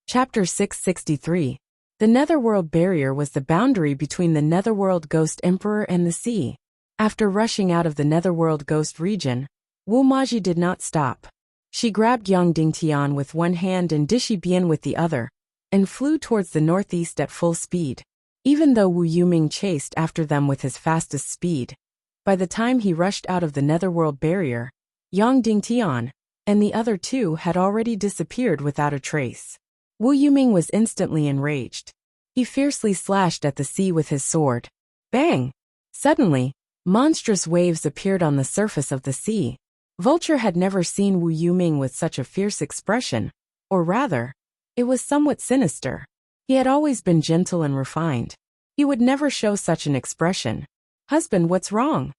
Chapter 663. The Netherworld Barrier was the boundary between the Netherworld Ghost Emperor and the sea. After rushing out of the Netherworld Ghost region, Wu Maji did not stop. She grabbed Yang Dingtian with one hand and Dishi Bian with the other, and flew towards the northeast at full speed. Even though Wu Yuming chased after them with his fastest speed, by the time he rushed out of the Netherworld Barrier, Yang Dingtian and the other two had already disappeared without a trace. Wu Yuming was instantly enraged. He fiercely slashed at the sea with his sword. Bang! Suddenly, monstrous waves appeared on the surface of the sea. Vulture had never seen Wu Yuming with such a fierce expression, or rather, it was somewhat sinister. He had always been gentle and refined. He would never show such an expression. "Husband, what's wrong?"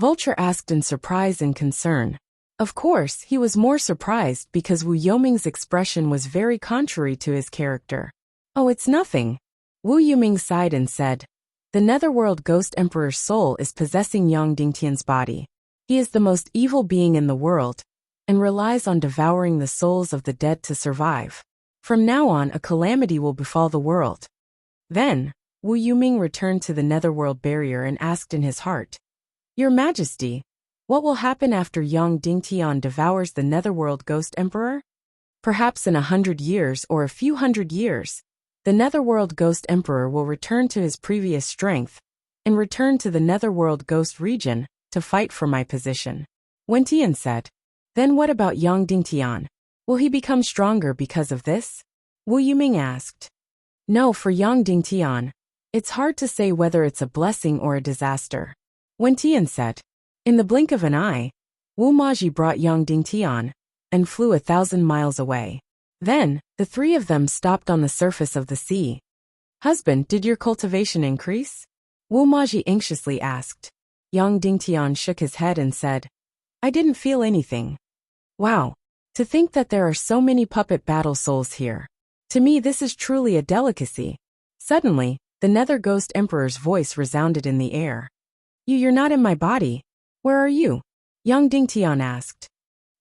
Vulture asked in surprise and concern. Of course, he was more surprised because Wu Yuming's expression was very contrary to his character. "Oh, it's nothing." Wu Yuming sighed and said, "The Netherworld Ghost Emperor's soul is possessing Yang Dingtian's body. He is the most evil being in the world, and relies on devouring the souls of the dead to survive. From now on, a calamity will befall the world." Then, Wu Yuming returned to the Netherworld Barrier and asked in his heart, "Your Majesty, what will happen after Yang Dingtian devours the Netherworld Ghost Emperor? Perhaps in 100 years or a few hundred years, the Netherworld Ghost Emperor will return to his previous strength, and return to the Netherworld Ghost region to fight for my position." Wen Tian said, "Then what about Yang Dingtian? Will he become stronger because of this?" Wu Yuming asked. "No, for Yang Dingtian, it's hard to say whether it's a blessing or a disaster." Wen Tian said. In the blink of an eye, Wu Maji brought Yang Dingtian and flew 1,000 miles away. Then, the three of them stopped on the surface of the sea. "Husband, did your cultivation increase?" Wu Maji anxiously asked. Yang Dingtian shook his head and said, "I didn't feel anything." "Wow, to think that there are so many puppet battle souls here. To me this is truly a delicacy." Suddenly, the Nether Ghost Emperor's voice resounded in the air. You're not in my body. Where are you?" Yang Dingtian asked.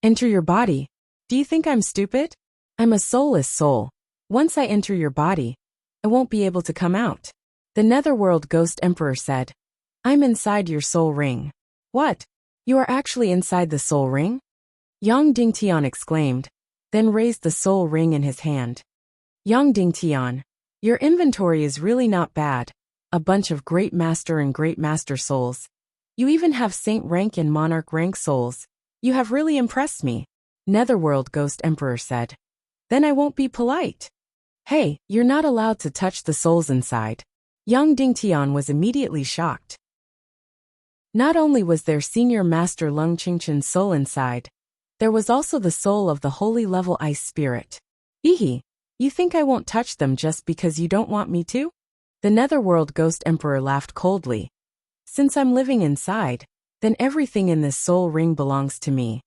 "Enter your body. Do you think I'm stupid? I'm a soulless soul. Once I enter your body, I won't be able to come out." The Netherworld Ghost Emperor said, "I'm inside your soul ring." "What? You are actually inside the soul ring?" Yang Dingtian exclaimed, then raised the soul ring in his hand. "Yang Dingtian, your inventory is really not bad. A bunch of Great Master and Great Master souls. You even have Saint rank and Monarch rank souls. You have really impressed me," Netherworld Ghost Emperor said. "Then I won't be polite." "Hey, you're not allowed to touch the souls inside." Yang Dingtian was immediately shocked. Not only was there Senior Master Lung Qingchen's soul inside, there was also the soul of the Holy Level Ice Spirit. "Ehe, you think I won't touch them just because you don't want me to?" The Netherworld Ghost Emperor laughed coldly. "Since I'm living inside, then everything in this soul ring belongs to me."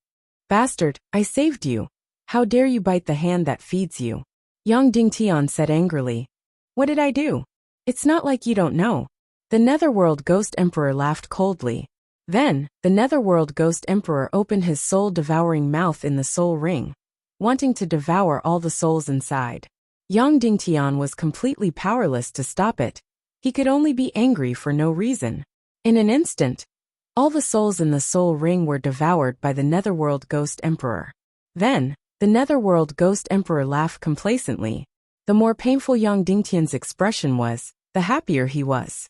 "Bastard, I saved you. How dare you bite the hand that feeds you?" Yang Dingtian said angrily. "What did I do? It's not like you don't know." The Netherworld Ghost Emperor laughed coldly. Then, the Netherworld Ghost Emperor opened his soul-devouring mouth in the soul ring, wanting to devour all the souls inside. Yang Dingtian was completely powerless to stop it. He could only be angry for no reason. In an instant, all the souls in the soul ring were devoured by the Netherworld Ghost Emperor. Then, the Netherworld Ghost Emperor laughed complacently. The more painful Yang Dingtian's expression was, the happier he was.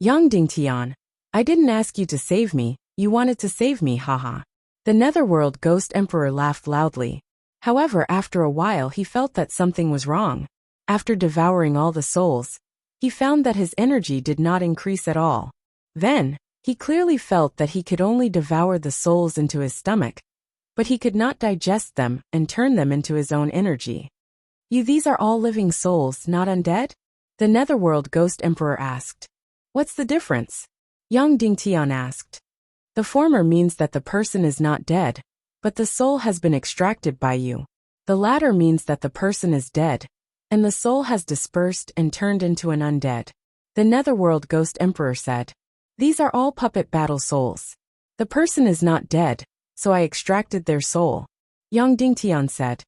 "Yang Dingtian, I didn't ask you to save me, you wanted to save me, haha." The Netherworld Ghost Emperor laughed loudly. However, after a while he felt that something was wrong. After devouring all the souls, he found that his energy did not increase at all. Then, he clearly felt that he could only devour the souls into his stomach, but he could not digest them and turn them into his own energy. These are all living souls, not undead?" The Netherworld Ghost Emperor asked. "What's the difference?" Yang Dingtian asked. "The former means that the person is not dead, but the soul has been extracted by you. The latter means that the person is dead, and the soul has dispersed and turned into an undead," the Netherworld Ghost Emperor said. "These are all puppet battle souls. The person is not dead, so I extracted their soul," Yang Dingtian said.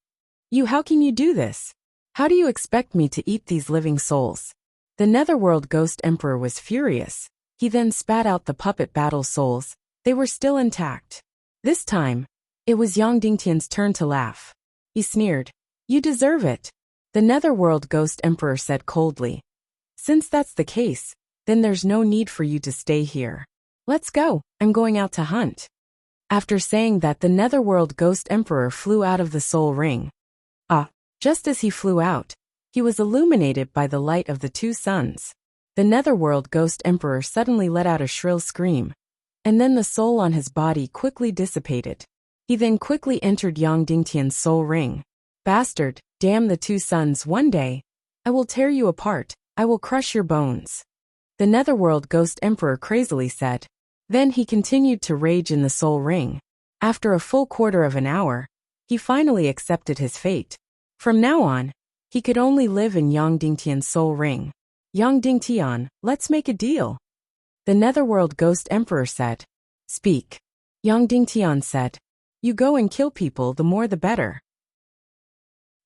How can you do this?" How do you expect me to eat these living souls? The Netherworld Ghost Emperor was furious. He then spat out the puppet battle souls. They were still intact. This time, it was Yang Dingtian's turn to laugh. He sneered. You deserve it. The Netherworld Ghost Emperor said coldly. Since that's the case, then there's no need for you to stay here. Let's go, I'm going out to hunt. After saying that, the Netherworld Ghost Emperor flew out of the soul ring. Just as he flew out, he was illuminated by the light of the two suns. The Netherworld Ghost Emperor suddenly let out a shrill scream, and then the soul on his body quickly dissipated. He then quickly entered Yang Dingtian's soul ring. Bastard, damn the two suns, one day I will tear you apart, I will crush your bones. The Netherworld Ghost Emperor crazily said. Then he continued to rage in the soul ring. After a full quarter of an hour, he finally accepted his fate. From now on, he could only live in Yang Dingtian's soul ring. Yang Dingtian, let's make a deal. The Netherworld Ghost Emperor said. Speak. Yang Dingtian said. You go and kill people, the more the better.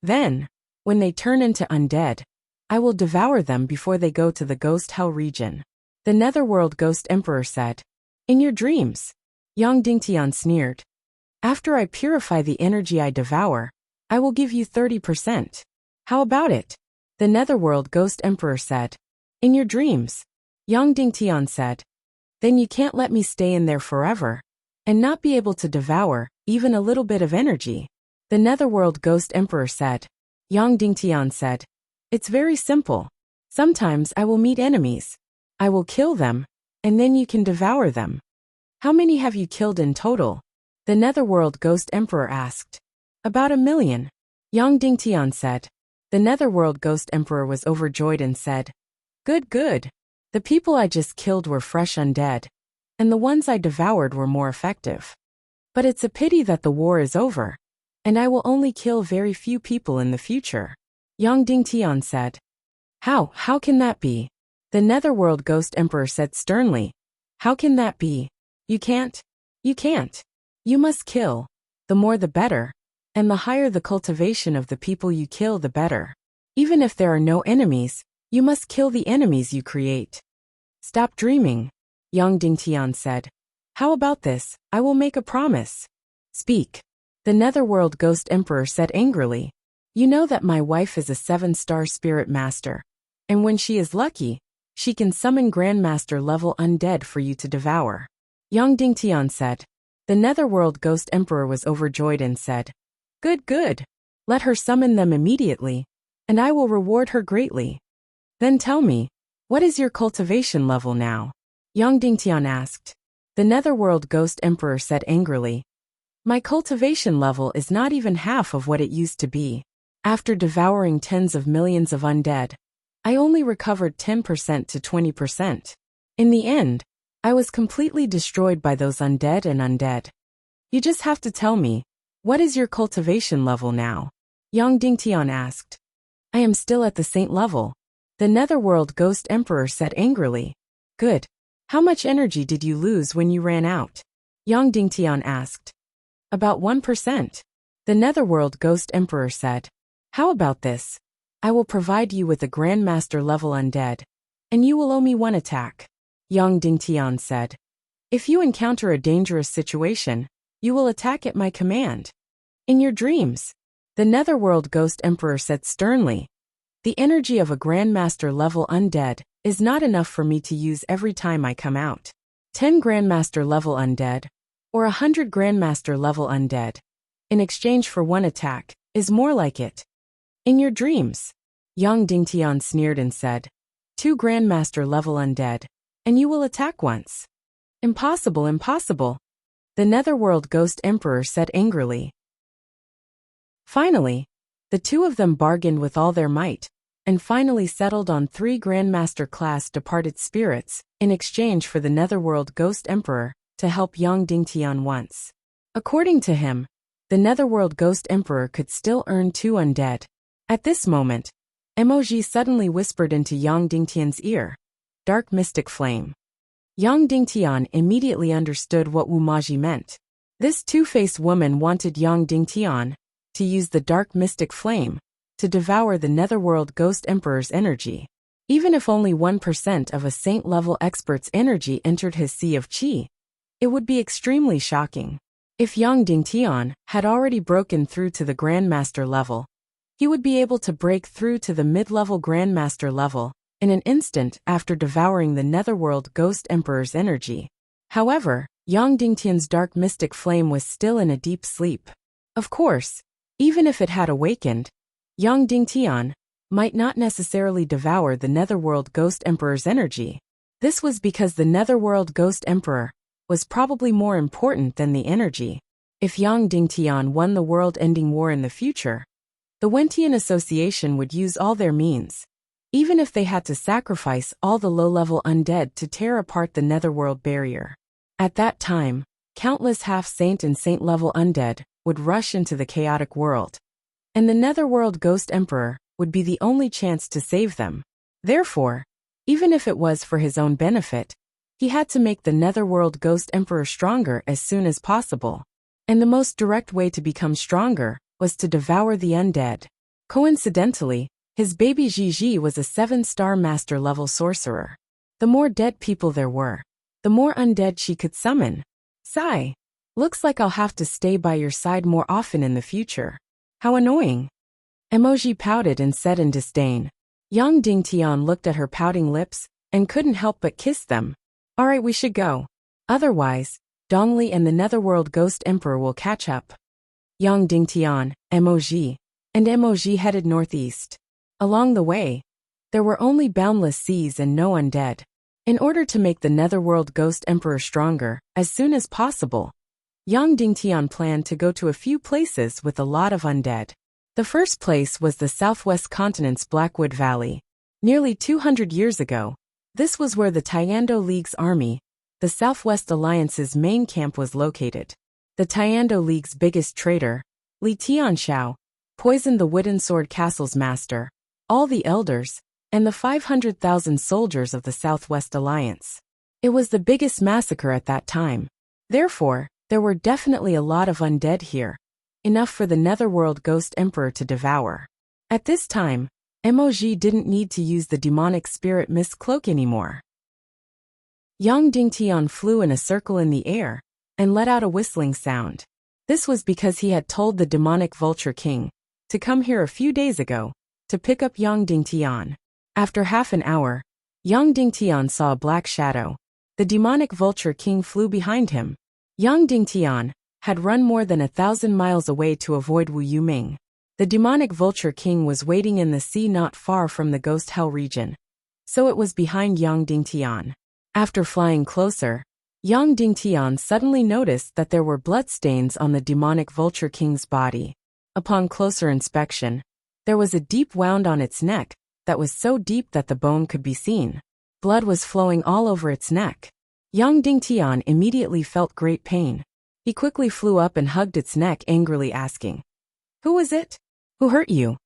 Then, when they turn into undead, I will devour them before they go to the ghost hell region. The Netherworld Ghost Emperor said. In your dreams. Yang Dingtian sneered. After I purify the energy I devour, I will give you 30%. How about it? The Netherworld Ghost Emperor said. In your dreams. Yang Dingtian said. Then you can't let me stay in there forever, and not be able to devour even a little bit of energy. The Netherworld Ghost Emperor said. Yang Dingtian said. It's very simple. Sometimes I will meet enemies. I will kill them, and then you can devour them. How many have you killed in total? The Netherworld Ghost Emperor asked. About 1 million. Yang Dingtian said. The Netherworld Ghost Emperor was overjoyed and said. Good, good. The people I just killed were fresh undead, and the ones I devoured were more effective. But it's a pity that the war is over, and I will only kill very few people in the future. Yang Dingtian said. How can that be? The Netherworld Ghost Emperor said sternly. How can that be? You can't. You can't. You must kill. The more the better. And the higher the cultivation of the people you kill, the better. Even if there are no enemies, you must kill the enemies you create. Stop dreaming. Yang Dingtian said. How about this? I will make a promise. Speak. The Netherworld Ghost Emperor said angrily. You know that my wife is a 7-star spirit master, and when she is lucky, she can summon Grandmaster level undead for you to devour. Yang Dingtian said. The Netherworld Ghost Emperor was overjoyed and said. Good, good. Let her summon them immediately, and I will reward her greatly. Then tell me, what is your cultivation level now? Yang Dingtian asked. The Netherworld Ghost Emperor said angrily. My cultivation level is not even half of what it used to be. After devouring tens of millions of undead, I only recovered 10% to 20%. In the end, I was completely destroyed by those undead and undead. You just have to tell me, what is your cultivation level now? Yang Dingtian asked. I am still at the saint level. The Netherworld Ghost Emperor said angrily. Good. How much energy did you lose when you ran out? Yang Dingtian asked. About 1%. The Netherworld Ghost Emperor said. How about this? I will provide you with a Grandmaster level undead, and you will owe me 1 attack. Yang Dingtian said. If you encounter a dangerous situation, you will attack at my command. In your dreams. The Netherworld Ghost Emperor said sternly. The energy of a Grandmaster level undead is not enough for me to use every time I come out. 10 Grandmaster level undead, or 100 Grandmaster level undead, in exchange for 1 attack, is more like it. In your dreams. Yang Dingtian sneered and said. 2 Grandmaster level undead, and you will attack once. Impossible, impossible. The Netherworld Ghost Emperor said angrily. Finally, the two of them bargained with all their might, and finally settled on 3 Grandmaster class departed spirits, in exchange for the Netherworld Ghost Emperor, to help Yang Dingtian once. According to him, the Netherworld Ghost Emperor could still earn 2 undead. At this moment, Emoji suddenly whispered into Yang Dingtian's ear. Dark Mystic Flame. Yang Dingtian immediately understood what Wumaji meant. This two-faced woman wanted Yang Dingtian to use the Dark Mystic Flame to devour the Netherworld Ghost Emperor's energy. Even if only 1% of a saint-level expert's energy entered his sea of qi, it would be extremely shocking. If Yang Dingtian had already broken through to the Grandmaster level, he would be able to break through to the mid-level Grandmaster level in an instant after devouring the Netherworld Ghost Emperor's energy. However, Yang Dingtian's dark mystic flame was still in a deep sleep. Of course, even if it had awakened, Yang Dingtian might not necessarily devour the Netherworld Ghost Emperor's energy. This was because the Netherworld Ghost Emperor was probably more important than the energy. If Yang Dingtian won the world-ending war in the future, the Wentian Association would use all their means, even if they had to sacrifice all the low-level undead to tear apart the Netherworld barrier. At that time, countless half-saint and saint-level undead would rush into the chaotic world, and the Netherworld Ghost Emperor would be the only chance to save them. Therefore, even if it was for his own benefit, he had to make the Netherworld Ghost Emperor stronger as soon as possible. And the most direct way to become stronger was to devour the undead. Coincidentally, his baby Gigi was a 7-star master-level sorcerer. The more dead people there were, the more undead she could summon. Sigh. Looks like I'll have to stay by your side more often in the future. How annoying. Emoji pouted and said in disdain. Yang Dingtian looked at her pouting lips and couldn't help but kiss them. Alright, we should go. Otherwise, Dongli and the Netherworld Ghost Emperor will catch up. Yang Dingtian, Emoji, and Emoji headed northeast. Along the way, there were only boundless seas and no undead. In order to make the Netherworld Ghost Emperor stronger as soon as possible, Yang Dingtian planned to go to a few places with a lot of undead. The first place was the southwest continent's Blackwood Valley. Nearly 200 years ago, this was where the Tiando League's army, the Southwest Alliance's main camp, was located. The Tiando League's biggest traitor, Li Tianxiao, poisoned the Wooden Sword Castle's master, all the elders, and the 500,000 soldiers of the Southwest Alliance. It was the biggest massacre at that time. Therefore, there were definitely a lot of undead here, enough for the Netherworld Ghost Emperor to devour. At this time, Emoji didn't need to use the demonic spirit mist cloak anymore. Yang Dingtian flew in a circle in the air and let out a whistling sound. This was because he had told the demonic Vulture King to come here a few days ago to pick up Yang Dingtian. After half an hour, Yang Dingtian saw a black shadow. The demonic Vulture King flew behind him. Yang Dingtian had run more than 1,000 miles away to avoid Wu Yuming. The demonic Vulture King was waiting in the sea not far from the Ghost Hell region, so it was behind Yang Dingtian. After flying closer, Yang Dingtian suddenly noticed that there were bloodstains on the demonic Vulture King's body. Upon closer inspection, there was a deep wound on its neck that was so deep that the bone could be seen. Blood was flowing all over its neck. Yang Dingtian immediately felt great pain. He quickly flew up and hugged its neck, angrily asking, "Who was it? Who hurt you?"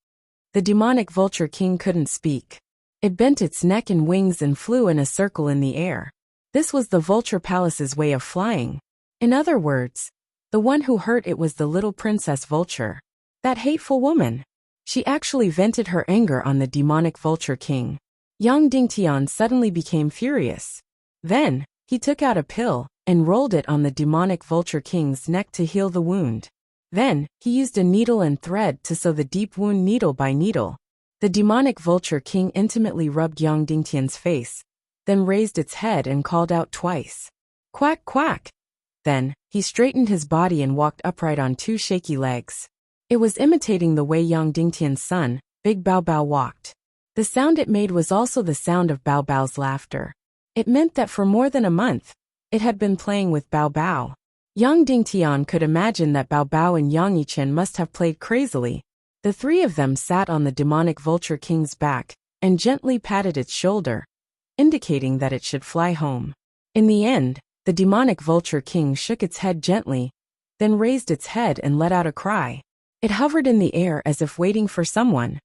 The demonic Vulture King couldn't speak. It bent its neck and wings and flew in a circle in the air. This was the Vulture Palace's way of flying. In other words, the one who hurt it was the little Princess Vulture. That hateful woman. She actually vented her anger on the demonic Vulture King. Yang Dingtian suddenly became furious. Then, he took out a pill and rolled it on the demonic Vulture King's neck to heal the wound. Then, he used a needle and thread to sew the deep wound needle by needle. The demonic Vulture King intimately rubbed Yang Dingtian's face, then raised its head and called out twice. Quack, quack! Then, he straightened his body and walked upright on 2 shaky legs. It was imitating the way Yang Dingtian's son, Big Bao Bao, walked. The sound it made was also the sound of Bao Bao's laughter. It meant that for more than a month, it had been playing with Bao Bao. Yang Dingtian could imagine that Bao Bao and Yang Yichen must have played crazily. The three of them sat on the demonic Vulture King's back and gently patted its shoulder, indicating that it should fly home. In the end, the demonic Vulture King shook its head gently, then raised its head and let out a cry. It hovered in the air as if waiting for someone.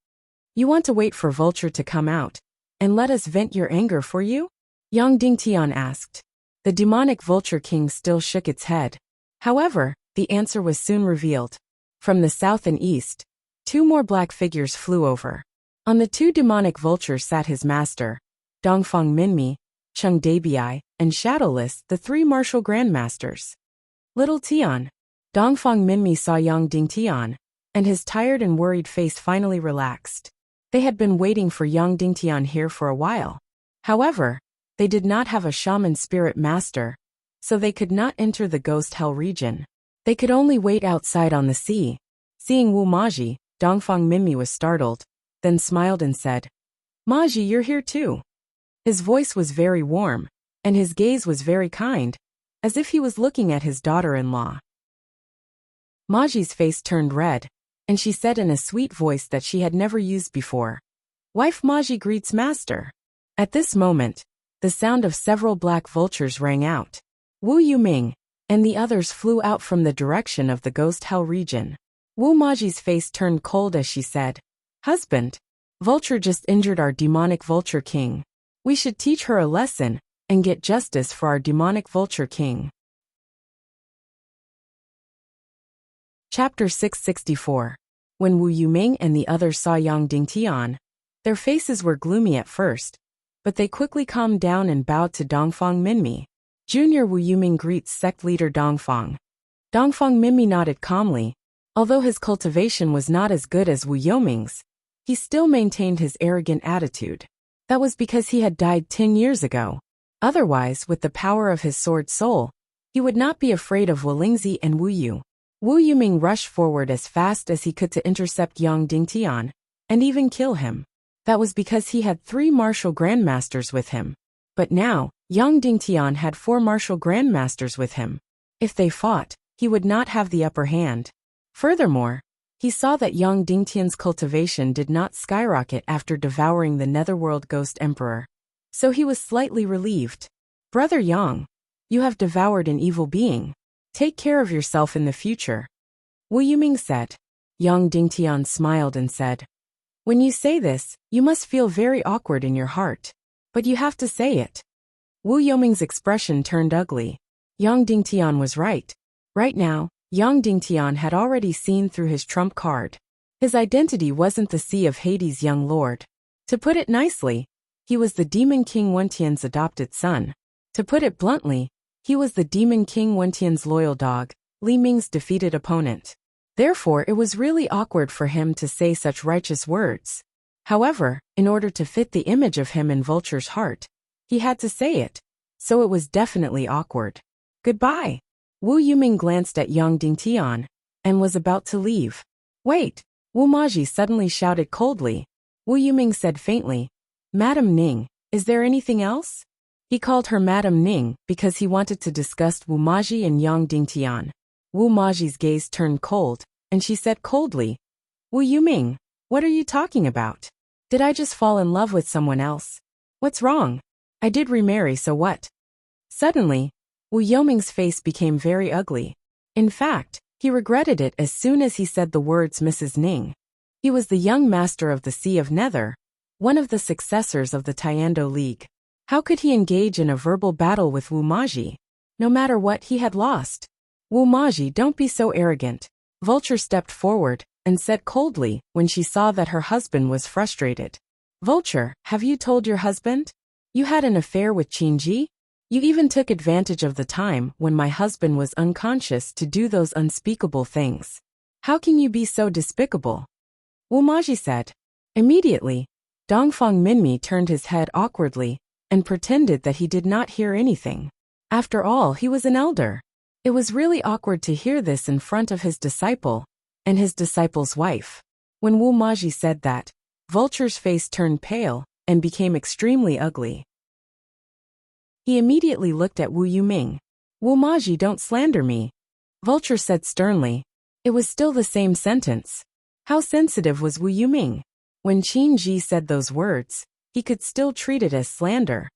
"You want to wait for Vulture to come out and let us vent your anger for you?" Yang Dingtian asked. The demonic Vulture King still shook its head. However, the answer was soon revealed. From the south and east, 2 more black figures flew over. On the 2 demonic vultures sat his master, Dongfang Minmi, Chung Dabii, and Shadowless, the 3 martial grandmasters. Little Tian. Dongfang Minmi saw Yang Dingtian, and his tired and worried face finally relaxed. They had been waiting for Yang Dingtian here for a while. However, they did not have a shaman spirit master, so they could not enter the ghost hell region. They could only wait outside on the sea. Seeing Wu Maji, Dongfang Minmi was startled, then smiled and said, "Maji, you're here too." His voice was very warm, and his gaze was very kind, as if he was looking at his daughter-in-law. Maji's face turned red, and she said in a sweet voice that she had never used before, "Wife Maji greets master." At this moment, the sound of several black vultures rang out. Wu Yuming and the others flew out from the direction of the ghost hell region. Wu Maji's face turned cold as she said, "Husband, Vulture just injured our demonic vulture king. We should teach her a lesson and get justice for our demonic vulture king." Chapter 664. When Wu Yuming and the others saw Yang Dingtian, their faces were gloomy at first, but they quickly calmed down and bowed to Dongfang Minmi. Junior Wu Yuming greets sect leader Dongfang. Dongfang Minmi nodded calmly. Although his cultivation was not as good as Wu Yuming's, he still maintained his arrogant attitude. That was because he had died 10 years ago. Otherwise, with the power of his sword soul, he would not be afraid of Wolingzi and Wu Yu. Wu Yuming rushed forward as fast as he could to intercept Yang Dingtian, and even kill him. That was because he had 3 martial grandmasters with him. But now, Yang Dingtian had 4 martial grandmasters with him. If they fought, he would not have the upper hand. Furthermore, he saw that Yang Dingtian's cultivation did not skyrocket after devouring the Netherworld Ghost Emperor. So he was slightly relieved. "Brother Yang, you have devoured an evil being. Take care of yourself in the future," Wu Yuming said. Yang Dingtian smiled and said, "When you say this, you must feel very awkward in your heart. But you have to say it." Wu Yuming's expression turned ugly. Yang Dingtian was right. Right now, Yang Dingtian had already seen through his trump card. His identity wasn't the Sea of Hades' young lord. To put it nicely, he was the Demon King Wentian's adopted son. To put it bluntly, he was the Demon King Wentian's loyal dog, Li Ming's defeated opponent. Therefore, it was really awkward for him to say such righteous words. However, in order to fit the image of him in Vulture's heart, he had to say it, so it was definitely awkward. "Goodbye." Wu Yuming glanced at Yang Dingtian, and was about to leave. "Wait," Wu Maji suddenly shouted coldly. Wu Yuming said faintly, "Madam Ning, is there anything else?" He called her Madam Ning because he wanted to discuss Wu Maji and Yang Dingtian. Wu Maji's gaze turned cold, and she said coldly, "Wu Yuming, what are you talking about? Did I just fall in love with someone else? What's wrong? I did remarry, so what?" Suddenly, Wu Yuming's face became very ugly. In fact, he regretted it as soon as he said the words Mrs. Ning. He was the young master of the Sea of Nether, one of the successors of the Tiando League. How could he engage in a verbal battle with Wu Maji? No matter what, he had lost. "Wu Maji, don't be so arrogant." Vulture stepped forward and said coldly when she saw that her husband was frustrated. "Vulture, have you told your husband? You had an affair with Qingji? You even took advantage of the time when my husband was unconscious to do those unspeakable things. How can you be so despicable?" Wu Maji said. Immediately, Dongfang Minmi turned his head awkwardly and pretended that he did not hear anything. After all, he was an elder. It was really awkward to hear this in front of his disciple and his disciple's wife. When Wu Maji said that, Vulture's face turned pale and became extremely ugly. He immediately looked at Wu Yuming. "Wu Maji, don't slander me," Vulture said sternly. It was still the same sentence. How sensitive was Wu Yuming? When Qin Ji said those words, he could still treat it as slander,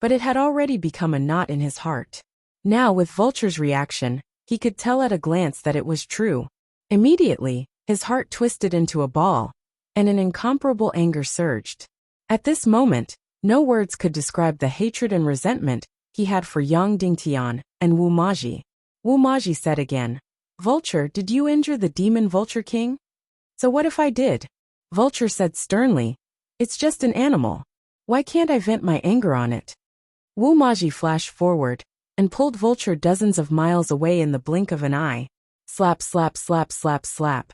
but it had already become a knot in his heart. Now, with Vulture's reaction, he could tell at a glance that it was true. Immediately, his heart twisted into a ball, and an incomparable anger surged. At this moment, no words could describe the hatred and resentment he had for Yang Dingtian and Wu Maji. Wu Maji said again, "Vulture, did you injure the demon Vulture King?" So what if I did? Vulture said sternly. It's just an animal. Why can't I vent my anger on it? Wu Maji flashed forward and pulled Vulture dozens of miles away in the blink of an eye. Slap, slap, slap, slap, slap.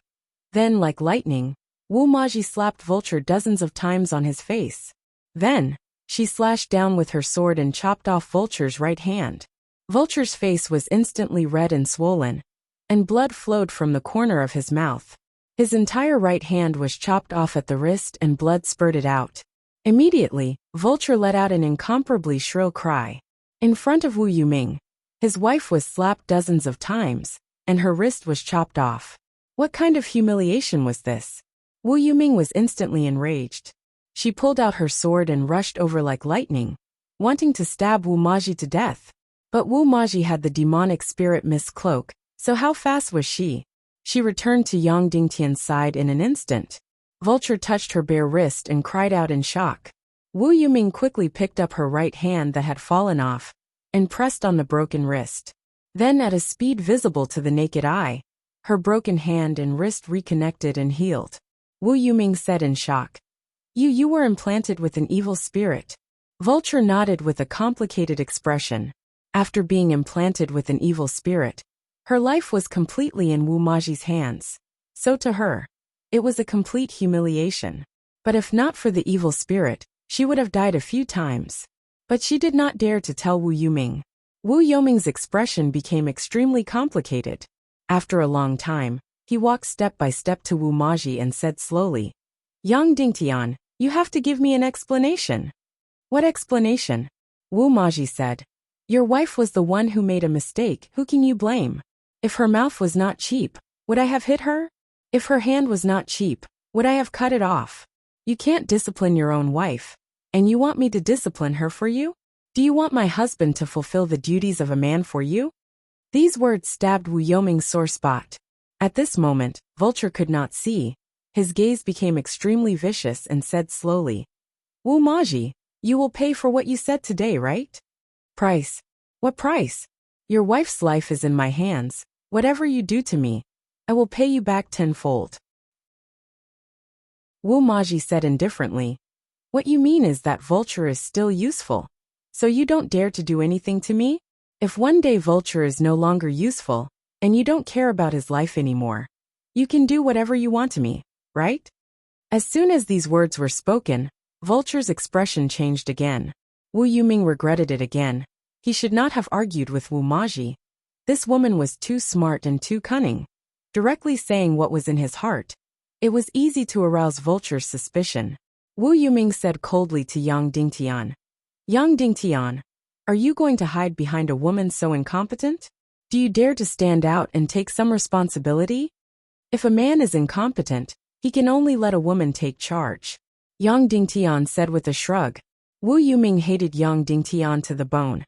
Then, like lightning, Wu Maji slapped Vulture dozens of times on his face. Then, she slashed down with her sword and chopped off Vulture's right hand. Vulture's face was instantly red and swollen, and blood flowed from the corner of his mouth. His entire right hand was chopped off at the wrist and blood spurted out. Immediately, Vulture let out an incomparably shrill cry. In front of Wu Yuming, his wife was slapped dozens of times, and her wrist was chopped off. What kind of humiliation was this? Wu Yuming was instantly enraged. She pulled out her sword and rushed over like lightning, wanting to stab Wu Maji to death. But Wu Maji had the demonic spirit mist cloak, so how fast was she? She returned to Yang Dingtian's side in an instant. Vulture touched her bare wrist and cried out in shock. Wu Yuming quickly picked up her right hand that had fallen off and pressed on the broken wrist. Then, at a speed visible to the naked eye, her broken hand and wrist reconnected and healed. Wu Yuming said in shock, You were implanted with an evil spirit." Vulture nodded with a complicated expression. After being implanted with an evil spirit, her life was completely in Wu Maji's hands. So to her, it was a complete humiliation. But if not for the evil spirit, she would have died a few times. But she did not dare to tell Wu Yuming. Wu Yuming's expression became extremely complicated. After a long time, he walked step by step to Wu Maji and said slowly, "Yang Dingtian, you have to give me an explanation." "What explanation?" Wu Maji said. "Your wife was the one who made a mistake. Who can you blame? If her mouth was not cheap, would I have hit her? If her hand was not cheap, would I have cut it off? You can't discipline your own wife, and you want me to discipline her for you? Do you want my husband to fulfill the duties of a man for you?" These words stabbed Wu Yoming's sore spot. At this moment, Vulture could not see. His gaze became extremely vicious and said slowly, "Wu Maji, you will pay for what you said today, right?" "Price? What price? Your wife's life is in my hands. Whatever you do to me, I will pay you back tenfold." Wu Maji said indifferently, "What you mean is that Vulture is still useful. So you don't dare to do anything to me? If one day Vulture is no longer useful, and you don't care about his life anymore, you can do whatever you want to me, right?" As soon as these words were spoken, Vulture's expression changed again. Wu Yuming regretted it again. He should not have argued with Wu Maji. This woman was too smart and too cunning, directly saying what was in his heart. It was easy to arouse Vulture's suspicion. Wu Yuming said coldly to Yang Dingtian, "Yang Dingtian, are you going to hide behind a woman so incompetent? Do you dare to stand out and take some responsibility? If a man is incompetent, he can only let a woman take charge." Yang Dingtian said with a shrug. Wu Yuming hated Yang Dingtian to the bone.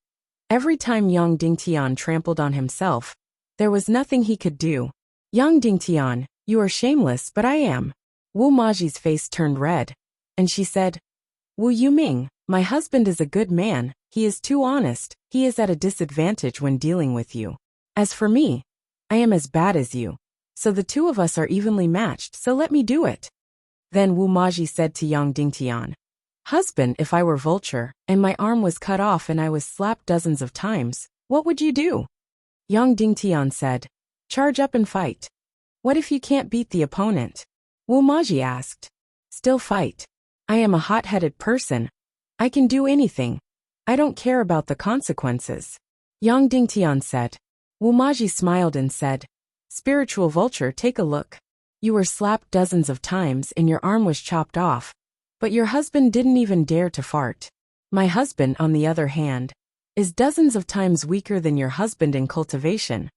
Every time Yang Dingtian trampled on himself, there was nothing he could do. "Yang Dingtian, you are shameless, but I am." Wu Maji's face turned red, and she said, "Wu Yuming, my husband is a good man. He is too honest. He is at a disadvantage when dealing with you. As for me, I am as bad as you. So the two of us are evenly matched, so let me do it." Then Wu Maji said to Yang Dingtian, "Husband, if I were Vulture, and my arm was cut off and I was slapped dozens of times, what would you do?" Yang Dingtian said, "Charge up and fight." "What if you can't beat the opponent?" Wu Maji asked. "Still fight. I am a hot-headed person. I can do anything. I don't care about the consequences." Yang Dingtian said. Wu Maji smiled and said, "Spiritual Vulture, take a look. You were slapped dozens of times and your arm was chopped off. But your husband didn't even dare to fart. My husband, on the other hand, is dozens of times weaker than your husband in cultivation.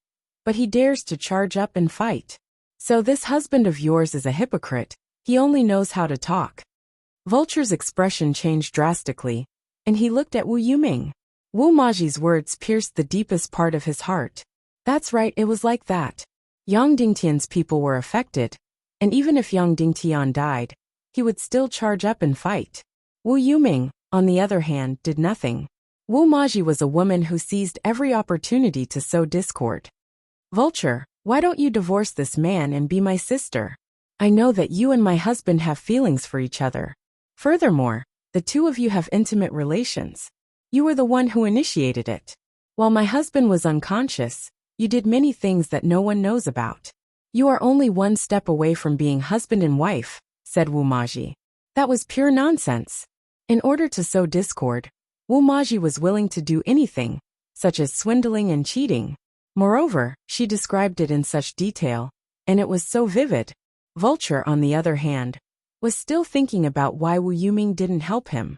But he dares to charge up and fight. So this husband of yours is a hypocrite. He only knows how to talk." Vulture's expression changed drastically, and he looked at Wu Yuming. Wu Maji's words pierced the deepest part of his heart. That's right, it was like that. Yang Dingtian's people were affected, and even if Yang Dingtian died, he would still charge up and fight. Wu Yuming, on the other hand, did nothing. Wu Maji was a woman who seized every opportunity to sow discord. "Vulture, why don't you divorce this man and be my sister?" I know that you and my husband have feelings for each other. Furthermore, the two of you have intimate relations. You were the one who initiated it. While my husband was unconscious, you did many things that no one knows about. You are only one step away from being husband and wife, said Wumaji. That was pure nonsense. In order to sow discord, Wumaji was willing to do anything, such as swindling and cheating. Moreover, she described it in such detail, and it was so vivid. Vulture, on the other hand, was still thinking about why Wu Yuming didn't help him.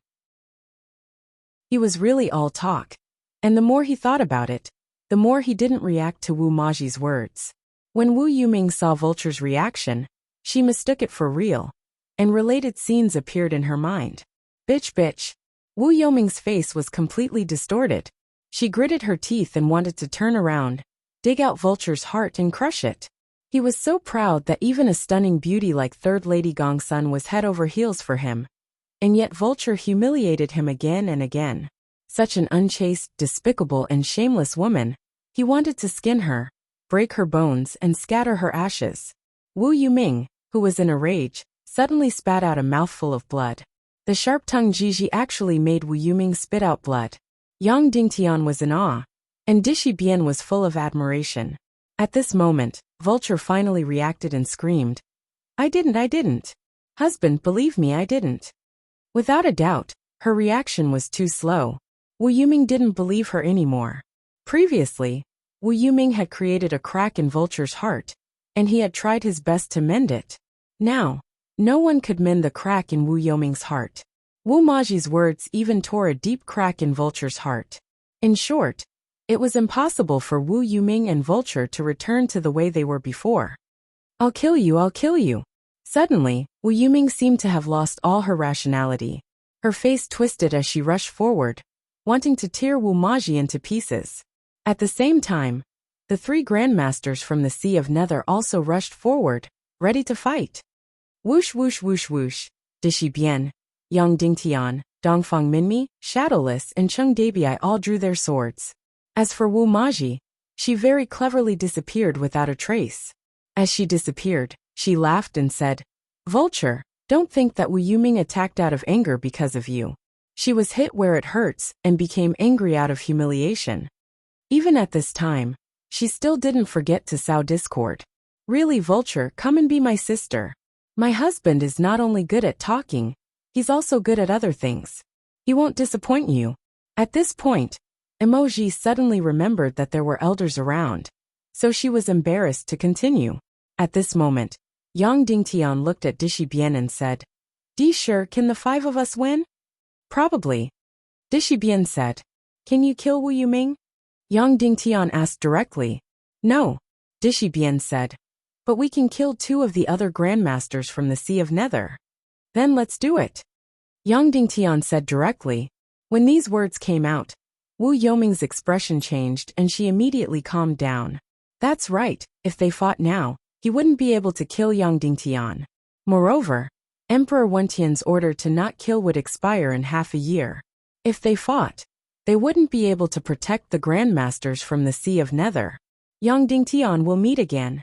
He was really all talk, and the more he thought about it, the more he didn't react to Wu Maji's words. When Wu Yuming saw Vulture's reaction, she mistook it for real, and related scenes appeared in her mind. Bitch. Wu Yuming's face was completely distorted. She gritted her teeth and wanted to turn around, dig out Vulture's heart and crush it. He was so proud that even a stunning beauty like Third Lady Gongsun was head over heels for him. And yet Vulture humiliated him again and again. Such an unchaste, despicable and shameless woman. He wanted to skin her, break her bones and scatter her ashes. Wu Yuming, who was in a rage, suddenly spat out a mouthful of blood. The sharp-tongued Jiji actually made Wu Yuming spit out blood. Yang Dingtian was in awe, and Dishi Bian was full of admiration. At this moment, Vulture finally reacted and screamed, I didn't. Husband, believe me, I didn't. Without a doubt, her reaction was too slow. Wu Yuming didn't believe her anymore. Previously, Wu Yuming had created a crack in Vulture's heart, and he had tried his best to mend it. Now, no one could mend the crack in Wu Yuming's heart. Wu Maji's words even tore a deep crack in Vulture's heart. In short, it was impossible for Wu Yuming and Vulture to return to the way they were before. I'll kill you. Suddenly, Wu Yuming seemed to have lost all her rationality. Her face twisted as she rushed forward, wanting to tear Wu Maji into pieces. At the same time, the three grandmasters from the Sea of Nether also rushed forward, ready to fight. Whoosh, Dishi Bian, Yang Dingtian, Dongfang Minmi, Shadowless and Cheng Dabii all drew their swords. As for Wu Maji, she very cleverly disappeared without a trace. As she disappeared, she laughed and said, Vulture, don't think that Wu Yuming attacked out of anger because of you. She was hit where it hurts and became angry out of humiliation. Even at this time, she still didn't forget to sow discord. Really, Vulture, come and be my sister. My husband is not only good at talking, he's also good at other things. He won't disappoint you. At this point, Emoji suddenly remembered that there were elders around, so she was embarrassed to continue. At this moment, Yang Dingtian looked at Dishi Bian and said, Di sure, can the five of us win? Probably. Dishi Bian said, Can you kill Wu Yuming? Yang Dingtian asked directly. No, Dishi Bian said, but we can kill two of the other grandmasters from the Sea of Nether. Then let's do it. Yang Dingtian said directly. When these words came out, Wu Yuming's expression changed and she immediately calmed down. That's right, if they fought now, he wouldn't be able to kill Yang Dingtian. Moreover, Emperor Wentian's order to not kill would expire in half a year. If they fought, they wouldn't be able to protect the grandmasters from the Sea of Nether. Yang Dingtian will meet again.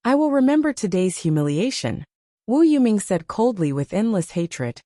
I will remember today's humiliation, Wu Yuming said coldly with endless hatred.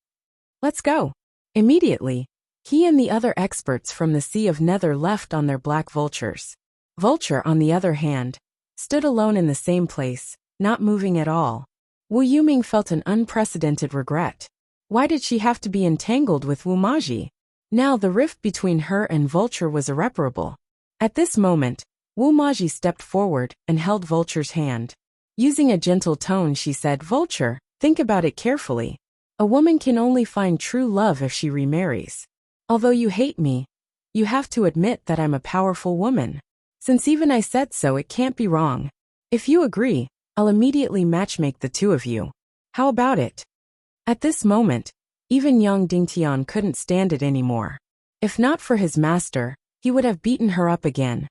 Let's go. Immediately, he and the other experts from the Sea of Nether left on their black vultures. Vulture, on the other hand, stood alone in the same place, not moving at all. Wu Yuming felt an unprecedented regret. Why did she have to be entangled with Wu Maji? Now the rift between her and Vulture was irreparable. At this moment, Wu Maji stepped forward and held Vulture's hand. Using a gentle tone, she said, Vulture, think about it carefully. A woman can only find true love if she remarries. Although you hate me, you have to admit that I'm a powerful woman. Since even I said so, it can't be wrong. If you agree, I'll immediately matchmake the two of you. How about it? At this moment, even Yang Dingtian couldn't stand it anymore. If not for his master, he would have beaten her up again.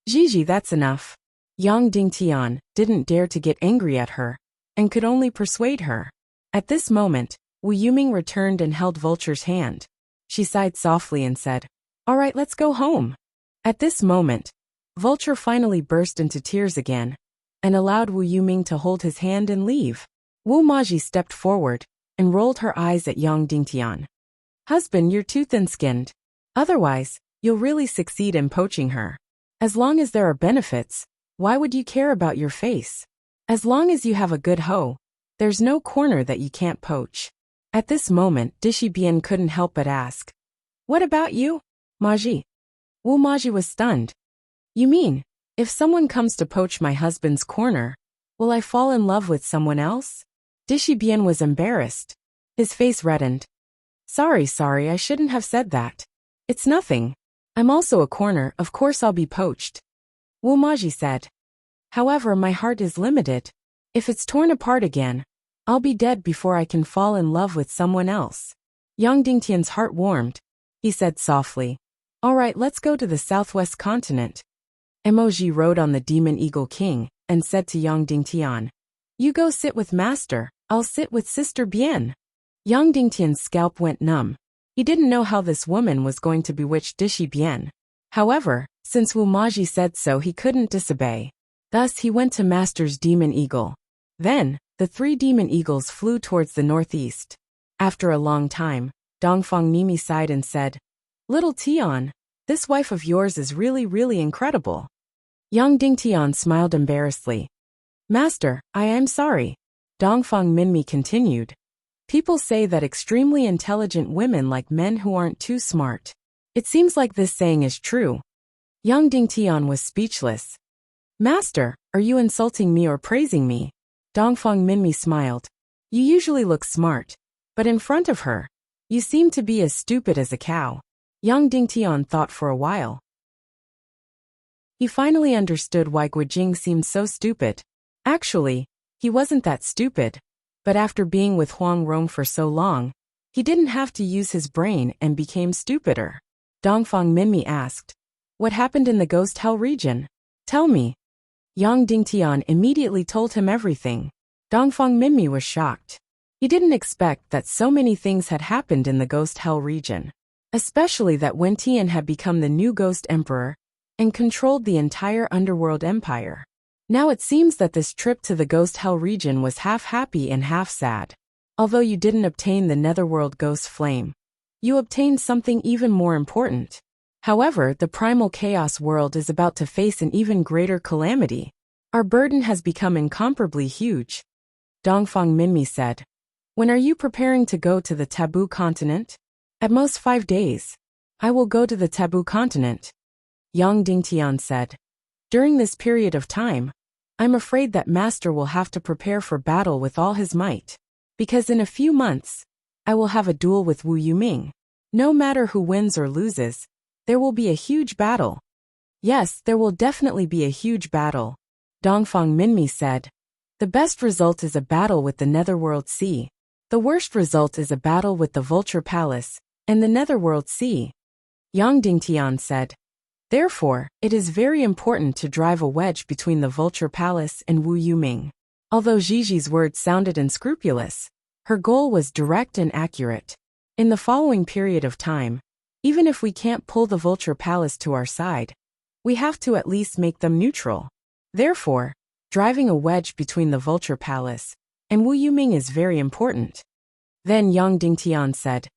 Gigi, that's enough. Yang Dingtian didn't dare to get angry at her, and could only persuade her. At this moment, Wu Yuming returned and held Vulture's hand. She sighed softly and said, All right, let's go home. At this moment, Vulture finally burst into tears again. and allowed Wu Yuming to hold his hand and leave. Wu Maji stepped forward and rolled her eyes at Yang Dingtian. Husband, you're too thin-skinned. Otherwise, you'll really succeed in poaching her. As long as there are benefits, why would you care about your face? As long as you have a good hoe, there's no corner that you can't poach. At this moment, Dishi Bian couldn't help but ask, "What about you, Maji?" Wu Maji was stunned. "You mean, if someone comes to poach my husband's corner, will I fall in love with someone else?" Dishi Bian was embarrassed. His face reddened. Sorry, I shouldn't have said that. It's nothing. I'm also a corner, of course I'll be poached." Wu Maji said. "However, my heart is limited. If it's torn apart again, I'll be dead before I can fall in love with someone else." Yang Dingtian's heart warmed. He said softly, "All right, let's go to the southwest continent." Emoji rode on the Demon Eagle King and said to Yang Dingtian, "You go sit with Master, I'll sit with Sister Bien." Yang Dingtian's scalp went numb. He didn't know how this woman was going to bewitch Dishi Bien. However, since Wu Maji said so, he couldn't disobey. Thus he went to Master's Demon Eagle. Then, the 3 Demon Eagles flew towards the northeast. After a long time, Dongfang Mimi sighed and said, "Little Tian, this wife of yours is really incredible." Yang Dingtian smiled embarrassedly. "Master, I am sorry." Dongfang Minmi continued. "People say that extremely intelligent women like men who aren't too smart. It seems like this saying is true." Yang Dingtian was speechless. "Master, are you insulting me or praising me?" Dongfang Minmi smiled. "You usually look smart, but in front of her, you seem to be as stupid as a cow." Yang Dingtian thought for a while. He finally understood why Guijing seemed so stupid. Actually, he wasn't that stupid, but after being with Huang Rong for so long, he didn't have to use his brain and became stupider. Dongfang Minmi asked, "What happened in the Ghost Hell region? Tell me." Yang Dingtian immediately told him everything. Dongfang Minmi was shocked. He didn't expect that so many things had happened in the Ghost Hell region, especially that Wen Tian had become the new Ghost Emperor and controlled the entire underworld empire. Now it seems that this trip to the Ghost Hell region was half happy and half sad. Although you didn't obtain the Netherworld Ghost Flame, you obtained something even more important. However, the Primal Chaos world is about to face an even greater calamity. Our burden has become incomparably huge. Dongfang Minmi said, "When are you preparing to go to the Taboo Continent?" "At most 5 days. I will go to the Taboo Continent." Yang Dingtian said, "During this period of time, I'm afraid that Master will have to prepare for battle with all his might. Because in a few months, I will have a duel with Wu Yuming. No matter who wins or loses, there will be a huge battle." "Yes, there will definitely be a huge battle," Dongfang Minmi said. "The best result is a battle with the Netherworld Sea. The worst result is a battle with the Vulture Palace and the Netherworld Sea." Yang Dingtian said, "Therefore, it is very important to drive a wedge between the Vulture Palace and Wu Yuming." Although Gigi's words sounded unscrupulous, her goal was direct and accurate. In the following period of time, even if we can't pull the Vulture Palace to our side, we have to at least make them neutral. Therefore, driving a wedge between the Vulture Palace and Wu Yuming is very important. Then Yang Dingtian said,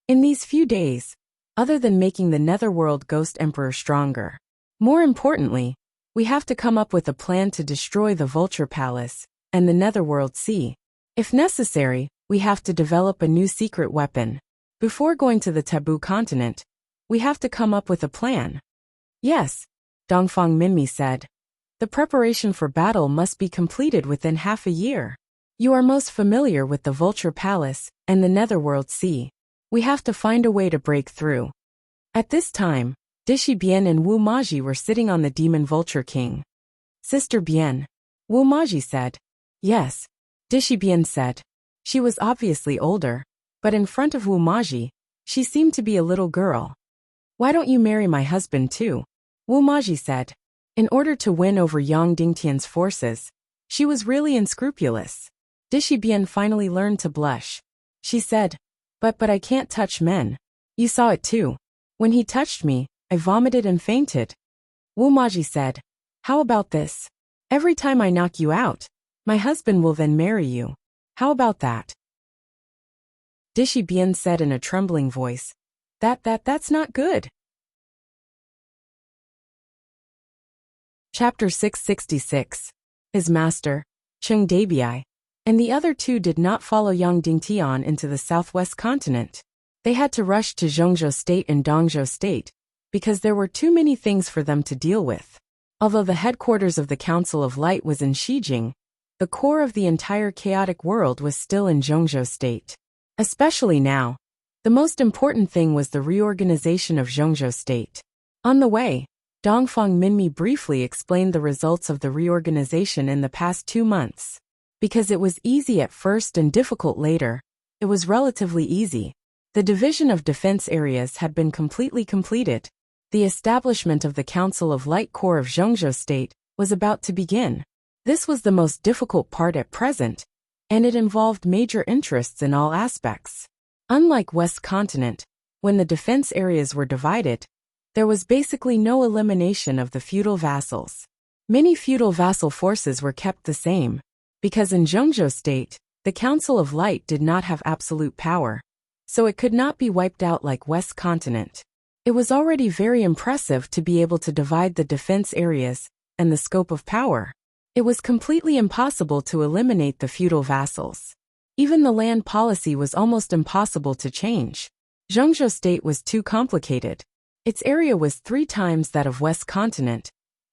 "In these few days, other than making the Netherworld Ghost Emperor stronger, more importantly, we have to come up with a plan to destroy the Vulture Palace and the Netherworld Sea. If necessary, we have to develop a new secret weapon. Before going to the Taboo Continent, we have to come up with a plan." "Yes," Dongfang Minmi said. "The preparation for battle must be completed within half a year. You are most familiar with the Vulture Palace and the Netherworld Sea. We have to find a way to break through." At this time, Dishi Bien and Wu Maji were sitting on the Demon Vulture King. "Sister Bien," Wu Maji said. "Yes," Dishi Bien said. She was obviously older, but in front of Wu Maji, she seemed to be a little girl. "Why don't you marry my husband too?" Wu Maji said. In order to win over Yang Dingtian's forces, she was really unscrupulous. Dishi Bien finally learned to blush. She said, But I can't touch men. You saw it too. When he touched me, I vomited and fainted." Wu Maji said, "How about this? Every time I knock you out, my husband will then marry you. How about that? Dishi Bian said in a trembling voice. That's not good. Chapter 666. His master, Cheng Dabii, and the other two did not follow Yang Dingtian into the southwest continent. They had to rush to Zhongzhou State and Dongzhou State, because there were too many things for them to deal with. Although the headquarters of the Council of Light was in Xijing, the core of the entire chaotic world was still in Zhongzhou State. Especially now, the most important thing was the reorganization of Zhongzhou State. On the way, Dongfang Minmi briefly explained the results of the reorganization in the past 2 months. Because it was easy at first and difficult later, it was relatively easy. The division of defense areas had been completely completed. The establishment of the Council of Light Corps of Zhongzhou State was about to begin. This was the most difficult part at present, and it involved major interests in all aspects. Unlike West Continent, when the defense areas were divided, there was basically no elimination of the feudal vassals. Many feudal vassal forces were kept the same, because in Zhongzhou State, the Council of Light did not have absolute power, so it could not be wiped out like West Continent. It was already very impressive to be able to divide the defense areas and the scope of power. It was completely impossible to eliminate the feudal vassals. Even the land policy was almost impossible to change. Zhongzhou State was too complicated. Its area was 3 times that of West Continent,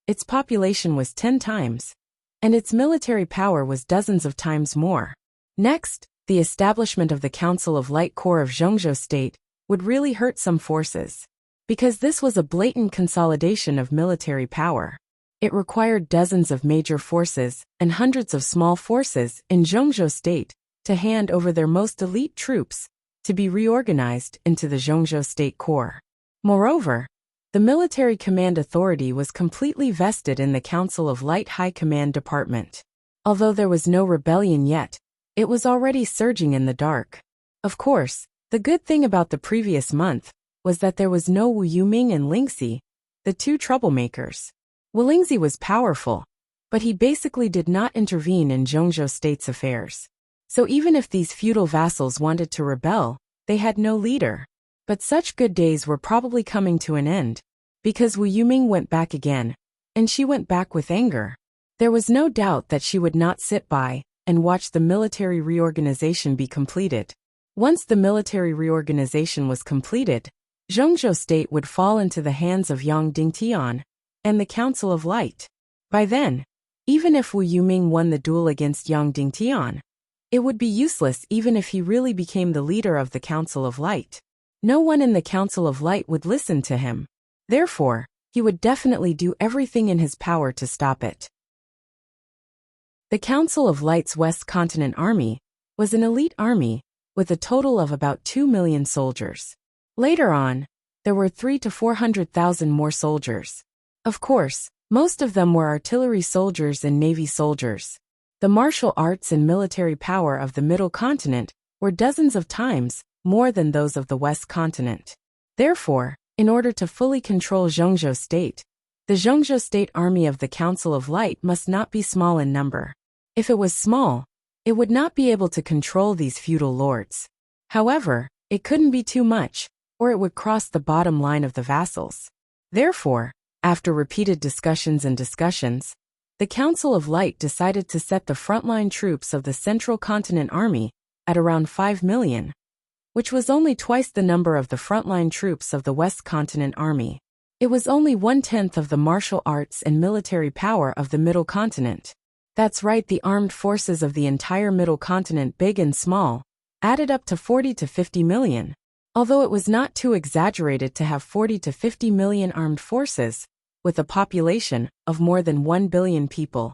its population was 10 times, and its military power was dozens of times more. Next, the establishment of the Council of Light Corps of Zhongzhou State would really hurt some forces, because this was a blatant consolidation of military power. It required dozens of major forces and hundreds of small forces in Zhongzhou State to hand over their most elite troops to be reorganized into the Zhongzhou State Corps. Moreover, the military command authority was completely vested in the Council of Light High Command Department. Although there was no rebellion yet, it was already surging in the dark. Of course, the good thing about the previous month was that there was no Wu Yuming and Lingxi, the 2 troublemakers. Wu Lingxi was powerful, but he basically did not intervene in Zhongzhou State's affairs. So even if these feudal vassals wanted to rebel, they had no leader. But such good days were probably coming to an end, because Wu Yuming went back again, and she went back with anger. There was no doubt that she would not sit by and watch the military reorganization be completed. Once the military reorganization was completed, Zhongzhou State would fall into the hands of Yang Dingtian and the Council of Light. By then, even if Wu Yuming won the duel against Yang Dingtian, it would be useless even if he really became the leader of the Council of Light. No one in the Council of Light would listen to him. Therefore, he would definitely do everything in his power to stop it. The Council of Light's West Continent Army was an elite army with a total of about 2 million soldiers. Later on, there were 300,000 to 400,000 more soldiers. Of course, most of them were artillery soldiers and navy soldiers. The martial arts and military power of the Middle Continent were dozens of times more than those of the West Continent. Therefore, in order to fully control Zhongzhou State, the Zhongzhou State Army of the Council of Light must not be small in number. If it was small, it would not be able to control these feudal lords. However, it couldn't be too much, or it would cross the bottom line of the vassals. Therefore, after repeated discussions, the Council of Light decided to set the frontline troops of the Central Continent Army at around 5 million, which was only twice the number of the frontline troops of the West Continent Army. It was only 1/10 of the martial arts and military power of the Middle Continent. That's right, the armed forces of the entire Middle Continent, big and small, added up to 40 to 50 million. Although it was not too exaggerated to have 40 to 50 million armed forces, with a population of more than 1 billion people.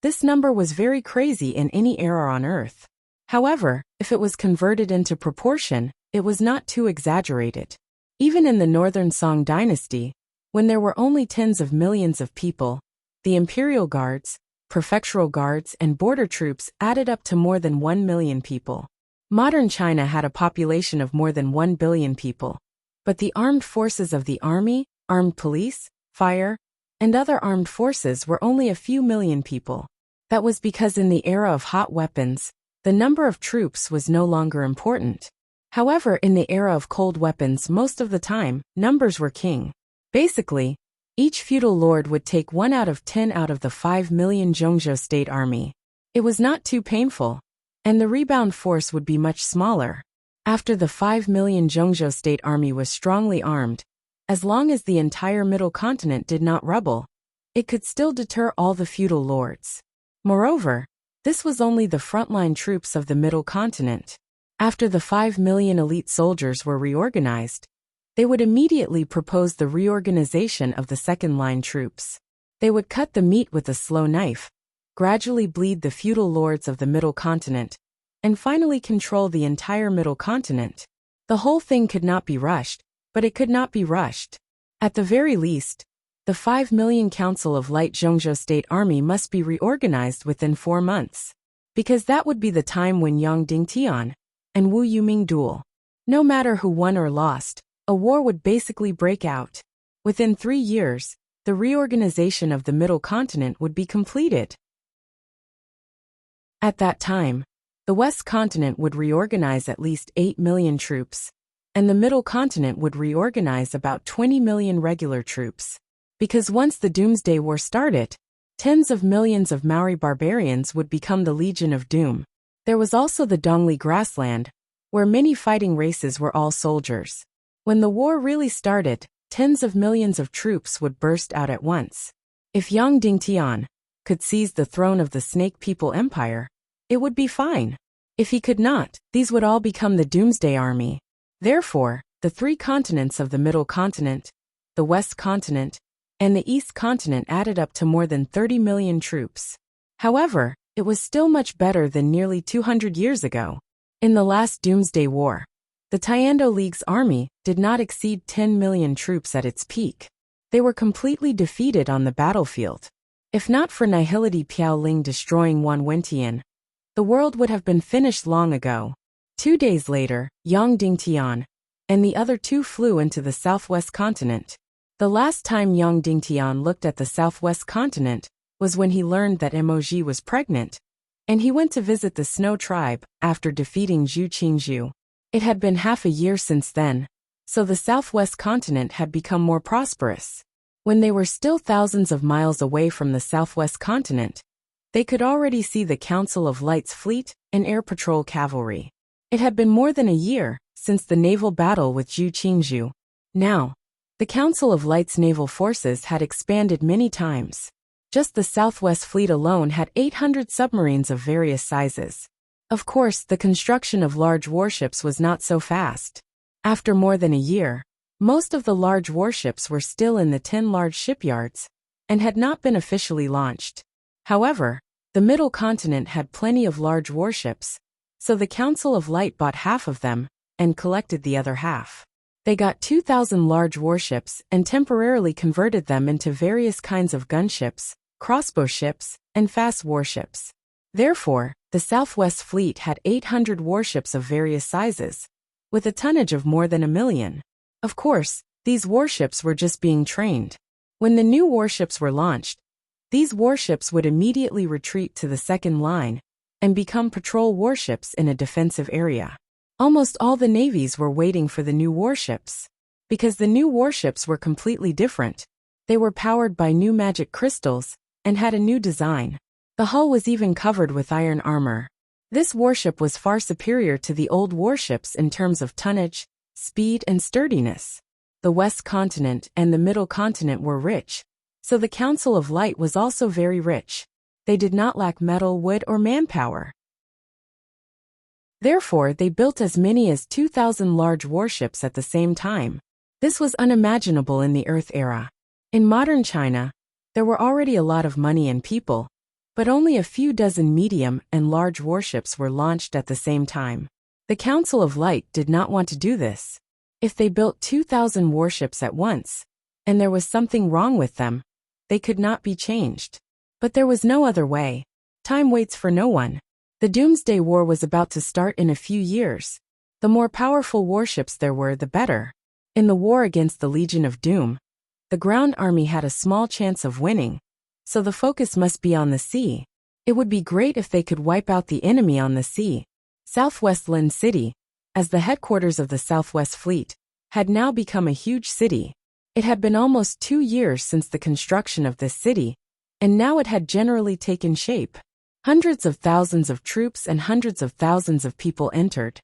This number was very crazy in any era on Earth. However, if it was converted into proportion, it was not too exaggerated. Even in the Northern Song dynasty, when there were only tens of millions of people, the imperial guards, prefectural guards, and border troops added up to more than 1 million people. Modern China had a population of more than 1 billion people. But the armed forces of the army, armed police, fire, and other armed forces were only a few million people. That was because in the era of hot weapons, the number of troops was no longer important. However, in the era of cold weapons, most of the time, numbers were king. Basically, each feudal lord would take 1 out of 10 out of the 5 million Zhongzhou state army. It was not too painful, and the rebound force would be much smaller. After the 5 million Zhongzhou state army was strongly armed, as long as the entire middle continent did not rebel, it could still deter all the feudal lords. Moreover, this was only the frontline troops of the middle continent. After the 5 million elite soldiers were reorganized, they would immediately propose the reorganization of the second-line troops. They would cut the meat with a slow knife, gradually bleed the feudal lords of the middle continent, and finally control the entire middle continent. The whole thing could not be rushed, but it could not be rushed. At the very least, the 5 million Council of Light Zhongzhou State Army must be reorganized within 4 months, because that would be the time when Yang Dingtian and Wu Yuming duel. No matter who won or lost, a war would basically break out. Within 3 years, the reorganization of the middle continent would be completed. At that time, the West continent would reorganize at least 8 million troops, and the middle continent would reorganize about 20 million regular troops. Because once the Doomsday War started, tens of millions of Maori barbarians would become the Legion of Doom. There was also the Dongli grassland, where many fighting races were all soldiers. When the war really started, tens of millions of troops would burst out at once. If Yang Dingtian could seize the throne of the Snake People Empire, it would be fine. If he could not, these would all become the Doomsday Army. Therefore, the 3 continents of the Middle Continent, the West Continent, and the East Continent added up to more than 30 million troops. However, it was still much better than nearly 200 years ago. In the last Doomsday War, the Tiando League's army did not exceed 10 million troops at its peak. They were completely defeated on the battlefield. If not for Nihility Piao Ling destroying Wan Wentian, the world would have been finished long ago. 2 days later, Yang Dingtian and the other 2 flew into the southwest continent. The last time Yang Dingtian looked at the southwest continent was when he learned that Emoji was pregnant, and he went to visit the Snow Tribe after defeating Zhu Qingzhu. It had been half a year since then, so the southwest continent had become more prosperous. When they were still thousands of miles away from the southwest continent, they could already see the Council of Light's fleet and air patrol cavalry. It had been more than a year since the naval battle with Zhu Qingzhu. Now, the Council of Light's naval forces had expanded many times. Just the Southwest Fleet alone had 800 submarines of various sizes. Of course, the construction of large warships was not so fast. After more than a year, most of the large warships were still in the 10 large shipyards and had not been officially launched. However, the Middle Continent had plenty of large warships, so the Council of Light bought half of them and collected the other half. They got 2,000 large warships and temporarily converted them into various kinds of gunships, crossbow ships, and fast warships. Therefore, the Southwest Fleet had 800 warships of various sizes, with a tonnage of more than 1 million. Of course, these warships were just being trained. When the new warships were launched, these warships would immediately retreat to the second line and become patrol warships in a defensive area. Almost all the navies were waiting for the new warships. Because the new warships were completely different, they were powered by new magic crystals and had a new design. The hull was even covered with iron armor. This warship was far superior to the old warships in terms of tonnage, speed, and sturdiness. The West Continent and the Middle Continent were rich, so the Council of Light was also very rich. They did not lack metal, wood, or manpower. Therefore, they built as many as 2,000 large warships at the same time. This was unimaginable in the Earth era. In modern China, there were already a lot of money and people, but only a few dozen medium and large warships were launched at the same time. The Council of Light did not want to do this. If they built 2,000 warships at once, and there was something wrong with them, they could not be changed. But there was no other way. Time waits for no one. The Doomsday War was about to start in a few years. The more powerful warships there were, the better. In the war against the Legion of Doom, The ground army had a small chance of winning, so the focus must be on the sea. It would be great if they could wipe out the enemy on the sea. Southwest Lin City, as the headquarters of the Southwest Fleet, had now become a huge city. It had been almost 2 years since the construction of this city, and now it had generally taken shape. Hundreds of thousands of troops and hundreds of thousands of people entered,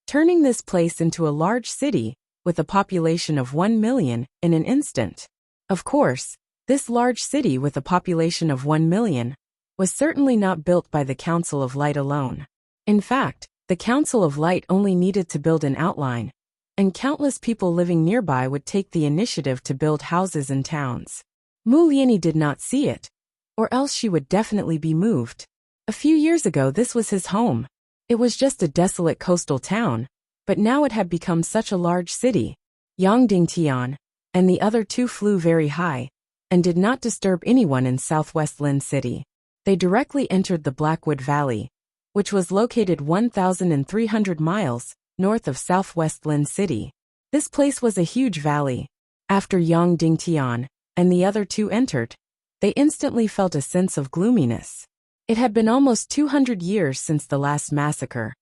turning this place into a large city with a population of 1 million in an instant. Of course, this large city with a population of 1 million was certainly not built by the Council of Light alone. In fact, the Council of Light only needed to build an outline, and countless people living nearby would take the initiative to build houses and towns. Mu Lianyi did not see it, or else she would definitely be moved. A few years ago this was his home. It was just a desolate coastal town, but now it had become such a large city. Yang Dingtian and the other two flew very high, and did not disturb anyone in Southwest Lin City. They directly entered the Blackwood Valley, which was located 1,300 miles north of Southwest Lin City. This place was a huge valley. After Yang Dingtian and the other two entered, they instantly felt a sense of gloominess. It had been almost 200 years since the last massacre,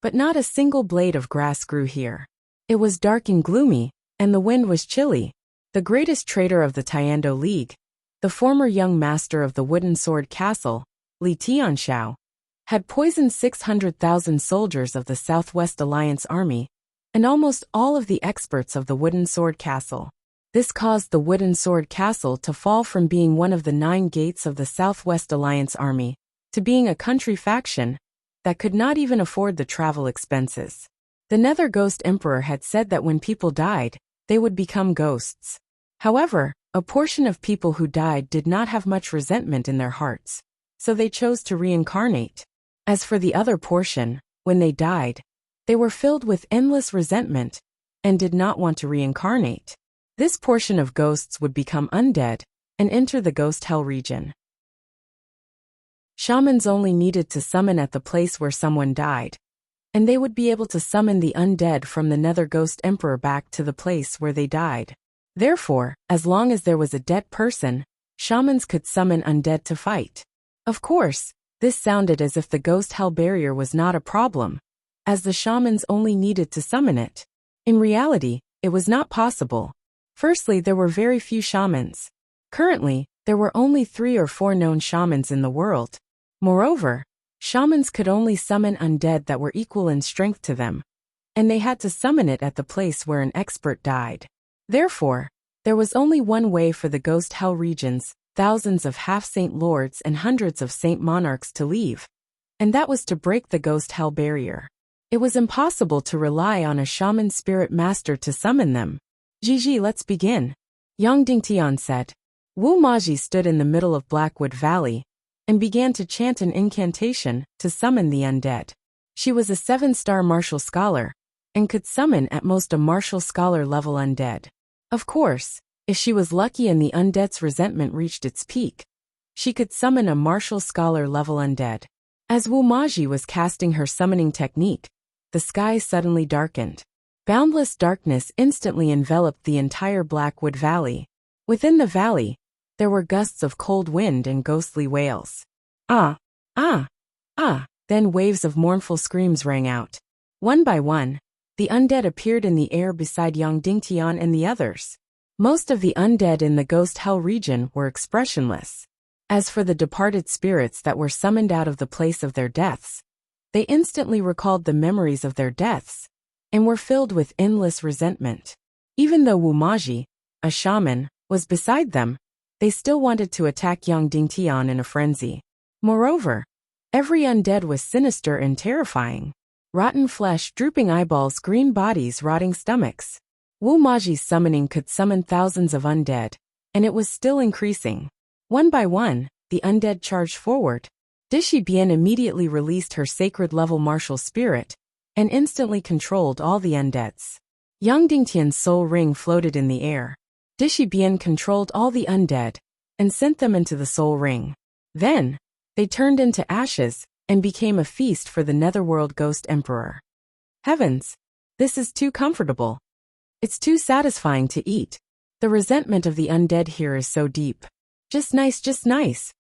but not a single blade of grass grew here. It was dark and gloomy, and the wind was chilly. The greatest traitor of the Tiando League, the former young master of the Wooden Sword Castle, Li Tianxiao, had poisoned 600,000 soldiers of the Southwest Alliance Army, and almost all of the experts of the Wooden Sword Castle. This caused the Wooden Sword Castle to fall from being one of the 9 gates of the Southwest Alliance Army to being a country faction that could not even afford the travel expenses. The Nether Ghost Emperor had said that when people died, they would become ghosts. However, a portion of people who died did not have much resentment in their hearts, so they chose to reincarnate. As for the other portion, when they died, they were filled with endless resentment and did not want to reincarnate. This portion of ghosts would become undead and enter the ghost hell region. Shamans only needed to summon at the place where someone died, and they would be able to summon the undead from the Nether Ghost Emperor back to the place where they died. Therefore, as long as there was a dead person, shamans could summon undead to fight. Of course, this sounded as if the ghost hell barrier was not a problem, as the shamans only needed to summon it. In reality, it was not possible. Firstly, there were very few shamans. Currently, there were only 3 or 4 known shamans in the world. Moreover, shamans could only summon undead that were equal in strength to them, and they had to summon it at the place where an expert died. Therefore, there was only one way for the ghost hell regions, thousands of half-saint lords and hundreds of saint monarchs to leave, and that was to break the ghost hell barrier. It was impossible to rely on a shaman spirit master to summon them. Gigi, let's begin, Yang Dingtian said. Wu Maji stood in the middle of Blackwood Valley and began to chant an incantation to summon the undead. She was a 7-star martial scholar and could summon at most a martial scholar level undead. Of course, if she was lucky and the undead's resentment reached its peak, she could summon a martial scholar level undead. As Wu Maji was casting her summoning technique, the sky suddenly darkened. Boundless darkness instantly enveloped the entire Blackwood Valley. Within the valley, there were gusts of cold wind and ghostly wails. Ah! Ah! Ah! Then waves of mournful screams rang out. One by one, the undead appeared in the air beside Yang Dingtian and the others. Most of the undead in the ghost hell region were expressionless. As for the departed spirits that were summoned out of the place of their deaths, they instantly recalled the memories of their deaths and were filled with endless resentment. Even though Wu Maji, a shaman, was beside them, they still wanted to attack Yang Dingtian in a frenzy. Moreover, every undead was sinister and terrifying. Rotten flesh, drooping eyeballs, green bodies, rotting stomachs. Wu Maji's summoning could summon thousands of undead, and it was still increasing. One by one, the undead charged forward. Dishi Bian immediately released her sacred-level martial spirit and instantly controlled all the undeads. Yang Dingtian's soul ring floated in the air. Dishi Bian controlled all the undead and sent them into the soul ring. Then, they turned into ashes and became a feast for the Netherworld Ghost Emperor. Heavens! This is too comfortable. It's too satisfying to eat. The resentment of the undead here is so deep. Just nice, just nice.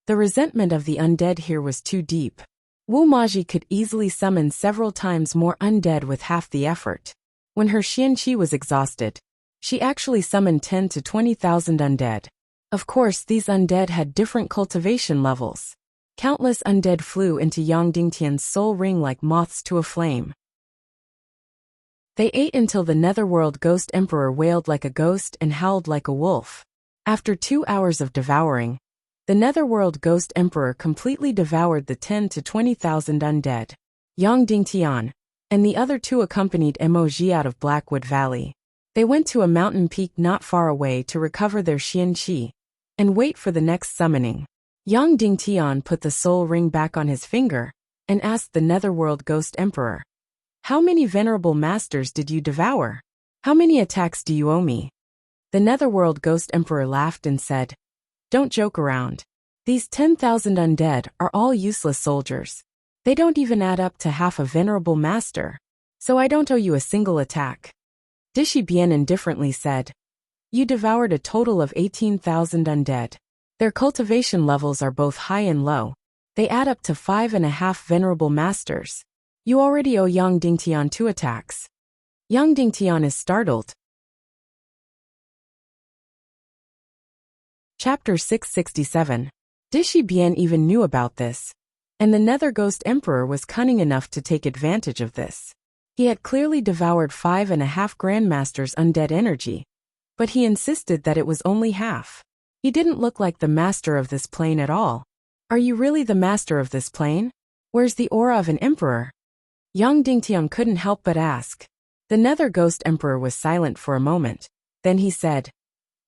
The resentment of the undead here was too deep. Wu Maji could easily summon several times more undead with half the effort. When her Qianqi was exhausted, she actually summoned 10 to 20,000 undead. Of course, these undead had different cultivation levels. Countless undead flew into Yang Dingtian's soul ring like moths to a flame. They ate until the Netherworld Ghost Emperor wailed like a ghost and howled like a wolf. After 2 hours of devouring, the Netherworld Ghost Emperor completely devoured the 10 to 20,000 undead. Yang Dingtian and the other two accompanied Emoji out of Blackwood Valley. They went to a mountain peak not far away to recover their Qianqi and wait for the next summoning. Yang Dingtian put the soul ring back on his finger and asked the Netherworld Ghost Emperor, "How many venerable masters did you devour? How many attacks do you owe me?" The Netherworld Ghost Emperor laughed and said, "Don't joke around. These 10,000 undead are all useless soldiers. They don't even add up to half a venerable master, so I don't owe you a single attack." Dishi Bian indifferently said, "You devoured a total of 18,000 undead. Their cultivation levels are both high and low. They add up to 5.5 venerable masters. You already owe Yang Dingtian 2 attacks." Yang Dingtian is startled. Chapter 667. Dishi Bian even knew about this, and the Nether Ghost Emperor was cunning enough to take advantage of this. He had clearly devoured 5.5 Grandmasters' undead energy, but he insisted that it was only half. He didn't look like the master of this plane at all. "Are you really the master of this plane? Where's the aura of an emperor?" Yang Dingtian couldn't help but ask. The Nether Ghost Emperor was silent for a moment. Then he said,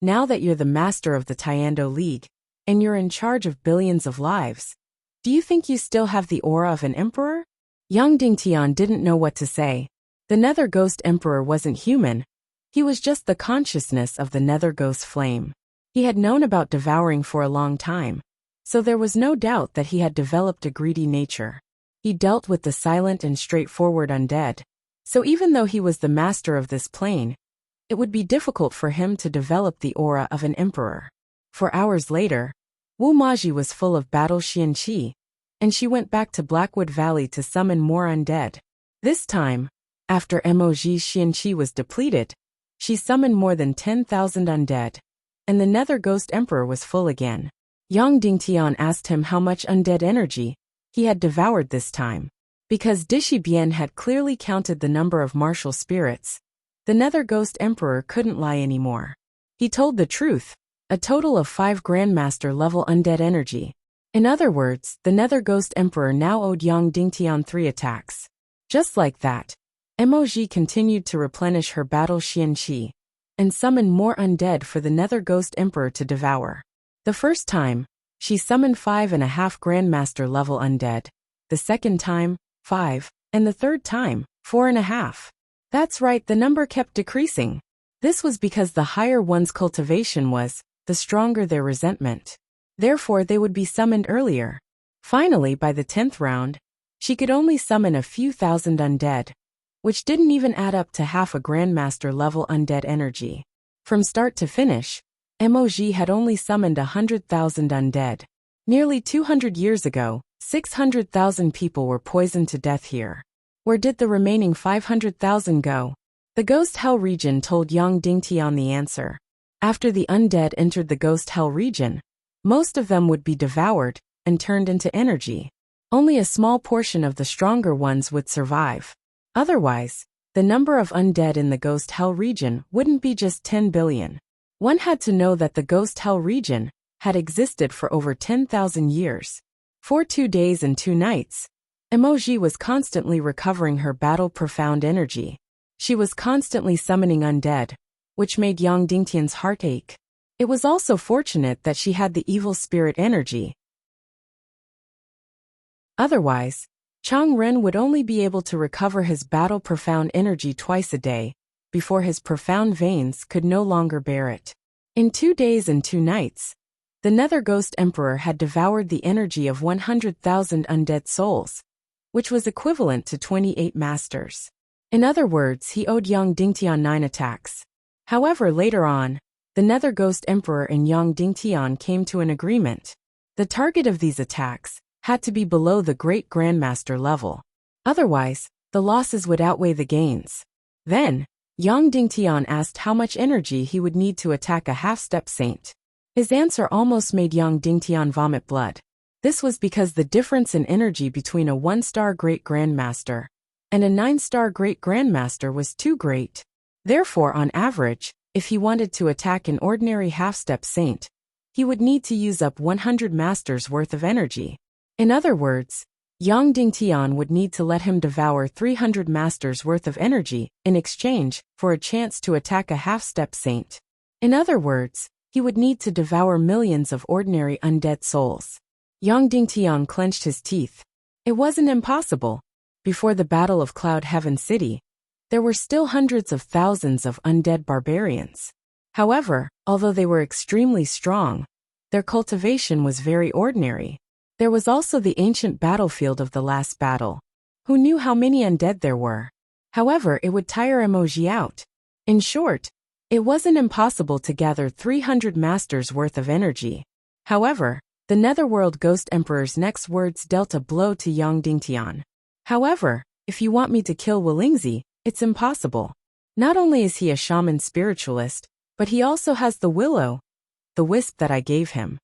"Now that you're the master of the Tiando League, and you're in charge of billions of lives, do you think you still have the aura of an emperor?" Yang Dingtian didn't know what to say. The Nether Ghost Emperor wasn't human. He was just the consciousness of the Nether Ghost flame. He had known about devouring for a long time, so there was no doubt that he had developed a greedy nature. He dealt with the silent and straightforward undead, so even though he was the master of this plane, it would be difficult for him to develop the aura of an emperor. For hours later, Wu Maji was full of battle Qianqi, and she went back to Blackwood Valley to summon more undead. This time, after Moji's Qianqi was depleted, she summoned more than 10,000 undead, and the Nether Ghost Emperor was full again. Yang Dingtian asked him how much undead energy he had devoured this time. Because Dishi Bian had clearly counted the number of martial spirits, the Nether Ghost Emperor couldn't lie anymore. He told the truth, a total of 5 Grandmaster level undead energy. In other words, the Nether Ghost Emperor now owed Yang Dingtian 3 attacks. Just like that, Emoji continued to replenish her battle Qianqi and summon more undead for the Nether Ghost Emperor to devour. The first time, she summoned 5.5 Grandmaster level undead. The second time, 5, and the third time, 4.5. That's right, the number kept decreasing. This was because the higher one's cultivation was, the stronger their resentment. Therefore, they would be summoned earlier. Finally, by the 10th round, she could only summon a few thousand undead, which didn't even add up to half a Grandmaster level undead energy. From start to finish, Emoji had only summoned 100,000 undead. Nearly 200 years ago, 600,000 people were poisoned to death here. Where did the remaining 500,000 go? The Ghost Hell region told Yang Dingtian the answer. After the undead entered the Ghost Hell region, most of them would be devoured and turned into energy. Only a small portion of the stronger ones would survive. Otherwise, the number of undead in the Ghost Hell region wouldn't be just 10 billion. One had to know that the Ghost Hell region had existed for over 10,000 years. For 2 days and 2 nights, Emoji was constantly recovering her battle profound energy. She was constantly summoning undead, which made Yang Dingtian's heart ache. It was also fortunate that she had the evil spirit energy. Otherwise, Chang Ren would only be able to recover his battle profound energy twice a day, before his profound veins could no longer bear it. In 2 days and 2 nights, the Nether Ghost Emperor had devoured the energy of 100,000 undead souls, which was equivalent to 28 masters. In other words, he owed Yang Dingtian 9 attacks. However, later on, the Nether Ghost Emperor and Yang Dingtian came to an agreement. The target of these attacks had to be below the Great Grandmaster level. Otherwise, the losses would outweigh the gains. Then, Yang Dingtian asked how much energy he would need to attack a half-step saint. His answer almost made Yang Dingtian vomit blood. This was because the difference in energy between a 1-star Great Grandmaster and a 9-star Great Grandmaster was too great. Therefore, on average, if he wanted to attack an ordinary half-step saint, he would need to use up 100 masters worth of energy. In other words, Yang Dingtian would need to let him devour 300 masters worth of energy in exchange for a chance to attack a half-step saint. In other words, he would need to devour millions of ordinary undead souls. Yang Dingtian clenched his teeth. It wasn't impossible. Before the Battle of Cloud Heaven City, there were still hundreds of thousands of undead barbarians. However, although they were extremely strong, their cultivation was very ordinary. There was also the ancient battlefield of the last battle. Who knew how many undead there were? However, it would tire emoji out. In short, it wasn't impossible to gather 300 masters worth of energy. However, the Netherworld Ghost Emperor's next words dealt a blow to Yang Dingtian. However, if you want me to kill Wuxia, it's impossible. Not only is he a shaman spiritualist, but he also has the wisp that I gave him.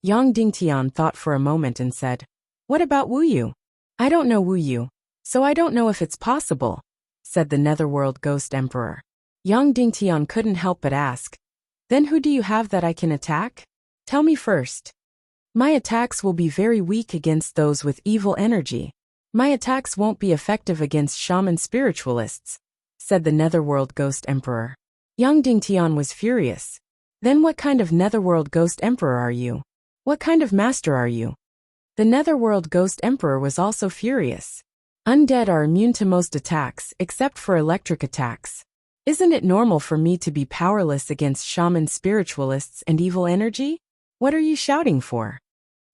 Yang Dingtian thought for a moment and said, "What about Wuxia?" "I don't know Wuxia, so I don't know if it's possible," said the Netherworld Ghost Emperor. Yang Dingtian couldn't help but ask, "Then who do you have that I can attack? Tell me first." "My attacks will be very weak against those with evil energy. My attacks won't be effective against shaman spiritualists," said the Netherworld Ghost Emperor. Yang Dingtian was furious. "Then what kind of Netherworld Ghost Emperor are you? What kind of master are you?" The Netherworld Ghost Emperor was also furious. "Undead are immune to most attacks except for electric attacks. Isn't it normal for me to be powerless against shaman spiritualists and evil energy? What are you shouting for?"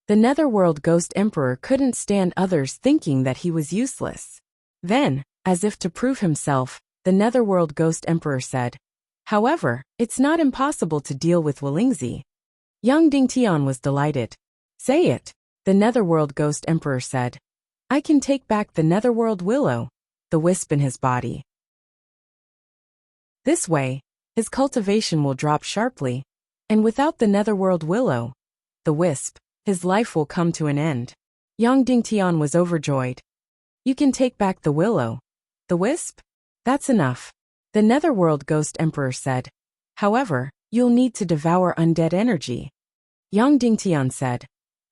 The Netherworld Ghost Emperor couldn't stand others thinking that he was useless. Then, as if to prove himself, the Netherworld Ghost Emperor said, "However, it's not impossible to deal with Wuxia." Yang Dingtian was delighted. "Say it," the Netherworld Ghost Emperor said. "I can take back the Netherworld the wisp in his body. This way, his cultivation will drop sharply, and without the Netherworld the wisp, his life will come to an end." Yang Dingtian was overjoyed. "You can take back the wisp? That's enough," the Netherworld Ghost Emperor said. "However, you'll need to devour undead energy." Yang Dingtian said,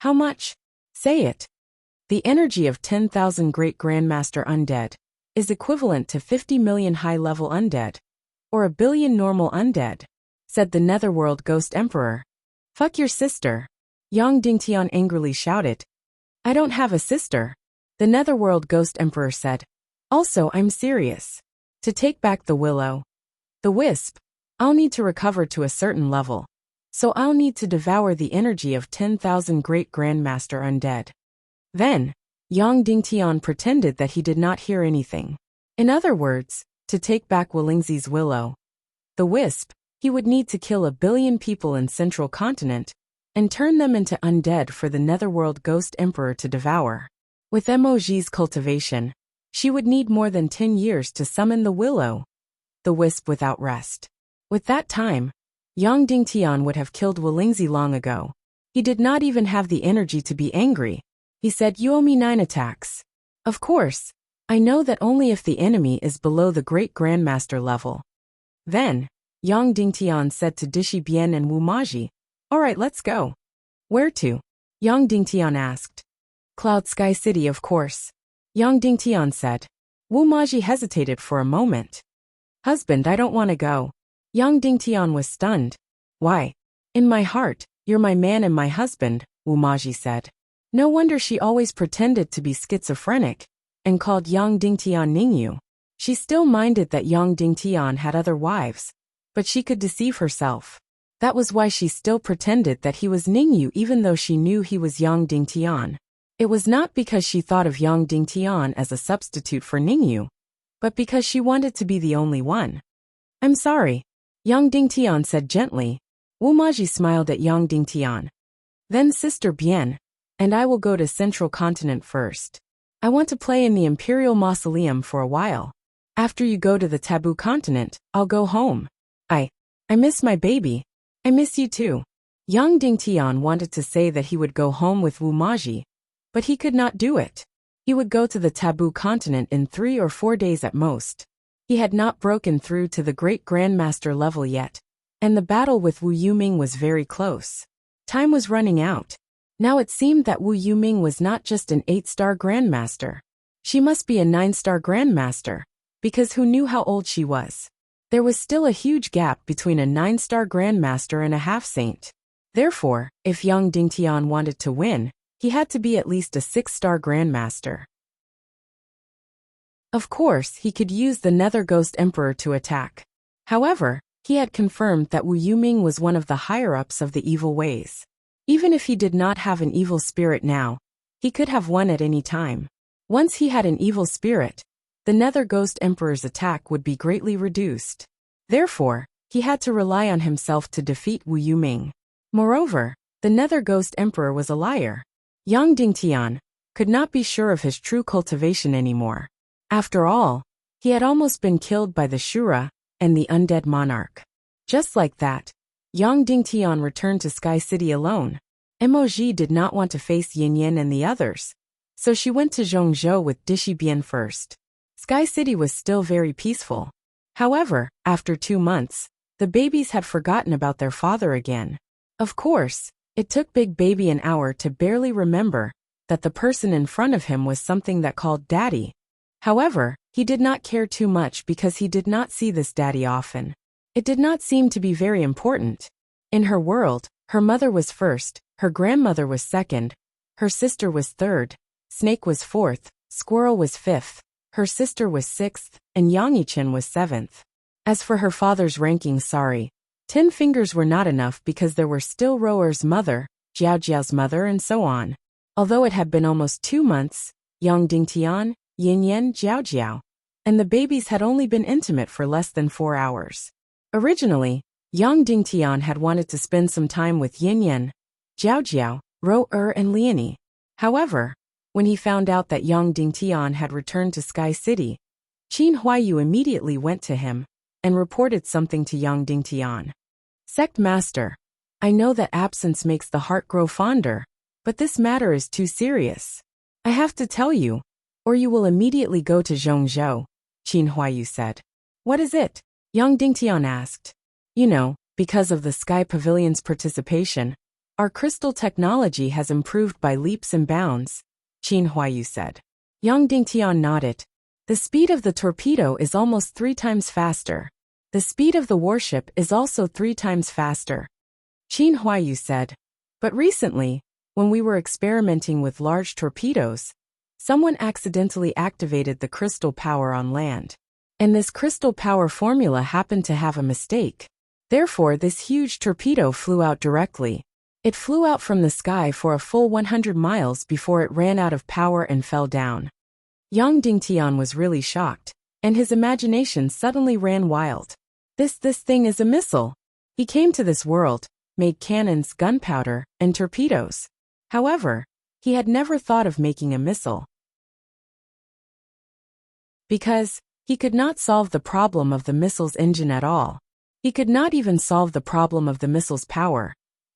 "How much? Say it." "The energy of 10,000 Great Grandmaster undead is equivalent to 50 million high-level undead, or a billion normal undead," said the Netherworld Ghost Emperor. "Fuck your sister," Yang Dingtian angrily shouted. "I don't have a sister," the Netherworld Ghost Emperor said. "Also, I'm serious. To take back the wisp, I'll need to recover to a certain level, so I'll need to devour the energy of 10,000 Great Grandmaster undead." Then, Yang Dingtian pretended that he did not hear anything. In other words, to take back Wuxia's the wisp, he would need to kill a billion people in Central Continent and turn them into undead for the Netherworld Ghost Emperor to devour. With Emoji's cultivation, she would need more than 10 years to summon the wisp without rest. With that time, Yang Dingtian would have killed Wuxia long ago. He did not even have the energy to be angry. He said, "You owe me 9 attacks. Of course, I know that only if the enemy is below the Great Grandmaster level." Then, Yang Dingtian said to Dishi Bian and Wuxia, "All right, let's go." "Where to?" Yang Dingtian asked. "Cloud Sky City, of course," Yang Dingtian said. Wuxia hesitated for a moment. "Husband, I don't want to go." Yang Dingtian was stunned. "Why? In my heart, you're my man and my husband," Wuxia said. No wonder she always pretended to be schizophrenic and called Yang Dingtian Ningyu. She still minded that Yang Dingtian had other wives, but she could deceive herself. That was why she still pretended that he was Ningyu even though she knew he was Yang Dingtian. It was not because she thought of Yang Dingtian as a substitute for Ningyu, but because she wanted to be the only one. "I'm sorry," Yang Dingtian said gently, Wumaji smiled at Yang Dingtian. Then Sister Bien, and I will go to Central Continent first. I want to play in the Imperial Mausoleum for a while. After you go to the Taboo Continent, I'll go home. I miss my baby. I miss you too. Yang Dingtian wanted to say that he would go home with Wumaji, but he could not do it. He would go to the Taboo Continent in 3 or 4 days at most. He had not broken through to the Great Grandmaster level yet, and the battle with Wu Yuming was very close. Time was running out. Now it seemed that Wu Yuming was not just an 8-star Grandmaster. She must be a 9-star Grandmaster, because who knew how old she was? There was still a huge gap between a 9-star Grandmaster and a half-saint. Therefore, if Yang Dingtian wanted to win, he had to be at least a 6-star Grandmaster. Of course, he could use the Nether Ghost Emperor to attack. However, he had confirmed that Wu Yuming was one of the higher-ups of the evil ways. Even if he did not have an evil spirit now, he could have won at any time. Once he had an evil spirit, the Nether Ghost Emperor's attack would be greatly reduced. Therefore, he had to rely on himself to defeat Wu Yuming. Moreover, the Nether Ghost Emperor was a liar. Yang Dingtian could not be sure of his true cultivation anymore. After all, he had almost been killed by the Shura and the undead monarch. Just like that, Yang Dingtian returned to Sky City alone. Emoji did not want to face Yin Yin and the others, so she went to Zhongzhou with Dishi Bien first. Sky City was still very peaceful. However, after 2 months, the babies had forgotten about their father again. Of course, it took Big Baby an hour to barely remember that the person in front of him was something that called Daddy. However, he did not care too much because he did not see this Daddy often. It did not seem to be very important. In her world, her mother was first, her grandmother was second, her sister was third, Snake was fourth, Squirrel was fifth, her sister was sixth, and Yangichin was seventh. As for her father's ranking, 10 fingers were not enough because there were still Roer's mother, Jiaojiao's mother, and so on. Although it had been almost 2 months, Yang Dingtian, Yin Yin, Jiaojiao, and the babies had only been intimate for less than 4 hours. Originally, Yang Dingtian had wanted to spend some time with Yin Yin, Jiaojiao, Roer, and Leonie. However, when he found out that Yang Dingtian had returned to Sky City, Qin Huayu immediately went to him and reported something to Yang Dingtian. Sect Master, I know that absence makes the heart grow fonder, but this matter is too serious. I have to tell you, or you will immediately go to Zhongzhou, Qin Huayu said. What is it? Yang Dingtian asked. You know, because of the Sky Pavilion's participation, our crystal technology has improved by leaps and bounds, Qin Huayu said. Yang Dingtian nodded. The speed of the torpedo is almost 3 times faster. The speed of the warship is also 3 times faster, Qin Huayu said. But recently, when we were experimenting with large torpedoes, someone accidentally activated the crystal power on land. And this crystal power formula happened to have a mistake. Therefore, this huge torpedo flew out directly. It flew out from the sky for a full 100 miles before it ran out of power and fell down. Yang Dingtian was really shocked, and his imagination suddenly ran wild. This thing is a missile. He came to this world, made cannons, gunpowder, and torpedoes. However, he had never thought of making a missile. Because he could not solve the problem of the missile's engine at all. He could not even solve the problem of the missile's power,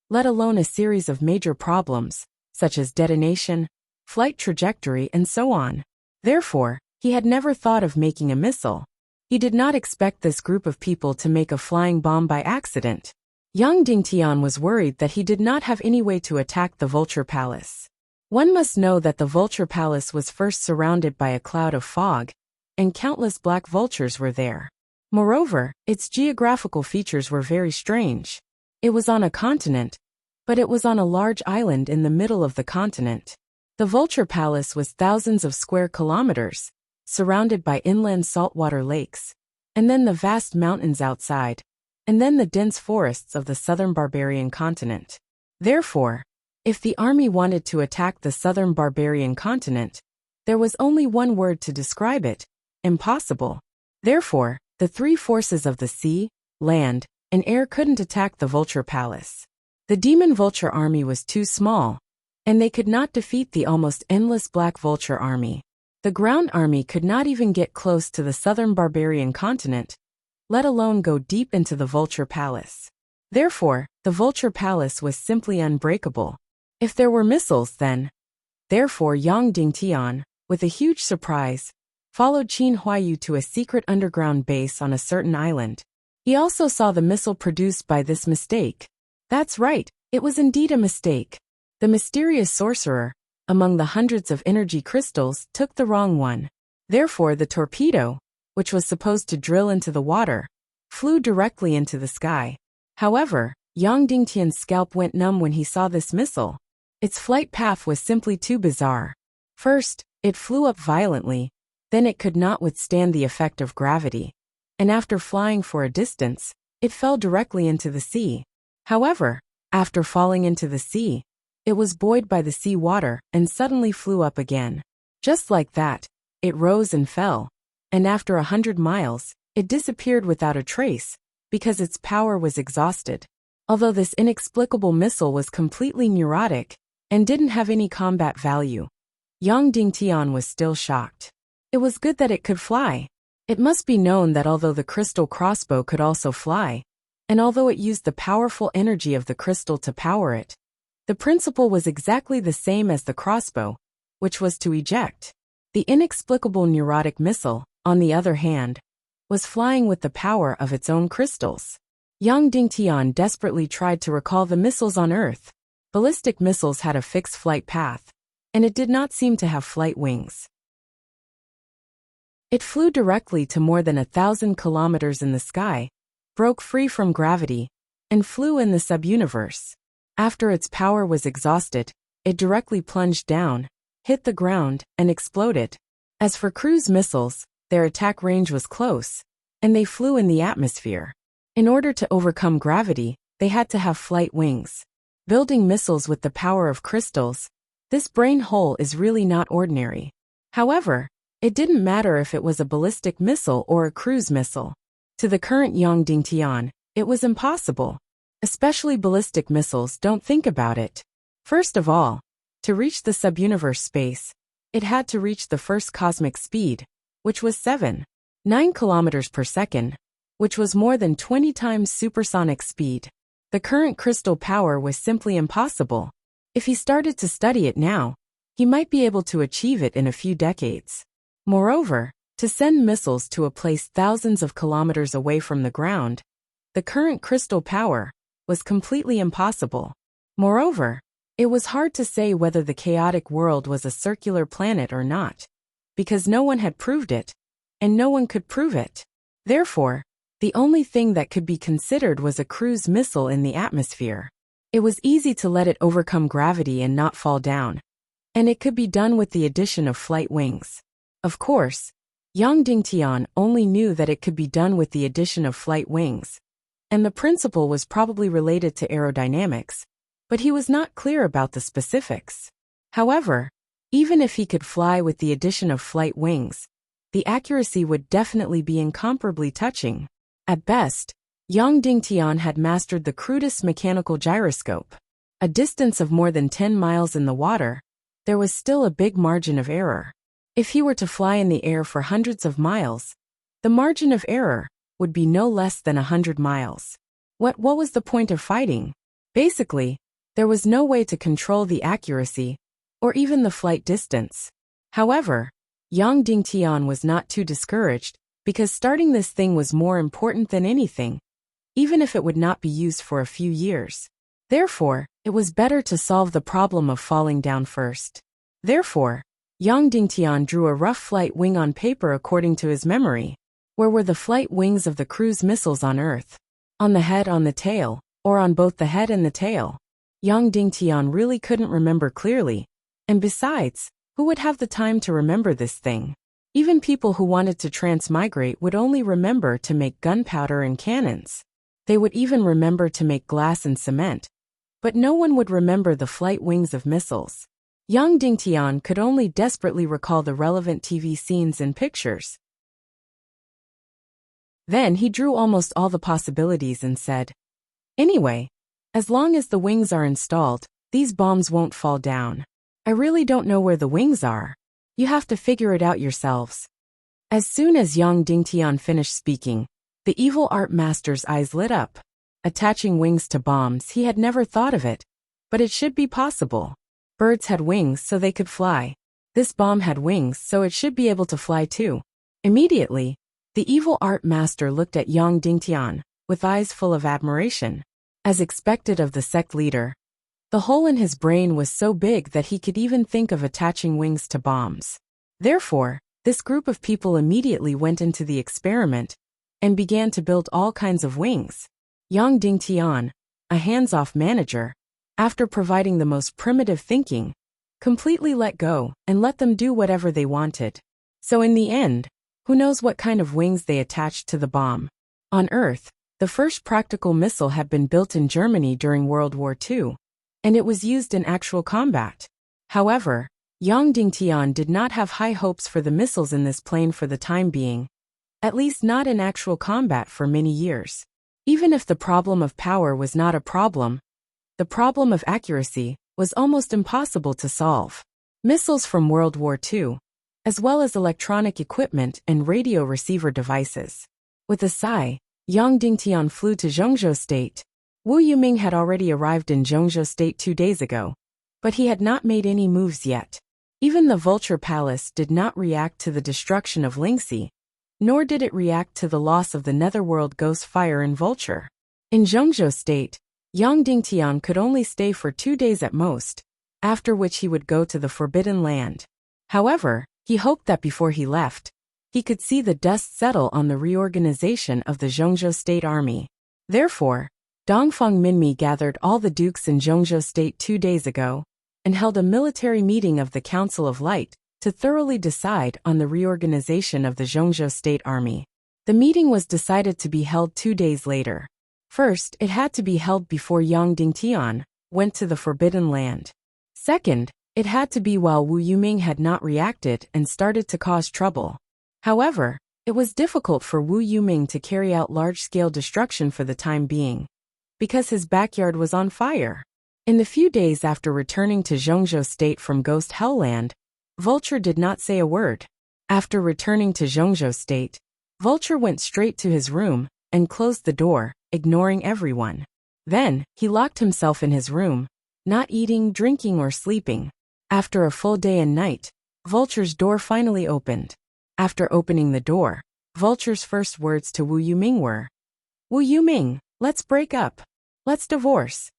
let alone a series of major problems, such as detonation, flight trajectory, and so on. Therefore, he had never thought of making a missile. He did not expect this group of people to make a flying bomb by accident. Yang Dingtian was worried that he did not have any way to attack the Vulture Palace. One must know that the Vulture Palace was first surrounded by a cloud of fog, and countless black vultures were there. Moreover, its geographical features were very strange. It was on a continent, but it was on a large island in the middle of the continent. The Vulture Palace was thousands of square kilometers, surrounded by inland saltwater lakes, and then the vast mountains outside, and then the dense forests of the southern barbarian continent. Therefore, if the army wanted to attack the southern barbarian continent, there was only one word to describe it: impossible. Therefore, the 3 forces of the sea, land, and air couldn't attack the Vulture Palace. The Demon Vulture army was too small, and they could not defeat the almost endless Black Vulture army. The ground army could not even get close to the southern barbarian continent, let alone go deep into the Vulture Palace. Therefore, the Vulture Palace was simply unbreakable. If there were missiles then. Therefore Yang Dingtian, with a huge surprise, followed Qin Huayu to a secret underground base on a certain island. He also saw the missile produced by this mistake. That's right, it was indeed a mistake. The mysterious sorcerer, among the hundreds of energy crystals, took the wrong one. Therefore the torpedo, which was supposed to drill into the water, flew directly into the sky. However, Yang Dingtian's scalp went numb when he saw this missile. Its flight path was simply too bizarre. First, it flew up violently, then it could not withstand the effect of gravity, and after flying for a distance, it fell directly into the sea. However, after falling into the sea, it was buoyed by the sea water and suddenly flew up again. Just like that, it rose and fell, and after 100 miles, it disappeared without a trace, because its power was exhausted. Although this inexplicable missile was completely neurotic and didn't have any combat value, Yang Dingtian was still shocked. It was good that it could fly. It must be known that although the crystal crossbow could also fly, and although it used the powerful energy of the crystal to power it, the principle was exactly the same as the crossbow, which was to eject. The inexplicable neurotic missile, on the other hand, was flying with the power of its own crystals. Yang Dingtian desperately tried to recall the missiles on Earth. Ballistic missiles had a fixed flight path, and it did not seem to have flight wings. It flew directly to more than 1,000 kilometers in the sky, broke free from gravity, and flew in the subuniverse. After its power was exhausted, it directly plunged down, hit the ground, and exploded. As for cruise missiles, their attack range was close, and they flew in the atmosphere. In order to overcome gravity, they had to have flight wings. Building missiles with the power of crystals, this brain hole is really not ordinary. However, it didn't matter if it was a ballistic missile or a cruise missile. To the current Yang Dingtian, it was impossible. Especially ballistic missiles, don't think about it. First of all, to reach the subuniverse space, it had to reach the first cosmic speed, which was 7.9 kilometers per second, which was more than 20 times supersonic speed. The current crystal power was simply impossible. If he started to study it now, he might be able to achieve it in a few decades. Moreover, to send missiles to a place thousands of kilometers away from the ground, the current crystal power was completely impossible. Moreover, it was hard to say whether the chaotic world was a circular planet or not, because no one had proved it, and no one could prove it. Therefore, the only thing that could be considered was a cruise missile in the atmosphere. It was easy to let it overcome gravity and not fall down, and it could be done with the addition of flight wings. Of course, Yang Dingtian only knew that it could be done with the addition of flight wings, and the principle was probably related to aerodynamics, but he was not clear about the specifics. However, even if he could fly with the addition of flight wings, the accuracy would definitely be incomparably touching. At best, Yang Dingtian had mastered the crudest mechanical gyroscope. A distance of more than 10 miles in the water, there was still a big margin of error. If he were to fly in the air for hundreds of miles, the margin of error would be no less than 100 miles. What was the point of fighting? Basically, there was no way to control the accuracy, or even the flight distance. However, Yang Dingtian was not too discouraged, because starting this thing was more important than anything, even if it would not be used for a few years. Therefore, it was better to solve the problem of falling down first. Therefore, Yang Dingtian drew a rough flight wing on paper according to his memory. Where were the flight wings of the cruise missiles on Earth? On the head, on the tail, or on both the head and the tail? Yang Dingtian really couldn't remember clearly, and besides, who would have the time to remember this thing? Even people who wanted to transmigrate would only remember to make gunpowder and cannons. They would even remember to make glass and cement, but no one would remember the flight wings of missiles. Yang Dingtian could only desperately recall the relevant TV scenes and pictures. Then he drew almost all the possibilities and said, "Anyway, as long as the wings are installed, these bombs won't fall down. I really don't know where the wings are. You have to figure it out yourselves." As soon as Yang Dingtian finished speaking, the evil art master's eyes lit up. Attaching wings to bombs, he had never thought of it, but it should be possible. Birds had wings so they could fly. This bomb had wings so it should be able to fly too. Immediately, the evil art master looked at Yang Dingtian with eyes full of admiration. As expected of the sect leader, the hole in his brain was so big that he could even think of attaching wings to bombs. Therefore, this group of people immediately went into the experiment and began to build all kinds of wings. Yang Dingtian, a hands-off manager, after providing the most primitive thinking, completely let go and let them do whatever they wanted. So in the end, who knows what kind of wings they attached to the bomb? On Earth, the first practical missile had been built in Germany during World War II, and it was used in actual combat. However, Yang Dingtian did not have high hopes for the missiles in this plane for the time being, at least not in actual combat for many years. Even if the problem of power was not a problem, the problem of accuracy was almost impossible to solve. Missiles from World War II, as well as electronic equipment and radio receiver devices. With a sigh, Yang Dingtian flew to Zhengzhou State. Wu Yuming had already arrived in Zhengzhou State 2 days ago, but he had not made any moves yet. Even the Vulture Palace did not react to the destruction of Lingxi, nor did it react to the loss of the Netherworld Ghost Fire in Vulture. In Zhengzhou State, Yang Dingtian could only stay for 2 days at most, after which he would go to the Forbidden Land. However, he hoped that before he left, he could see the dust settle on the reorganization of the Zhengzhou State Army. Therefore, Dongfang Minmi gathered all the dukes in Zhengzhou State 2 days ago and held a military meeting of the Council of Light to thoroughly decide on the reorganization of the Zhengzhou State Army. The meeting was decided to be held 2 days later. First, it had to be held before Yang Dingtian went to the Forbidden Land. Second, it had to be while Wu Yuming had not reacted and started to cause trouble. However, it was difficult for Wu Yuming to carry out large-scale destruction for the time being, because his backyard was on fire. In the few days after returning to Zhengzhou State from Ghost Hellland, Vulture did not say a word. After returning to Zhengzhou State, Vulture went straight to his room and closed the door, ignoring everyone. Then, he locked himself in his room, not eating, drinking, or sleeping. After a full day and night, Vulture's door finally opened. After opening the door, Vulture's first words to Wu Yuming were, "Wu Yuming, let's break up. Let's divorce."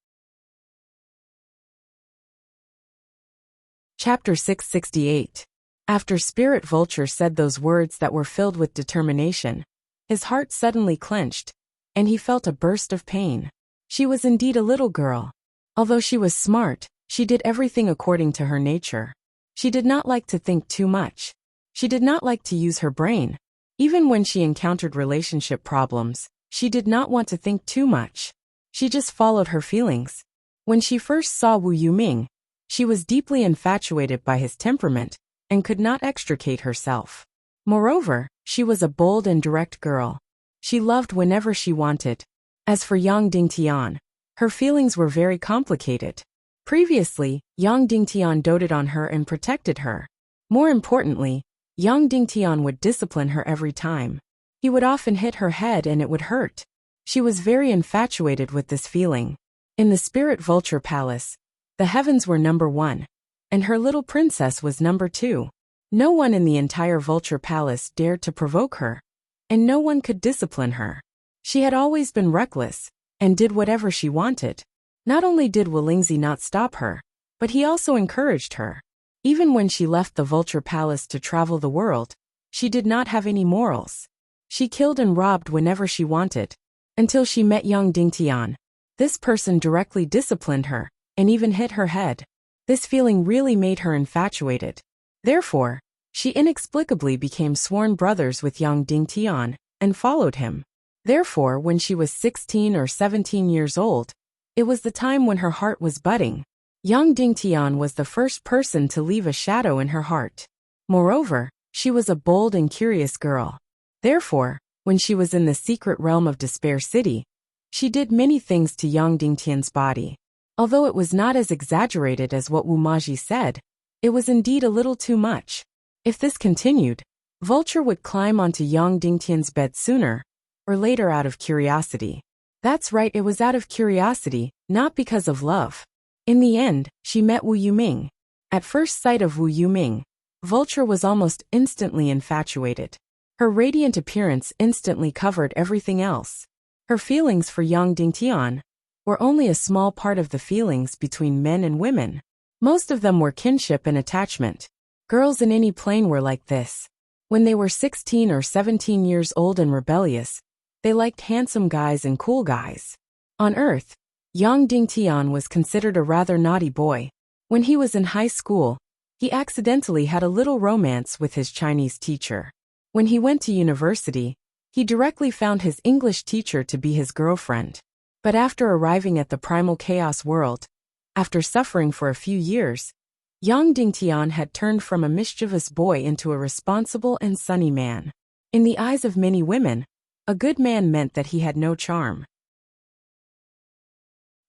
Chapter 668. After Spirit Vulture said those words that were filled with determination, his heart suddenly clenched, and he felt a burst of pain. She was indeed a little girl. Although she was smart, she did everything according to her nature. She did not like to think too much. She did not like to use her brain. Even when she encountered relationship problems, she did not want to think too much. She just followed her feelings. When she first saw Wu Yuming, she was deeply infatuated by his temperament and could not extricate herself. Moreover, she was a bold and direct girl. She loved whenever she wanted. As for Yang Dingtian, her feelings were very complicated. Previously, Yang Dingtian doted on her and protected her. More importantly, Yang Dingtian would discipline her every time. He would often hit her head and it would hurt. She was very infatuated with this feeling. In the Spirit Vulture Palace, the heavens were number 1, and her little princess was number 2. No one in the entire Vulture Palace dared to provoke her, and no one could discipline her. She had always been reckless, and did whatever she wanted. Not only did Lingxi not stop her, but he also encouraged her. Even when she left the Vulture Palace to travel the world, she did not have any morals. She killed and robbed whenever she wanted, until she met Yang Dingtian. This person directly disciplined her, and even hit her head. This feeling really made her infatuated. Therefore, she inexplicably became sworn brothers with Yang Dingtian, and followed him. Therefore, when she was 16 or 17 years old, it was the time when her heart was budding. Yang Dingtian was the first person to leave a shadow in her heart. Moreover, she was a bold and curious girl. Therefore, When she was in the secret realm of Despair City, she did many things to Yang Dingtian's body. Although it was not as exaggerated as what Wu Maji said, it was indeed a little too much. If this continued, Vulture would climb onto Yang Dingtian's bed sooner or later out of curiosity. That's right, it was out of curiosity, not because of love. In the end, she met Wu Yuming. At first sight of Wu Yuming, Vulture was almost instantly infatuated. Her radiant appearance instantly covered everything else. Her feelings for Yang Dingtian were only a small part of the feelings between men and women. Most of them were kinship and attachment. Girls in any plane were like this. When they were 16 or 17 years old and rebellious, they liked handsome guys and cool guys. On Earth, Yang Dingtian was considered a rather naughty boy. When he was in high school, he accidentally had a little romance with his Chinese teacher. When he went to university, he directly found his English teacher to be his girlfriend. But after arriving at the primal chaos world, after suffering for a few years, Yang Dingtian had turned from a mischievous boy into a responsible and sunny man. In the eyes of many women, a good man meant that he had no charm.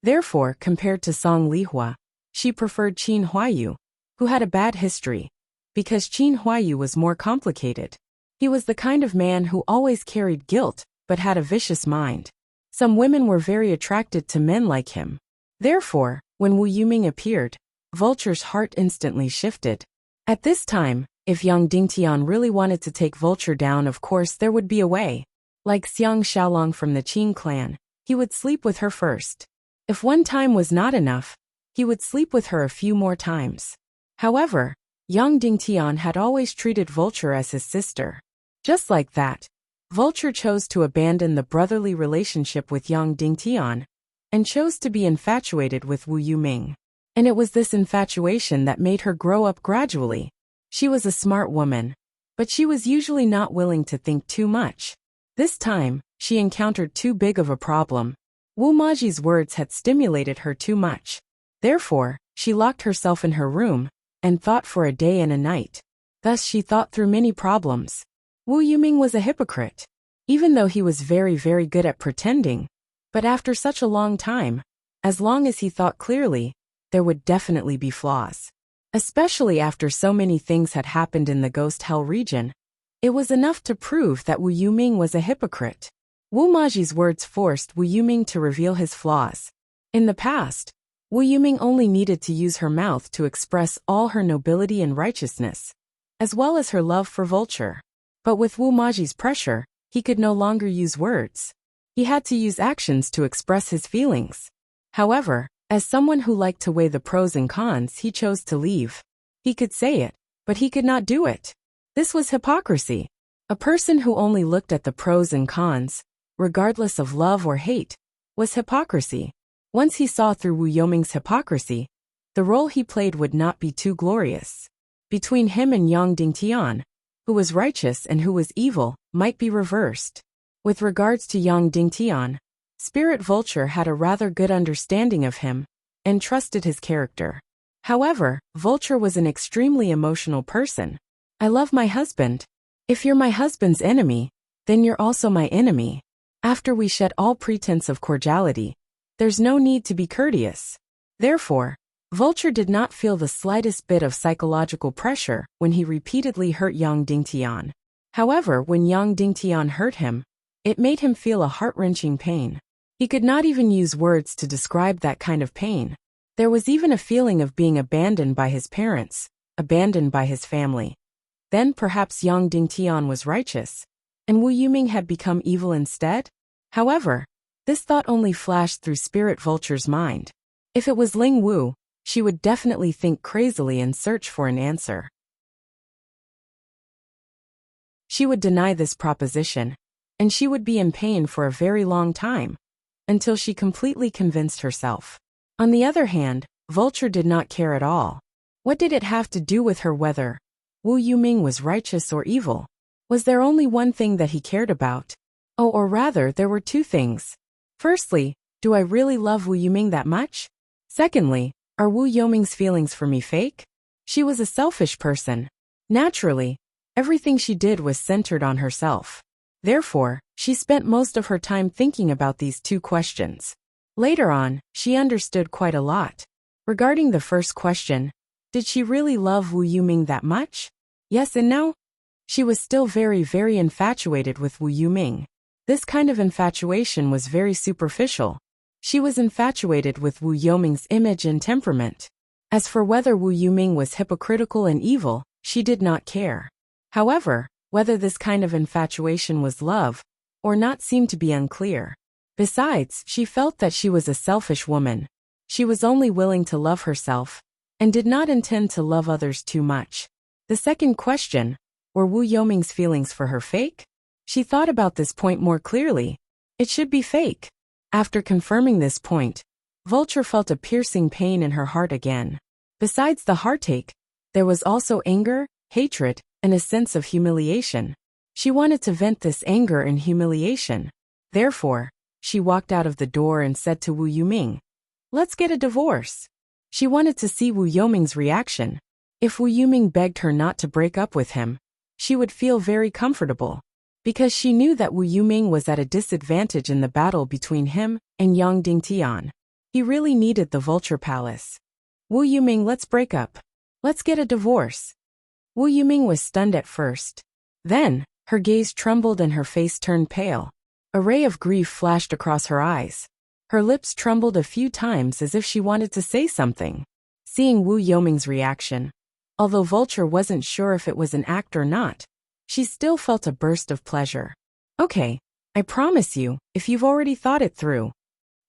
Therefore, compared to Song Lihua, she preferred Qin Huayu, who had a bad history, because Qin Huayu was more complicated. He was the kind of man who always carried guilt, but had a vicious mind. Some women were very attracted to men like him. Therefore, when Wu Yuming appeared, Vulture's heart instantly shifted. At this time, if Yang Dingtian really wanted to take Vulture down, of course there would be a way. Like Xiang Xiaolong from the Qin clan, he would sleep with her first. If one time was not enough, he would sleep with her a few more times. However, Yang Dingtian had always treated Vulture as his sister. Just like that, Vulture chose to abandon the brotherly relationship with Yang Dingtian and chose to be infatuated with Wu Yuming. And it was this infatuation that made her grow up gradually. She was a smart woman, but she was usually not willing to think too much. This time, she encountered too big of a problem. Wu Maji's words had stimulated her too much. Therefore, she locked herself in her room and thought for a day and a night. Thus she thought through many problems. Wu Yuming was a hypocrite. Even though he was very, very good at pretending, but after such a long time, as long as he thought clearly, there would definitely be flaws. Especially after so many things had happened in the Ghost Hell region, it was enough to prove that Wu Yuming was a hypocrite. Wu Maji's words forced Wu Yuming to reveal his flaws. In the past, Wu Yuming only needed to use her mouth to express all her nobility and righteousness, as well as her love for Vulture. But with Wu Maji's pressure, he could no longer use words. He had to use actions to express his feelings. However, as someone who liked to weigh the pros and cons, he chose to leave. He could say it, but he could not do it. This was hypocrisy. A person who only looked at the pros and cons, regardless of love or hate, was hypocrisy. Once he saw through Wu Yuming's hypocrisy, the role he played would not be too glorious. Between him and Yang Dingtian, who was righteous and who was evil, might be reversed. With regards to Yang Dingtian, Spirit Vulture had a rather good understanding of him and trusted his character. However, Vulture was an extremely emotional person. I love my husband. If you're my husband's enemy, then you're also my enemy. After we shed all pretense of cordiality, there's no need to be courteous. Therefore, Vulture did not feel the slightest bit of psychological pressure when he repeatedly hurt Yang Dingtian. However, when Yang Dingtian hurt him, it made him feel a heart-wrenching pain. He could not even use words to describe that kind of pain. There was even a feeling of being abandoned by his parents, abandoned by his family. Then perhaps Yang Dingtian was righteous, and Wu Yuming had become evil instead? However, this thought only flashed through Spirit Vulture's mind. If it was Ling Wu, she would definitely think crazily and search for an answer. She would deny this proposition, and she would be in pain for a very long time, until she completely convinced herself. On the other hand, Vulture did not care at all. What did it have to do with her whether Wu Yuming was righteous or evil? Was there only one thing that he cared about? Oh, or rather, there were two things. Firstly, do I really love Wu Yuming that much? Secondly, are Wu Yuming's feelings for me fake? She was a selfish person. Naturally, everything she did was centered on herself. Therefore, she spent most of her time thinking about these two questions. Later on, she understood quite a lot. Regarding the first question, did she really love Wu Yuming that much? Yes and no. She was still very infatuated with Wu Yuming. This kind of infatuation was very superficial. She was infatuated with Wu Yuming's image and temperament. As for whether Wu Yuming was hypocritical and evil, she did not care. However, whether this kind of infatuation was love or not seemed to be unclear. Besides, she felt that she was a selfish woman. She was only willing to love herself and did not intend to love others too much. The second question, were Wu Yuming's feelings for her fake? She thought about this point more clearly. It should be fake. After confirming this point, Vulture felt a piercing pain in her heart again. Besides the heartache, there was also anger, hatred, and a sense of humiliation. She wanted to vent this anger and humiliation. Therefore, she walked out of the door and said to Wu Yuming, "Let's get a divorce." She wanted to see Wu Yuming's reaction. If Wu Yuming begged her not to break up with him, she would feel very comfortable. Because she knew that Wu Yuming was at a disadvantage in the battle between him and Yang Dingtian. He really needed the Vulture Palace. "Wu Yuming, let's break up. Let's get a divorce." Wu Yuming was stunned at first. Then, her gaze trembled and her face turned pale. A ray of grief flashed across her eyes. Her lips trembled a few times as if she wanted to say something. Seeing Wu Yuming's reaction, although Vulture wasn't sure if it was an act or not, she still felt a burst of pleasure. "Okay, I promise you, if you've already thought it through,"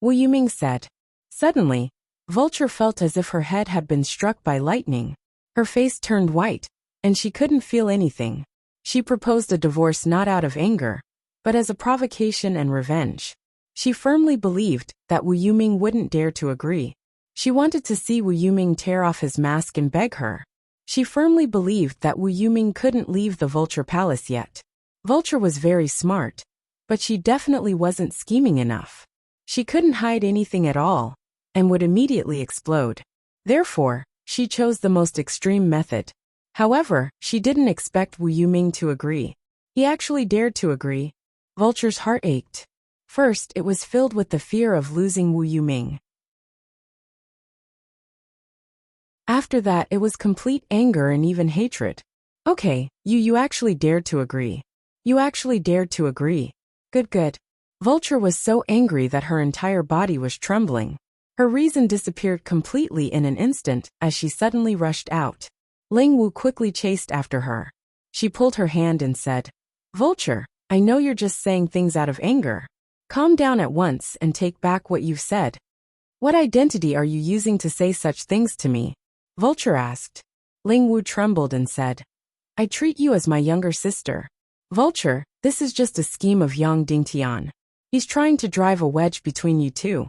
Wu Yuming said. Suddenly, Vulture felt as if her head had been struck by lightning. Her face turned white, and she couldn't feel anything. She proposed a divorce not out of anger, but as a provocation and revenge. She firmly believed that Wu Yuming wouldn't dare to agree. She wanted to see Wu Yuming tear off his mask and beg her. She firmly believed that Wu Yuming couldn't leave the Vulture Palace yet. Vulture was very smart, but she definitely wasn't scheming enough. She couldn't hide anything at all, and would immediately explode. Therefore, she chose the most extreme method. However, she didn't expect Wu Yuming to agree. He actually dared to agree. Vulture's heart ached. First, it was filled with the fear of losing Wu Yuming. After that, it was complete anger and even hatred. "Okay, you actually dared to agree. You actually dared to agree. Good. Vulture was so angry that her entire body was trembling. Her reason disappeared completely in an instant as she suddenly rushed out. Ling Wu quickly chased after her. She pulled her hand and said, "Vulture, I know you're just saying things out of anger. Calm down at once and take back what you've said." "What identity are you using to say such things to me?" Vulture asked. Ling Wu trembled and said, "I treat you as my younger sister. Vulture, this is just a scheme of Yang Dingtian. He's trying to drive a wedge between you two."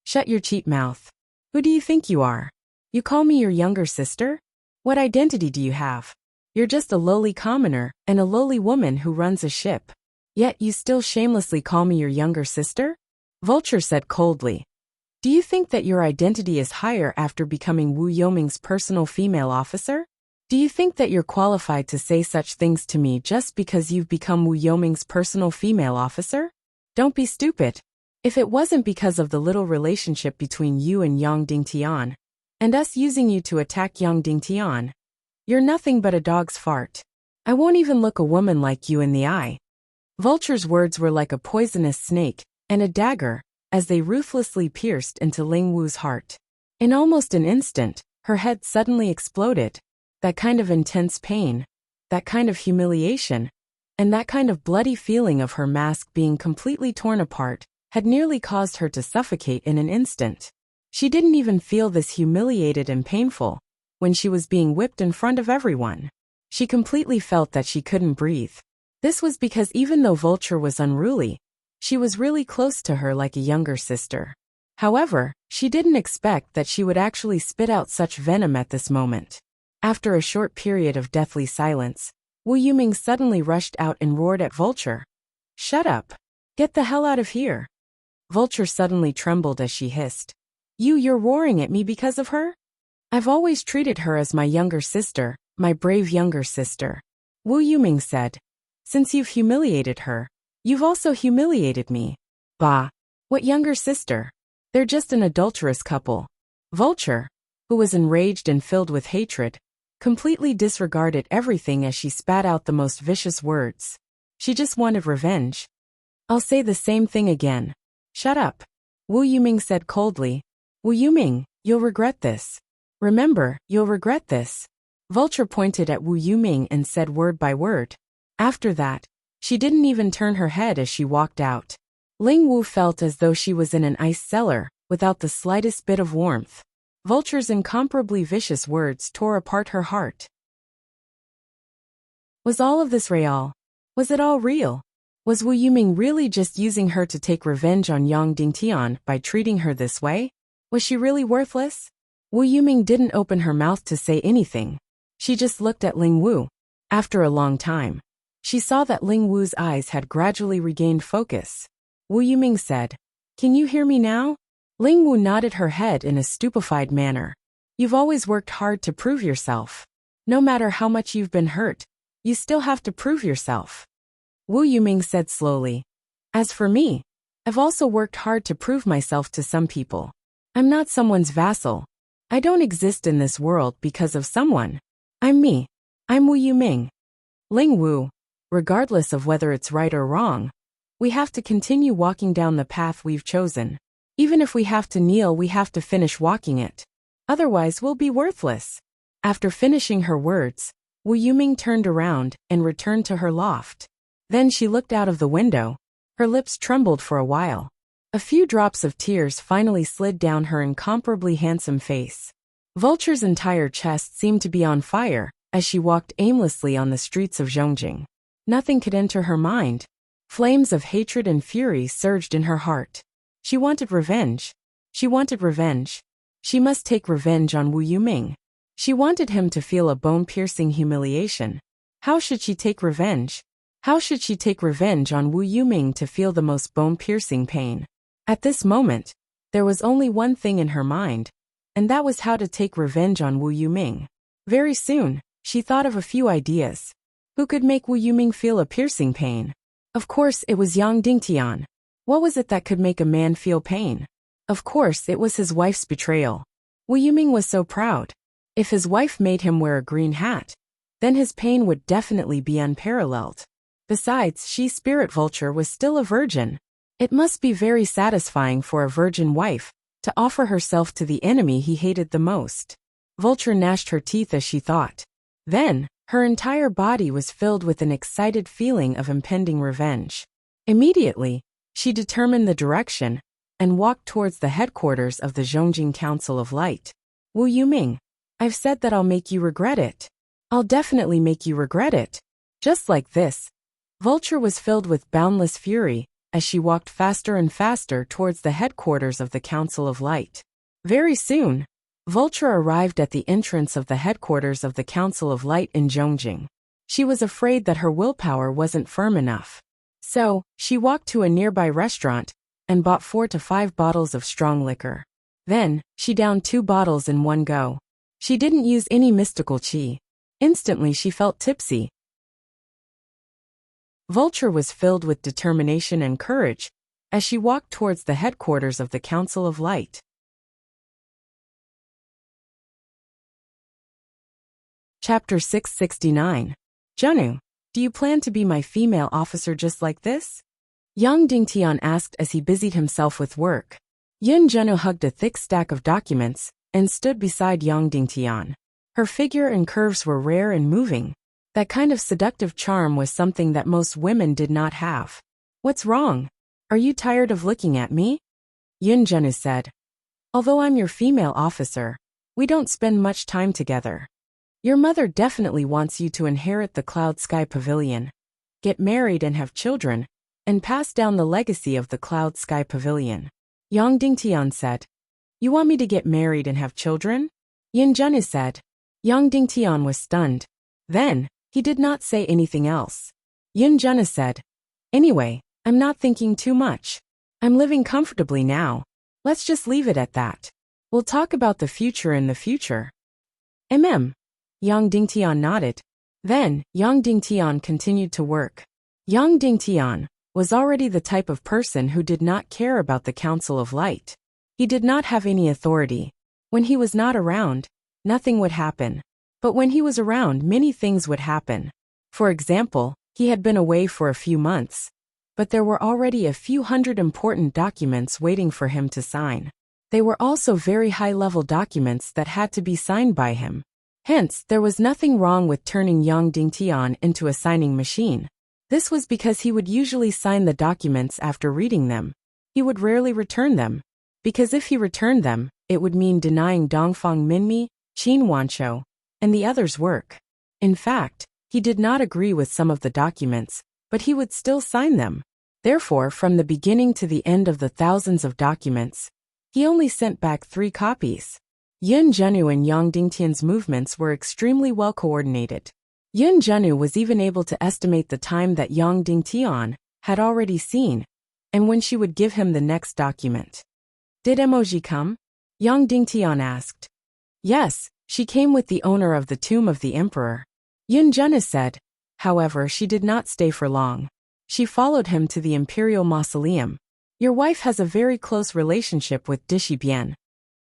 "Shut your cheap mouth. Who do you think you are? You call me your younger sister? What identity do you have? You're just a lowly commoner and a lowly woman who runs a ship. Yet you still shamelessly call me your younger sister?" Vulture said coldly. "Do you think that your identity is higher after becoming Wu Yuming's personal female officer? Do you think that you're qualified to say such things to me just because you've become Wu Yuming's personal female officer? Don't be stupid. If it wasn't because of the little relationship between you and Yang Dingtian, and us using you to attack Yang Dingtian, you're nothing but a dog's fart. I won't even look a woman like you in the eye." Vulture's words were like a poisonous snake and a dagger as they ruthlessly pierced into Ling Wu's heart. In almost an instant, her head suddenly exploded. That kind of intense pain, that kind of humiliation, and that kind of bloody feeling of her mask being completely torn apart had nearly caused her to suffocate in an instant. She didn't even feel this humiliated and painful when she was being whipped in front of everyone. She completely felt that she couldn't breathe. This was because even though Vulture was unruly, she was really close to her like a younger sister. However, she didn't expect that she would actually spit out such venom at this moment. After a short period of deathly silence, Wu Yuming suddenly rushed out and roared at Vulture. "Shut up. Get the hell out of here." Vulture suddenly trembled as she hissed. You're roaring at me because of her? I've always treated her as my younger sister, my brave younger sister." Wu Yuming said. "Since you've humiliated her, You've also humiliated me. Bah. What younger sister? They're just an adulterous couple. Vulture, who was enraged and filled with hatred, completely disregarded everything as she spat out the most vicious words. She just wanted revenge. I'll say the same thing again. Shut up. Wu Yuming said coldly. Wu Yuming, you'll regret this. Remember, you'll regret this. Vulture pointed at Wu Yuming and said word by word. After that, she didn't even turn her head as she walked out. Ling Wu felt as though she was in an ice cellar, without the slightest bit of warmth. Vulture's incomparably vicious words tore apart her heart. Was all of this real? Was it all real? Was Wu Yuming really just using her to take revenge on Yang Dingtian by treating her this way? Was she really worthless? Wu Yuming didn't open her mouth to say anything. She just looked at Ling Wu. After a long time, she saw that Ling Wu's eyes had gradually regained focus. Wu Yuming said, Can you hear me now? Ling Wu nodded her head in a stupefied manner. You've always worked hard to prove yourself. No matter how much you've been hurt, you still have to prove yourself. Wu Yuming said slowly. As for me, I've also worked hard to prove myself to some people. I'm not someone's vassal. I don't exist in this world because of someone. I'm me. I'm Wu Yuming. Ling Wu, regardless of whether it's right or wrong, we have to continue walking down the path we've chosen. Even if we have to kneel, we have to finish walking it. Otherwise, we'll be worthless. After finishing her words, Wu Yuming turned around and returned to her loft. Then she looked out of the window. Her lips trembled for a while. A few drops of tears finally slid down her incomparably handsome face. Vulture's entire chest seemed to be on fire as she walked aimlessly on the streets of Zhongjing. Nothing could enter her mind. Flames of hatred and fury surged in her heart. She wanted revenge. She wanted revenge. She must take revenge on Wu Yuming. She wanted him to feel a bone-piercing humiliation. How should she take revenge? How should she take revenge on Wu Yuming to feel the most bone-piercing pain? At this moment, there was only one thing in her mind, and that was how to take revenge on Wu Yuming. Very soon, she thought of a few ideas. Who could make Wu Yuming feel a piercing pain? Of course, it was Yang Dingtian. What was it that could make a man feel pain? Of course, it was his wife's betrayal. Wu Yuming was so proud. If his wife made him wear a green hat, then his pain would definitely be unparalleled. Besides, Spirit Vulture was still a virgin. It must be very satisfying for a virgin wife to offer herself to the enemy he hated the most. Vulture gnashed her teeth as she thought. Then, her entire body was filled with an excited feeling of impending revenge. Immediately, she determined the direction and walked towards the headquarters of the Zhongjing Council of Light. Wu Yuming, I've said that I'll make you regret it. I'll definitely make you regret it. Just like this. Vulture was filled with boundless fury as she walked faster and faster towards the headquarters of the Council of Light. Very soon, Vulture arrived at the entrance of the headquarters of the Council of Light in Zhongjing. She was afraid that her willpower wasn't firm enough. So, she walked to a nearby restaurant and bought 4 to 5 bottles of strong liquor. Then, she downed 2 bottles in one go. She didn't use any mystical qi. Instantly she felt tipsy. Vulture was filled with determination and courage as she walked towards the headquarters of the Council of Light. Chapter 669. Zhenu, do you plan to be my female officer just like this? Yang Dingtian asked as he busied himself with work. Yun Zhenu hugged a thick stack of documents and stood beside Yang Dingtian. Her figure and curves were rare and moving. That kind of seductive charm was something that most women did not have. What's wrong? Are you tired of looking at me? Yun Zhenu said. Although I'm your female officer, we don't spend much time together. Your mother definitely wants you to inherit the Cloud Sky Pavilion, get married and have children, and pass down the legacy of the Cloud Sky Pavilion. Yang Dingtian said. You want me to get married and have children? Yin Zhenu said. Yang Dingtian was stunned. Then, he did not say anything else. Yin Zhenu said. Anyway, I'm not thinking too much. I'm living comfortably now. Let's just leave it at that. We'll talk about the future in the future. Yang Dingtian nodded. Then, Yang Dingtian continued to work. Yang Dingtian, was already the type of person who did not care about the Council of Light. He did not have any authority. When he was not around, nothing would happen. But when he was around, many things would happen. For example, he had been away for a few months, but there were already a few hundred important documents waiting for him to sign. They were also very high-level documents that had to be signed by him. Hence, there was nothing wrong with turning Yang Dingtian into a signing machine. This was because he would usually sign the documents after reading them. He would rarely return them, because if he returned them, it would mean denying Dongfang Minmi, Qin Wanshou, and the others' work. In fact, he did not agree with some of the documents, but he would still sign them. Therefore, from the beginning to the end of the thousands of documents, he only sent back 3 copies. Yun Zhenu and Yang Dingtian's movements were extremely well coordinated. Yun Zhenu was even able to estimate the time that Yang Dingtian had already seen, and when she would give him the next document. Did emoji come? Yang Dingtian asked. Yes, she came with the owner of the tomb of the emperor. Yun Zhenu said. However, she did not stay for long. She followed him to the imperial mausoleum. Your wife has a very close relationship with Dishi Bian.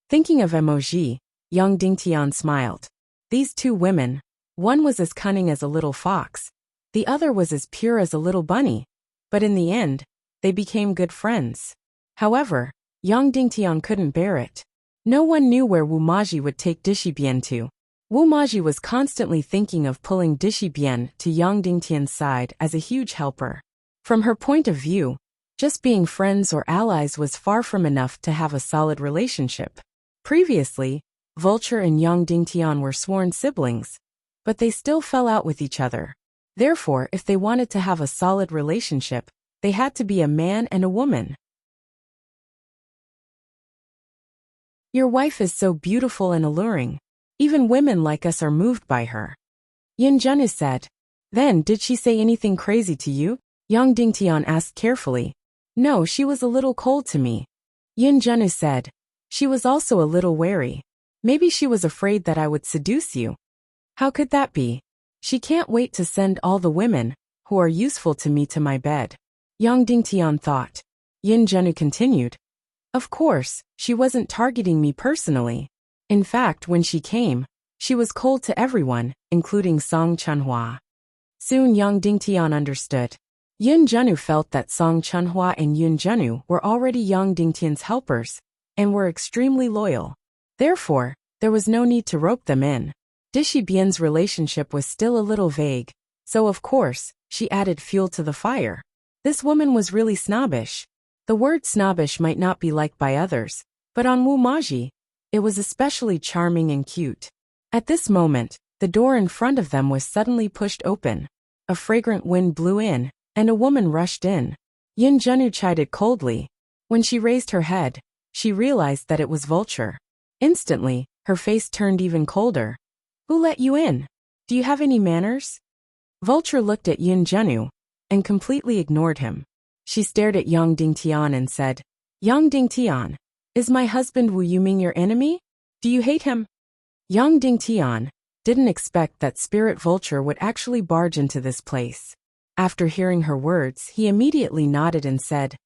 Thinking of emoji, Yang Dingtian smiled. These 2 women, one was as cunning as a little fox, the other was as pure as a little bunny, but in the end, they became good friends. However, Yang Dingtian couldn't bear it. No one knew where Wu Maji would take Dishi Bian to. Wu Maji was constantly thinking of pulling Dishi Bian to Yang Dingtian's side as a huge helper. From her point of view, just being friends or allies was far from enough to have a solid relationship. Previously, Vulture and Yang Dingtian were sworn siblings, but they still fell out with each other. Therefore, if they wanted to have a solid relationship, they had to be a man and a woman. Your wife is so beautiful and alluring. Even women like us are moved by her. Yun Zhenu said. Then, did she say anything crazy to you? Yang Dingtian asked carefully. No, she was a little cold to me. Yun Zhenu said. She was also a little wary. Maybe she was afraid that I would seduce you. How could that be? She can't wait to send all the women who are useful to me to my bed. Yang Dingtian thought. Yun Zhenu continued. Of course, she wasn't targeting me personally. In fact, when she came, she was cold to everyone, including Song Chunhua. Soon Yang Dingtian understood. Yun Zhenu felt that Song Chunhua and Yun Zhenu were already Yang Dingtian's helpers, and were extremely loyal. Therefore, there was no need to rope them in. Dishi Bian's relationship was still a little vague, so of course, she added fuel to the fire. This woman was really snobbish. The word snobbish might not be liked by others, but on Wu Maji, it was especially charming and cute. At this moment, the door in front of them was suddenly pushed open. A fragrant wind blew in, and a woman rushed in. Yun Zhenu chided coldly. When she raised her head, she realized that it was Vulture. Instantly, her face turned even colder. Who let you in? Do you have any manners? Vulture looked at Yun Zhenu, and completely ignored him. She stared at Yang Dingtian and said, Yang Dingtian, is my husband Wu Yuming your enemy? Do you hate him? Yang Dingtian didn't expect that Spirit Vulture would actually barge into this place. After hearing her words, he immediately nodded and said,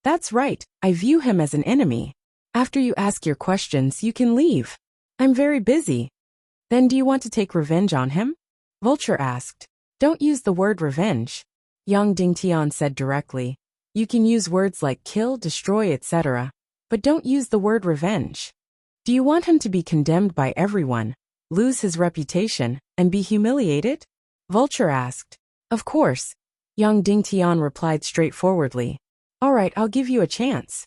That's right, I view him as an enemy. After you ask your questions, you can leave. I'm very busy. Then do you want to take revenge on him? Vulture asked. Don't use the word revenge. Yang Dingtian said directly. You can use words like kill, destroy, etc., but don't use the word revenge. Do you want him to be condemned by everyone, lose his reputation, and be humiliated? Vulture asked. Of course. Yang Dingtian replied straightforwardly. All right, I'll give you a chance.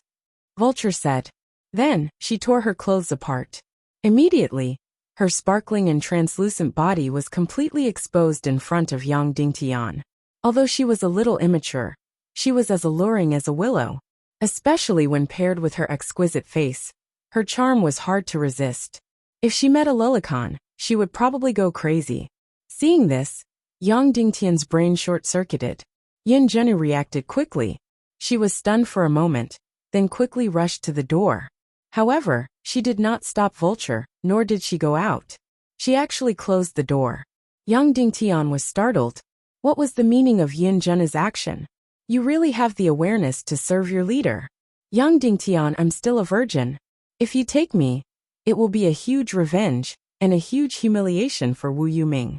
Vulture said. Then, she tore her clothes apart. Immediately, her sparkling and translucent body was completely exposed in front of Yang Dingtian. Although she was a little immature, she was as alluring as a willow. Especially when paired with her exquisite face, her charm was hard to resist. If she met a Lilican, she would probably go crazy. Seeing this, Yang Dingtian's brain short-circuited. Yun Zhenu reacted quickly. She was stunned for a moment, then quickly rushed to the door. However, she did not stop Vulture, nor did she go out. She actually closed the door. Yang Dingtian was startled. What was the meaning of Yun Zhenu's action? You really have the awareness to serve your leader. Young Dingtian, I'm still a virgin. If you take me, it will be a huge revenge and a huge humiliation for Wu Yuming.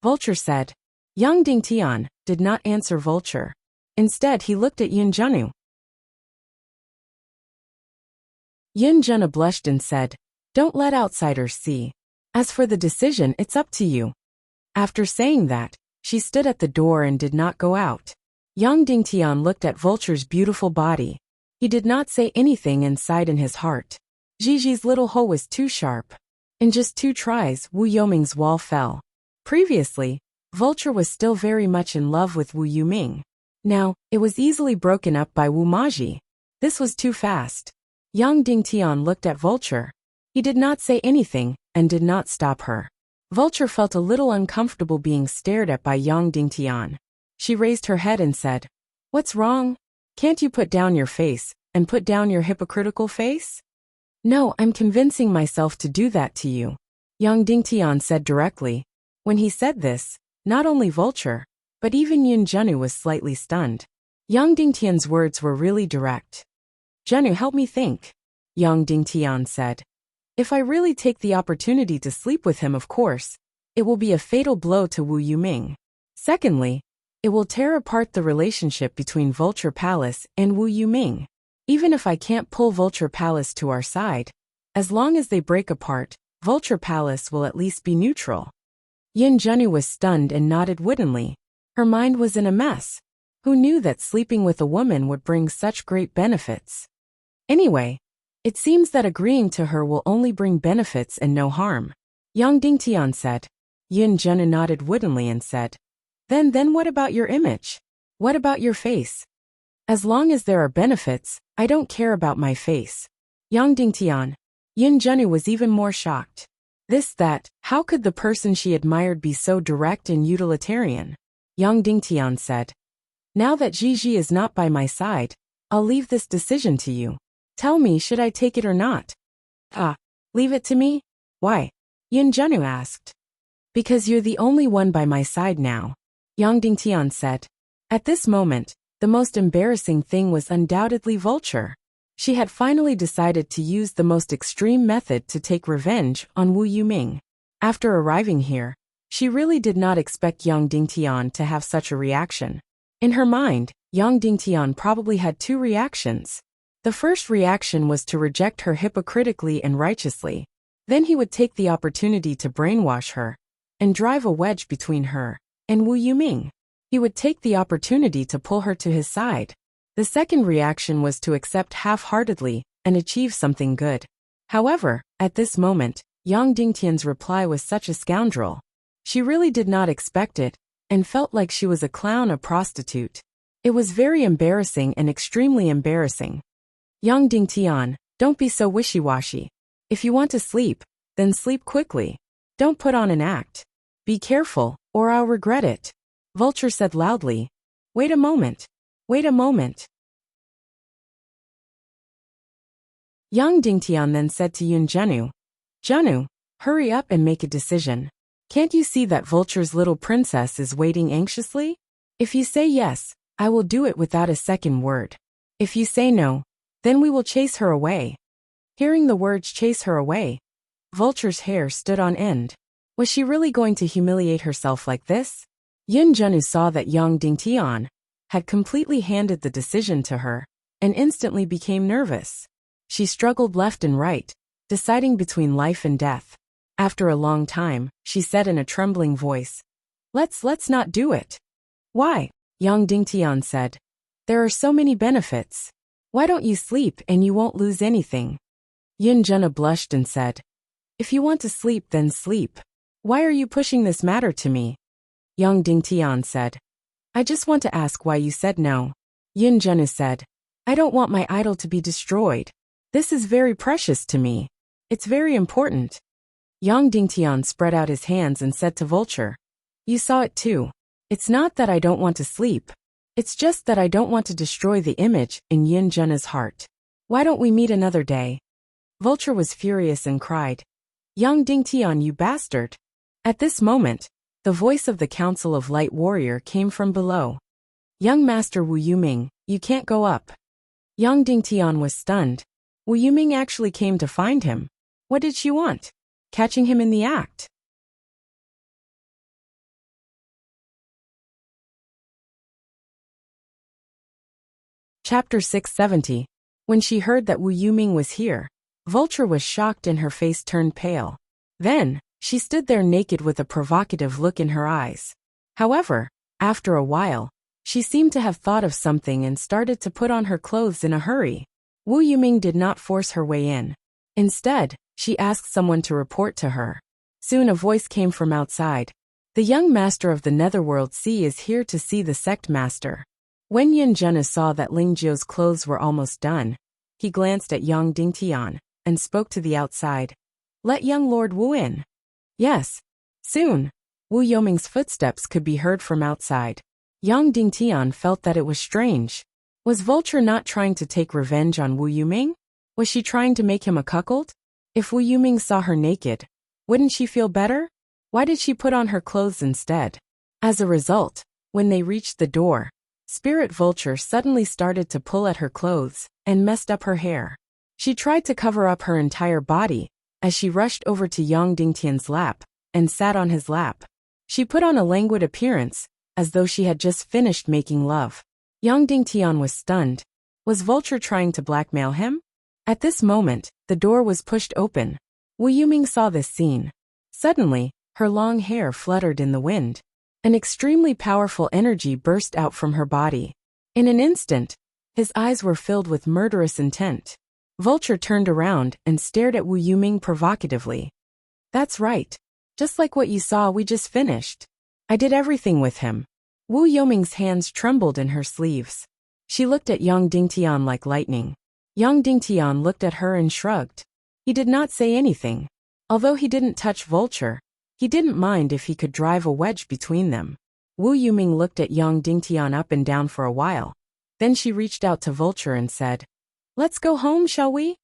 Vulture said. Young Dingtian did not answer Vulture. Instead, he looked at Yun Zhenu. Yun Zhenu blushed and said, don't let outsiders see. As for the decision, it's up to you. After saying that, she stood at the door and did not go out. Young Dingtian looked at Vulture's beautiful body. He did not say anything inside in his heart. Gigi's little hoe was too sharp. In just 2 tries, Wu Yuming's wall fell. Previously, Vulture was still very much in love with Wu Yuming. Now, it was easily broken up by Wu Maji. This was too fast. Young Dingtian looked at Vulture. He did not say anything and did not stop her. Vulture felt a little uncomfortable being stared at by Young Dingtian. She raised her head and said, what's wrong? Can't you put down your face and put down your hypocritical face? No, I'm convincing myself to do that to you. Young Dingtian said directly. When he said this, not only Vulture, but even Yun Zhenu was slightly stunned. Young Dingtian's words were really direct. Zhenu, help me think. Young Dingtian said. If I really take the opportunity to sleep with him, of course, it will be a fatal blow to Wu Yuming. Secondly, it will tear apart the relationship between Vulture Palace and Wu Yuming. Even if I can't pull Vulture Palace to our side, as long as they break apart, Vulture Palace will at least be neutral. Yun Zhenu was stunned and nodded woodenly. Her mind was in a mess. Who knew that sleeping with a woman would bring such great benefits? Anyway, it seems that agreeing to her will only bring benefits and no harm. Young Dingtian said. Yun Zhenu nodded woodenly and said, Then what about your image? What about your face? As long as there are benefits, I don't care about my face. Young Dingtian. Yun Zhenu was even more shocked. That, how could the person she admired be so direct and utilitarian? Young Dingtian said. Now that Gigi is not by my side, I'll leave this decision to you. Tell me, should I take it or not? Leave it to me? Why? Yun Zhenu asked. Because you're the only one by my side now. Young Dingtian said. At this moment, the most embarrassing thing was undoubtedly Vulture. She had finally decided to use the most extreme method to take revenge on Wu Yuming. After arriving here, she really did not expect Young Dingtian to have such a reaction. In her mind, Young Dingtian probably had 2 reactions. The first reaction was to reject her hypocritically and righteously. Then he would take the opportunity to brainwash her and drive a wedge between her and Wu Yuming. He would take the opportunity to pull her to his side. The second reaction was to accept half-heartedly and achieve something good. However, at this moment, Young Dingtian's reply was such a scoundrel. She really did not expect it and felt like she was a clown, a prostitute. It was very embarrassing and extremely embarrassing. Young Dingtian, don't be so wishy-washy. If you want to sleep, then sleep quickly. Don't put on an act. Be careful, or I'll regret it. Vulture said loudly. Wait a moment. Wait a moment. Young Dingtian then said to Yun Zhenu, Zhenu, hurry up and make a decision. Can't you see that Vulture's little princess is waiting anxiously? If you say yes, I will do it without a second word. If you say no, then we will chase her away. Hearing the words chase her away, Vulture's hair stood on end. Was she really going to humiliate herself like this? Yun Zhenu saw that Young Dingtian had completely handed the decision to her and instantly became nervous. She struggled left and right, deciding between life and death. After a long time, she said in a trembling voice, Let's not do it. Why? Young Dingtian said. There are so many benefits. Why don't you sleep and you won't lose anything? Yun Zhenu blushed and said, If you want to sleep, then sleep. Why are you pushing this matter to me? Young Dingtian said, I just want to ask why you said no. Yun Zhenu said, I don't want my idol to be destroyed. This is very precious to me. It's very important. Young Dingtian spread out his hands and said to Vulture, You saw it too. It's not that I don't want to sleep. It's just that I don't want to destroy the image in Yun Zhenu's heart. Why don't we meet another day? Vulture was furious and cried, Young Dingtian, you bastard. At this moment, the voice of the Council of Light Warrior came from below. Young Master Wu Yuming, you can't go up. Yang Dingtian was stunned. Wu Yuming actually came to find him. What did she want? Catching him in the act. Chapter 670. When she heard that Wu Yuming was here, Vulture was shocked and her face turned pale. Then, she stood there naked with a provocative look in her eyes. However, after a while, she seemed to have thought of something and started to put on her clothes in a hurry. Wu Yuming did not force her way in. Instead, she asked someone to report to her. Soon a voice came from outside. The young master of the Netherworld Sea is here to see the sect master. When Yin Zhena saw that Ling Jiu's clothes were almost done, he glanced at Yang Dingtian and spoke to the outside. Let young Lord Wu in. Yes. Soon, Wu Yuming's footsteps could be heard from outside. Yang Dingtian felt that it was strange. Was Vulture not trying to take revenge on Wu Yuming? Was she trying to make him a cuckold? If Wu Yuming saw her naked, wouldn't she feel better? Why did she put on her clothes instead? As a result, when they reached the door, Spirit Vulture suddenly started to pull at her clothes and messed up her hair. She tried to cover up her entire body as she rushed over to Yang Dingtian's lap and sat on his lap. She put on a languid appearance, as though she had just finished making love. Yang Dingtian was stunned. Was Vulture trying to blackmail him? At this moment, the door was pushed open. Wu Yuming saw this scene. Suddenly, her long hair fluttered in the wind. An extremely powerful energy burst out from her body. In an instant, his eyes were filled with murderous intent. Vulture turned around and stared at Wu Yuming provocatively. That's right. Just like what you saw we just finished. I did everything with him. Wu Yuming's hands trembled in her sleeves. She looked at Yang Dingtian like lightning. Yang Dingtian looked at her and shrugged. He did not say anything. Although he didn't touch Vulture, he didn't mind if he could drive a wedge between them. Wu Yuming looked at Yang Dingtian up and down for a while. Then she reached out to Vulture and said, Let's go home, shall we?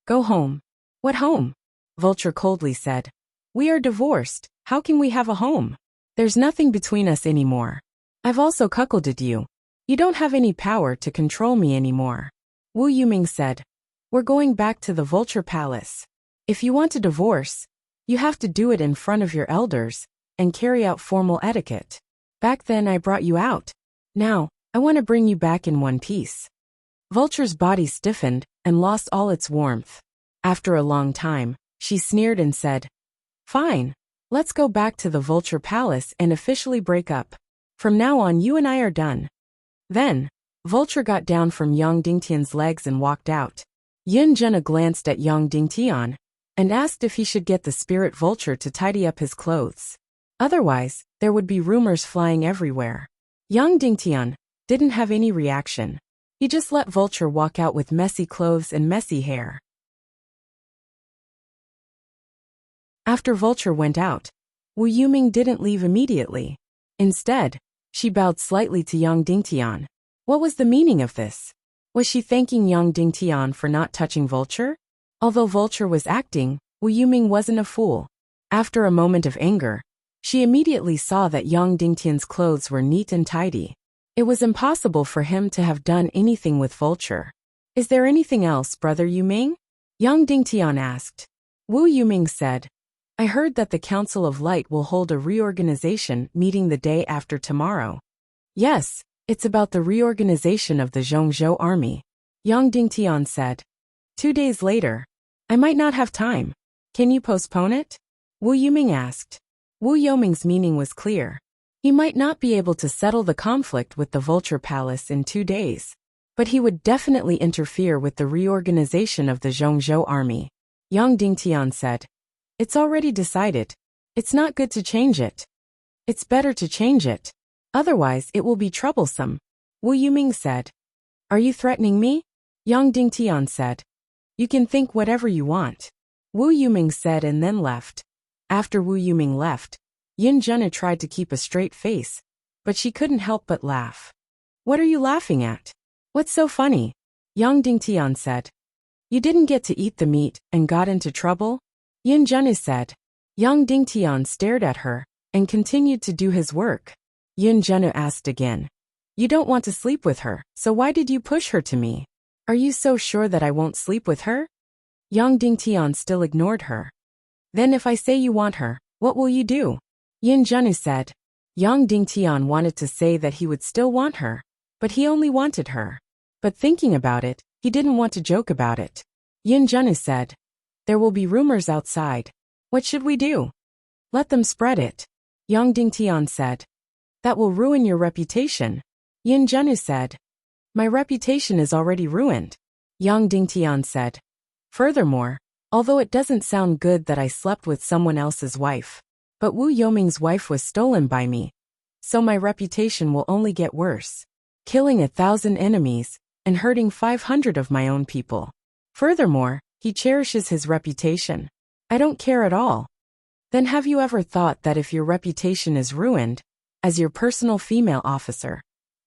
Go home. What home? Vulture coldly said. We are divorced. How can we have a home? There's nothing between us anymore. I've also cuckolded you. You don't have any power to control me anymore. Wu Yuming said. We're going back to the Vulture Palace. If you want a divorce, you have to do it in front of your elders and carry out formal etiquette. Back then I brought you out. Now, I want to bring you back in one piece. Vulture's body stiffened and lost all its warmth. After a long time, she sneered and said, Fine, let's go back to the Vulture Palace and officially break up. From now on you and I are done. Then, Vulture got down from Yang Dingtian's legs and walked out. Yin Zhena glanced at Yang Dingtian and asked if he should get the Spirit Vulture to tidy up his clothes. Otherwise, there would be rumors flying everywhere. Yang Dingtian didn't have any reaction. He just let Vulture walk out with messy clothes and messy hair. After Vulture went out, Wu Yuming didn't leave immediately. Instead, she bowed slightly to Yang Dingtian. What was the meaning of this? Was she thanking Yang Dingtian for not touching Vulture? Although Vulture was acting, Wu Yuming wasn't a fool. After a moment of anger, she immediately saw that Yang Dingtian's clothes were neat and tidy. It was impossible for him to have done anything with Vulture. Is there anything else, Brother Yuming? Yang Dingtian asked. Wu Yuming said, I heard that the Council of Light will hold a reorganization meeting the day after tomorrow. Yes, it's about the reorganization of the Zhongzhou army. Yang Dingtian said. 2 days later. I might not have time. Can you postpone it? Wu Yuming asked. Wu Yuming's meaning was clear. He might not be able to settle the conflict with the Vulture Palace in 2 days, but he would definitely interfere with the reorganization of the Zhongzhou army. Yang Dingtian said. It's already decided. It's not good to change it. It's better to change it. Otherwise it will be troublesome. Wu Yuming said. Are you threatening me? Yang Dingtian said. You can think whatever you want. Wu Yuming said and then left. After Wu Yuming left, Yin Zhena tried to keep a straight face, but she couldn't help but laugh. What are you laughing at? What's so funny? Yang Dingtian said. You didn't get to eat the meat and got into trouble? Yin Zhena said. Yang Dingtian stared at her and continued to do his work. Yin Zhena asked again. You don't want to sleep with her, so why did you push her to me? Are you so sure that I won't sleep with her? Yang Dingtian still ignored her. Then if I say you want her, what will you do? Yin Zhenu said. Yang Dingtian wanted to say that he would still want her, but he only wanted her. But thinking about it, he didn't want to joke about it. Yin Zhenu said, there will be rumors outside. What should we do? Let them spread it. Yang Dingtian said. That will ruin your reputation. Yin Zhenu said. My reputation is already ruined. Yang Dingtian said. Furthermore, although it doesn't sound good that I slept with someone else's wife, but Wu Yoming's wife was stolen by me, so my reputation will only get worse, killing 1,000 enemies and hurting 500 of my own people. Furthermore, he cherishes his reputation. I don't care at all. Then have you ever thought that if your reputation is ruined, as your personal female officer,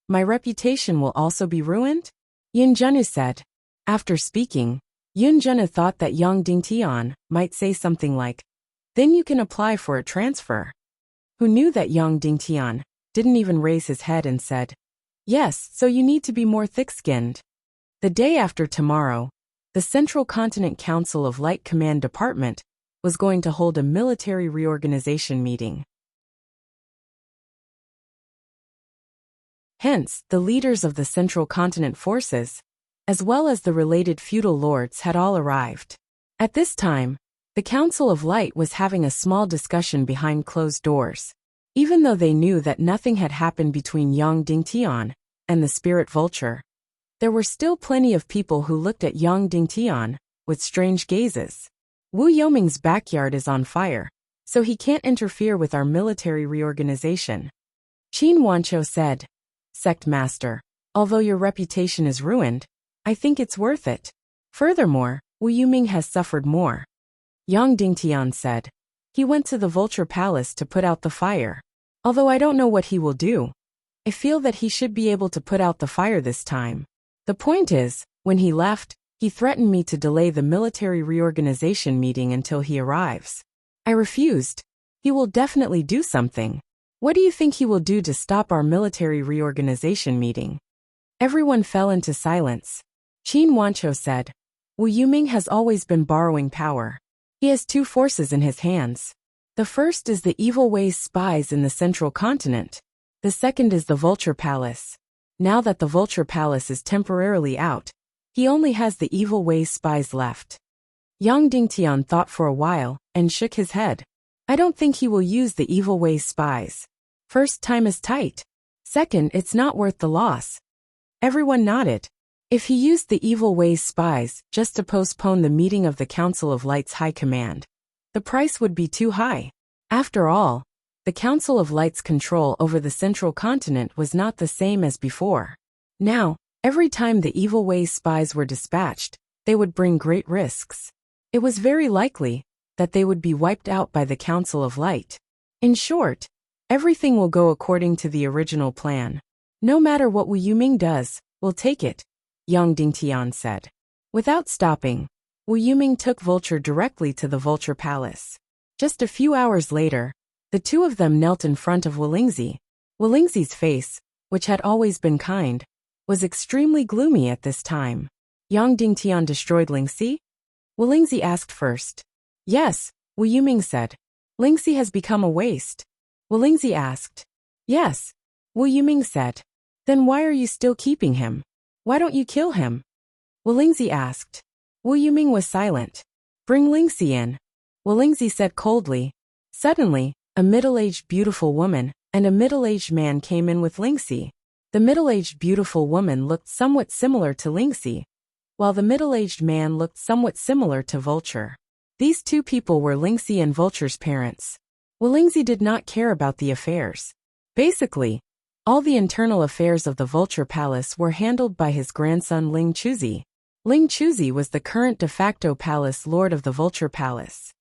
my reputation will also be ruined? Yin Zhenu said. After speaking, Yin Zhenu thought that Yang Dingtian might say something like, then you can apply for a transfer. Who knew that Yang Dingtian didn't even raise his head and said, yes, so you need to be more thick-skinned. The day after tomorrow, the Central Continent Council of Light Command Department was going to hold a military reorganization meeting. Hence, the leaders of the Central Continent forces, as well as the related feudal lords, had all arrived. At this time, the Council of Light was having a small discussion behind closed doors. Even though they knew that nothing had happened between Yang Dingtian and the spirit vulture, there were still plenty of people who looked at Yang Dingtian with strange gazes. Wu Yoming's backyard is on fire, so he can't interfere with our military reorganization. Qin Wanqiu said, Sect Master, although your reputation is ruined, I think it's worth it. Furthermore, Wu Yoming has suffered more. Yang Dingtian said. He went to the Vulture Palace to put out the fire. Although I don't know what he will do, I feel that he should be able to put out the fire this time. The point is, when he left, he threatened me to delay the military reorganization meeting until he arrives. I refused. He will definitely do something. What do you think he will do to stop our military reorganization meeting? Everyone fell into silence. Qin Wanqiu said, Wu Yoming has always been borrowing power. He has two forces in his hands. The first is the Evil Ways spies in the Central Continent. The second is the Vulture Palace. Now that the Vulture Palace is temporarily out, he only has the Evil Ways spies left. Yang Dingtian thought for a while and shook his head. I don't think he will use the Evil Ways spies. First, time is tight. Second, it's not worth the loss. Everyone nodded. If he used the Evil Ways spies just to postpone the meeting of the Council of Light's High Command, the price would be too high. After all, the Council of Light's control over the Central Continent was not the same as before. Now, every time the Evil Ways spies were dispatched, they would bring great risks. It was very likely that they would be wiped out by the Council of Light. In short, everything will go according to the original plan. No matter what Wu Yoming does, we'll take it, Yang Dingtian said. Without stopping, Wu Yoming took Vulture directly to the Vulture Palace. Just a few hours later, the two of them knelt in front of Wulingzi. Wulingzi's face, which had always been kind, was extremely gloomy at this time. Yang Dingtian destroyed Lingxi? Wulingzi asked first. Yes, Wu Yoming said. Lingxi has become a waste. Wulingzi asked. Yes, Wu Yoming said. Then why are you still keeping him? Why don't you kill him? Wulingzi asked. Wu Yoming was silent. Bring Lingxi in, Wulingzi said coldly. Suddenly, a middle-aged beautiful woman and a middle-aged man came in with Lingxi. The middle-aged beautiful woman looked somewhat similar to Lingxi, while the middle-aged man looked somewhat similar to Vulture. These two people were Lingxi and Vulture's parents. Wulingzi did not care about the affairs. Basically, all the internal affairs of the Vulture Palace were handled by his grandson Ling Chuzi. Ling Chuzi was the current de facto palace lord of the Vulture Palace.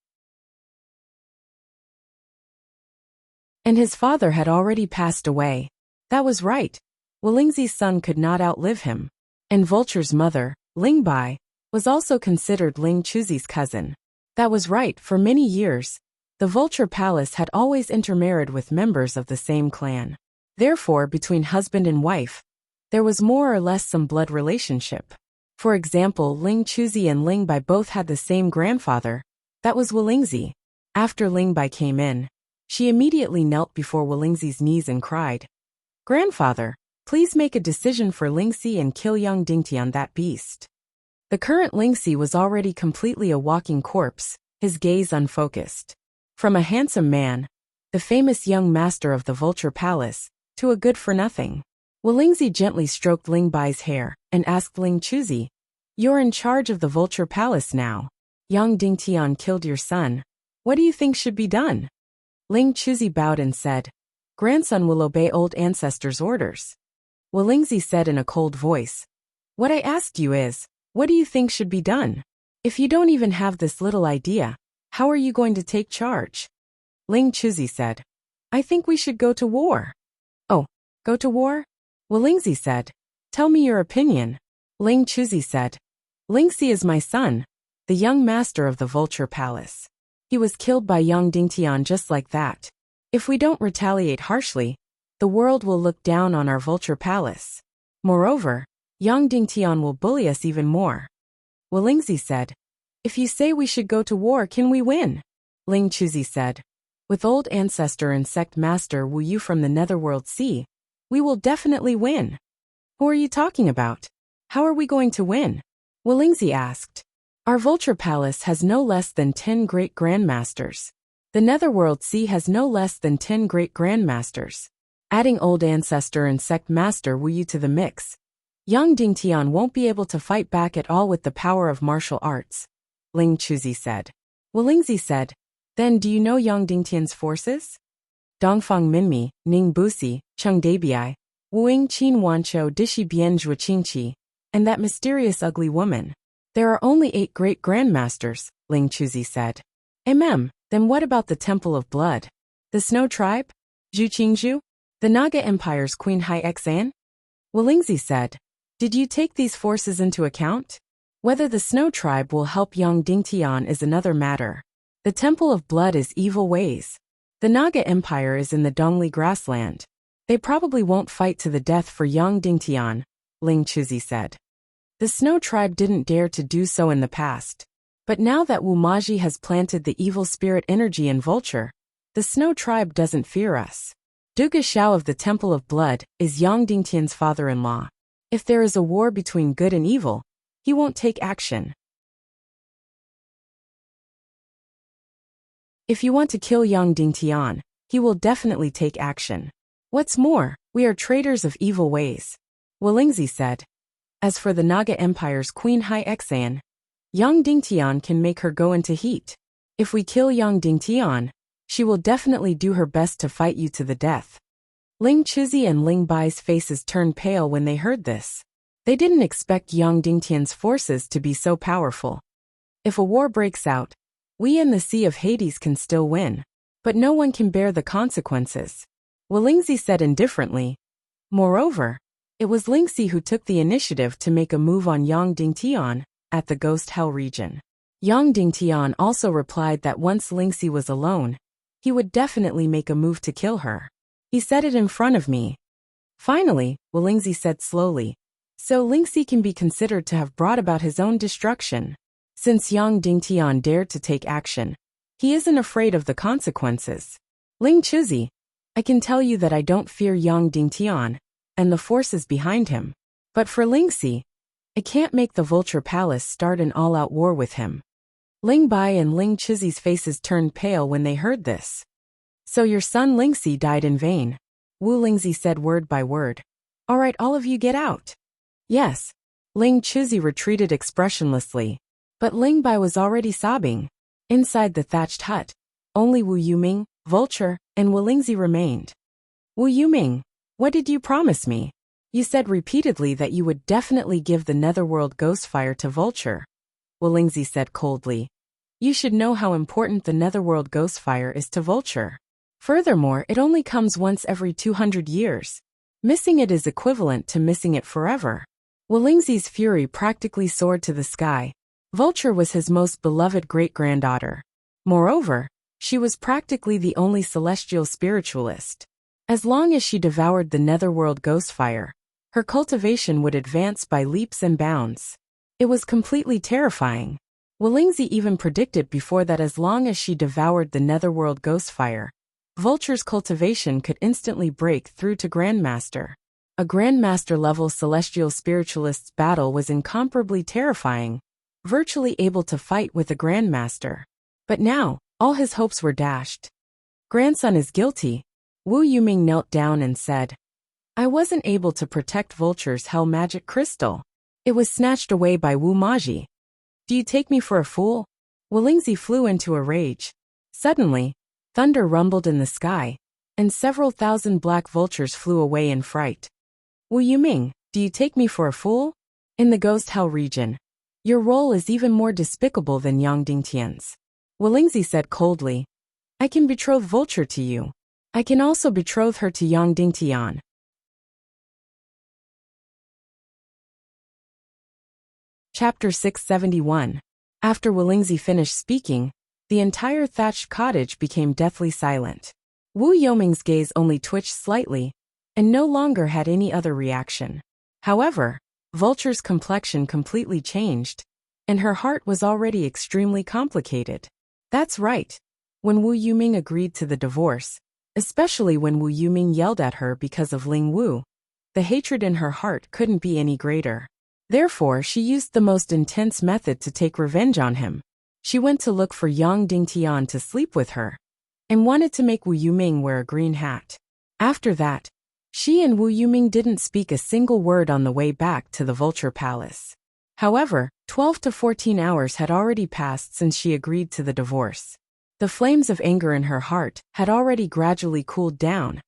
And his father had already passed away. That was right. Wulingzi's son could not outlive him. And Vulture's mother, Ling Bai, was also considered Ling Chuzi's cousin. That was right. For many years, the Vulture Palace had always intermarried with members of the same clan. Therefore, between husband and wife, there was more or less some blood relationship. For example, Ling Chuzi and Ling Bai both had the same grandfather. That was Wulingzi. After Ling Bai came in, she immediately knelt before Wulingzi's knees and cried, "Grandfather, please make a decision for Lingxi and kill young Dingtian, that beast." The current Lingxi was already completely a walking corpse, his gaze unfocused. From a handsome man, the famous young master of the Vulture Palace, to a good-for-nothing. Wulingzi gently stroked Ling Bai's hair and asked Ling Chuzi, "You're in charge of the Vulture Palace now. Young Dingtian killed your son. What do you think should be done?" Ling Chuzi bowed and said, "Grandson will obey old ancestors' orders." Wulingzi said in a cold voice, "What I asked you is, what do you think should be done? If you don't even have this little idea, how are you going to take charge?" Ling Chuzi said, "I think we should go to war." "Oh, go to war?" Wulingzi said, "Tell me your opinion." Ling Chuzi said, "Lingxi is my son, the young master of the Vulture Palace. He was killed by young Dingtian just like that. If we don't retaliate harshly, the world will look down on our Vulture Palace. Moreover, young Dingtian will bully us even more." Wulingzi said, "If you say we should go to war, can we win?" Ling Chuzi said, "With old ancestor and sect master Wu Yu from the Netherworld Sea, we will definitely win." "Who are you talking about? How are we going to win?" Wulingzi asked. "Our Vulture Palace has no less than 10 great grandmasters. The Netherworld Sea has no less than 10 great grandmasters. Adding old ancestor and sect master Wu Yu to the mix, young Dingtian won't be able to fight back at all with the power of martial arts," Ling Chuzi said. Wulingzi said, "Then do you know young Dingtian's forces? Dongfang Minmi, Ning Busi, Cheng Debiai, Wuing Qin Wancho Dishi Bian Zhuqingqi, and that mysterious ugly woman. There are only 8 great grandmasters," Ling Chuzi said. Then what about the Temple of Blood? The Snow Tribe? Zhuqingzhu? The Naga Empire's Queen Hai Xan? Wulingzi said, "Did you take these forces into account? Whether the Snow Tribe will help young Dingtian is another matter. The Temple of Blood is evil ways. The Naga Empire is in the Dongli grassland. They probably won't fight to the death for young Dingtian," Ling Chuzi said. "The Snow Tribe didn't dare to do so in the past. But now that Wu Maji has planted the evil spirit energy in Vulture, the Snow Tribe doesn't fear us. Duga Xiao of the Temple of Blood is young Dingtian's father-in-law. If there is a war between good and evil, he won't take action. If you want to kill young Dingtian, he will definitely take action. What's more, we are traitors of evil ways," Wulingzi said. "As for the Naga Empire's Queen Hai Xan, young Dingtian can make her go into heat. If we kill young Dingtian, she will definitely do her best to fight you to the death." Ling Chuzi and Ling Bai's faces turned pale when they heard this. They didn't expect young Dingtian's forces to be so powerful. "If a war breaks out, we in the Sea of Hades can still win, but no one can bear the consequences," Wulingzi said indifferently. Moreover, it was Lingxi who took the initiative to make a move on young Dingtian at the Ghost Hell region. Young Dingtian also replied that once Lingxi was alone, he would definitely make a move to kill her. "He said it in front of me." Finally, Wulingzi said slowly, "So Lingxi can be considered to have brought about his own destruction. Since young Dingtian dared to take action, he isn't afraid of the consequences. Ling Chuzi, I can tell you that I don't fear young Dingtian and the forces behind him. But for Lingxi, I can't make the Vulture Palace start an all-out war with him." Ling Bai and Ling Chuzi's faces turned pale when they heard this. "So your son Lingxi died in vain," Wu Lingzi said word by word. "All right, all of you get out." "Yes." Ling Chuzi retreated expressionlessly. But Ling Bai was already sobbing. Inside the thatched hut, only Wu Yuming, Vulture, and Wu Lingzi remained. "Wu Yuming, what did you promise me? You said repeatedly that you would definitely give the Netherworld Ghostfire to Vulture," Wulingzi said coldly. "You should know how important the Netherworld Ghostfire is to Vulture. Furthermore, it only comes once every 200 years. Missing it is equivalent to missing it forever." Wulingzi's fury practically soared to the sky. Vulture was his most beloved great-granddaughter. Moreover, she was practically the only celestial spiritualist. As long as she devoured the netherworld ghost fire, her cultivation would advance by leaps and bounds. It was completely terrifying. Wuxia even predicted before that as long as she devoured the netherworld ghost fire, Vulture's cultivation could instantly break through to Grandmaster. A Grandmaster-level celestial spiritualist's battle was incomparably terrifying, virtually able to fight with a Grandmaster. But now, all his hopes were dashed. Grandson is guilty. Wu Yuming knelt down and said, I wasn't able to protect Vulture's hell magic crystal. It was snatched away by Wu Maji. Do you take me for a fool? Wuxia flew into a rage. Suddenly, thunder rumbled in the sky, and several thousand black vultures flew away in fright. Wu Yuming, do you take me for a fool? In the ghost hell region, your role is even more despicable than Yang Dingtian's. Wuxia said coldly, I can betroth Vulture to you. I can also betroth her to Yang Dingtian. Chapter 671. After Wuxia finished speaking, the entire thatched cottage became deathly silent. Wu Yuming's gaze only twitched slightly, and no longer had any other reaction. However, Vulture's complexion completely changed, and her heart was already extremely complicated. That's right. When Wu Yuming agreed to the divorce, especially when Wu Yuming yelled at her because of Ling Wu, the hatred in her heart couldn't be any greater. Therefore, she used the most intense method to take revenge on him. She went to look for Yang Dingtian to sleep with her, and wanted to make Wu Yuming wear a green hat. After that, she and Wu Yuming didn't speak a single word on the way back to the Vulture Palace. However, 12 to 14 hours had already passed since she agreed to the divorce. The flames of anger in her heart had already gradually cooled down,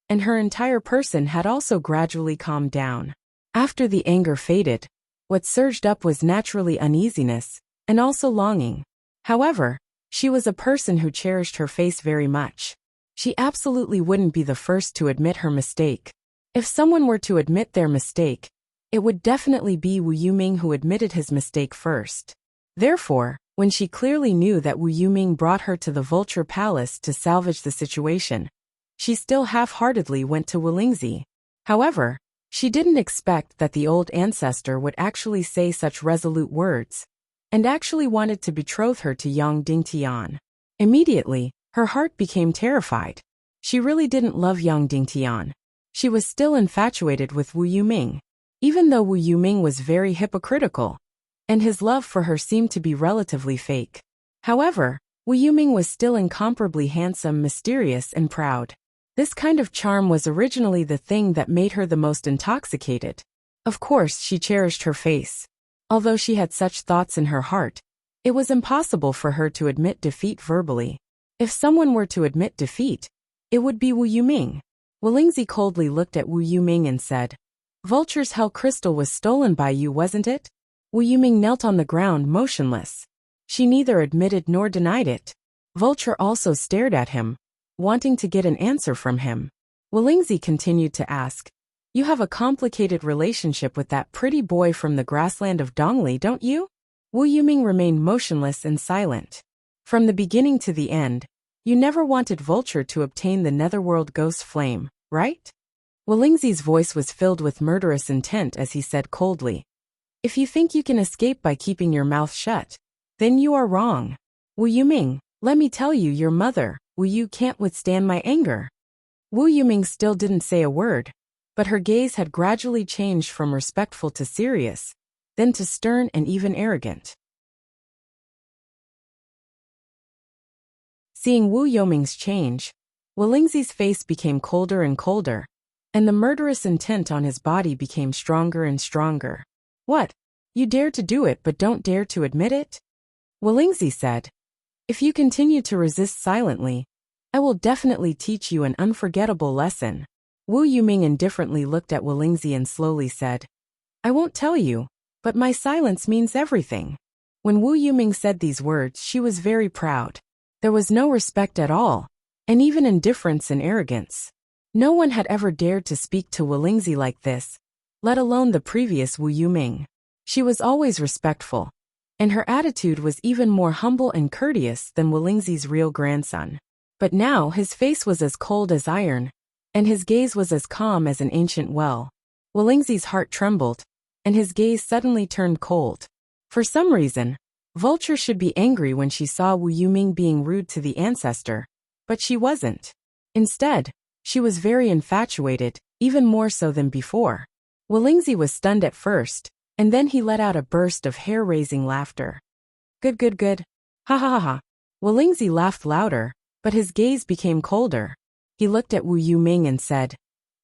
and her entire person had also gradually calmed down. After the anger faded, what surged up was naturally uneasiness, and also longing. However, she was a person who cherished her face very much. She absolutely wouldn't be the first to admit her mistake. If someone were to admit their mistake, it would definitely be Wu Yuming who admitted his mistake first. Therefore, when she clearly knew that Wu Yuming brought her to the Vulture Palace to salvage the situation, she still half-heartedly went to Wuxia. However, she didn't expect that the old ancestor would actually say such resolute words, and actually wanted to betroth her to Yang Dingtian. Immediately, her heart became terrified. She really didn't love Yang Dingtian. She was still infatuated with Wu Yuming, even though Wu Yuming was very hypocritical, and his love for her seemed to be relatively fake. However, Wu Yuming was still incomparably handsome, mysterious, and proud. This kind of charm was originally the thing that made her the most intoxicated. Of course, she cherished her face. Although she had such thoughts in her heart, it was impossible for her to admit defeat verbally. If someone were to admit defeat, it would be Wu Yuming. Wuxia coldly looked at Wu Yuming and said, Vulture's hell crystal was stolen by you, wasn't it? Wu Yuming knelt on the ground motionless. She neither admitted nor denied it. Vulture also stared at him, wanting to get an answer from him. Wuxia continued to ask, You have a complicated relationship with that pretty boy from the grassland of Dongli, don't you? Wu Yuming remained motionless and silent. From the beginning to the end, you never wanted Vulture to obtain the netherworld ghost flame, right? Wuxia's voice was filled with murderous intent as he said coldly, If you think you can escape by keeping your mouth shut, then you are wrong. Wu Yuming, let me tell you, your mother, Wu Yu, can't withstand my anger. Wu Yuming still didn't say a word, but her gaze had gradually changed from respectful to serious, then to stern and even arrogant. Seeing Wu Yuming's change, Wuxia's face became colder and colder, and the murderous intent on his body became stronger and stronger. What? You dare to do it but don't dare to admit it? Wuxia said. If you continue to resist silently, I will definitely teach you an unforgettable lesson. Wu Yuming indifferently looked at Wuxia and slowly said, I won't tell you, but my silence means everything. When Wu Yuming said these words, she was very proud. There was no respect at all, and even indifference and arrogance. No one had ever dared to speak to Wuxia like this, let alone the previous Wu Yuming. She was always respectful, and her attitude was even more humble and courteous than Wuxia's real grandson. But now his face was as cold as iron, and his gaze was as calm as an ancient well. Wulingzi's heart trembled, and his gaze suddenly turned cold. For some reason, Vulture should be angry when she saw Wu Yuming being rude to the ancestor, but she wasn't. Instead, she was very infatuated, even more so than before. Wulingzi was stunned at first, and then he let out a burst of hair-raising laughter. Good, good, good. Ha ha ha ha. Wulingzi laughed louder, but his gaze became colder. He looked at Wu Yuming and said,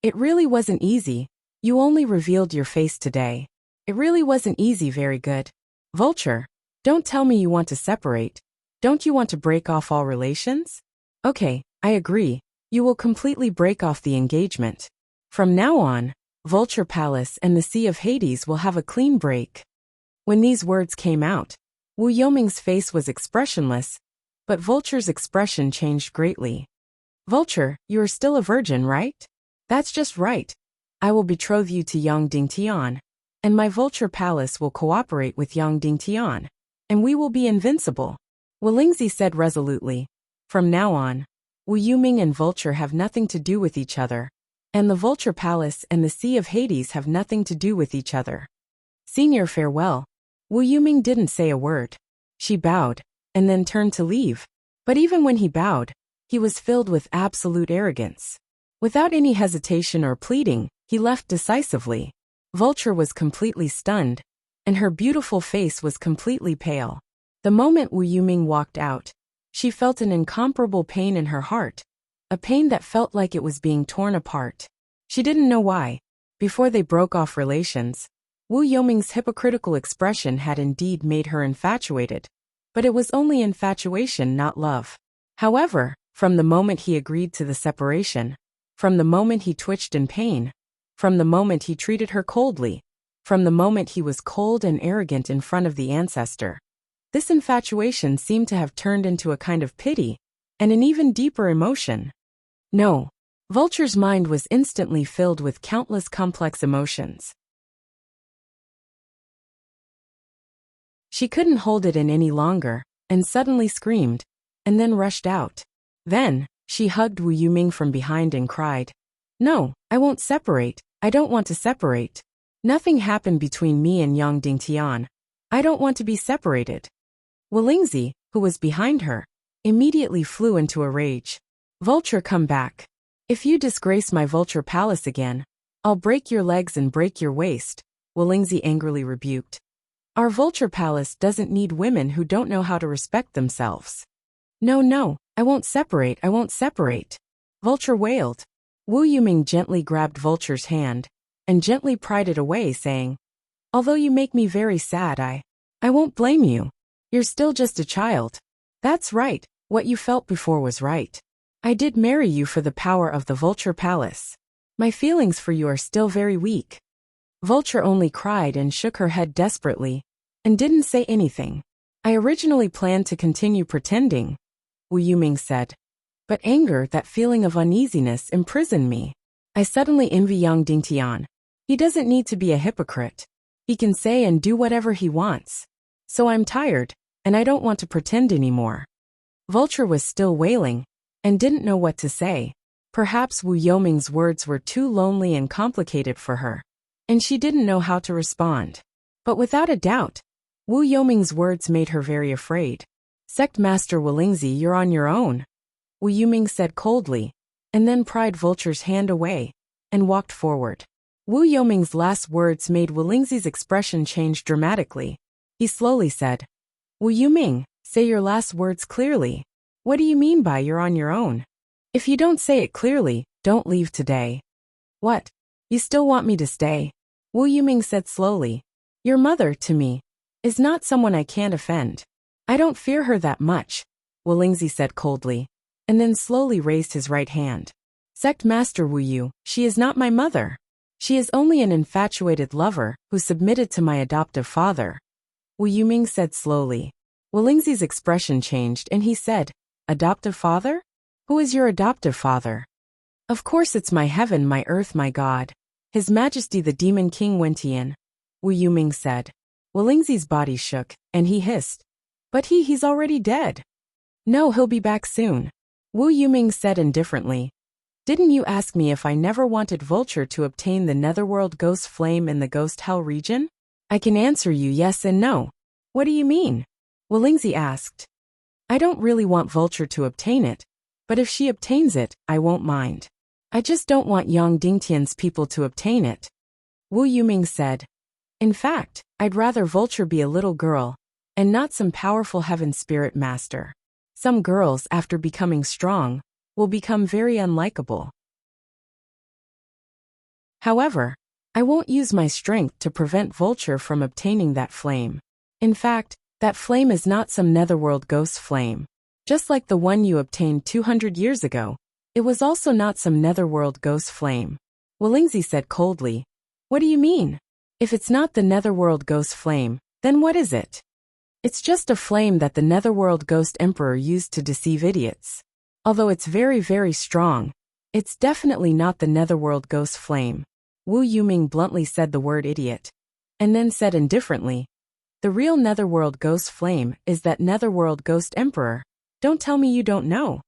"It really wasn't easy. You only revealed your face today. It really wasn't easy. Very good. Vulture, don't tell me you want to separate. Don't you want to break off all relations? Okay, I agree. You will completely break off the engagement. From now on, Vulture Palace and the Sea of Hades will have a clean break." When these words came out, Wu Yoming's face was expressionless, but Vulture's expression changed greatly. "Vulture, you are still a virgin, right?" "That's just right. I will betroth you to Yang Dingtian, and my Vulture Palace will cooperate with Yang Dingtian, and we will be invincible," Wulingzi said resolutely. From now on, Wu Yuming and Vulture have nothing to do with each other, and the Vulture Palace and the Sea of Hades have nothing to do with each other. "Senior, farewell." Wu Yuming didn't say a word. She bowed, and then turned to leave. But even when he bowed, he was filled with absolute arrogance. Without any hesitation or pleading, he left decisively. Vulture was completely stunned, and her beautiful face was completely pale. The moment Wu Yuming walked out, she felt an incomparable pain in her heart, a pain that felt like it was being torn apart. She didn't know why. Before they broke off relations, Wu Yoming's hypocritical expression had indeed made her infatuated, but it was only infatuation, not love. However, from the moment he agreed to the separation, from the moment he twitched in pain, from the moment he treated her coldly, from the moment he was cold and arrogant in front of the ancestor, this infatuation seemed to have turned into a kind of pity, and an even deeper emotion. No, Vulture's mind was instantly filled with countless complex emotions. She couldn't hold it in any longer, and suddenly screamed, and then rushed out. Then, she hugged Wu Yuming from behind and cried, "No, I won't separate. I don't want to separate. Nothing happened between me and Yang Dingtian. I don't want to be separated." Wulingzi, who was behind her, immediately flew into a rage. "Vulture, come back. If you disgrace my Vulture Palace again, I'll break your legs and break your waist," Wulingzi angrily rebuked. "Our Vulture Palace doesn't need women who don't know how to respect themselves." No, I won't separate, I won't separate," Vulture wailed. Wu Yuming gently grabbed Vulture's hand, and gently pried it away, saying, "Although you make me very sad, I won't blame you. You're still just a child. That's right, what you felt before was right. I did marry you for the power of the Vulture Palace. My feelings for you are still very weak." Vulture only cried and shook her head desperately, and didn't say anything. "I originally planned to continue pretending," Wu Yuming said. "But anger, that feeling of uneasiness, imprisoned me. I suddenly envy Yang Dingtian. He doesn't need to be a hypocrite. He can say and do whatever he wants. So I'm tired, and I don't want to pretend anymore." Vulture was still wailing, and didn't know what to say. Perhaps Wu Yoming's words were too lonely and complicated for her, and she didn't know how to respond. But without a doubt, Wu Yoming's words made her very afraid. "Sect Master Wulingzi, you're on your own," Wu Yuming said coldly, and then pried Vulture's hand away, and walked forward. Wu Yoming's last words made Wulingzi's expression change dramatically. He slowly said, "Wu Yuming, say your last words clearly. What do you mean by you're on your own? If you don't say it clearly, don't leave today." "What? You still want me to stay?" Wu Yuming said slowly. "Your mother, to me, is not someone I can't offend. I don't fear her that much," Wulingzi said coldly, and then slowly raised his right hand. "Sect Master Wu Yu, she is not my mother. She is only an infatuated lover who submitted to my adoptive father," Wu Yuming said slowly. Wulingzi's expression changed and he said, "Adoptive father? Who is your adoptive father?" "Of course it's my heaven, my earth, my God. His Majesty the Demon King Wentian," Wu Yuming said. Wulingzi's body shook, and he hissed, "But he's already dead." "No, he'll be back soon," Wu Yuming said indifferently. Didn't you ask me if I never wanted Vulture to obtain the Netherworld Ghost Flame in the Ghost Hell region? I can answer you yes and no. What do you mean? Wolingzi asked. I don't really want Vulture to obtain it, but if she obtains it, I won't mind. I just don't want Yang Dingtian's people to obtain it. Wu Yuming said. In fact, I'd rather Vulture be a little girl, and not some powerful heaven spirit master. Some girls, after becoming strong, will become very unlikable. However, I won't use my strength to prevent Vulture from obtaining that flame. In fact, that flame is not some Netherworld ghost flame. Just like the one you obtained 200 years ago, it was also not some Netherworld ghost flame. Wolingzi said coldly. What do you mean? If it's not the Netherworld ghost flame, then what is it? It's just a flame that the Netherworld Ghost Emperor used to deceive idiots. Although it's very, very strong, it's definitely not the Netherworld Ghost Flame. Wu Yuming bluntly said the word idiot, and then said indifferently, the real Netherworld Ghost Flame is that Netherworld Ghost Emperor. Don't tell me you don't know.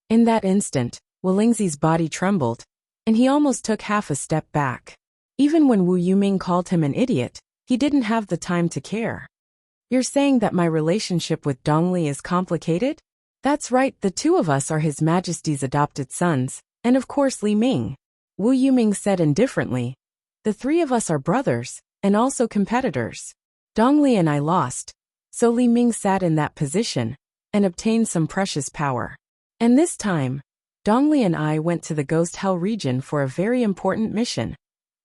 In that instant, Wolingzi's body trembled, and he almost took half a step back. Even when Wu Yuming called him an idiot, he didn't have the time to care. You're saying that my relationship with Dongli is complicated? That's right, the two of us are His Majesty's adopted sons, and of course Li Ming. Wu Yuming said indifferently. The three of us are brothers, and also competitors. Dongli and I lost, so Li Ming sat in that position, and obtained some precious power. And this time, Dongli and I went to the Ghost Hell region for a very important mission.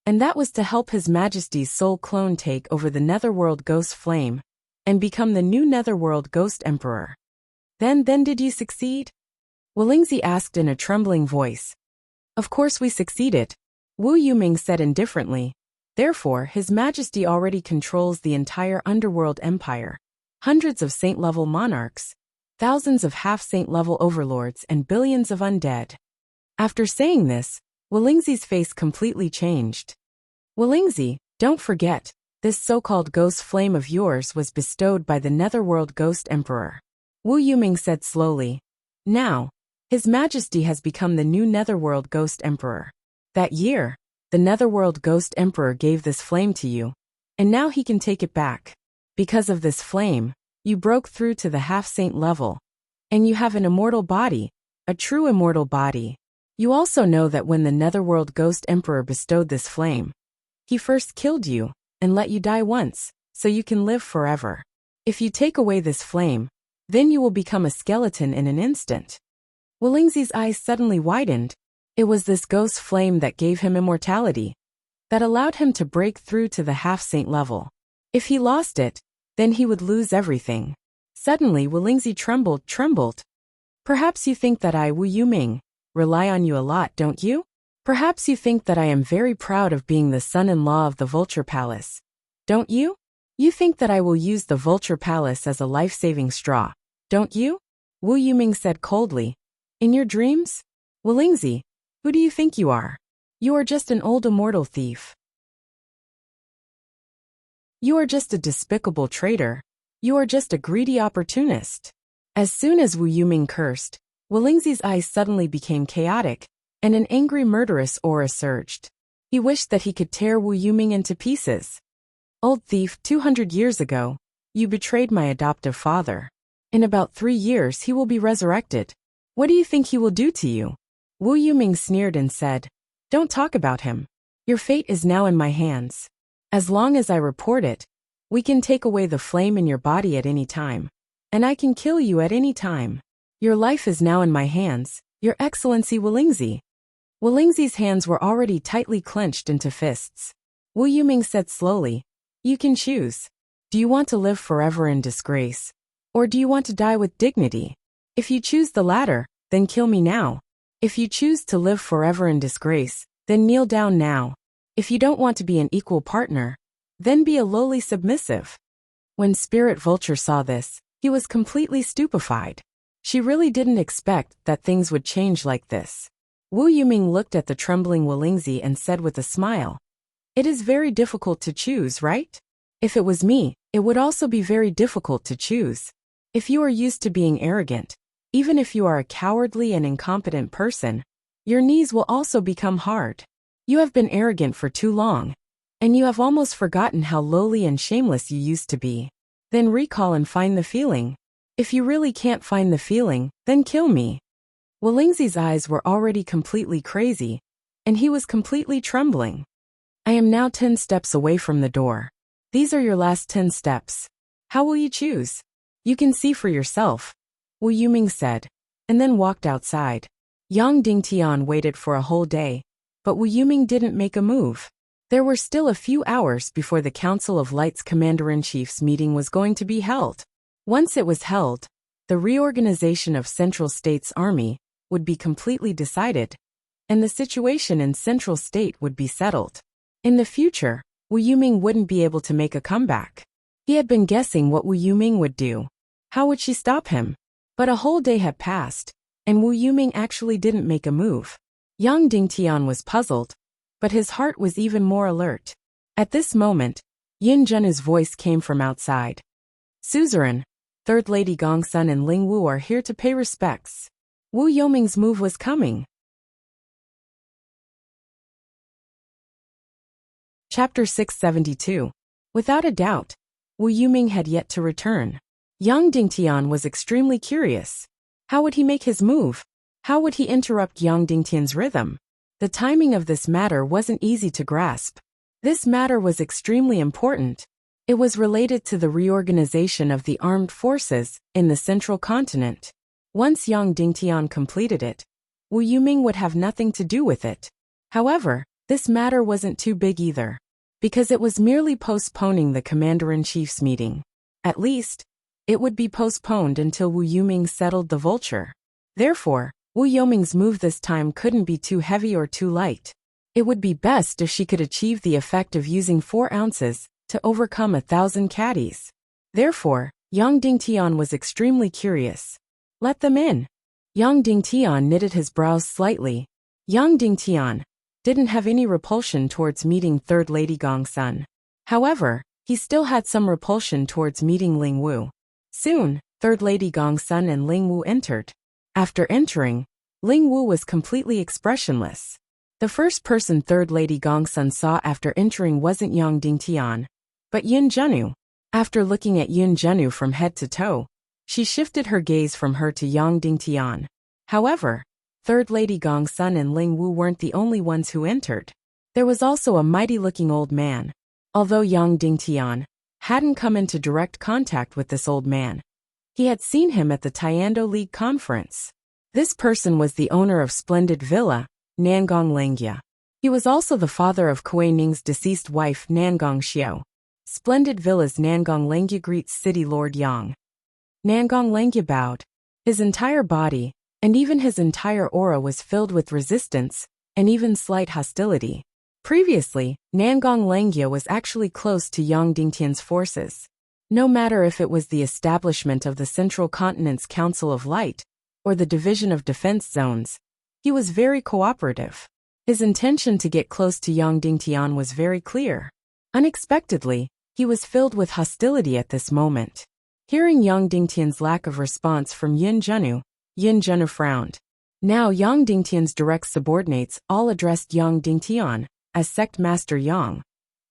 And that was to help His Majesty's soul clone take over the Netherworld Ghost Flame, and become the new Netherworld Ghost Emperor. Then did you succeed? Wolingzi asked in a trembling voice. Of course we succeeded, Wu Yuming said indifferently. Therefore, His Majesty already controls the entire underworld empire, hundreds of saint-level monarchs, thousands of half-saint-level overlords and billions of undead. After saying this, Wolingzi's face completely changed. Wolingzi, don't forget, this so-called ghost flame of yours was bestowed by the Netherworld Ghost Emperor. Wu Yuming said slowly. Now, His Majesty has become the new Netherworld Ghost Emperor. That year, the Netherworld Ghost Emperor gave this flame to you, and now he can take it back. Because of this flame, you broke through to the half-saint level, and you have an immortal body, a true immortal body. You also know that when the Netherworld Ghost Emperor bestowed this flame, he first killed you, and let you die once, so you can live forever. If you take away this flame, then you will become a skeleton in an instant. Wolingzi's eyes suddenly widened. It was this ghost flame that gave him immortality, that allowed him to break through to the half-saint level. If he lost it, then he would lose everything. Suddenly Wolingzi trembled. Perhaps you think that I, Wu Yuming, rely on you a lot, don't you? Perhaps you think that I am very proud of being the son-in-law of the Vulture Palace, don't you? You think that I will use the Vulture Palace as a life-saving straw, don't you? Wu Yuming said coldly. In your dreams? Wolingzi, who do you think you are? You are just an old immortal thief. You are just a despicable traitor. You are just a greedy opportunist. As soon as Wu Yuming cursed, Wolingzi's eyes suddenly became chaotic, and an angry murderous aura surged. He wished that he could tear Wu Yuming into pieces. Old thief, 200 years ago, you betrayed my adoptive father. In about 3 years he will be resurrected. What do you think he will do to you? Wu Yuming sneered and said, Don't talk about him. Your fate is now in my hands. As long as I report it, we can take away the flame in your body at any time, and I can kill you at any time. Your life is now in my hands, Your Excellency Wolingzi. Wolingzi's hands were already tightly clenched into fists. Wu Yuming said slowly, You can choose. Do you want to live forever in disgrace? Or do you want to die with dignity? If you choose the latter, then kill me now. If you choose to live forever in disgrace, then kneel down now. If you don't want to be an equal partner, then be a lowly submissive. When Spirit Vulture saw this, he was completely stupefied. She really didn't expect that things would change like this. Wu Yuming looked at the trembling Wolingzi and said with a smile, It is very difficult to choose, right? If it was me, it would also be very difficult to choose. If you are used to being arrogant, even if you are a cowardly and incompetent person, Your knees will also become hard. You have been arrogant for too long, and you have almost forgotten how lowly and shameless you used to be. Then recall and find the feeling. If you really can't find the feeling, then kill me. Wu Lingzi's eyes were already completely crazy, and he was completely trembling. I am now 10 steps away from the door. These are your last 10 steps. How will you choose? You can see for yourself, Wu Yuming said, and then walked outside. Yang Dingtian waited for a whole day, but Wu Yuming didn't make a move. There were still a few hours before the Council of Light's Commander-in-Chief's meeting was going to be held. Once it was held, the reorganization of Central State's army would be completely decided, and the situation in Central State would be settled. In the future, Wu Yuming wouldn't be able to make a comeback. He had been guessing what Wu Yuming would do. How would she stop him? But a whole day had passed, and Wu Yuming actually didn't make a move. Yang Dingtian was puzzled, but his heart was even more alert. At this moment, Yin Zhenu's voice came from outside. Suzerain, Third Lady Gongsun and Ling Wu are here to pay respects. Wu Yuming's move was coming. Chapter 672. Without a doubt, Wu Yuming had yet to return. Yang Dingtian was extremely curious. How would he make his move? How would he interrupt Yang Dingtian's rhythm? The timing of this matter wasn't easy to grasp. This matter was extremely important. It was related to the reorganization of the armed forces in the central continent. Once Yang Dingtian completed it, Wu Yuming would have nothing to do with it. However, this matter wasn't too big either, because it was merely postponing the Commander-in-Chief's meeting. At least, it would be postponed until Wu Yuming settled the vulture. Therefore, Wu Yuming's move this time couldn't be too heavy or too light. It would be best if she could achieve the effect of using 4 ounces to overcome 1,000 caddies. Therefore, Yang Dingtian was extremely curious. Let them in. Yang Dingtian knitted his brows slightly. Yang Dingtian didn't have any repulsion towards meeting Third Lady Gongsun. However, he still had some repulsion towards meeting Ling Wu. Soon, Third Lady Gongsun and Ling Wu entered. After entering, Ling Wu was completely expressionless. The first person Third Lady Gongsun saw after entering wasn't Yang Dingtian, but Yin Zhenu. After looking at Yin Zhenu from head to toe, she shifted her gaze from her to Yang Dingtian. However, Third Lady Gongsun and Ling Wu weren't the only ones who entered. There was also a mighty-looking old man. Although Yang Dingtian hadn't come into direct contact with this old man, he had seen him at the Tiando League conference. This person was the owner of Splendid Villa, Nangong Lengjia. He was also the father of Kuei Ning's deceased wife Nangong Xiao. Splendid Villa's Nangong Lengjia greets City Lord Yang. Nangong Lengjia bowed. His entire body, and even his entire aura was filled with resistance, and even slight hostility. Previously, Nangong Lengjia was actually close to Yang Dingtian's forces. No matter if it was the establishment of the Central Continent's Council of Light, or the Division of Defense Zones, he was very cooperative. His intention to get close to Yang Dingtian was very clear. Unexpectedly, he was filled with hostility at this moment. Hearing Yang Dingtian's lack of response from Yin Zhenu frowned. Now Yang Dingtian's direct subordinates all addressed Yang Dingtian as Sect Master Yang,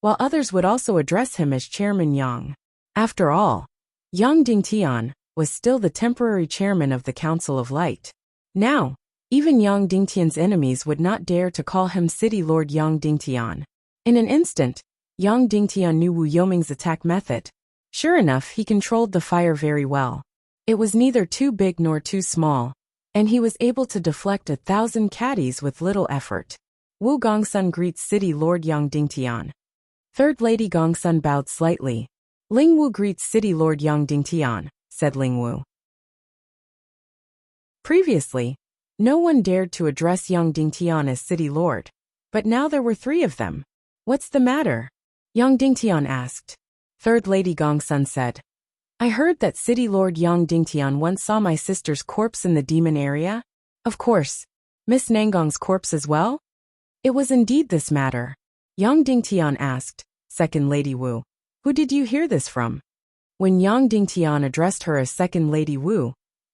while others would also address him as Chairman Yang. After all, Yang Dingtian was still the temporary chairman of the Council of Light. Now, even Yang Dingtian's enemies would not dare to call him City Lord Yang Dingtian. In an instant, Yang Dingtian knew Wu Yuming's attack method. Sure enough, he controlled the fire very well. It was neither too big nor too small, and he was able to deflect 1,000 caddies with little effort. Wu Gongsun greets City Lord Yang Dingtian. Third Lady Gongsun bowed slightly. Ling Wu greets City Lord Yang Dingtian, said Ling Wu. Previously, no one dared to address Yang Dingtian as City Lord, but now there were 3 of them. What's the matter? Yang Dingtian asked. Third Lady Gongsun said, I heard that City Lord Yang Dingtian once saw my sister's corpse in the demon area. Of course, Miss Nangong's corpse as well? It was indeed this matter. Yang Dingtian asked, Second Lady Wu. Who did you hear this from? When Yang Dingtian addressed her as Second Lady Wu,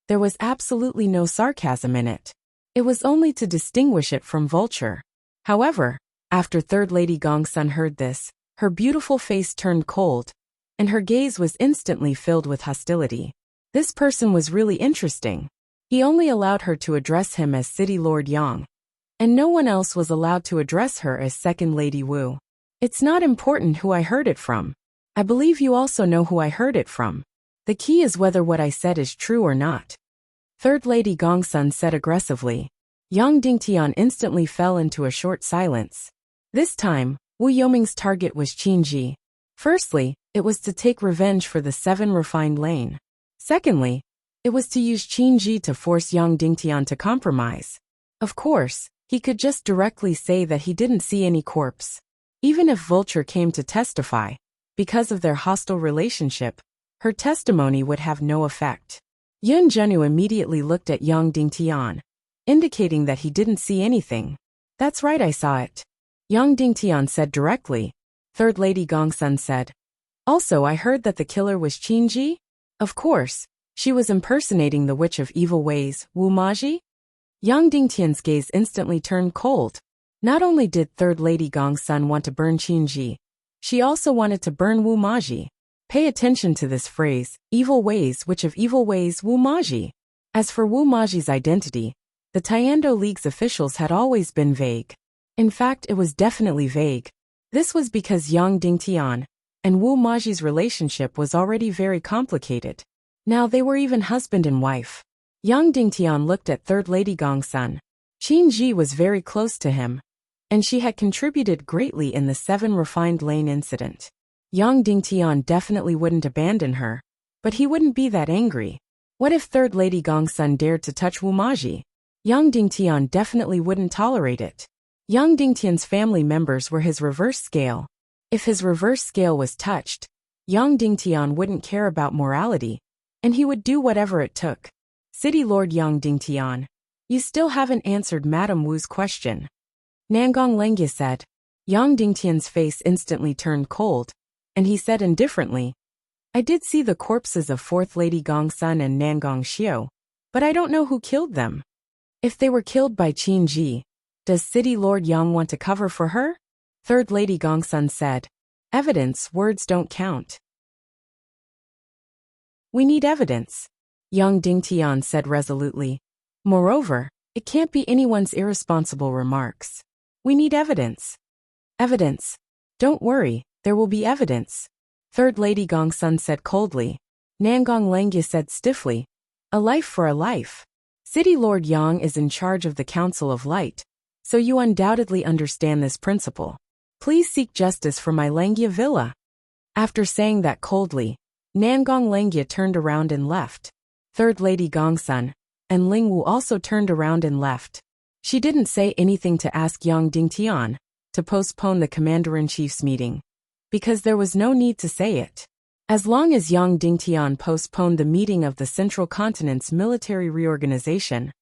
there was absolutely no sarcasm in it. It was only to distinguish it from vulture. However, after Third Lady Gongsun heard this, her beautiful face turned cold, and her gaze was instantly filled with hostility. This person was really interesting. He only allowed her to address him as City Lord Yang, and no one else was allowed to address her as Second Lady Wu. It's not important who I heard it from. I believe you also know who I heard it from. The key is whether what I said is true or not. Third Lady Gongsun said aggressively. Yang Dingtian instantly fell into a short silence. This time, Wu Yoming's target was Qinji. Firstly, it was to take revenge for the 7 refined lane. Secondly, it was to use Qinji to force Yang Dingtian to compromise. Of course, he could just directly say that he didn't see any corpse. Even if Vulture came to testify, because of their hostile relationship, her testimony would have no effect. Yun Zhenu immediately looked at Yang Dingtian, indicating that he didn't see anything. That's right, I saw it. Yang Dingtian said directly. Third Lady Gongsun said. Also, I heard that the killer was Qinji? Of course, she was impersonating the Witch of Evil Ways, Wu Maji? Yang Dingtian's gaze instantly turned cold. Not only did Third Lady Gongsun want to burn Qinji, she also wanted to burn Wu Maji. Pay attention to this phrase, evil ways, Witch of Evil Ways, Wu Maji. As for Wu Maji's identity, the Tiando League's officials had always been vague. In fact, it was definitely vague. This was because Yang Dingtian and Wu Maji's relationship was already very complicated. Now they were even husband and wife. Yang Dingtian looked at Third Lady Gongsun. Qinji was very close to him, and she had contributed greatly in the 7 refined lane incident. Yang Dingtian definitely wouldn't abandon her, but he wouldn't be that angry. What if Third Lady Gongsun dared to touch Wu Maji? Yang Dingtian definitely wouldn't tolerate it. Yang Dingtian's family members were his reverse scale. If his reverse scale was touched, Yang Dingtian wouldn't care about morality, and he would do whatever it took. City Lord Yang Dingtian, you still haven't answered Madame Wu's question. Nangong Lengye said. Yang Dingtian's face instantly turned cold, and he said indifferently, I did see the corpses of 4th Lady Gongsun and Nangong Xiu, but I don't know who killed them. If they were killed by Qinji, does City Lord Yang want to cover for her? Third Lady Gongsun said. Evidence, words don't count. We need evidence, Yang Dingtian said resolutely. Moreover, it can't be anyone's irresponsible remarks. We need evidence. Evidence. Don't worry, there will be evidence. Third Lady Gongsun said coldly. Nangong Lengye said stiffly. A life for a life. City Lord Yang is in charge of the Council of Light, so you undoubtedly understand this principle. Please seek justice for my Lengye villa. After saying that coldly, Nangong Lengye turned around and left. Third Lady Gongsun and Ling Wu also turned around and left. She didn't say anything to ask Yang Dingtian to postpone the Commander-in-Chief's meeting, because there was no need to say it. As long as Yang Dingtian postponed the meeting of the Central Continent's military reorganization,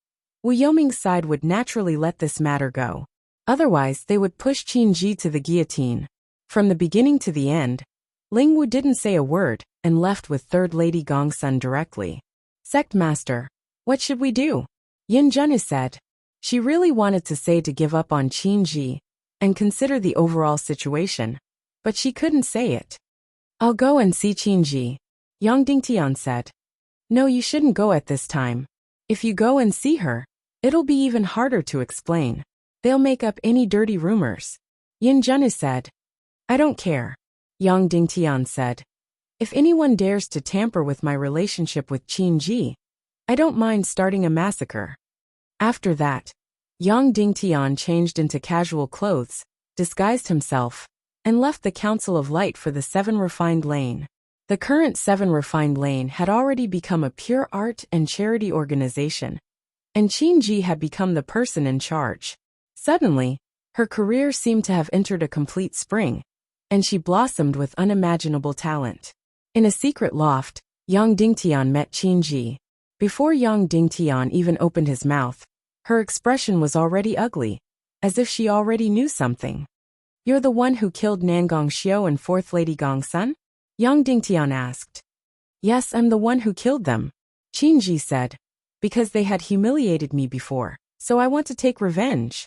Wu Yoming's side would naturally let this matter go. Otherwise, they would push Qinji to the guillotine. From the beginning to the end, Ling Wu didn't say a word and left with Third Lady Gongsun directly. Sect Master, what should we do? Yin Zhenu said. She really wanted to say to give up on Qinji and consider the overall situation, but she couldn't say it. I'll go and see Qinji, Yang Dingtian said. No, you shouldn't go at this time. If you go and see her, it'll be even harder to explain. They'll make up any dirty rumors. Yin Zhenu said. I don't care, Yang Dingtian said. If anyone dares to tamper with my relationship with Qinji, I don't mind starting a massacre. After that, Yang Dingtian changed into casual clothes, disguised himself, and left the Council of Light for the 7 refined lane. The current 7 refined lane had already become a pure art and charity organization, and Qinji had become the person in charge. Suddenly, her career seemed to have entered a complete spring, and she blossomed with unimaginable talent. In a secret loft, Yang Dingtian met Qinji. Before Yang Dingtian even opened his mouth, her expression was already ugly, as if she already knew something. You're the one who killed Nangong Xiu and 4th Lady Gongsun? Yang Dingtian asked. Yes, I'm the one who killed them, Qinji said, because they had humiliated me before, so I want to take revenge.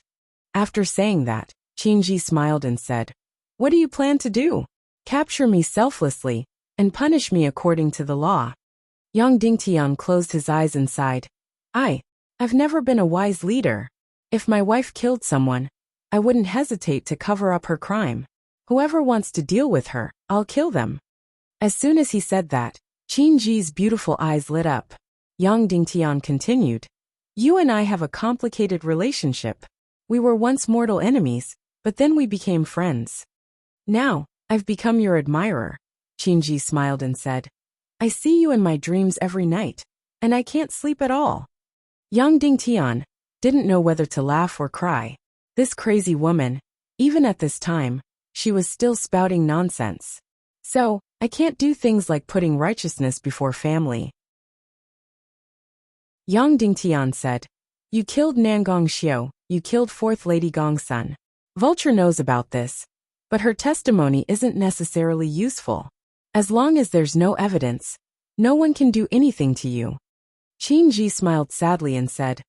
After saying that, Qingji smiled and said, "What do you plan to do? Capture me selflessly, and punish me according to the law." Yang Dingtian closed his eyes and sighed. I've never been a wise leader. If my wife killed someone, I wouldn't hesitate to cover up her crime. Whoever wants to deal with her, I'll kill them. As soon as he said that, Qingji's beautiful eyes lit up. Yang Dingtian continued, "You and I have a complicated relationship. We were once mortal enemies, but then we became friends. Now, I've become your admirer." Qingji smiled and said, "I see you in my dreams every night, and I can't sleep at all." Yang Dingtian didn't know whether to laugh or cry. This crazy woman, even at this time, she was still spouting nonsense. So, I can't do things like putting righteousness before family. Yang Dingtian said, "You killed Nangong Xiu, you killed 4th Lady Gongsun. Vulture knows about this, but her testimony isn't necessarily useful. As long as there's no evidence, no one can do anything to you." Qingji smiled sadly and said,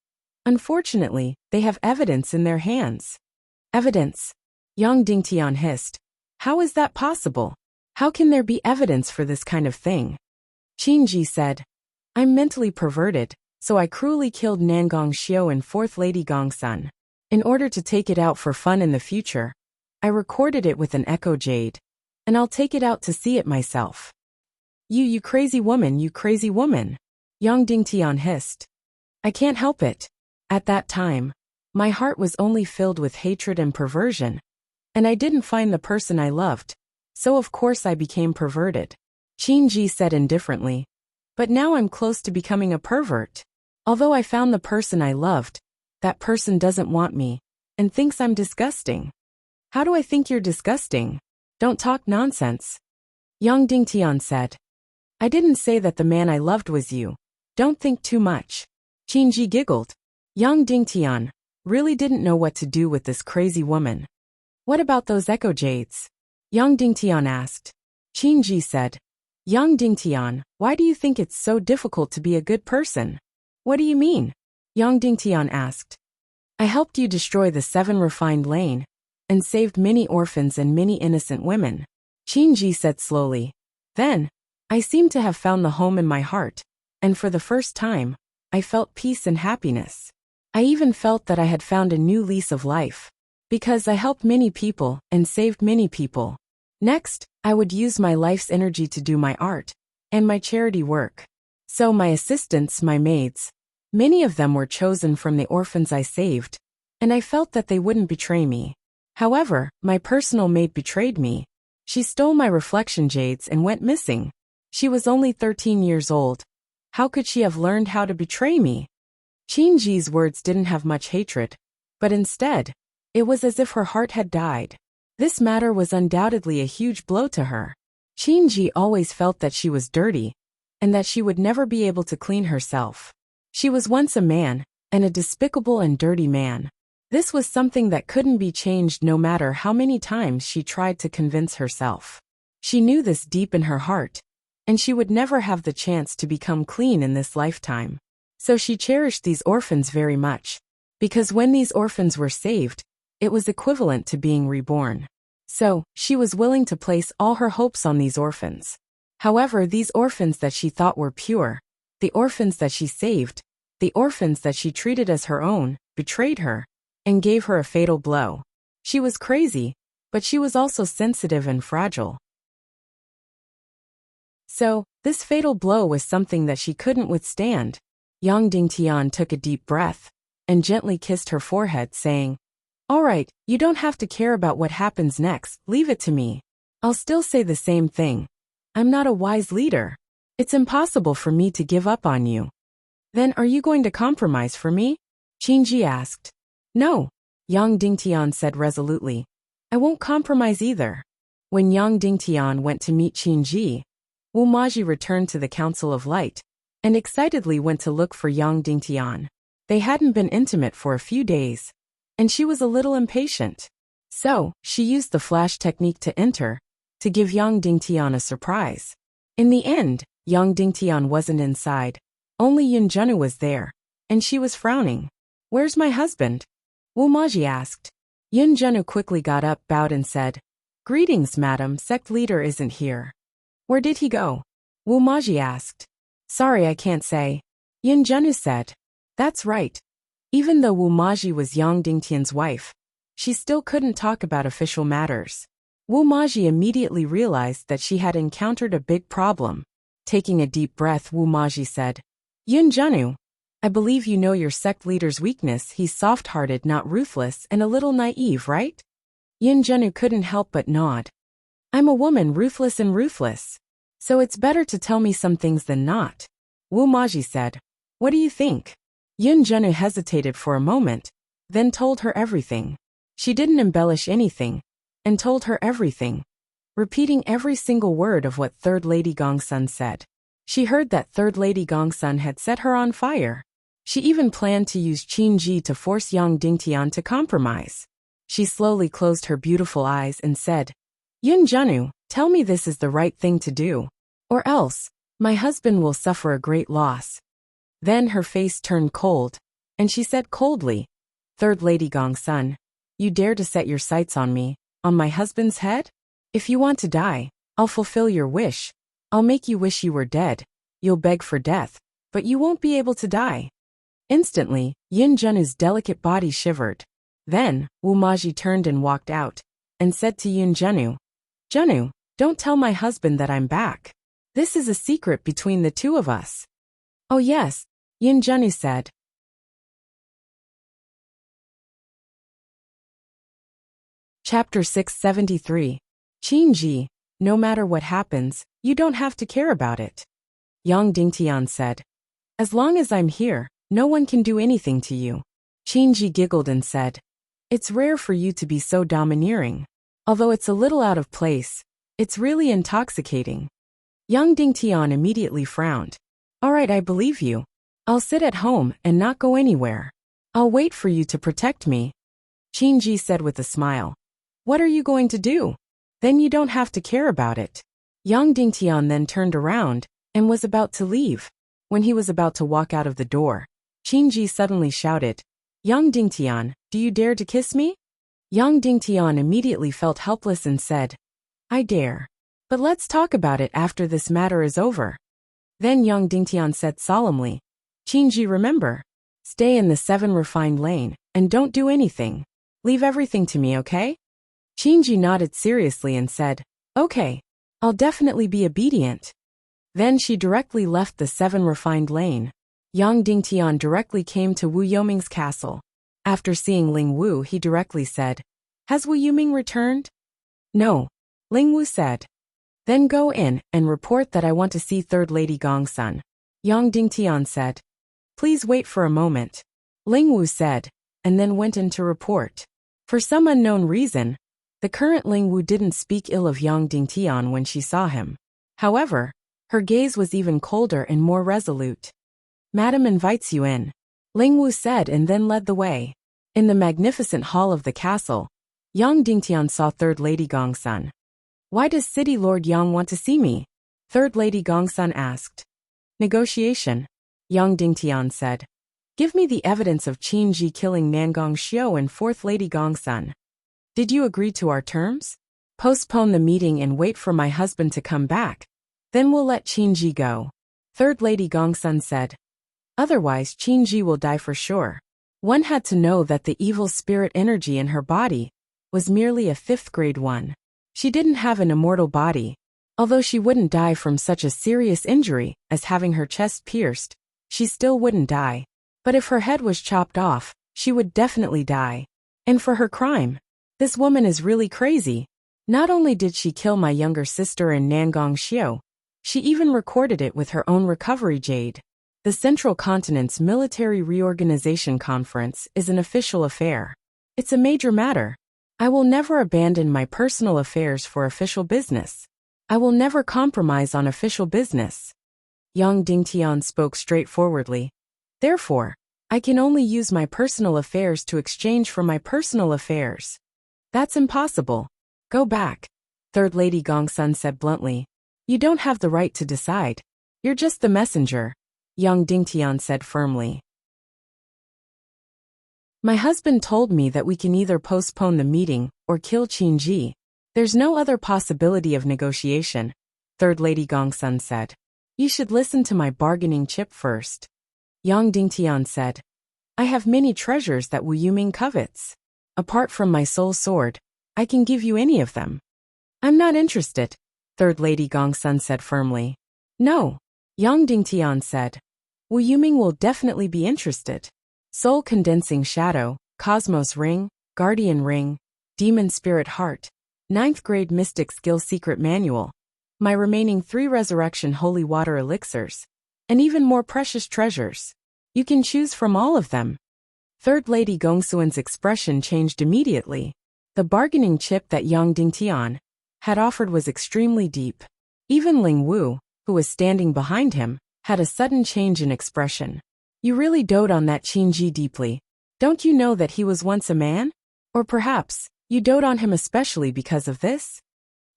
"Unfortunately, they have evidence in their hands." "Evidence?" Yang Dingtian hissed. "How is that possible? How can there be evidence for this kind of thing?" Qingji said, "I'm mentally perverted, so I cruelly killed Nangong Xiu and 4th Lady Gongsun. In order to take it out for fun in the future, I recorded it with an echo jade, and I'll take it out to see it myself." You crazy woman, you crazy woman," Yang Dingtian hissed. "I can't help it. At that time, my heart was only filled with hatred and perversion, and I didn't find the person I loved, so of course I became perverted." Qingji said indifferently, "But now I'm close to becoming a pervert. Although I found the person I loved, that person doesn't want me, and thinks I'm disgusting." "How do I think you're disgusting? Don't talk nonsense," Yang Dingtian said. "I didn't say that the man I loved was you. Don't think too much." Qingji giggled. Yang Dingtian really didn't know what to do with this crazy woman. "What about those echo jades?" Yang Dingtian asked. Qingji said, "Yang Dingtian, why do you think it's so difficult to be a good person?" "What do you mean?" Yang Dingtian asked. "I helped you destroy the 7 refined lane, and saved many orphans and many innocent women," Qingji said slowly. "Then, I seem to have found the home in my heart, and for the first time, I felt peace and happiness. I even felt that I had found a new lease of life, because I helped many people and saved many people. Next, I would use my life's energy to do my art and my charity work. So my assistants, my maids, many of them were chosen from the orphans I saved, and I felt that they wouldn't betray me. However, my personal maid betrayed me. She stole my reflection jades and went missing. She was only 13 years old. How could she have learned how to betray me?" Qingji's words didn't have much hatred, but instead, it was as if her heart had died. This matter was undoubtedly a huge blow to her. Qingji always felt that she was dirty, and that she would never be able to clean herself. She was once a man, and a despicable and dirty man. This was something that couldn't be changed no matter how many times she tried to convince herself. She knew this deep in her heart, and she would never have the chance to become clean in this lifetime. So she cherished these orphans very much, because when these orphans were saved, it was equivalent to being reborn. So, she was willing to place all her hopes on these orphans. However, these orphans that she thought were pure, the orphans that she saved, the orphans that she treated as her own, betrayed her, and gave her a fatal blow. She was crazy, but she was also sensitive and fragile. So, this fatal blow was something that she couldn't withstand. Yang Dingtian took a deep breath, and gently kissed her forehead, saying, "All right, you don't have to care about what happens next, leave it to me. I'll still say the same thing. I'm not a wise leader. It's impossible for me to give up on you." "Then are you going to compromise for me?" Qingji asked. "No," Yang Dingtian said resolutely. "I won't compromise either." When Yang Dingtian went to meet Qingji, Wumaji returned to the Council of Light, and excitedly went to look for Yang Dingtian. They hadn't been intimate for a few days, and she was a little impatient. So, she used the flash technique to enter, to give Yang Dingtian a surprise. In the end, Yang Dingtian wasn't inside. Only Yunjunu was there, and she was frowning. Where's my husband? Wu Maji asked. Yun Zhenu quickly got up, bowed and said, Greetings, madam, sect leader isn't here. Where did he go? Wu Maji asked. Sorry, I can't say. Yun Zhenu said. That's right. Even though Wu Maji was Yang Dingtian's wife, she still couldn't talk about official matters. Wu Maji immediately realized that she had encountered a big problem. Taking a deep breath, Wu Maji said, Yun Zhenu, I believe you know your sect leader's weakness. He's soft-hearted, not ruthless, and a little naive, right? Yun Zhenu couldn't help but nod. I'm a woman, ruthless and ruthless. So it's better to tell me some things than not. Wu Maji said. What do you think? Yun Zhenu hesitated for a moment, then told her everything. She didn't embellish anything, and told her everything, repeating every single word of what Third Lady Gongsun said. She heard that Third Lady Gongsun had set her on fire. She even planned to use Qin Ji to force Yang Dingtian to compromise. She slowly closed her beautiful eyes and said, Yun Zhenu, tell me this is the right thing to do, or else, my husband will suffer a great loss. Then her face turned cold, and she said coldly, Third Lady Gongsun, you dare to set your sights on me, on my husband's head? If you want to die, I'll fulfill your wish. I'll make you wish you were dead. You'll beg for death, but you won't be able to die. Instantly, Yun Zhenu's delicate body shivered. Then, Wu Maji turned and walked out, and said to Yun Zhenu, Zhenu, don't tell my husband that I'm back. This is a secret between the two of us. Oh yes, Yun Zhenu said. Chapter 673. Qin Ji, no matter what happens, you don't have to care about it. Yang Dingtian said. As long as I'm here, no one can do anything to you. Qin Ji giggled and said. It's rare for you to be so domineering. Although it's a little out of place, it's really intoxicating. Yang Dingtian immediately frowned. All right, I believe you. I'll sit at home and not go anywhere. I'll wait for you to protect me. Qin Ji said with a smile. What are you going to do? Then you don't have to care about it. Yang Dingtian then turned around and was about to leave. When he was about to walk out of the door, Qin Ji suddenly shouted, Yang Dingtian, do you dare to kiss me? Yang Dingtian immediately felt helpless and said, I dare. But let's talk about it after this matter is over. Then Yang Dingtian said solemnly, Qin Ji, remember, stay in the 7 refined lane, and don't do anything. Leave everything to me, okay? Qin Ji nodded seriously and said, Okay, I'll definitely be obedient. Then she directly left the 7 refined lane. Yang Dingtian directly came to Wu Yoming's castle. After seeing Ling Wu, he directly said, Has Wu Yoming returned? No, Ling Wu said. Then go in and report that I want to see Third Lady Gongsun. Yang Dingtian said. Please wait for a moment. Ling Wu said, and then went in to report. For some unknown reason, the current Ling Wu didn't speak ill of Yang Dingtian when she saw him. However, her gaze was even colder and more resolute. Madam invites you in, Ling Wu said and then led the way. In the magnificent hall of the castle, Yang Dingtian saw Third Lady Gongsun. Why does City Lord Yang want to see me? Third Lady Gongsun asked. Negotiation, Yang Dingtian said. Give me the evidence of Qin Ji killing Nangong Xiao and Fourth Lady Gongsun. Did you agree to our terms? Postpone the meeting and wait for my husband to come back. Then we'll let Qin Ji go. Third Lady Gongsun said. Otherwise Qin Ji will die for sure. One had to know that the evil spirit energy in her body was merely a 5th grade one. She didn't have an immortal body. Although she wouldn't die from such a serious injury as having her chest pierced, she still wouldn't die. But if her head was chopped off, she would definitely die. And for her crime, this woman is really crazy. Not only did she kill my younger sister in Nangong Xiao, she even recorded it with her own recovery jade. The Central Continent's Military Reorganization Conference is an official affair. It's a major matter. I will never abandon my personal affairs for official business. I will never compromise on official business. Yang Dingtian spoke straightforwardly. Therefore, I can only use my personal affairs to exchange for my personal affairs. That's impossible. Go back, Third Lady Gongsun said bluntly. You don't have the right to decide. You're just the messenger, Yang Dingtian said firmly. My husband told me that we can either postpone the meeting or kill Qingji. There's no other possibility of negotiation, Third Lady Gongsun said. You should listen to my bargaining chip first. Yang Dingtian said. I have many treasures that Wu Yuming covets. Apart from my soul sword, I can give you any of them. I'm not interested, Third Lady Gongsun said firmly. No, Yang Dingtian said. Wu Yuming will definitely be interested. Soul Condensing Shadow, Cosmos Ring, Guardian Ring, Demon Spirit Heart, 9th Grade Mystic Skill Secret Manual, my remaining 3 Resurrection Holy Water Elixirs, and even more precious treasures. You can choose from all of them. Third Lady Gongsuan's expression changed immediately. The bargaining chip that Yang Dingtian had offered was extremely deep. Even Ling Wu, who was standing behind him, had a sudden change in expression. You really dote on that Qingji deeply. Don't you know that he was once a man? Or perhaps, you dote on him especially because of this?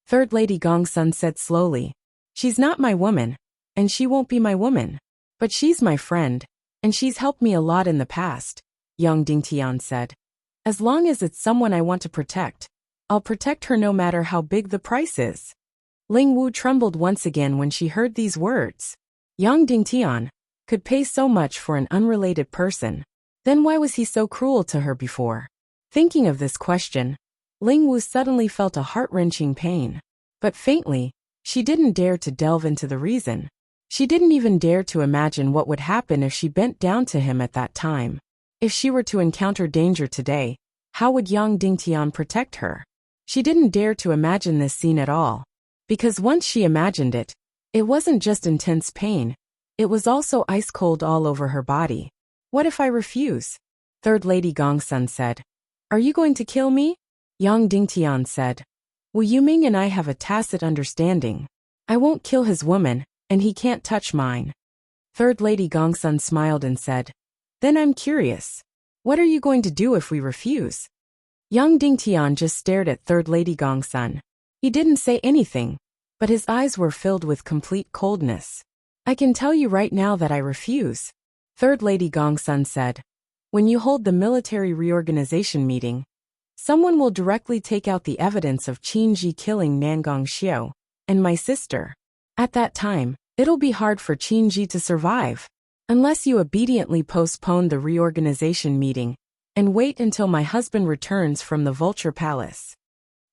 Third Lady Gongsun said slowly. She's not my woman, and she won't be my woman. But she's my friend, and she's helped me a lot in the past, Yang Dingtian said. As long as it's someone I want to protect, I'll protect her no matter how big the price is. Ling Wu trembled once again when she heard these words. Yang Dingtian could pay so much for an unrelated person. Then why was he so cruel to her before? Thinking of this question, Ling Wu suddenly felt a heart-wrenching pain. But faintly, she didn't dare to delve into the reason. She didn't even dare to imagine what would happen if she bent down to him at that time. If she were to encounter danger today, how would Yang Dingtian protect her? She didn't dare to imagine this scene at all. Because once she imagined it, it wasn't just intense pain. It was also ice-cold all over her body. What if I refuse? Third Lady Gongsun said. Are you going to kill me? Yang Dingtian said. Wu Yuming and I have a tacit understanding. I won't kill his woman, and he can't touch mine. Third Lady Gongsun smiled and said. Then I'm curious. What are you going to do if we refuse? Yang Dingtian just stared at Third Lady Gongsun. He didn't say anything, but his eyes were filled with complete coldness. I can tell you right now that I refuse, Third Lady Gongsun said. When you hold the military reorganization meeting, someone will directly take out the evidence of Qingji killing Nangong Xiao and my sister. At that time, it'll be hard for Qingji to survive, unless you obediently postpone the reorganization meeting and wait until my husband returns from the Vulture Palace.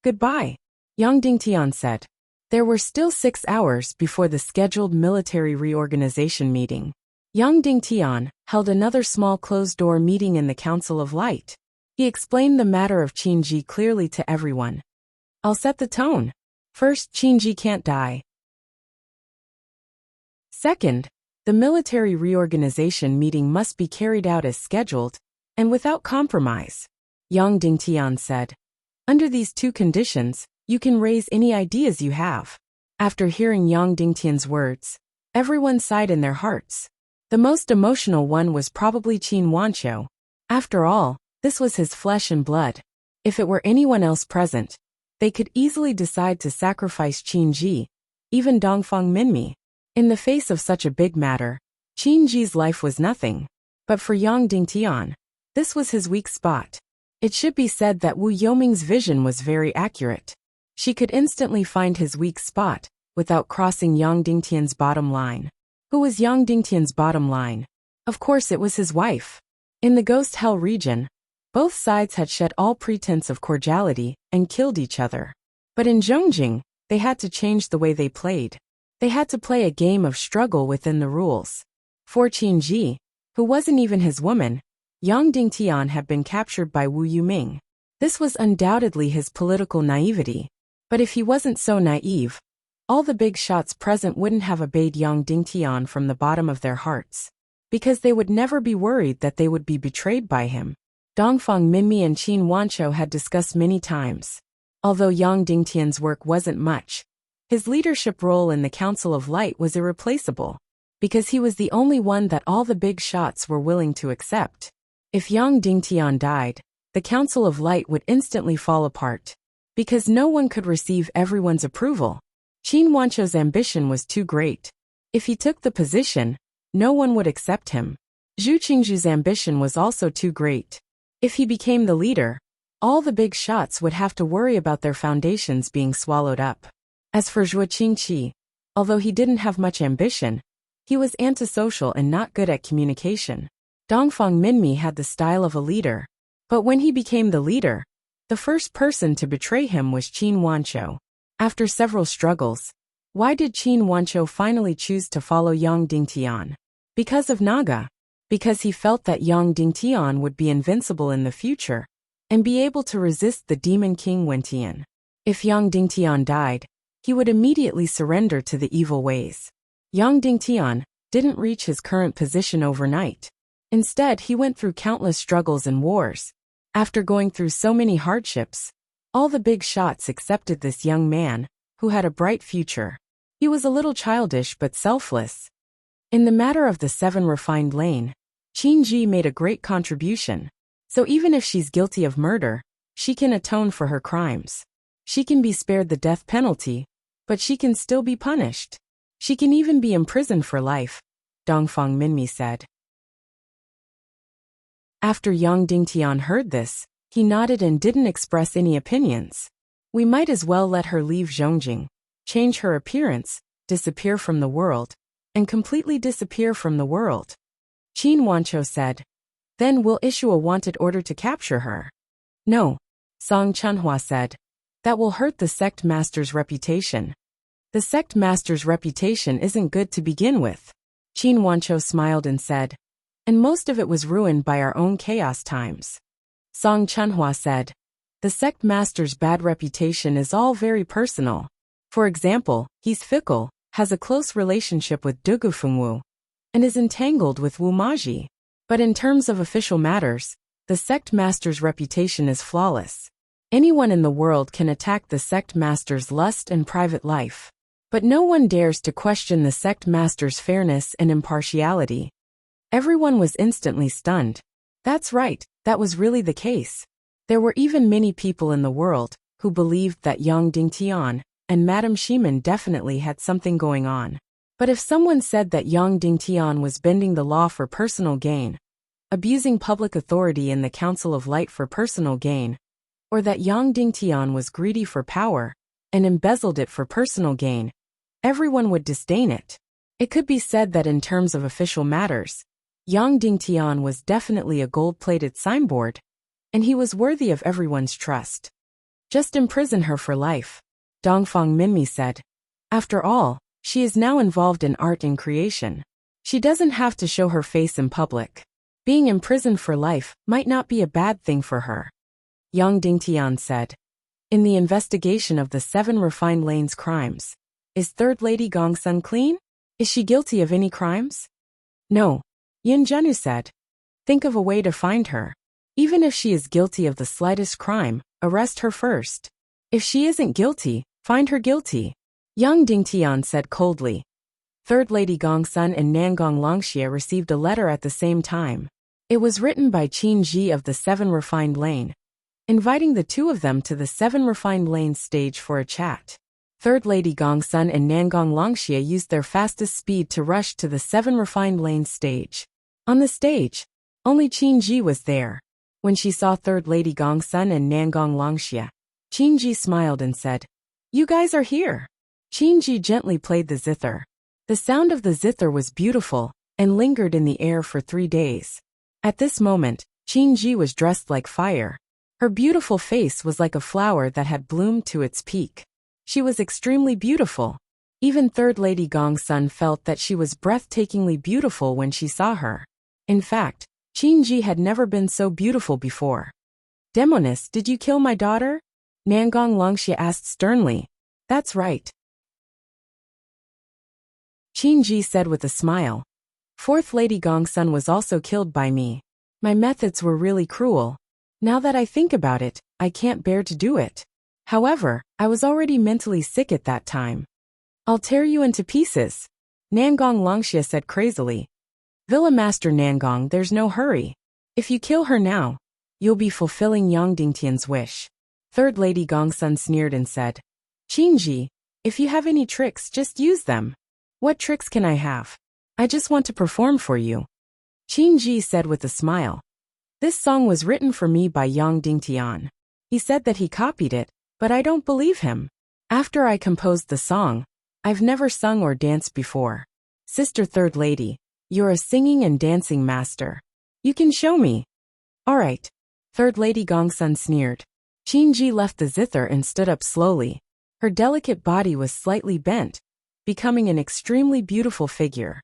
Goodbye, Yang Dingtian said. There were still 6 hours before the scheduled military reorganization meeting. Yang Dingtian held another small closed-door meeting in the Council of Light. He explained the matter of Qingji clearly to everyone. I'll set the tone. First, Qingji can't die. Second, the military reorganization meeting must be carried out as scheduled and without compromise, Yang Dingtian said. Under these 2 conditions, you can raise any ideas you have. After hearing Yang Dingtian's words, everyone sighed in their hearts. The most emotional one was probably Qin Wanqiu. After all, this was his flesh and blood. If it were anyone else present, they could easily decide to sacrifice Qingji, even Dongfang Minmi. In the face of such a big matter, Qingji's life was nothing. But for Yang Dingtian, this was his weak spot. It should be said that Wu Yoming's vision was very accurate. She could instantly find his weak spot without crossing Yang Dingtian's bottom line. Who was Yang Dingtian's bottom line? Of course it was his wife. In the Ghost Hell region, both sides had shed all pretense of cordiality and killed each other. But in Zhongjing, they had to change the way they played. They had to play a game of struggle within the rules. For Qingji, who wasn't even his woman, Yang Dingtian had been captured by Wu Yuming. This was undoubtedly his political naivety. But if he wasn't so naive, all the big shots present wouldn't have obeyed Yang Dingtian from the bottom of their hearts, because they would never be worried that they would be betrayed by him. Dongfang Minmi and Qin Wanqiu had discussed many times. Although Yang Dingtian's work wasn't much, his leadership role in the Council of Light was irreplaceable, because he was the only one that all the big shots were willing to accept. If Yang Dingtian died, the Council of Light would instantly fall apart, because no one could receive everyone's approval. Qin Wanqiu's ambition was too great. If he took the position, no one would accept him. Zhu Qingzhu's ambition was also too great. If he became the leader, all the big shots would have to worry about their foundations being swallowed up. As for Zhuo Qingqi, although he didn't have much ambition, he was antisocial and not good at communication. Dongfang Minmi had the style of a leader, but when he became the leader, the first person to betray him was Qin Wanqiu. After several struggles, why did Qin Wanqiu finally choose to follow Yang Dingtian? Because of Naga. Because he felt that Yang Dingtian would be invincible in the future and be able to resist the demon king Wentian. If Yang Dingtian died, he would immediately surrender to the evil ways. Yang Dingtian didn't reach his current position overnight. Instead, he went through countless struggles and wars. After going through so many hardships, all the big shots accepted this young man, who had a bright future. He was a little childish but selfless. In the matter of the 7 refined lane, Qin Ji made a great contribution. So even if she's guilty of murder, she can atone for her crimes. She can be spared the death penalty, but she can still be punished. She can even be imprisoned for life, Dongfang Minmi said. After Yang Dingtian heard this, he nodded and didn't express any opinions. We might as well let her leave Zhongjing, change her appearance, disappear from the world, and completely disappear from the world. Qin Wanqiu said. Then we'll issue a wanted order to capture her. No, Song Chunhua said. That will hurt the sect master's reputation. The sect master's reputation isn't good to begin with. Qin Wanqiu smiled and said. And most of it was ruined by our own chaos times. Song Chunhua said. The sect master's bad reputation is all very personal. For example, he's fickle, has a close relationship with Dugu Fengwu, and is entangled with Wu Maji. But in terms of official matters, the sect master's reputation is flawless. Anyone in the world can attack the sect master's lust and private life. But no one dares to question the sect master's fairness and impartiality. Everyone was instantly stunned. That's right, that was really the case. There were even many people in the world who believed that Yang Dingtian and Madame Shimen definitely had something going on. But if someone said that Yang Dingtian was bending the law for personal gain, abusing public authority in the Council of Light for personal gain, or that Yang Dingtian was greedy for power and embezzled it for personal gain, everyone would disdain it. It could be said that in terms of official matters, Yang Dingtian was definitely a gold-plated signboard, and he was worthy of everyone's trust. Just imprison her for life, Dongfang Minmi said. After all, she is now involved in art and creation. She doesn't have to show her face in public. Being imprisoned for life might not be a bad thing for her. Yang Dingtian said. In the investigation of the 7 refined lanes crimes, is Third Lady Gongsun clean? Is she guilty of any crimes? No, Yin Zhenu said. Think of a way to find her. Even if she is guilty of the slightest crime, arrest her first. If she isn't guilty, find her guilty. Yang Dingtian said coldly. Third Lady Gongsun and Nangong Longxie received a letter at the same time. It was written by Qin Ji of the 7 refined lane, inviting the two of them to the 7 refined lane stage for a chat. Third Lady Gongsun and Nangong Longxie used their fastest speed to rush to the 7 refined lane stage. On the stage, only Qin Ji was there. When she saw Third Lady Gongsun and Nangong Longxie, Qin Ji smiled and said, You guys are here. Qin Ji gently played the zither. The sound of the zither was beautiful and lingered in the air for 3 days. At this moment, Qin Ji was dressed like fire. Her beautiful face was like a flower that had bloomed to its peak. She was extremely beautiful. Even Third Lady Gongsun felt that she was breathtakingly beautiful when she saw her. In fact, Qin Ji had never been so beautiful before. Demoness, did you kill my daughter? Nangong Longxie asked sternly. That's right. Qin Ji said with a smile. Fourth Lady Gongsun was also killed by me. My methods were really cruel. Now that I think about it, I can't bear to do it. However, I was already mentally sick at that time. I'll tear you into pieces, Nangong Longxie said crazily. Villa Master Nangong, there's no hurry. If you kill her now, you'll be fulfilling Yang Dingtian's wish. Third Lady Gongsun sneered and said, Qin Ji, if you have any tricks, just use them. What tricks can I have? I just want to perform for you. Qin Ji said with a smile. This song was written for me by Yang Dingtian. He said that he copied it, but I don't believe him. After I composed the song, I've never sung or danced before. Sister Third Lady, you're a singing and dancing master. You can show me. Alright. Third Lady Gongsun sneered. Qingji left the zither and stood up slowly. Her delicate body was slightly bent, becoming an extremely beautiful figure.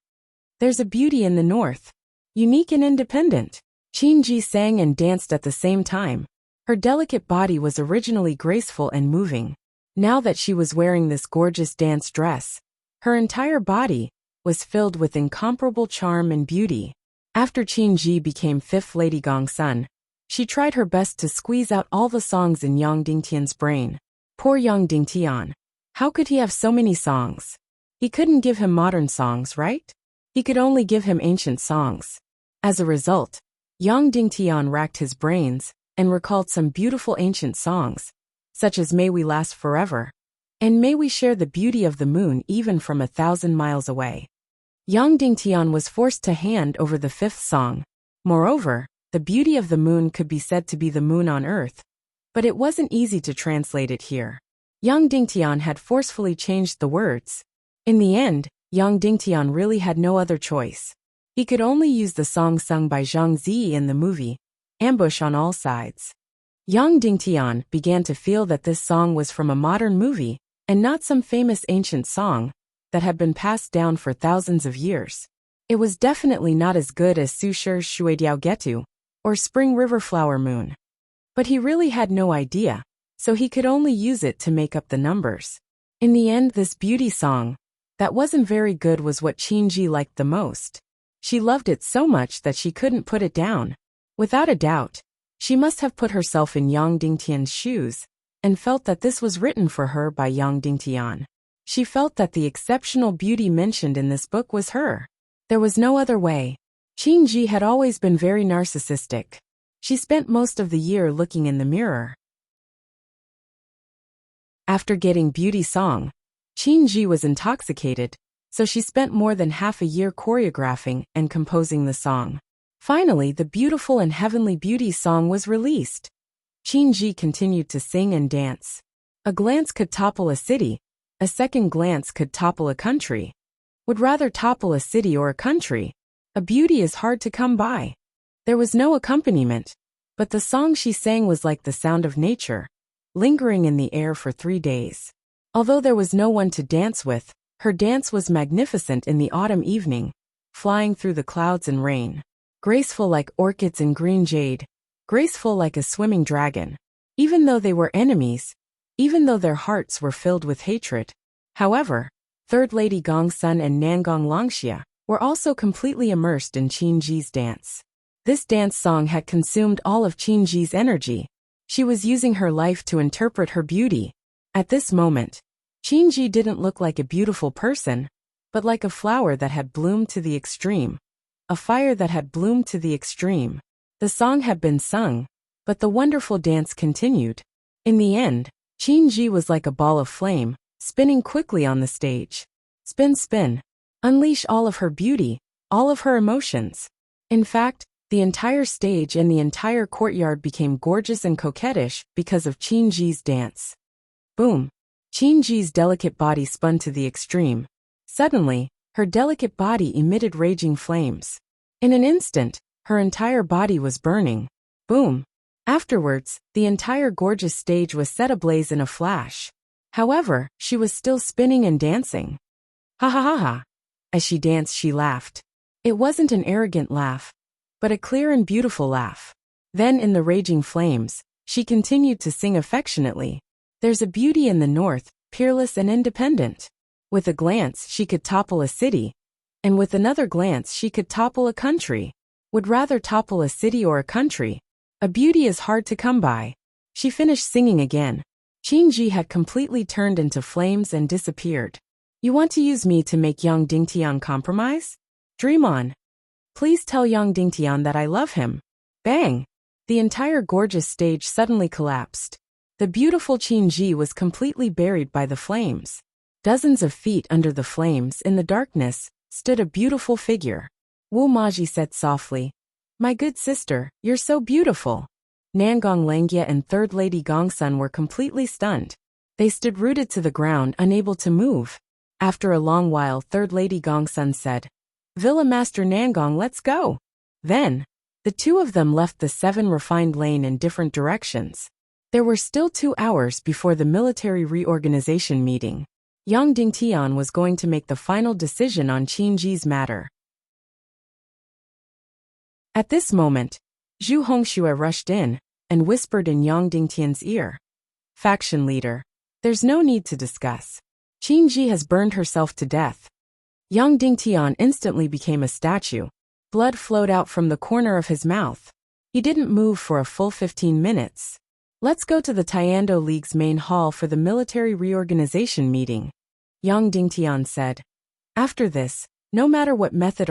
There's a beauty in the north. Unique and independent. Qingji sang and danced at the same time. Her delicate body was originally graceful and moving. Now that she was wearing this gorgeous dance dress, her entire body was filled with incomparable charm and beauty. After Qingji became Fifth Lady Gongsun, she tried her best to squeeze out all the songs in Yang Dingtian's brain. Poor Yang Dingtian. How could he have so many songs? He couldn't give him modern songs, right? He could only give him ancient songs. As a result, Yang Dingtian racked his brains and recalled some beautiful ancient songs, such as May We Last Forever, and May We Share the Beauty of the Moon even from 1,000 miles away. Yang Dingtian was forced to hand over the fifth song. Moreover, the beauty of the moon could be said to be the moon on earth, but it wasn't easy to translate it here. Yang Dingtian had forcefully changed the words. In the end, Yang Dingtian really had no other choice. He could only use the song sung by Zhang Zi in the movie, Ambush on All Sides. Yang Dingtian began to feel that this song was from a modern movie, and not some famous ancient song that had been passed down for thousands of years. It was definitely not as good as Su Shi's Shui Diao Getu, or Spring River Flower Moon. But he really had no idea, so he could only use it to make up the numbers. In the end, this beauty song that wasn't very good was what Qingji liked the most. She loved it so much that she couldn't put it down. Without a doubt, she must have put herself in Yang Dingtian's shoes, and felt that this was written for her by Yang Dingtian. She felt that the exceptional beauty mentioned in this book was her. There was no other way. Qingji had always been very narcissistic. She spent most of the year looking in the mirror. After getting beauty song, Qingji was intoxicated, so she spent more than half a year choreographing and composing the song. Finally, the beautiful and heavenly beauty song was released. Qingji continued to sing and dance. A glance could topple a city. A second glance could topple a country. Would rather topple a city or a country. A beauty is hard to come by. There was no accompaniment, but the song she sang was like the sound of nature, lingering in the air for 3 days. Although there was no one to dance with, her dance was magnificent in the autumn evening, flying through the clouds and rain. Graceful like orchids in green jade, graceful like a swimming dragon. Even though they were enemies, even though their hearts were filled with hatred. However, Third Lady Gongsun and Nangong Longxia were also completely immersed in Qingji's dance. This dance song had consumed all of Qingji's energy. She was using her life to interpret her beauty. At this moment, Qingji didn't look like a beautiful person, but like a flower that had bloomed to the extreme. A fire that had bloomed to the extreme. The song had been sung, but the wonderful dance continued. In the end, Qingji was like a ball of flame, spinning quickly on the stage. Spin, spin. Unleash all of her beauty, all of her emotions. In fact, the entire stage and the entire courtyard became gorgeous and coquettish because of Qingji's dance. Boom. Qingji's delicate body spun to the extreme. Suddenly, her delicate body emitted raging flames. In an instant, her entire body was burning. Boom. Afterwards, the entire gorgeous stage was set ablaze in a flash. However, she was still spinning and dancing. Ha ha ha ha. As she danced, she laughed. It wasn't an arrogant laugh, but a clear and beautiful laugh. Then in the raging flames, she continued to sing affectionately. There's a beauty in the north, peerless and independent. With a glance, she could topple a city. And with another glance, she could topple a country. Would rather topple a city or a country. A beauty is hard to come by. She finished singing again. Qingji had completely turned into flames and disappeared. You want to use me to make Yang Dingtian compromise? Dream on. Please tell Yang Dingtian that I love him. Bang! The entire gorgeous stage suddenly collapsed. The beautiful Qingji was completely buried by the flames. Dozens of feet under the flames in the darkness stood a beautiful figure. Wu Maji said softly, My good sister, you're so beautiful. Nangong Langia and Third Lady Gongsun were completely stunned. They stood rooted to the ground, unable to move. After a long while, Third Lady Gongsun said, Villa Master Nangong, let's go. Then, the two of them left the 7 refined lane in different directions. There were still 2 hours before the military reorganization meeting. Yang Dingtian was going to make the final decision on Qinji's matter. At this moment, Zhu Hongxue rushed in and whispered in Yang Dingtian's ear. Faction leader, there's no need to discuss. Qinji has burned herself to death. Yang Dingtian instantly became a statue. Blood flowed out from the corner of his mouth. He didn't move for a full 15 minutes. Let's go to the Tiando League's main hall for the military reorganization meeting, Yang Dingtian said. After this, no matter what method,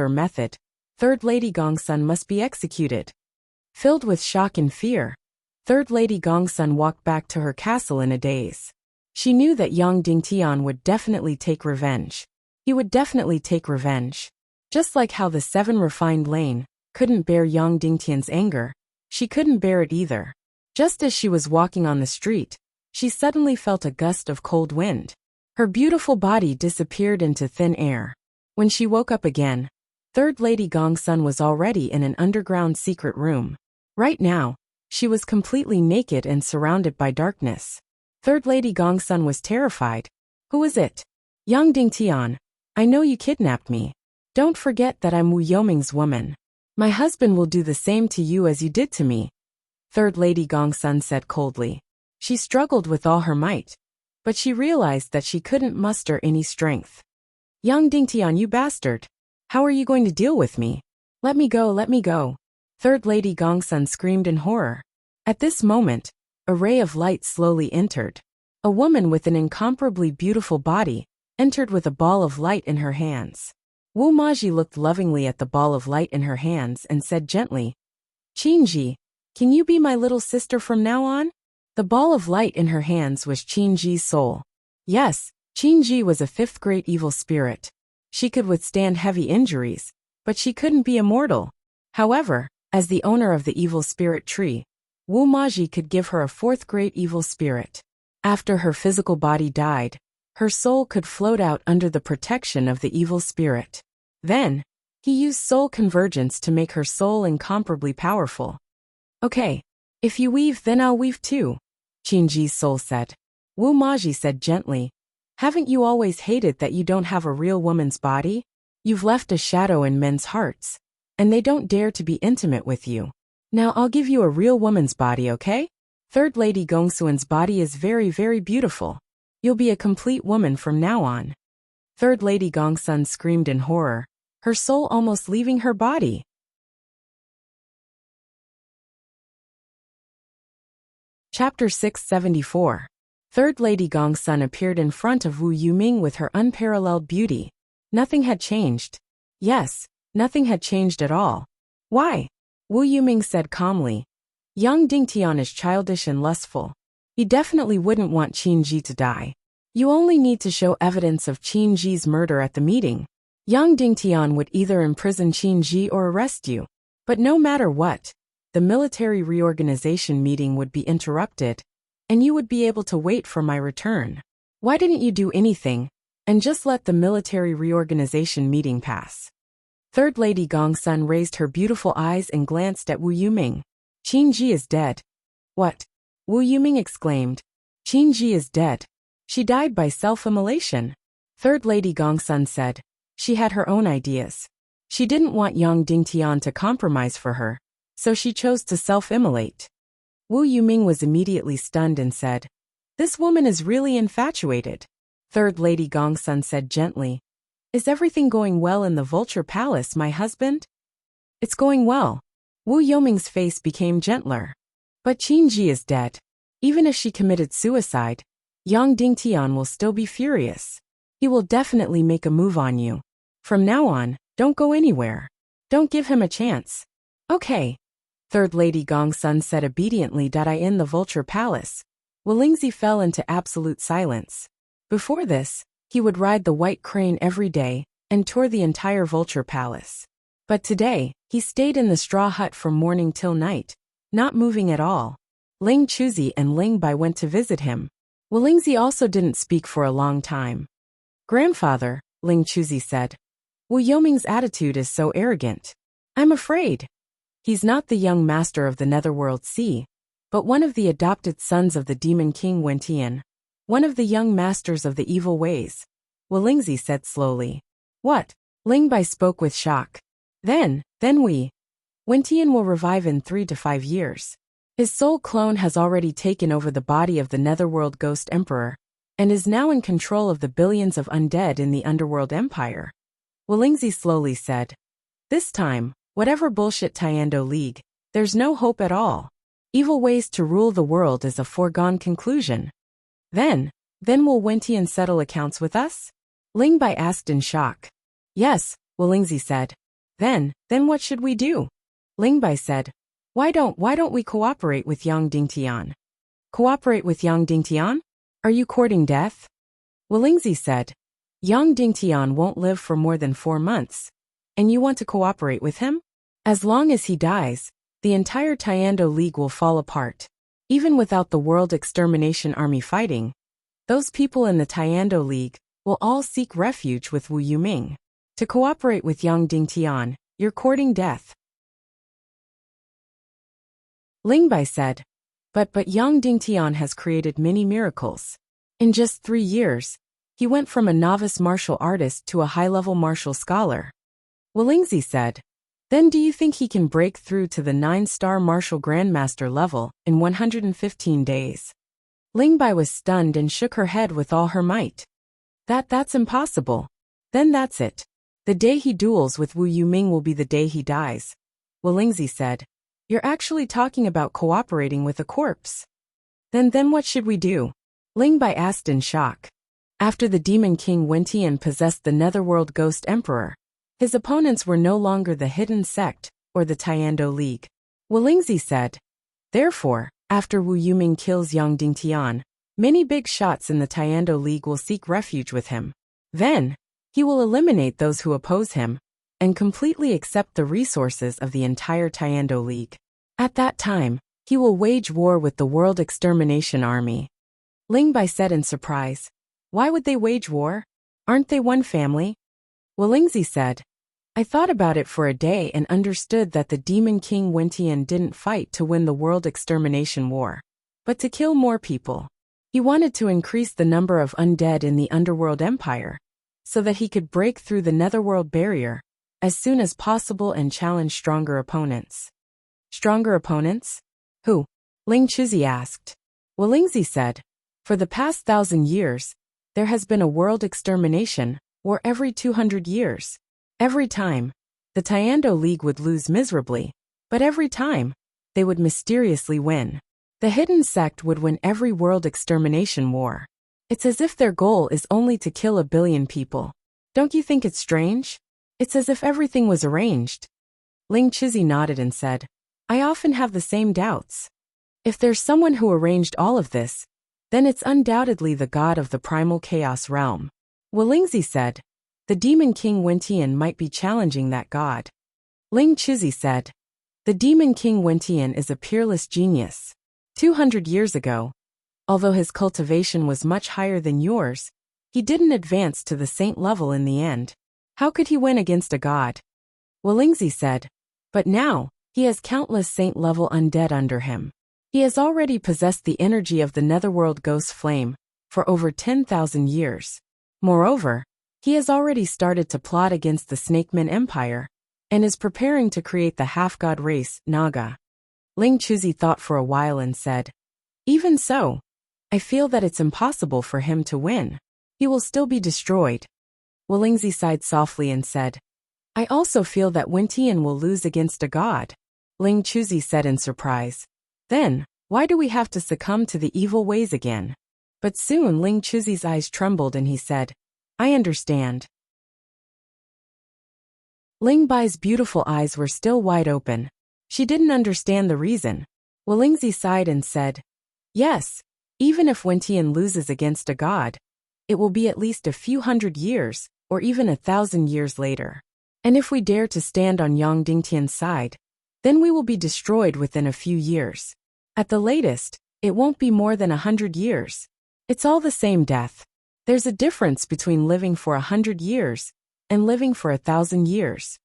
Third Lady Gongsun must be executed. Filled with shock and fear, Third Lady Gongsun walked back to her castle in a daze. She knew that Yang Dingtian would definitely take revenge. He would definitely take revenge. Just like how the 7 refined lane couldn't bear Yang Dingtian's anger, she couldn't bear it either. Just as she was walking on the street, she suddenly felt a gust of cold wind. Her beautiful body disappeared into thin air. When she woke up again, Third Lady Gongsun was already in an underground secret room. Right now, she was completely naked and surrounded by darkness. Third Lady Gongsun was terrified. Who is it? Yang Dingtian, I know you kidnapped me. Don't forget that I'm Wu Yoming's woman. My husband will do the same to you as you did to me. Third Lady Gongsun said coldly. She struggled with all her might, but she realized that she couldn't muster any strength. Yang Dingtian, you bastard! How are you going to deal with me? Let me go, let me go! Third Lady Gongsun screamed in horror. At this moment, a ray of light slowly entered. A woman with an incomparably beautiful body entered with a ball of light in her hands. Wu Maji looked lovingly at the ball of light in her hands and said gently, Qinji, can you be my little sister from now on? The ball of light in her hands was Qinji's soul. Yes, Qinji was a 5th grade evil spirit. She could withstand heavy injuries, but she couldn't be immortal. However, as the owner of the evil spirit tree, Wu Maji could give her a 4th grade evil spirit. After her physical body died, her soul could float out under the protection of the evil spirit. Then, he used soul convergence to make her soul incomparably powerful. Okay, if you weave then I'll weave too, Qinji's soul said. Wu Maji said gently, haven't you always hated that you don't have a real woman's body? You've left a shadow in men's hearts, and they don't dare to be intimate with you. Now I'll give you a real woman's body, okay? Third Lady Gongsuan's body is very, very beautiful. You'll be a complete woman from now on. Third Lady Gongsun screamed in horror, her soul almost leaving her body. Chapter 674. Third Lady Gongsun appeared in front of Wu Yuming with her unparalleled beauty. Nothing had changed. Yes, nothing had changed at all. Why? Wu Yuming said calmly. Yang Dingtian is childish and lustful. He definitely wouldn't want Qinji to die. You only need to show evidence of Qinji's murder at the meeting. Yang Dingtian would either imprison Qinji or arrest you. But no matter what, the military reorganization meeting would be interrupted, and you would be able to wait for my return. Why didn't you do anything, and just let the military reorganization meeting pass? Third Lady Gongsun raised her beautiful eyes and glanced at Wu Yuming. Qinji is dead. What? Wu Yuming exclaimed. Qinji is dead. She died by self-immolation. Third Lady Gongsun said. She had her own ideas. She didn't want Yang Dingtian to compromise for her, so she chose to self-immolate. Wu Yuming was immediately stunned and said, This woman is really infatuated. Third Lady Gongsun said gently, Is everything going well in the Vulture Palace, my husband? It's going well. Wu Yuming's face became gentler. But Qinji is dead. Even if she committed suicide, Yang Dingtian will still be furious. He will definitely make a move on you. From now on, don't go anywhere. Don't give him a chance. Okay. Third Lady Gongsun said obediently. I in the Vulture Palace. Willingzi fell into absolute silence. Before this, he would ride the white crane every day and tour the entire Vulture Palace. But today, he stayed in the straw hut from morning till night, not moving at all. Ling Chuzi and Ling Bai went to visit him. Walingzi also didn't speak for a long time. "Grandfather," Ling Chuzi said, "Wu Yoming's attitude is so arrogant. I'm afraid. He's not the young master of the Netherworld Sea, but one of the adopted sons of the Demon King Wentian, one of the young masters of the evil ways," Walingzi said slowly. "What?" Ling Bai spoke with shock. Then Wentian will revive in 3 to 5 years. His soul clone has already taken over the body of the Netherworld Ghost Emperor, and is now in control of the billions of undead in the Underworld Empire. Walingzi slowly said, "This time, whatever bullshit Tiando League, there's no hope at all. Evil ways to rule the world is a foregone conclusion." Then will Wentian settle accounts with us?" Ling Bai asked in shock. "Yes," Walingzi said. Then what should we do?" Ling Bai said, Why don't we cooperate with Yang Dingtian?" "Cooperate with Yang Dingtian? Are you courting death?" Walingzi said, "Yang Dingtian won't live for more than 4 months. And you want to cooperate with him? As long as he dies, the entire Tiando League will fall apart. Even without the World Extermination Army fighting, those people in the Tiando League will all seek refuge with Wu Yuming. To cooperate with Yang Dingtian, you're courting death." Ling Bai said, But Yang Dingtian has created many miracles. In just 3 years, he went from a novice martial artist to a high-level martial scholar." Walingzi said, "Then do you think he can break through to the 9-star martial grandmaster level in 115 days?" Ling Bai was stunned and shook her head with all her might. That's impossible. Then that's it. The day he duels with Wu Yuming will be the day he dies." Walingzi said, "You're actually talking about cooperating with a corpse. Then what should we do?" Ling Bai asked in shock. After the Demon King Wentian possessed the Netherworld Ghost Emperor, his opponents were no longer the Hidden Sect or the Tiando League. Walingzi said, "Therefore, after Wu Yuming kills Yang Dingtian, many big shots in the Tiando League will seek refuge with him. Then, he will eliminate those who oppose him, and completely accept the resources of the entire Tiando League. At that time, he will wage war with the World Extermination Army." Ling Bai said in surprise, "Why would they wage war? Aren't they one family?" Walingzi said, "I thought about it for a day and understood that the Demon King Wentian didn't fight to win the World Extermination War, but to kill more people. He wanted to increase the number of undead in the Underworld Empire, so that he could break through the Netherworld barrier as soon as possible and challenge stronger opponents." "Stronger opponents? Who?" Ling Chuzi asked. Walingzi said, "For the past 1,000 years, there has been a world extermination war every 200 years. Every time, the Tiando League would lose miserably, but every time, they would mysteriously win. The Hidden Sect would win every world extermination war. It's as if their goal is only to kill 1 billion people. Don't you think it's strange? It's as if everything was arranged." Ling Chuzi nodded and said, "I often have the same doubts. If there's someone who arranged all of this, then it's undoubtedly the god of the primal chaos realm." Walingzi said, "The Demon King Wentian might be challenging that god." Ling Chuzi said, "The Demon King Wentian is a peerless genius. 200 years ago, although his cultivation was much higher than yours, he didn't advance to the saint level in the end. How could he win against a god?" Walingzi said, "But now, he has countless saint-level undead under him. He has already possessed the energy of the Netherworld Ghost Flame for over 10,000 years. Moreover, he has already started to plot against the Snakeman Empire, and is preparing to create the half-god race, Naga." Ling Chuzi thought for a while and said, "Even so, I feel that it's impossible for him to win. He will still be destroyed." Walingzi sighed softly and said, "I also feel that Wentian will lose against a god." Ling Chuzi said in surprise, "Then, why do we have to succumb to the evil ways again?" But soon Ling Chuzi's eyes trembled and he said, "I understand." Ling Bai's beautiful eyes were still wide open. She didn't understand the reason. Walingzi sighed and said, "Yes, even if Wentian loses against a god, it will be at least a few hundred years, or even 1,000 years later. And if we dare to stand on Yang Dingtian's side, then we will be destroyed within a few years. At the latest, it won't be more than 100 years. It's all the same death. There's a difference between living for 100 years and living for 1,000 years.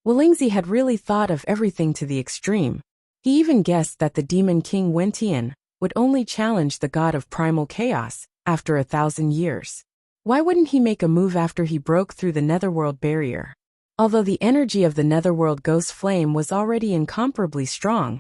Wolingzi had really thought of everything to the extreme. He even guessed that the demon king Wentian would only challenge the god of primal chaos after 1,000 years. Why wouldn't he make a move after he broke through the netherworld barrier? Although the energy of the netherworld ghost flame was already incomparably strong,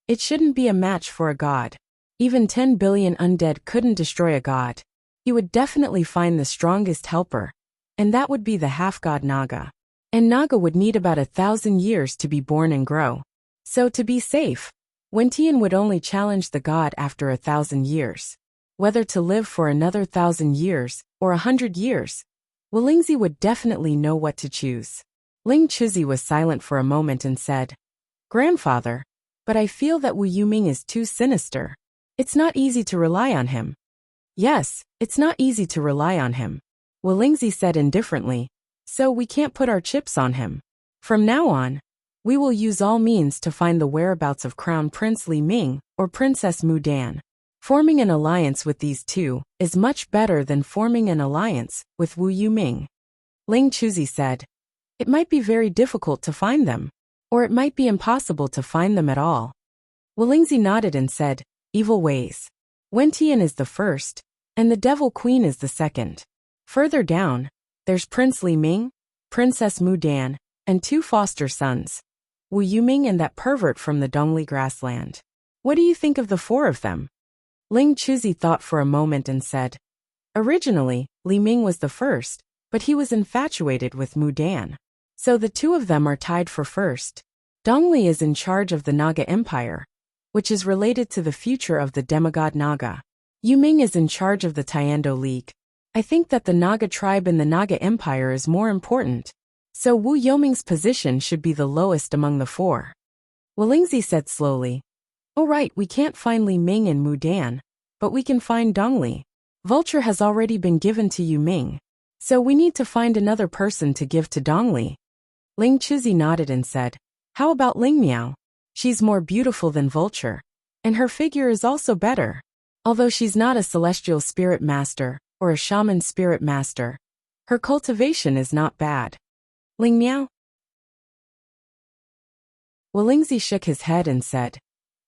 it shouldn't be a match for a god. Even 10 billion undead couldn't destroy a god. He would definitely find the strongest helper, and that would be the half-god Naga. And Naga would need about 1,000 years to be born and grow. So to be safe, Wentian would only challenge the god after 1,000 years. Whether to live for another 1,000 years or 100 years, Wolingzi would definitely know what to choose. Ling Chuzi was silent for a moment and said, "Grandfather, but I feel that Wu Yuming is too sinister. It's not easy to rely on him." "Yes, it's not easy to rely on him," Wolingzi said indifferently, "so we can't put our chips on him. From now on, we will use all means to find the whereabouts of Crown Prince Li Ming or Princess Mu Dan. Forming an alliance with these two is much better than forming an alliance with Wu Yuming." Ling Chuzi said, "It might be very difficult to find them, or it might be impossible to find them at all." Wolingzi nodded and said, "Evil ways. Wentian is the first, and the Devil Queen is the second. Further down, there's Prince Li Ming, Princess Mu Dan, and 2 foster sons, Wu Yuming and that pervert from the Dongli grassland. What do you think of the 4 of them?" Ling Chuzi thought for a moment and said, "Originally, Li Ming was the first, but he was infatuated with Mu Dan. So the 2 of them are tied for first. Dongli is in charge of the Naga Empire, which is related to the future of the demigod Naga. Yuming is in charge of the Tiando League. I think that the Naga tribe in the Naga Empire is more important. So Wu Yoming's position should be the lowest among the 4. Wolingzi said slowly, "Oh right, we can't find Li Ming and Mu Dan, but we can find Dongli. Vulture has already been given to Yuming, so we need to find another person to give to Dongli." Ling Chuzi nodded and said, "How about Ling Miao? She's more beautiful than Vulture, and her figure is also better. Although she's not a celestial spirit master or a shaman spirit master, her cultivation is not bad." "Ling Miao?" Wolingzi shook his head and said,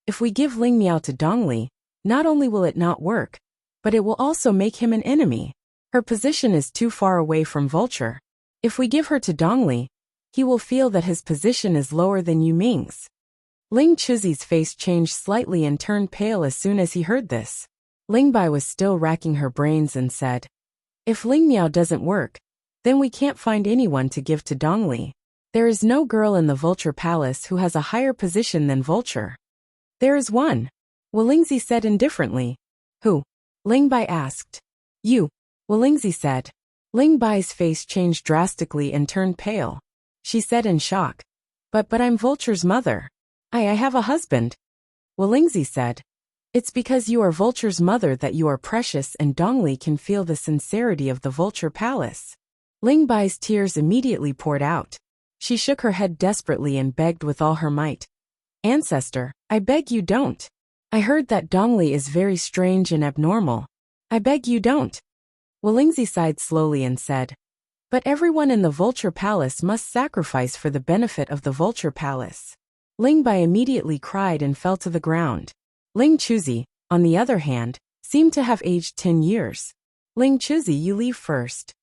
"If we give Ling Miao to Dongli, not only will it not work, but it will also make him an enemy. Her position is too far away from Vulture. If we give her to Dongli, he will feel that his position is lower than Yuming's." Ling Chuzi's face changed slightly and turned pale as soon as he heard this. Ling Bai was still racking her brains and said, "If Ling Miao doesn't work, then we can't find anyone to give to Dongli. There is no girl in the Vulture Palace who has a higher position than Vulture." "There is one," Wolingzi said indifferently. "Who?" Ling Bai asked. "You," Wolingzi said. Ling Bai's face changed drastically and turned pale. She said in shock, But I'm Vulture's mother. I have a husband." Wolingzi said, "It's because you are Vulture's mother that you are precious, and Dongli can feel the sincerity of the Vulture Palace." Ling Bai's tears immediately poured out. She shook her head desperately and begged with all her might, "Ancestor, I beg you don't. I heard that Dongli is very strange and abnormal. I beg you don't." Wolingzi sighed slowly and said, "But everyone in the Vulture Palace must sacrifice for the benefit of the Vulture Palace." Ling Bai immediately cried and fell to the ground. Ling Chuzi, on the other hand, seemed to have aged 10 years. "Ling Chuzi, you leave first."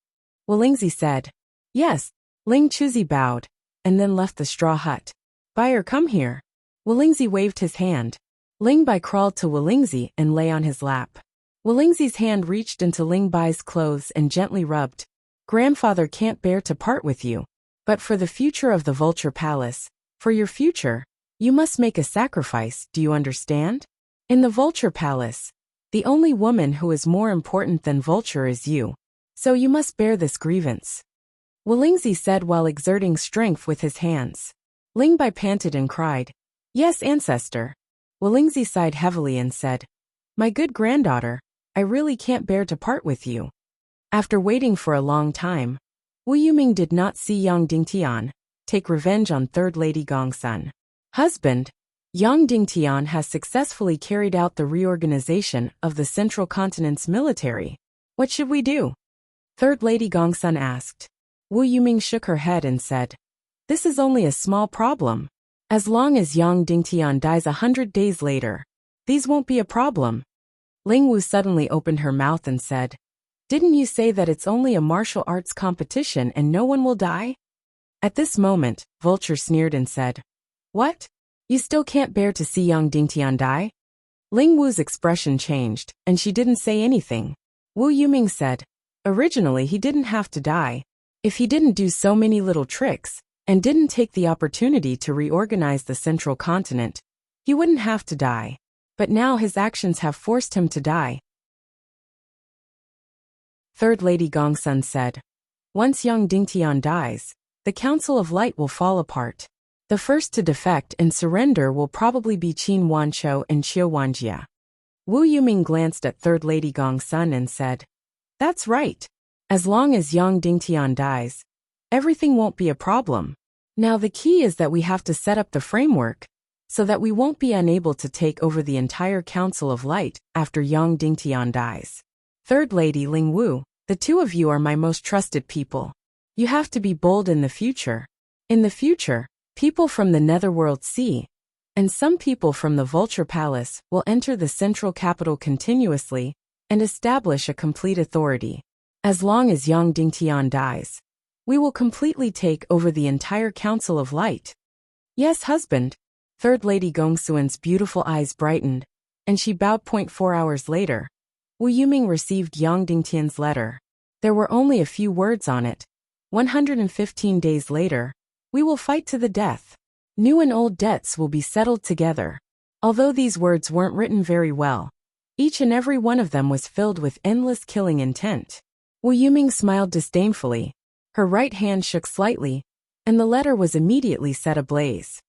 Wolingzi said. "Yes." Ling Chuzi bowed, and then left the straw hut. "Buyer, come here." Wolingzi waved his hand. Ling Bai crawled to Wolingzi and lay on his lap. Wolingzi's hand reached into Ling Bai's clothes and gently rubbed. "Grandfather can't bear to part with you. But for the future of the Vulture Palace, for your future, you must make a sacrifice, do you understand? In the Vulture Palace, the only woman who is more important than Vulture is you. So you must bear this grievance." Wolingzi said while exerting strength with his hands. Ling Bai panted and cried, "Yes, ancestor." Wolingzi sighed heavily and said, "My good granddaughter, I really can't bear to part with you." After waiting for a long time, Wu Yuming did not see Yang Dingtian, take revenge on Third Lady Gongsun. Husband, Yang Dingtian has successfully carried out the reorganization of the Central Continent's military. What should we do? Third Lady Gongsun asked. Wu Yuming shook her head and said, this is only a small problem. As long as Yang Dingtian dies 100 days later, these won't be a problem. Ling Wu suddenly opened her mouth and said, didn't you say that it's only a martial arts competition and no one will die? At this moment, Vulture sneered and said, what? You still can't bear to see Yang Dingtian die? Ling Wu's expression changed, and she didn't say anything. Wu Yuming said, originally he didn't have to die. If he didn't do so many little tricks, and didn't take the opportunity to reorganize the Central Continent, he wouldn't have to die. But now his actions have forced him to die. Third Lady Gongsun said, once Yang Dingtian dies, the Council of Light will fall apart. The first to defect and surrender will probably be Qin Wanqiu and Qiu Wanjia. Wu Yuming glanced at Third Lady Gongsun and said, that's right. As long as Yang Dingtian dies, everything won't be a problem. Now the key is that we have to set up the framework so that we won't be unable to take over the entire Council of Light after Yang Dingtian dies. Third Lady Ling Wu, the two of you are my most trusted people. You have to be bold in the future. In the future, people from the Netherworld Sea and some people from the Vulture Palace will enter the central capital continuously and establish a complete authority. As long as Yang Dingtian dies, we will completely take over the entire Council of Light. Yes, husband. Third Lady Gongsun's beautiful eyes brightened, and she bowed. 4 hours later, Wu Yuming received Yang Dingtian's letter. There were only a few words on it. 115 days later, we will fight to the death. New and old debts will be settled together. Although these words weren't written very well, each and every one of them was filled with endless killing intent. Wu Yuming smiled disdainfully. Her right hand shook slightly, and the letter was immediately set ablaze.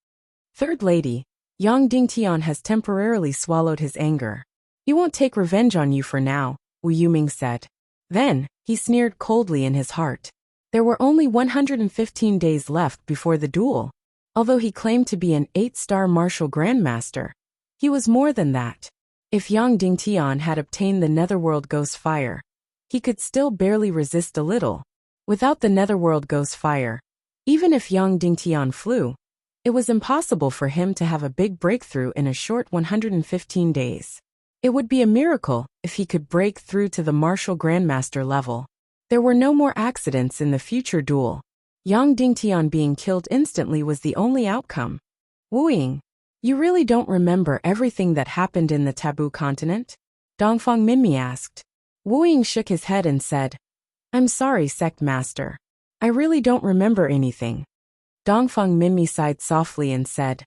Third Lady, Yang Dingtian has temporarily swallowed his anger. He won't take revenge on you for now, Wu Yuming said. Then, he sneered coldly in his heart. There were only 115 days left before the duel. Although he claimed to be an 8-star martial grandmaster, he was more than that. If Yang Dingtian had obtained the Netherworld Ghost Fire, he could still barely resist a little. Without the Netherworld Ghost Fire, even if Yang Dingtian flew, it was impossible for him to have a big breakthrough in a short 115 days. It would be a miracle if he could break through to the martial grandmaster level. There were no more accidents in the future duel. Yang Dingtian being killed instantly was the only outcome. Wu Ying, you really don't remember everything that happened in the Taboo Continent? Dongfang Minmi asked. Wu Ying shook his head and said, I'm sorry, Sect Master. I really don't remember anything. Dongfang Minmi sighed softly and said,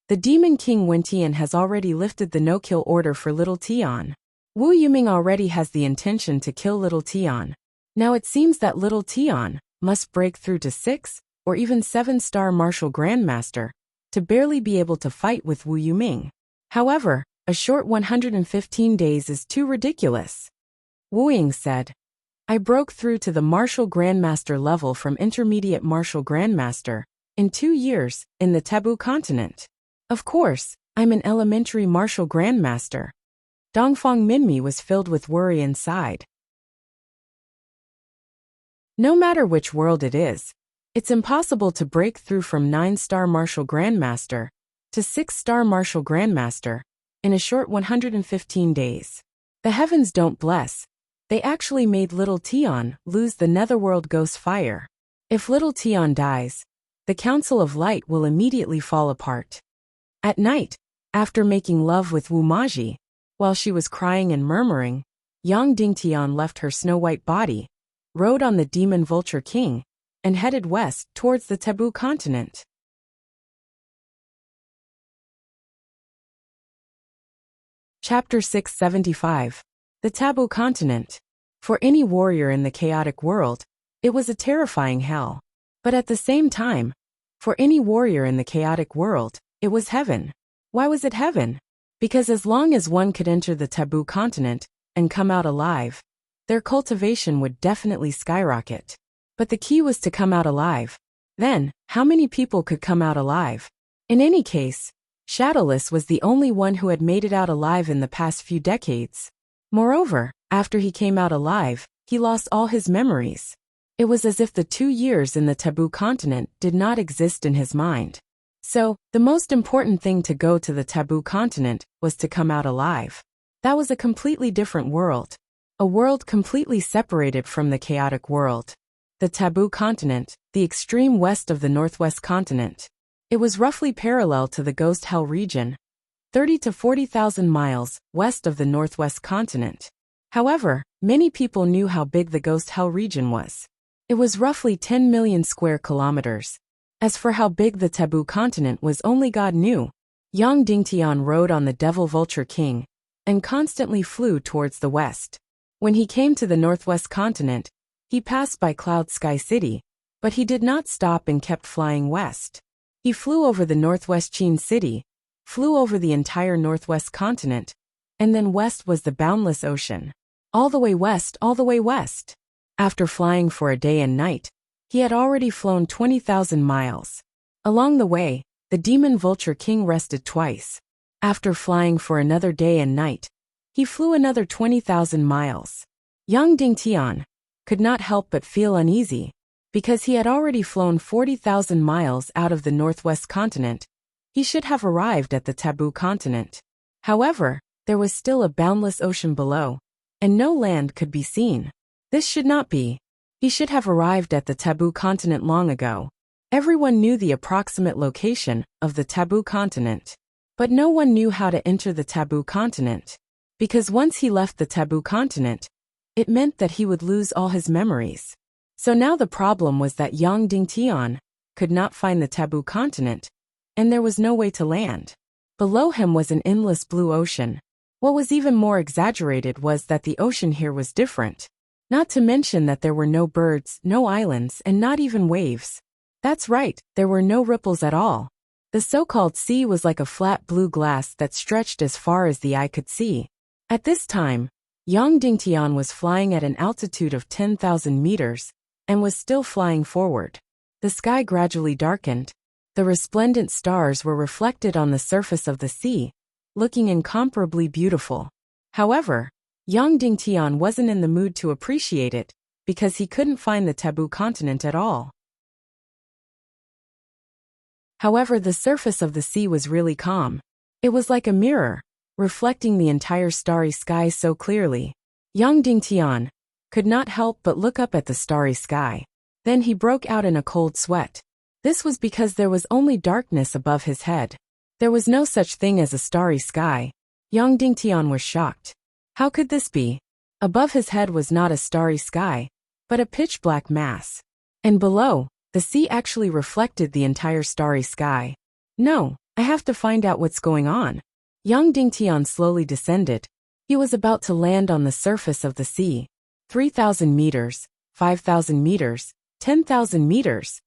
the Demon King Wentian has already lifted the no-kill order for Little Tian. Wu Yuming already has the intention to kill Little Tian. Now it seems that Little Tian must break through to 6 or even 7-star martial grandmaster to barely be able to fight with Wu Yuming. However, a short 115 days is too ridiculous. Wu Ying said, I broke through to the martial grandmaster level from intermediate martial grandmaster in 2 years in the Taboo Continent. Of course, I'm an elementary martial grandmaster. Dongfang Minmi was filled with worry inside. No matter which world it is, it's impossible to break through from 9-star martial grandmaster to 6-star martial grandmaster in a short 115 days. The heavens don't bless. They actually made Little Tian lose the Netherworld Ghost Fire. If Little Tian dies, the Council of Light will immediately fall apart. At night, after making love with Wu Maji, while she was crying and murmuring, Yang Dingtian left her snow-white body, rode on the Demon Vulture King, and headed west towards the Taboo Continent. Chapter 675. The Taboo Continent. For any warrior in the chaotic world, it was a terrifying hell. But at the same time, for any warrior in the chaotic world, it was heaven. Why was it heaven? Because as long as one could enter the Taboo Continent and come out alive, their cultivation would definitely skyrocket. But the key was to come out alive. Then, how many people could come out alive? In any case, Shadowless was the only one who had made it out alive in the past few decades. Moreover, after he came out alive, he lost all his memories. It was as if the 2 years in the taboo continent did not exist in his mind. So, the most important thing to go to the taboo continent was to come out alive. That was a completely different world. A world completely separated from the chaotic world. The taboo continent, the extreme west of the northwest continent. It was roughly parallel to the ghost hell region, 30 to 40,000 miles west of the northwest continent. However, many people knew how big the ghost hell region was. It was roughly 10 million square kilometers. As for how big the taboo continent was, only God knew. Yang Dingtian rode on the Devil Vulture King and constantly flew towards the west. When he came to the northwest continent, he passed by Cloud Sky City, but he did not stop and kept flying west. He flew over the northwest Qin City, flew over the entire northwest continent, and then west was the boundless ocean. All the way west, all the way west. After flying for a day and night, he had already flown 20,000 miles. Along the way, the Demon Vulture King rested twice. After flying for another day and night, he flew another 20,000 miles. Yang Dingtian could not help but feel uneasy, because he had already flown 40,000 miles out of the northwest continent. He should have arrived at the taboo continent. However, there was still a boundless ocean below, and no land could be seen. This should not be. He should have arrived at the taboo continent long ago. Everyone knew the approximate location of the taboo continent, but no one knew how to enter the taboo continent. Because once he left the taboo continent, it meant that he would lose all his memories. So now the problem was that Yang Dingtian could not find the taboo continent, and there was no way to land. Below him was an endless blue ocean. What was even more exaggerated was that the ocean here was different. Not to mention that there were no birds, no islands, and not even waves. That's right, there were no ripples at all. The so-called sea was like a flat blue glass that stretched as far as the eye could see. At this time, Yang Dingtian was flying at an altitude of 10,000 meters, and was still flying forward. The sky gradually darkened. The resplendent stars were reflected on the surface of the sea, looking incomparably beautiful. However, Yang Dingtian wasn't in the mood to appreciate it, because he couldn't find the taboo continent at all. However, the surface of the sea was really calm. It was like a mirror, reflecting the entire starry sky so clearly. Yang Dingtian could not help but look up at the starry sky. Then he broke out in a cold sweat. This was because there was only darkness above his head. There was no such thing as a starry sky. Yang Dingtian was shocked. How could this be? Above his head was not a starry sky, but a pitch-black mass. And below, the sea actually reflected the entire starry sky. No, I have to find out what's going on. Yang Dingtian slowly descended. He was about to land on the surface of the sea. 3,000 meters, 5,000 meters, 10,000 meters.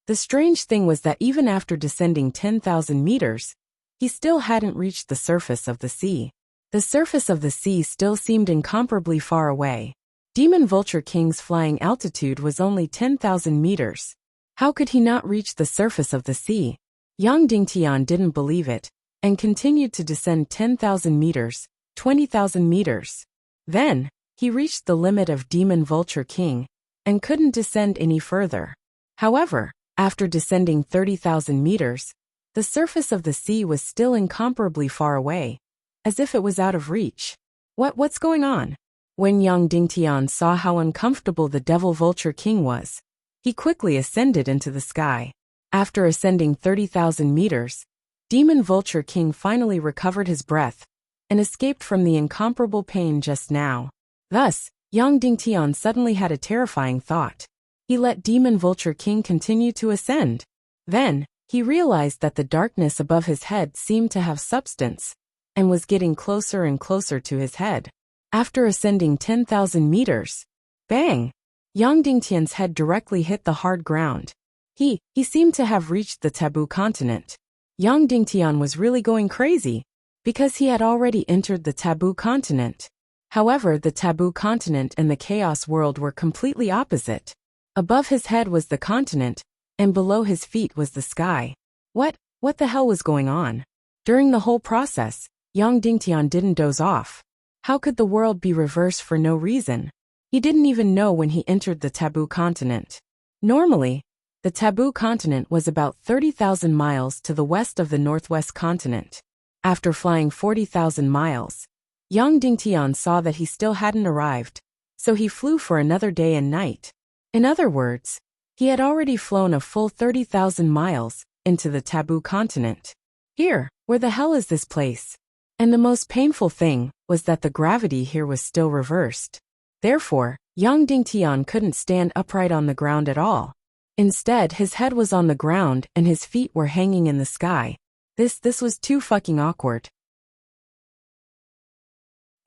The strange thing was that even after descending 10,000 meters, he still hadn't reached the surface of the sea. The surface of the sea still seemed incomparably far away. Demon Vulture King's flying altitude was only 10,000 meters. How could he not reach the surface of the sea? Yang Dingtian didn't believe it, and continued to descend 10,000 meters, 20,000 meters. Then, he reached the limit of Demon Vulture King, and couldn't descend any further. However, after descending 30,000 meters, the surface of the sea was still incomparably far away, as if it was out of reach. What's going on? When Yang Dingtian saw how uncomfortable the Devil Vulture King was, he quickly ascended into the sky. After ascending 30,000 meters, Demon Vulture King finally recovered his breath, and escaped from the incomparable pain just now. Thus, Yang Dingtian suddenly had a terrifying thought. He let Demon Vulture King continue to ascend. Then, he realized that the darkness above his head seemed to have substance, and was getting closer and closer to his head. After ascending 10,000 meters, bang! Yang Dingtian's head directly hit the hard ground. He seemed to have reached the taboo continent. Yang Dingtian was really going crazy, because he had already entered the taboo continent. However, the taboo continent and the chaos world were completely opposite. Above his head was the continent, and below his feet was the sky. What the hell was going on? During the whole process, Yang Dingtian didn't doze off. How could the world be reversed for no reason? He didn't even know when he entered the taboo continent. Normally, the taboo continent was about 30,000 miles to the west of the northwest continent. After flying 40,000 miles, Yang Dingtian saw that he still hadn't arrived, so he flew for another day and night. In other words, he had already flown a full 30,000 miles into the taboo continent. Here, where the hell is this place? And the most painful thing was that the gravity here was still reversed. Therefore, Yang Dingtian couldn't stand upright on the ground at all. Instead, his head was on the ground and his feet were hanging in the sky. This was too fucking awkward.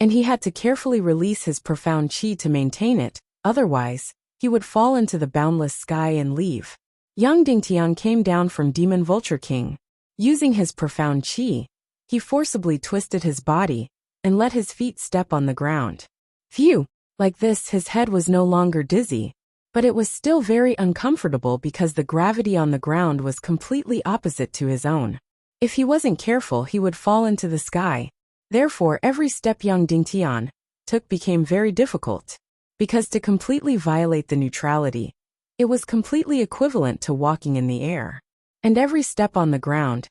And he had to carefully release his profound chi to maintain it, otherwise, he would fall into the boundless sky and leave. Yang Dingtian came down from Demon Vulture King. Using his profound chi, he forcibly twisted his body and let his feet step on the ground. Phew! Like this, his head was no longer dizzy, but it was still very uncomfortable because the gravity on the ground was completely opposite to his own. If he wasn't careful, he would fall into the sky. Therefore, every step Yang Dingtian took became very difficult, because to completely violate the neutrality, it was completely equivalent to walking in the air. And every step on the ground,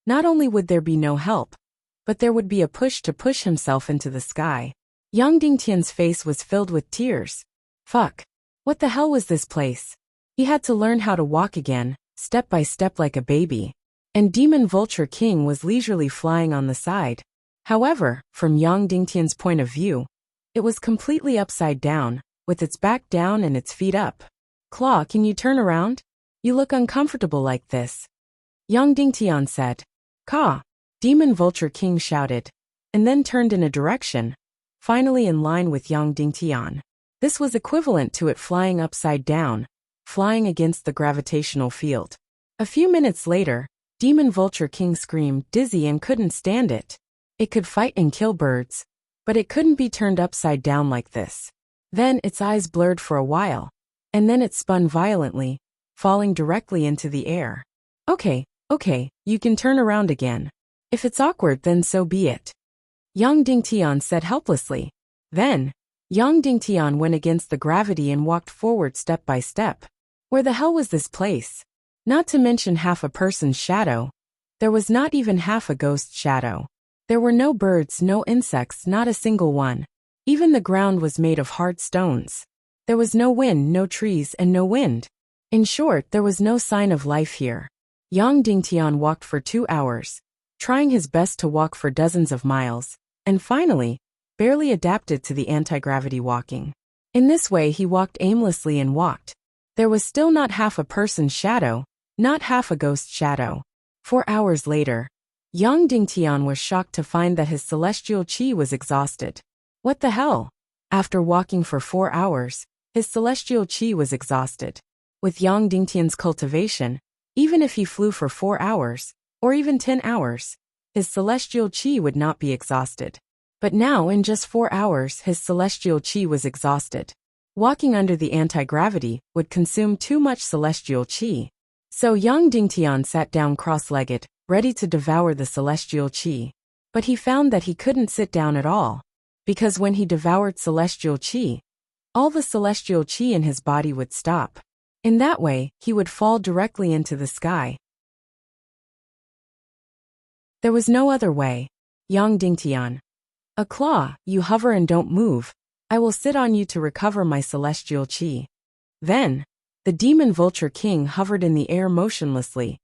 not only would there be no help, but there would be a push to push himself into the sky. Yang Dingtian's face was filled with tears. Fuck. What the hell was this place? He had to learn how to walk again, step by step like a baby. And Demon Vulture King was leisurely flying on the side. However, from Yang Dingtian's point of view, it was completely upside down, with its back down and its feet up. Claw, can you turn around? You look uncomfortable like this. Yang Dingtian said. Caw. Demon Vulture King shouted, and then turned in a direction, finally in line with Yang Dingtian. This was equivalent to it flying upside down, flying against the gravitational field. A few minutes later, Demon Vulture King screamed dizzy and couldn't stand it. It could fight and kill birds, but it couldn't be turned upside down like this. Then its eyes blurred for a while, and then it spun violently, falling directly into the air. Okay, you can turn around again. If it's awkward, then so be it. Yang Dingtian said helplessly. Then, Yang Dingtian went against the gravity and walked forward step by step. Where the hell was this place? Not to mention half a person's shadow. There was not even half a ghost shadow. There were no birds, no insects, not a single one. Even the ground was made of hard stones. There was no wind, no trees, and no wind. In short, there was no sign of life here. Yang Dingtian walked for 2 hours, trying his best to walk for dozens of miles, and finally, barely adapted to the anti-gravity walking. In this way he walked aimlessly and walked. There was still not half a person's shadow, not half a ghost shadow. 4 hours later, Yang Dingtian was shocked to find that his celestial chi was exhausted. What the hell? After walking for 4 hours, his celestial chi was exhausted. With Yang Dingtian's cultivation, even if he flew for 4 hours, or even 10 hours, his celestial chi would not be exhausted. But now in just 4 hours his celestial chi was exhausted. Walking under the anti-gravity would consume too much celestial chi. So Yang Dingtian sat down cross-legged, ready to devour the celestial chi. But he found that he couldn't sit down at all, because when he devoured celestial chi, all the celestial chi in his body would stop. In that way, he would fall directly into the sky. There was no other way. Yang Dingtian. A claw, you hover and don't move. I will sit on you to recover my celestial chi. Then, the Demon Vulture King hovered in the air motionlessly,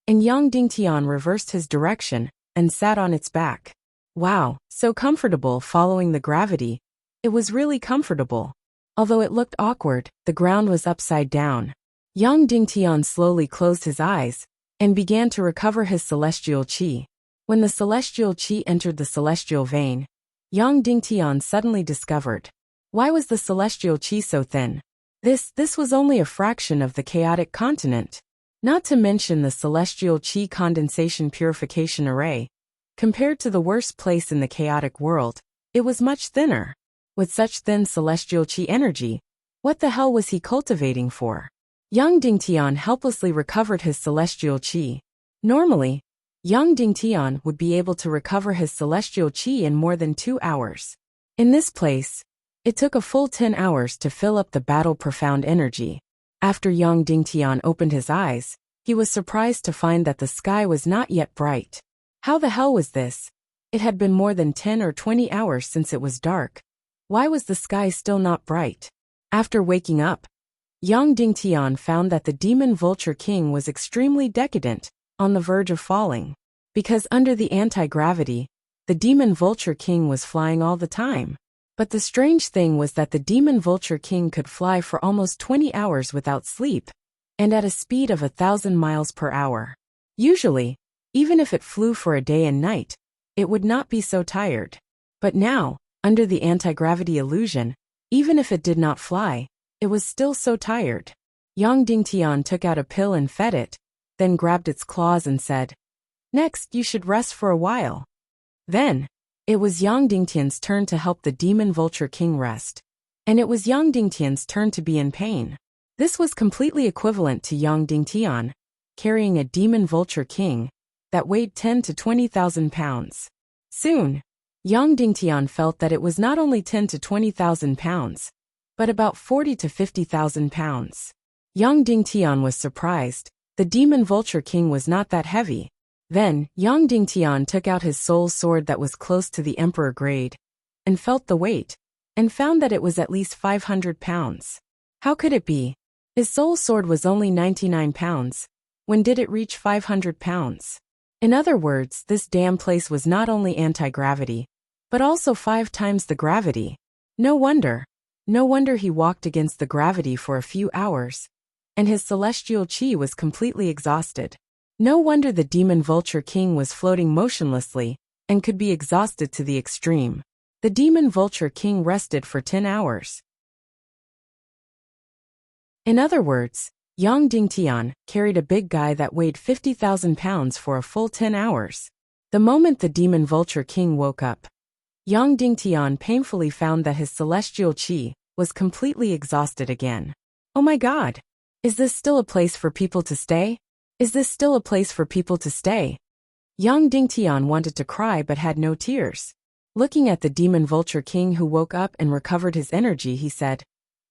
and Yang Dingtian reversed his direction and sat on its back. Wow, so comfortable following the gravity. It was really comfortable. Although it looked awkward, the ground was upside down. Yang Dingtian slowly closed his eyes and began to recover his celestial chi. When the celestial chi entered the celestial vein, Yang Dingtian suddenly discovered. Why was the celestial chi so thin? This was only a fraction of the chaotic continent. Not to mention the celestial chi condensation purification array. Compared to the worst place in the chaotic world, it was much thinner. With such thin celestial chi energy, what the hell was he cultivating for? Yang Dingtian helplessly recovered his celestial qi. Normally, Yang Dingtian would be able to recover his celestial qi in more than 2 hours. In this place, it took a full 10 hours to fill up the battle profound energy. After Yang Dingtian opened his eyes, he was surprised to find that the sky was not yet bright. How the hell was this? It had been more than 10 or 20 hours since it was dark. Why was the sky still not bright? After waking up, Yang Dingtian found that the demon vulture king was extremely decadent, on the verge of falling. Because under the anti-gravity, the demon vulture king was flying all the time. But the strange thing was that the demon vulture king could fly for almost 20 hours without sleep, and at a speed of 1,000 miles per hour. Usually, even if it flew for a day and night, it would not be so tired. But now, under the anti-gravity illusion, even if it did not fly, it was still so tired. Yang Dingtian took out a pill and fed it, then grabbed its claws and said, "Next, you should rest for a while." Then, it was Yang Dingtian's turn to help the demon vulture king rest. And it was Yang Dingtian's turn to be in pain. This was completely equivalent to Yang Dingtian carrying a demon vulture king that weighed 10 to 20,000 pounds. Soon, Yang Dingtian felt that it was not only 10 to 20,000 pounds, but about 40 to 50,000 pounds. Yang Dingtian was surprised. The demon vulture king was not that heavy. Then, Yang Dingtian took out his soul sword that was close to the emperor grade, and felt the weight, and found that it was at least 500 pounds. How could it be? His soul sword was only 99 pounds. When did it reach 500 pounds? In other words, this damn place was not only anti-gravity, but also 5 times the gravity. No wonder he walked against the gravity for a few hours, and his celestial qi was completely exhausted. No wonder the demon vulture king was floating motionlessly, and could be exhausted to the extreme. The demon vulture king rested for 10 hours. In other words, Yang Dingtian carried a big guy that weighed 50,000 pounds for a full 10 hours. The moment the demon vulture king woke up, Yang Dingtian painfully found that his celestial qi was completely exhausted again. Oh my god! Is this still a place for people to stay? Is this still a place for people to stay? Yang Dingtian wanted to cry but had no tears. Looking at the demon vulture king who woke up and recovered his energy, he said,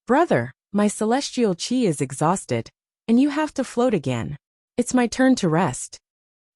"Brother, my celestial qi is exhausted, and you have to float again. It's my turn to rest."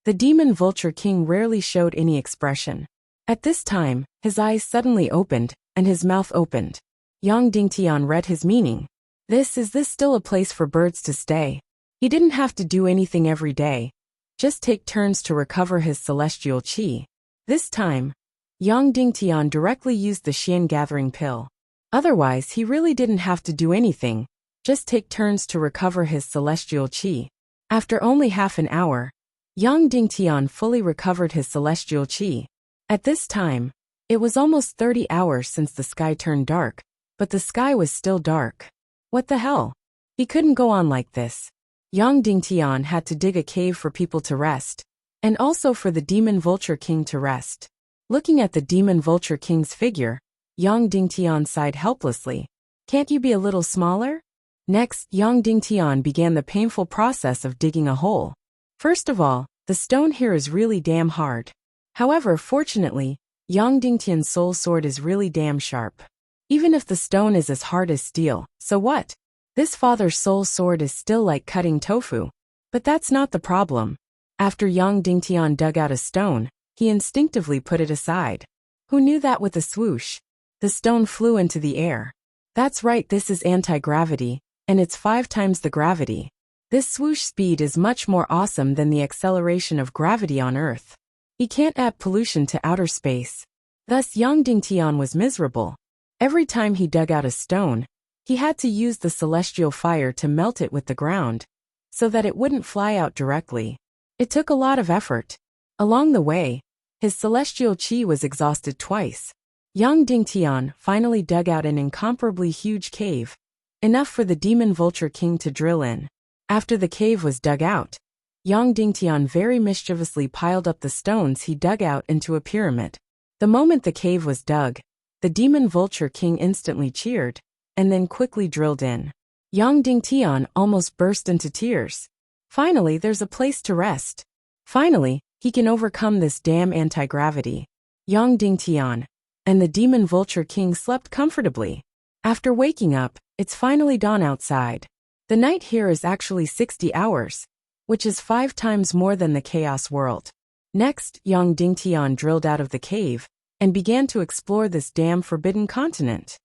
The demon vulture king rarely showed any expression. At this time, his eyes suddenly opened, and his mouth opened. Yang Dingtian read his meaning. Is this still a place for birds to stay? He didn't have to do anything every day, just take turns to recover his celestial qi. This time, Yang Dingtian directly used the Xian gathering pill. Otherwise, he really didn't have to do anything, just take turns to recover his celestial qi. After only half an hour, Yang Dingtian fully recovered his celestial qi. At this time, it was almost 30 hours since the sky turned dark, but the sky was still dark. What the hell? He couldn't go on like this. Yang Dingtian had to dig a cave for people to rest, and also for the demon vulture king to rest. Looking at the demon vulture king's figure, Yang Dingtian sighed helplessly. Can't you be a little smaller? Next, Yang Dingtian began the painful process of digging a hole. First of all, the stone here is really damn hard. However, fortunately, Yang Dingtian's soul sword is really damn sharp. Even if the stone is as hard as steel, so what? This father's soul sword is still like cutting tofu. But that's not the problem. After Yang Dingtian dug out a stone, he instinctively put it aside. Who knew that with a swoosh, the stone flew into the air? That's right, this is anti-gravity, and it's 5 times the gravity. This swoosh speed is much more awesome than the acceleration of gravity on Earth. He can't add pollution to outer space. Thus Yang Dingtian was miserable. Every time he dug out a stone, he had to use the celestial fire to melt it with the ground, so that it wouldn't fly out directly. It took a lot of effort. Along the way, his celestial qi was exhausted twice. Yang Dingtian finally dug out an incomparably huge cave, enough for the demon vulture king to drill in. After the cave was dug out, Yang Dingtian very mischievously piled up the stones he dug out into a pyramid. The moment the cave was dug, the demon vulture king instantly cheered, and then quickly drilled in. Yang Dingtian almost burst into tears. Finally, there's a place to rest. Finally, he can overcome this damn anti-gravity. Yang Dingtian and the Demon Vulture King slept comfortably. After waking up, it's finally dawn outside. The night here is actually 60 hours, which is 5 times more than the Chaos World. Next, Yang Dingtian drilled out of the cave and began to explore this damn forbidden continent.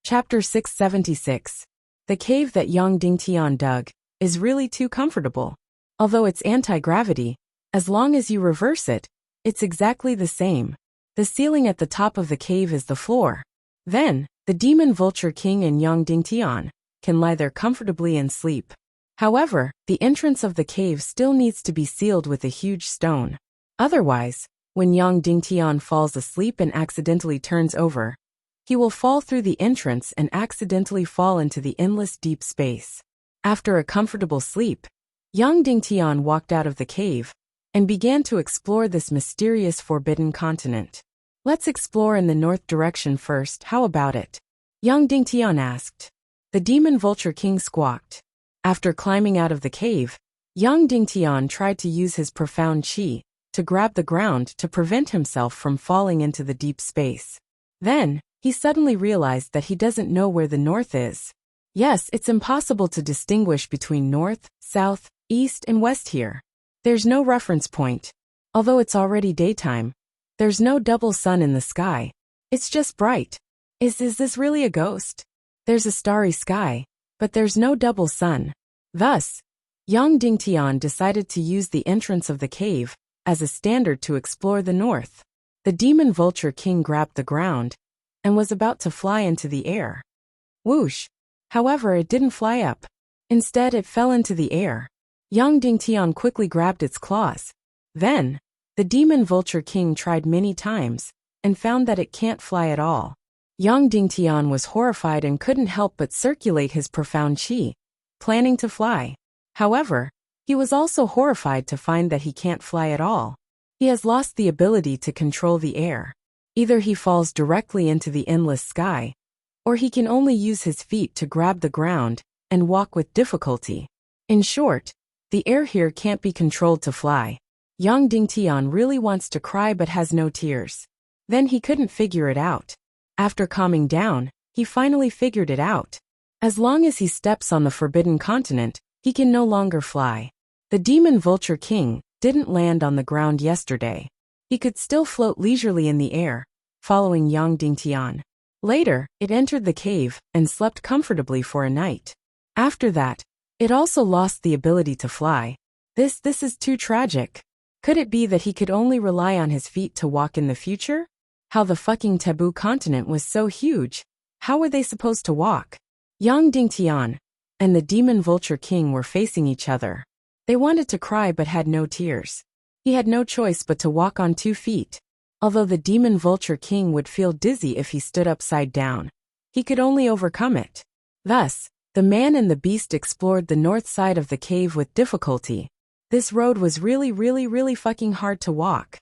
Chapter 676. The cave that Yang Dingtian dug is really too comfortable. Although it's anti-gravity, as long as you reverse it, it's exactly the same. The ceiling at the top of the cave is the floor. Then, the Demon Vulture King and Yang Dingtian can lie there comfortably and sleep. However, the entrance of the cave still needs to be sealed with a huge stone. Otherwise, when Yang Dingtian falls asleep and accidentally turns over, he will fall through the entrance and accidentally fall into the endless deep space. After a comfortable sleep, Yang Dingtian walked out of the cave and began to explore this mysterious forbidden continent. Let's explore in the north direction first, how about it? Yang Dingtian asked. The Demon Vulture King squawked. After climbing out of the cave, Yang Dingtian tried to use his profound qi to grab the ground to prevent himself from falling into the deep space. Then, he suddenly realized that he doesn't know where the north is. Yes, it's impossible to distinguish between north, south, east, and west here. There's no reference point. Although it's already daytime, there's no double sun in the sky. It's just bright. Is this really a ghost? There's a starry sky, but there's no double sun. Thus, Yang Dingtian decided to use the entrance of the cave as a standard to explore the north. The Demon Vulture King grabbed the ground and was about to fly into the air. Whoosh! However, it didn't fly up. Instead, it fell into the air. Yang Dingtian quickly grabbed its claws. Then, the Demon Vulture King tried many times and found that it can't fly at all. Yang Dingtian was horrified and couldn't help but circulate his profound qi, planning to fly. However, he was also horrified to find that he can't fly at all. He has lost the ability to control the air. Either he falls directly into the endless sky, or he can only use his feet to grab the ground and walk with difficulty. In short, the air here can't be controlled to fly. Yang Dingtian really wants to cry but has no tears. Then he couldn't figure it out. After calming down, he finally figured it out. As long as he steps on the forbidden continent, he can no longer fly. The Demon Vulture King didn't land on the ground yesterday. He could still float leisurely in the air, following Yang Dingtian. Later, it entered the cave and slept comfortably for a night. After that, it also lost the ability to fly. This is too tragic. Could it be that he could only rely on his feet to walk in the future? How the fucking taboo continent was so huge. How were they supposed to walk? Yang Dingtian and the Demon Vulture King were facing each other. They wanted to cry but had no tears. He had no choice but to walk on 2 feet. Although the Demon Vulture King would feel dizzy if he stood upside down, he could only overcome it. Thus, the man and the beast explored the north side of the cave with difficulty. This road was really fucking hard to walk.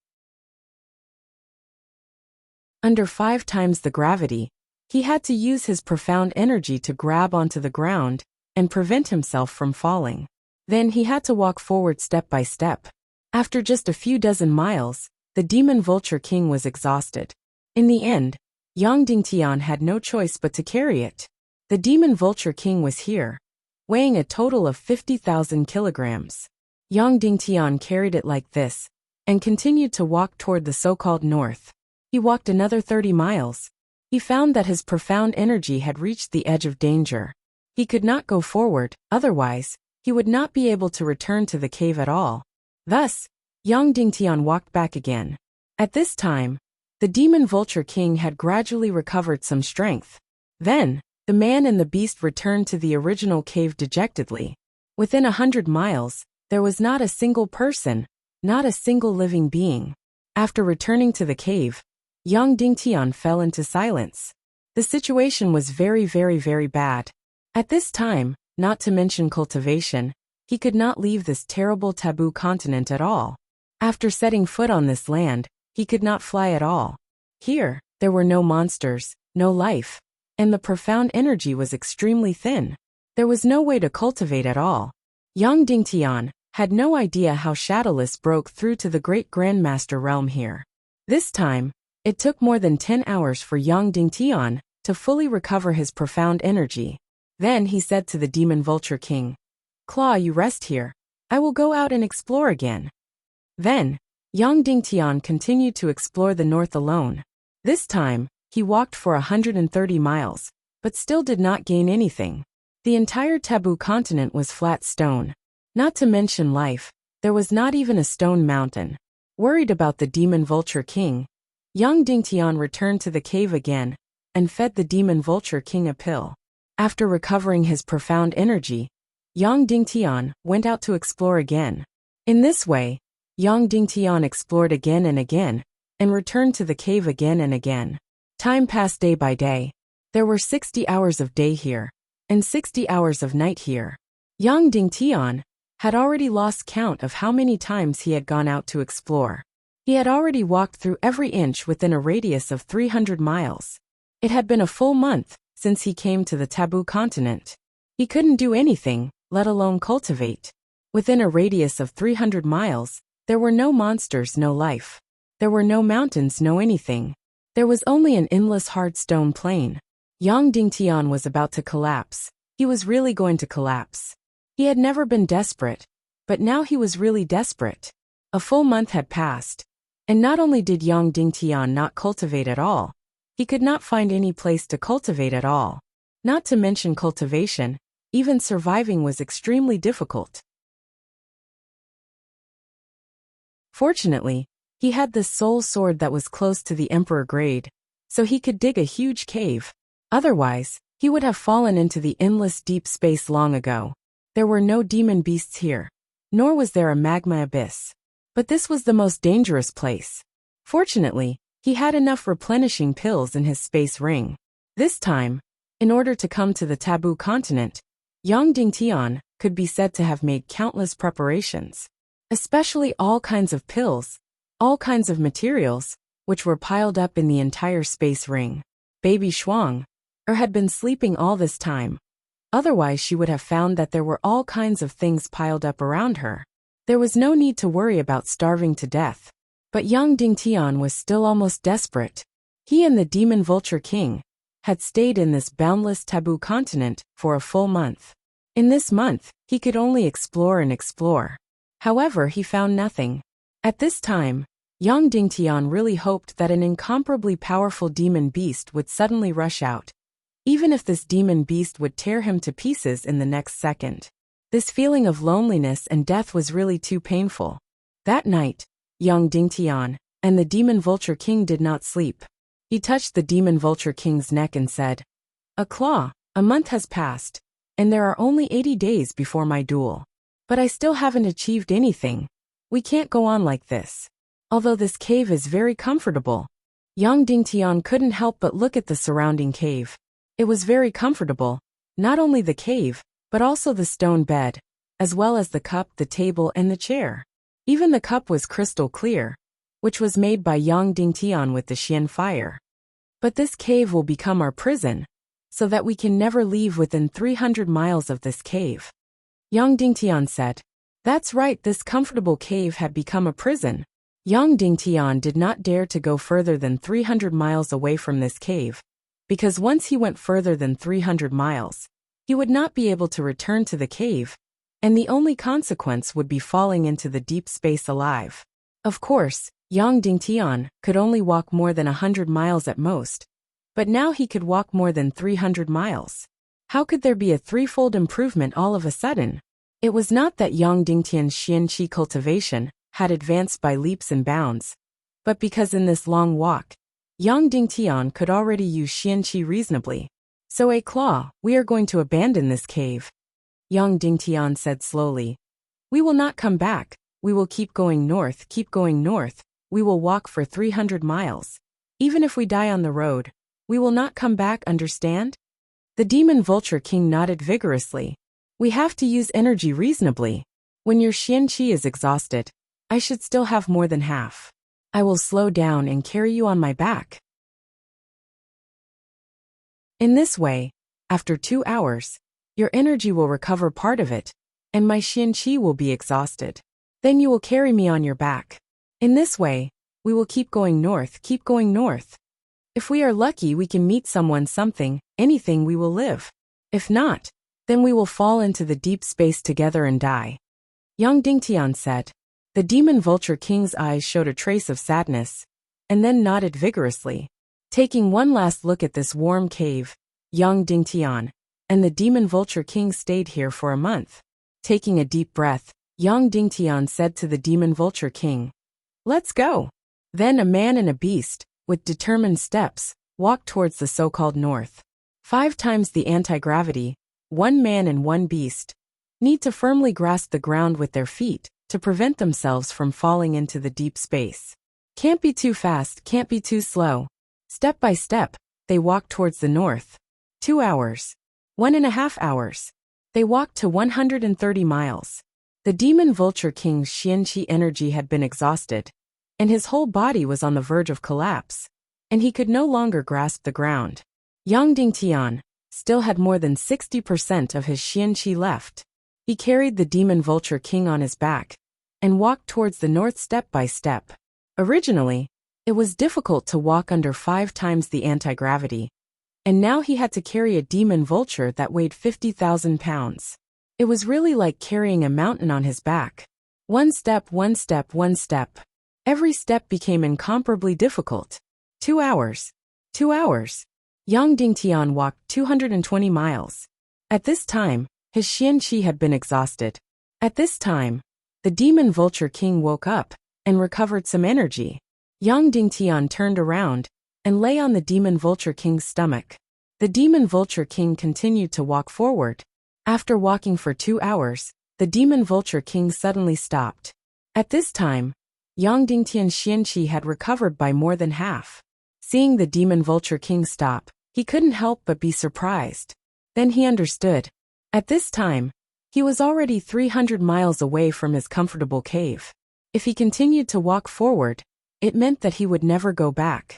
Under 5 times the gravity, he had to use his profound energy to grab onto the ground and prevent himself from falling. Then he had to walk forward step by step. After just a few dozen miles, the Demon Vulture King was exhausted. In the end, Yang Dingtian had no choice but to carry it. The Demon Vulture King was here, weighing a total of 50,000 kilograms. Yang Dingtian carried it like this, and continued to walk toward the so-called north. He walked another 30 miles. He found that his profound energy had reached the edge of danger. He could not go forward, otherwise, he would not be able to return to the cave at all. Thus, Yang Dingtian walked back again. At this time, the Demon Vulture King had gradually recovered some strength. Then, the man and the beast returned to the original cave dejectedly. Within 100 miles, there was not a single person, not a single living being. After returning to the cave, Yang Dingtian fell into silence. The situation was very bad. At this time, not to mention cultivation, he could not leave this terrible taboo continent at all. After setting foot on this land, he could not fly at all. Here, There were no monsters, no life, and the profound energy was extremely thin. There was no way to cultivate at all. Yang Dingtian had no idea how Shadowless broke through to the great Grandmaster realm here. This time, it took more than 10 hours for Yang Dingtian to fully recover his profound energy. Then he said to the Demon Vulture King, "Claw, you rest here. I will go out and explore again." Then, Yang Dingtian continued to explore the north alone. This time, he walked for 130 miles, but still did not gain anything. The entire Taboo continent was flat stone. Not to mention life, there was not even a stone mountain. Worried about the Demon Vulture King, Yang Dingtian returned to the cave again and fed the Demon Vulture King a pill. After recovering his profound energy, Yang Dingtian went out to explore again. In this way, Yang Dingtian explored again and returned to the cave again and again. Time passed day by day. There were 60 hours of day here and 60 hours of night here. Yang Dingtian had already lost count of how many times he had gone out to explore. He had already walked through every inch within a radius of 300 miles. It had been a full month since he came to the Taboo continent. He couldn't do anything, let alone cultivate. Within a radius of 300 miles, there were no monsters, no life. There were no mountains, no anything. There was only an endless hard stone plain. Yang Dingtian was about to collapse. He was really going to collapse. He had never been desperate, but now he was really desperate. A full month had passed, and not only did Yang Dingtian not cultivate at all, he could not find any place to cultivate at all. Not to mention cultivation, even surviving was extremely difficult. Fortunately, he had this soul sword that was close to the Emperor grade, so he could dig a huge cave. Otherwise, he would have fallen into the endless deep space long ago. There were no demon beasts here, nor was there a magma abyss. But this was the most dangerous place. Fortunately, he had enough replenishing pills in his space ring. This time, in order to come to the Taboo continent, Yang Dingtian could be said to have made countless preparations, especially all kinds of pills, all kinds of materials, which were piled up in the entire space ring. Baby Shuang had been sleeping all this time. Otherwise she would have found that there were all kinds of things piled up around her. There was no need to worry about starving to death. But Yang Dingtian was still almost desperate. He and the Demon Vulture King had stayed in this boundless Taboo continent for a full month. In this month, he could only explore and explore. However, he found nothing. At this time, Yang Dingtian really hoped that an incomparably powerful demon beast would suddenly rush out, even if this demon beast would tear him to pieces in the next second. This feeling of loneliness and death was really too painful. That night, Yang Dingtian and the Demon Vulture King did not sleep. He touched the Demon Vulture King's neck and said, "A claw, a month has passed, and there are only 80 days before my duel. But I still haven't achieved anything. We can't go on like this. Although this cave is very comfortable." Yang Dingtian couldn't help but look at the surrounding cave. It was very comfortable, not only the cave, but also the stone bed, as well as the cup, the table, and the chair. Even the cup was crystal clear, which was made by Yang Dingtian with the Xian fire. But this cave will become our prison, so that we can never leave within 300 miles of this cave. Yang Dingtian said. That's right, this comfortable cave had become a prison. Yang Dingtian did not dare to go further than 300 miles away from this cave, because once he went further than 300 miles, he would not be able to return to the cave, and the only consequence would be falling into the deep space alive. Of course, Yang Dingtian could only walk more than 100 miles at most, but now he could walk more than 300 miles. How could there be a threefold improvement all of a sudden? It was not that Yang Dingtian's Xian Qi cultivation had advanced by leaps and bounds, but because in this long walk, Yang Dingtian could already use Xian Qi reasonably. "So a claw, we are going to abandon this cave," Yang Dingtian said slowly. "We will not come back, we will keep going north, we will walk for 300 miles. Even if we die on the road, we will not come back, understand?" The Demon Vulture King nodded vigorously. "We have to use energy reasonably. When your Xian Qi is exhausted, I should still have more than half. I will slow down and carry you on my back." In this way, after 2 hours, your energy will recover part of it, and my xianqi will be exhausted. Then you will carry me on your back. In this way, we will keep going north, keep going north. If we are lucky, we can meet someone, something, anything, we will live. If not, then we will fall into the deep space together and die. Yang Dingtian said. The demon vulture king's eyes showed a trace of sadness, and then nodded vigorously. Taking one last look at this warm cave, Yang Dingtian and the demon vulture king stayed here for a month. Taking a deep breath, Yang Dingtian said to the demon vulture king, "Let's go." Then a man and a beast, with determined steps, walked towards the so-called north. 5 times the anti-gravity, 1 man and 1 beast, need to firmly grasp the ground with their feet to prevent themselves from falling into the deep space. Can't be too fast, can't be too slow. Step by step, they walked towards the north. 2 hours. 1.5 hours. They walked to 130 miles. The demon vulture king's xianqi energy had been exhausted, and his whole body was on the verge of collapse, and he could no longer grasp the ground. Yang Dingtian still had more than 60% of his xianqi left. He carried the demon vulture king on his back and walked towards the north step by step. Originally, it was difficult to walk under 5 times the anti-gravity, and now he had to carry a demon vulture that weighed 50,000 pounds. It was really like carrying a mountain on his back. One step, one step, one step. Every step became incomparably difficult. 2 hours. 2 hours. Yang Dingtian walked 220 miles. At this time, his xianqi had been exhausted. At this time, the demon vulture king woke up and recovered some energy. Yang Dingtian turned around and lay on the demon vulture king's stomach. The demon vulture king continued to walk forward. After walking for 2 hours, the demon vulture king suddenly stopped. At this time, Yang Dingtian's xianqi had recovered by more than half. Seeing the demon vulture king stop, he couldn't help but be surprised. Then he understood. At this time, he was already 300 miles away from his comfortable cave. If he continued to walk forward, it meant that he would never go back.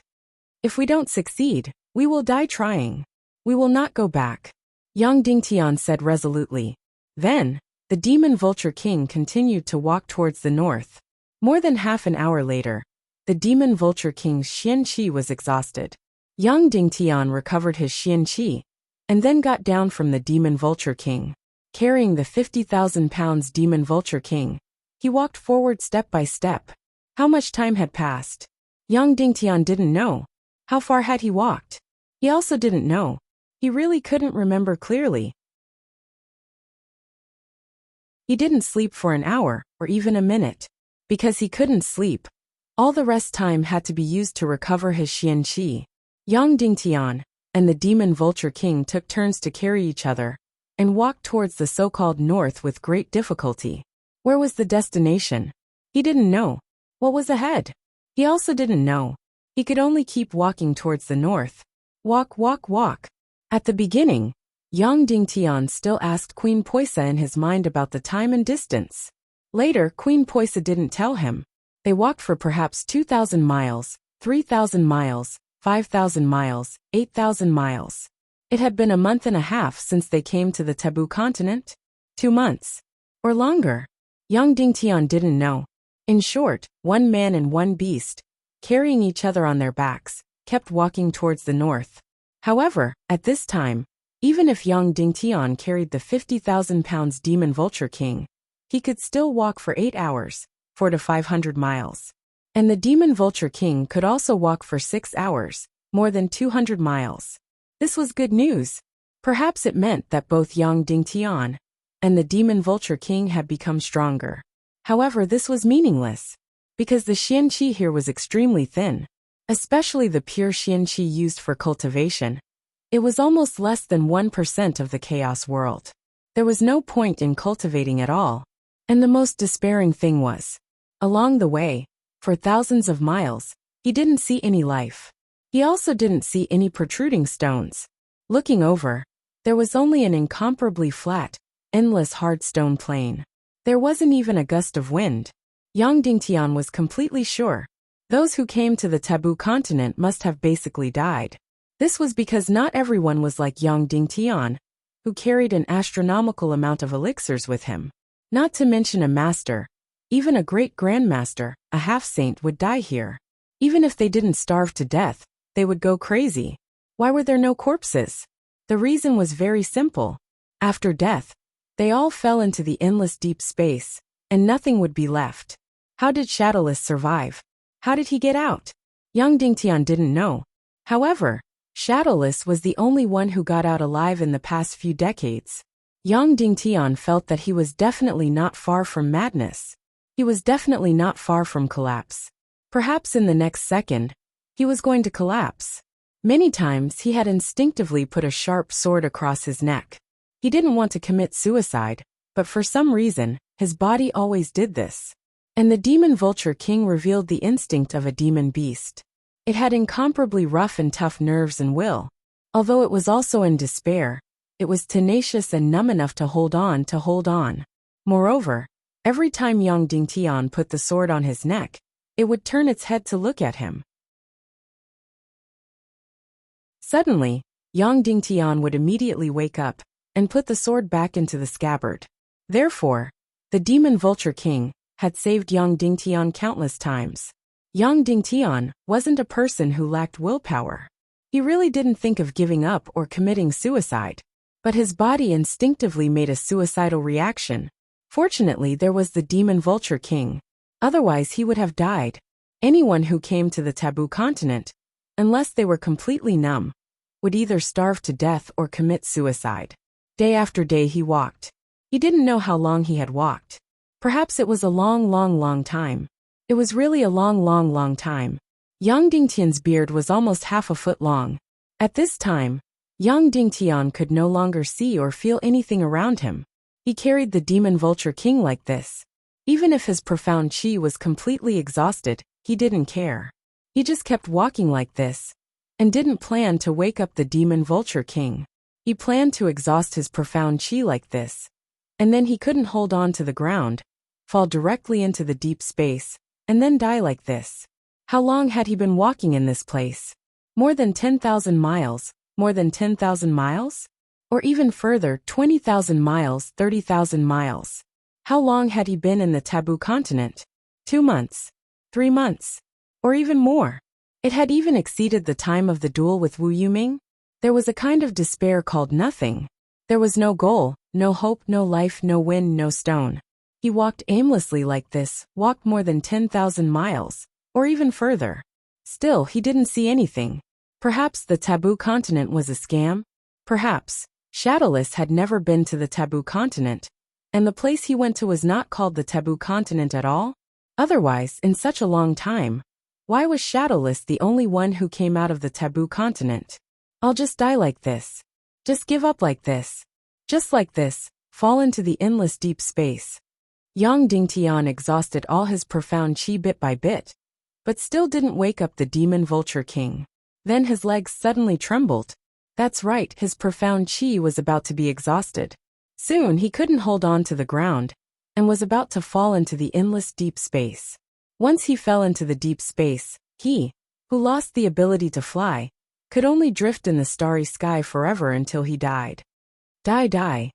If we don't succeed, we will die trying. We will not go back, Yang Dingtian said resolutely. Then, the demon vulture king continued to walk towards the north. More than half an hour later, the demon vulture king's xianqi was exhausted. Yang Dingtian recovered his xianqi, and then got down from the demon vulture king. Carrying the 50,000 pounds demon vulture king, he walked forward step by step. How much time had passed? Yang Dingtian didn't know. How far had he walked? He also didn't know. He really couldn't remember clearly. He didn't sleep for an hour, or even a minute. Because he couldn't sleep, all the rest time had to be used to recover his xianqi. Yang Dingtian and the demon vulture king took turns to carry each other and walked towards the so-called north with great difficulty. Where was the destination? He didn't know. What was ahead? He also didn't know. He could only keep walking towards the north. Walk, walk, walk. At the beginning, Yang Dingtian still asked Queen Poisa in his mind about the time and distance. Later, Queen Poisa didn't tell him. They walked for perhaps 2,000 miles, 3,000 miles, 5,000 miles, 8,000 miles. It had been a month and a half since they came to the taboo continent. 2 months. Or longer. Yang Dingtian didn't know. In short, 1 man and 1 beast, carrying each other on their backs, kept walking towards the north. However, at this time, even if Yang Dingtian carried the 50,000 pounds demon vulture king, he could still walk for 8 hours, 4 to 500 miles. And the demon vulture king could also walk for 6 hours, more than 200 miles. This was good news. Perhaps it meant that both Yang Dingtian and the demon vulture king had become stronger. However, this was meaningless, because the xianqi here was extremely thin, especially the pure xianqi used for cultivation. It was almost less than 1% of the chaos world. There was no point in cultivating at all. And the most despairing thing was, along the way, for thousands of miles, he didn't see any life. He also didn't see any protruding stones. Looking over, there was only an incomparably flat, endless hard stone plain. There wasn't even a gust of wind. Yang Dingtian was completely sure. Those who came to the taboo continent must have basically died. This was because not everyone was like Yang Dingtian, who carried an astronomical amount of elixirs with him. Not to mention a master, even a great grandmaster, a half-saint would die here. Even if they didn't starve to death, they would go crazy. Why were there no corpses? The reason was very simple. After death, they all fell into the endless deep space, and nothing would be left. How did Shadowless survive? How did he get out? Yang Dingtian didn't know. However, Shadowless was the only one who got out alive in the past few decades. Yang Dingtian felt that he was definitely not far from madness. He was definitely not far from collapse. Perhaps in the next second, he was going to collapse. Many times he had instinctively put a sharp sword across his neck. He didn't want to commit suicide, but for some reason, his body always did this. And the Demon Vulture King revealed the instinct of a demon beast. It had incomparably rough and tough nerves and will. Although it was also in despair, it was tenacious and numb enough to hold on. Moreover, every time Yang Dingtian put the sword on his neck, it would turn its head to look at him. Suddenly, Yang Dingtian would immediately wake up and put the sword back into the scabbard. Therefore, the Demon Vulture King had saved Yang Dingtian countless times. Yang Dingtian wasn't a person who lacked willpower. He really didn't think of giving up or committing suicide, but his body instinctively made a suicidal reaction. Fortunately, there was the Demon Vulture King. Otherwise, he would have died. Anyone who came to the taboo continent, unless they were completely numb, would either starve to death or commit suicide. Day after day he walked. He didn't know how long he had walked. Perhaps it was a long time. It was really a long time. Yang Dingtian's beard was almost half a foot long. At this time, Yang Dingtian could no longer see or feel anything around him. He carried the Demon Vulture King like this. Even if his profound chi was completely exhausted, he didn't care. He just kept walking like this, and didn't plan to wake up the Demon Vulture King. He planned to exhaust his profound chi like this, and then he couldn't hold on to the ground, fall directly into the deep space, and then die like this. How long had he been walking in this place? More than 10,000 miles, more than 10,000 miles? Or even further, 20,000 miles, 30,000 miles. How long had he been in the taboo continent? 2 months? 3 months? Or even more? It had even exceeded the time of the duel with Wu Yuming. There was a kind of despair called nothing. There was no goal, no hope, no life, no wind, no stone. He walked aimlessly like this, walked more than 10,000 miles, or even further. Still, he didn't see anything. Perhaps the taboo continent was a scam? Perhaps Shadowless had never been to the taboo continent, and the place he went to was not called the taboo continent at all? Otherwise, in such a long time, why was Shadowless the only one who came out of the taboo continent? I'll just die like this. Just give up like this. Just like this, fall into the endless deep space. Yang Dingtian exhausted all his profound chi bit by bit, but still didn't wake up the Demon Vulture King. Then his legs suddenly trembled. That's right, his profound chi was about to be exhausted. Soon he couldn't hold on to the ground, and was about to fall into the endless deep space. Once he fell into the deep space, he, who lost the ability to fly, could only drift in the starry sky forever until he died. Die.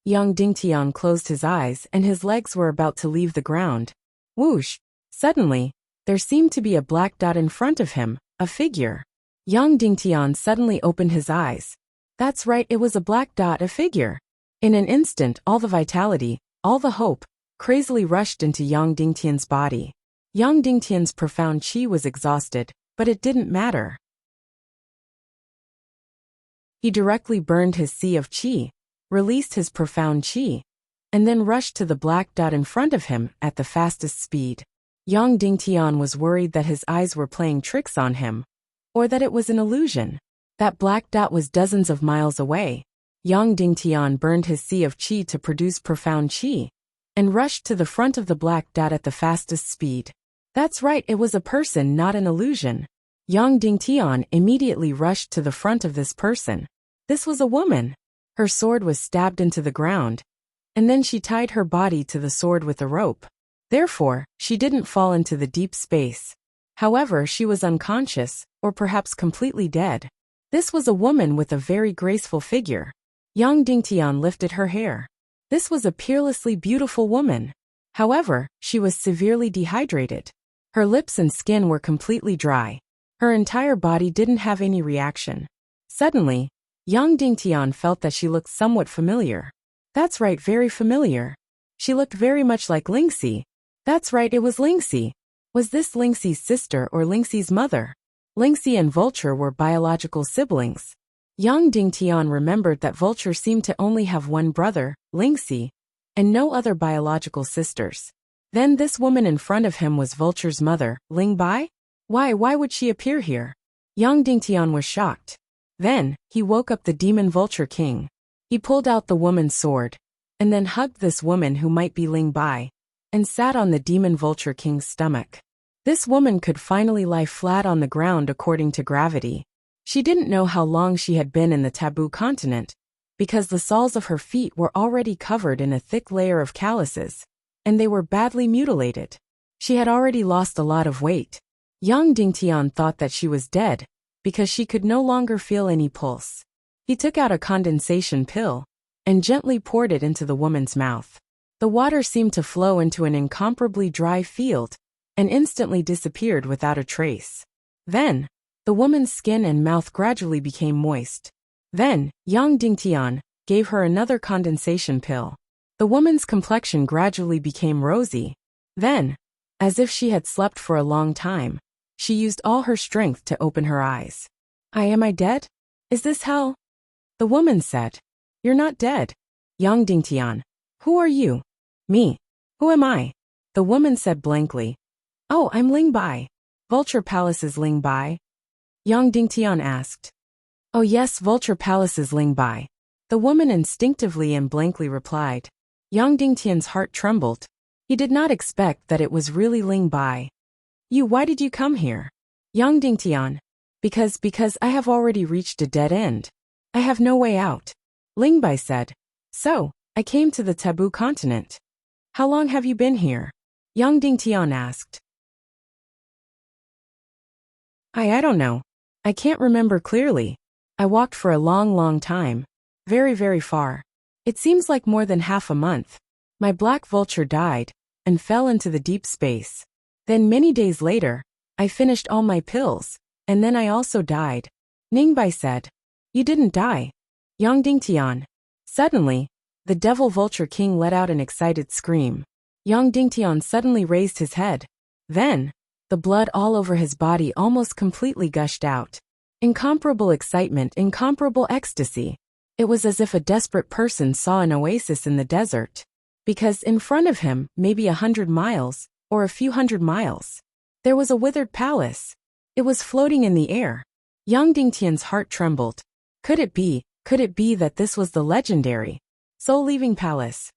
Yang Dingtian closed his eyes and his legs were about to leave the ground. Whoosh! Suddenly, there seemed to be a black dot in front of him, a figure. Yang Dingtian suddenly opened his eyes. That's right, it was a black dot, a figure. In an instant, all the vitality, all the hope, crazily rushed into Yang Dingtian's body. Yang Dingtian's profound chi was exhausted, but it didn't matter. He directly burned his sea of chi, released his profound chi, and then rushed to the black dot in front of him at the fastest speed. Yang Dingtian was worried that his eyes were playing tricks on him, or that it was an illusion. That black dot was dozens of miles away. Yang Dingtian burned his sea of chi to produce profound chi, and rushed to the front of the black dot at the fastest speed. That's right, it was a person, not an illusion. Yang Dingtian immediately rushed to the front of this person. This was a woman. Her sword was stabbed into the ground, and then she tied her body to the sword with a rope. Therefore, she didn't fall into the deep space. However, she was unconscious, or perhaps completely dead. This was a woman with a very graceful figure. Yang Dingtian lifted her hair. This was a peerlessly beautiful woman. However, she was severely dehydrated. Her lips and skin were completely dry. Her entire body didn't have any reaction. Suddenly, Yang Dingtian felt that she looked somewhat familiar. That's right, very familiar. She looked very much like Lingxi. That's right, it was Lingxi. Was this Lingxi's sister or Lingxi's mother? Lingxi and Vulture were biological siblings. Yang Dingtian remembered that Vulture seemed to only have one brother, Lingxi, and no other biological sisters. Then this woman in front of him was Vulture's mother, Ling Bai? Why would she appear here? Yang Dingtian was shocked. Then, he woke up the demon Vulture King. He pulled out the woman's sword, and then hugged this woman who might be Ling Bai, and sat on the demon Vulture King's stomach. This woman could finally lie flat on the ground according to gravity. She didn't know how long she had been in the taboo continent, because the soles of her feet were already covered in a thick layer of calluses, and they were badly mutilated. She had already lost a lot of weight. Yang Dingtian thought that she was dead, because she could no longer feel any pulse. He took out a condensation pill, and gently poured it into the woman's mouth. The water seemed to flow into an incomparably dry field, and instantly disappeared without a trace. Then, the woman's skin and mouth gradually became moist. Then, Yang Dingtian gave her another condensation pill. The woman's complexion gradually became rosy. Then, as if she had slept for a long time, she used all her strength to open her eyes. Am I dead? Is this hell? The woman said. You're not dead. Yang Dingtian. Who are you? Me. Who am I? The woman said blankly. Oh, I'm Ling Bai. Vulture Palace's Ling Bai? Yang Dingtian asked. Oh yes, Vulture Palace's Ling Bai. The woman instinctively and blankly replied. Yang Dingtian's heart trembled. He did not expect that it was really Ling Bai. Why did you come here? Yang Dingtian. Because I have already reached a dead end. I have no way out. Ling Bai said. So, I came to the taboo continent. How long have you been here? Yang Dingtian asked. I don't know. I can't remember clearly. I walked for a long time. Very far. It seems like more than half a month. My black vulture died, and fell into the deep space. Then many days later, I finished all my pills, and then I also died. Ningbai said. You didn't die. Yang Dingtian. Suddenly, the devil Vulture King let out an excited scream. Yang Dingtian suddenly raised his head. Then, the blood all over his body almost completely gushed out. Incomparable excitement, incomparable ecstasy. It was as if a desperate person saw an oasis in the desert. Because in front of him, maybe 100 miles, or a few hundred miles, there was a withered palace. It was floating in the air. Yang Dingtian's heart trembled. Could it be that this was the legendary soul-leaving palace?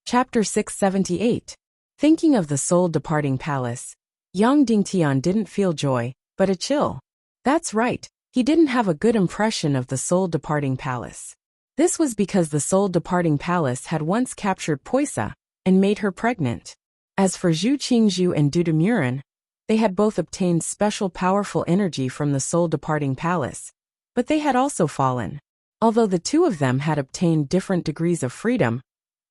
Chapter 678. Thinking of the soul-departing palace, Yang Dingtian didn't feel joy, but a chill. That's right, he didn't have a good impression of the soul-departing palace. This was because the soul-departing palace had once captured Poisa, and made her pregnant. As for Zhu Qingzhu and Dudemurin, they had both obtained special powerful energy from the soul-departing palace, but they had also fallen. Although the two of them had obtained different degrees of freedom,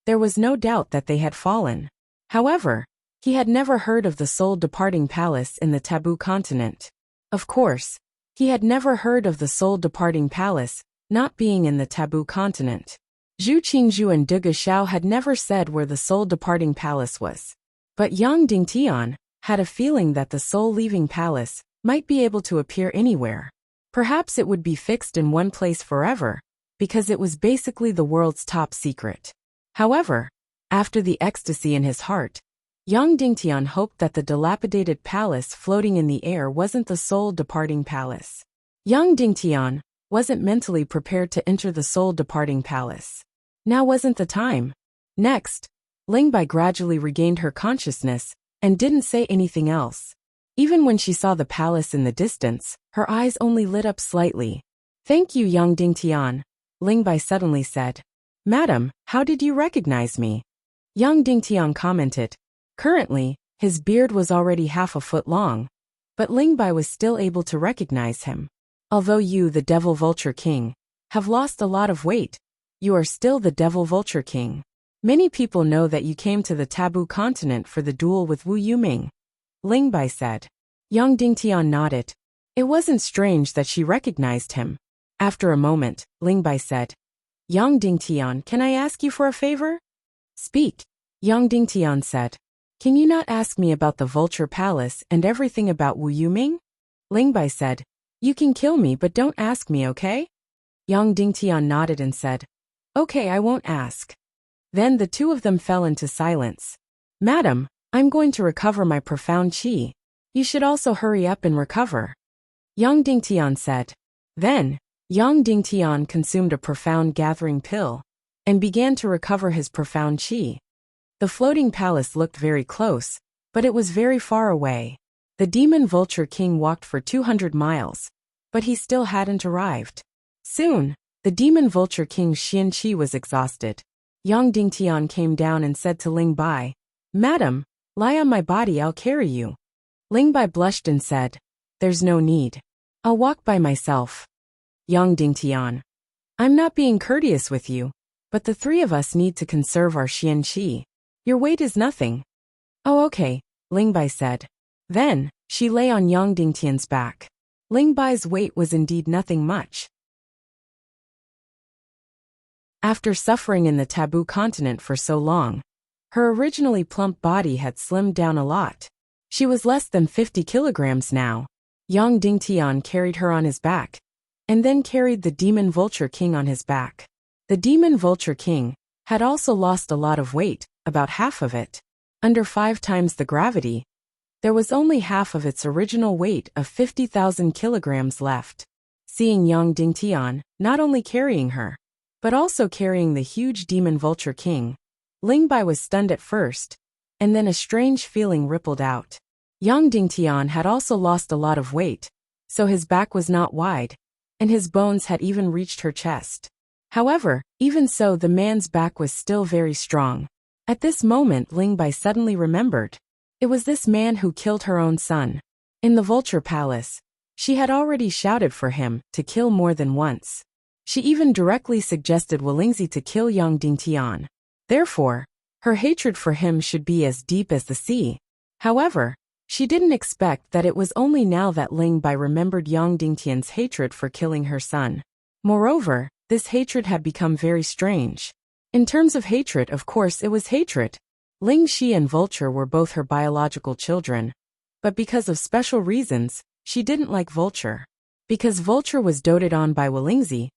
there was no doubt that they had fallen. However, he had never heard of the soul-departing palace in the taboo continent. Of course, he had never heard of the soul-departing palace not being in the taboo continent. Zhu Qingzhu and Duge Xiao had never said where the soul-departing palace was. But Yang Dingtian had a feeling that the soul-leaving palace might be able to appear anywhere. Perhaps it would be fixed in one place forever, because it was basically the world's top secret. However, after the ecstasy in his heart, Yang Dingtian hoped that the dilapidated palace floating in the air wasn't the soul-departing palace. Yang Dingtian wasn't mentally prepared to enter the soul-departing palace. Now wasn't the time. Next, Lingbai gradually regained her consciousness and didn't say anything else. Even when she saw the palace in the distance, her eyes only lit up slightly. Thank you, Yang Dingtian, Lingbai suddenly said. Madam, how did you recognize me? Yang Dingtian commented. Currently, His beard was already half a foot long, but Ling Bai was still able to recognize him. Although you, the Devil Vulture King, have lost a lot of weight, you are still the Devil Vulture King. Many people know that you came to the Taboo Continent for the duel with Wu Yuming, Ling Bai said. Yang Dingtian nodded. It wasn't strange that she recognized him. After a moment, Ling Bai said, Yang Dingtian, can I ask you for a favor? Speak, Yang Dingtian said. Can you not ask me about the Vulture Palace and everything about Wu Yuming? Ling Bai said, You can kill me but don't ask me, okay? Yang Dingtian nodded and said, Okay, I won't ask. Then the two of them fell into silence. Madam, I'm going to recover my profound qi. You should also hurry up and recover. Yang Dingtian said. Then, Yang Dingtian consumed a profound gathering pill and began to recover his profound qi. The floating palace looked very close, but it was very far away. The Demon Vulture King walked for 200 miles, but he still hadn't arrived. Soon, the Demon Vulture King's Xian Qi was exhausted. Yang Dingtian came down and said to Ling Bai, Madam, lie on my body, I'll carry you. Ling Bai blushed and said, There's no need. I'll walk by myself. Yang Dingtian, I'm not being courteous with you, but the three of us need to conserve our Xian Qi. Your weight is nothing. Oh, okay, Ling Bai said. Then, she lay on Yang Dingtian's back. Ling Bai's weight was indeed nothing much. After suffering in the Taboo Continent for so long, her originally plump body had slimmed down a lot. She was less than 50 kilograms now. Yang Dingtian carried her on his back, and then carried the Demon Vulture King on his back. The Demon Vulture King had also lost a lot of weight, about half of it. Under 5 times the gravity, there was only half of its original weight of 50,000 kilograms left. Seeing Yang Dingtian not only carrying her, but also carrying the huge Demon Vulture King, Ling Bai was stunned at first, and then a strange feeling rippled out. Yang Dingtian had also lost a lot of weight, so his back was not wide, and his bones had even reached her chest. However, even so, the man's back was still very strong. At this moment, Ling Bai suddenly remembered. It was this man who killed her own son. In the Vulture Palace, she had already shouted for him to kill more than once. She even directly suggested Walingzi to kill Yang Dingtian. Therefore, her hatred for him should be as deep as the sea. However, she didn't expect that it was only now that Ling Bai remembered Yang Dingtian's hatred for killing her son. Moreover, this hatred had become very strange. In terms of hatred, of course, it was hatred. Ling Shi and Vulture were both her biological children, but because of special reasons, she didn't like Vulture. Because Vulture was doted on by Walingzi,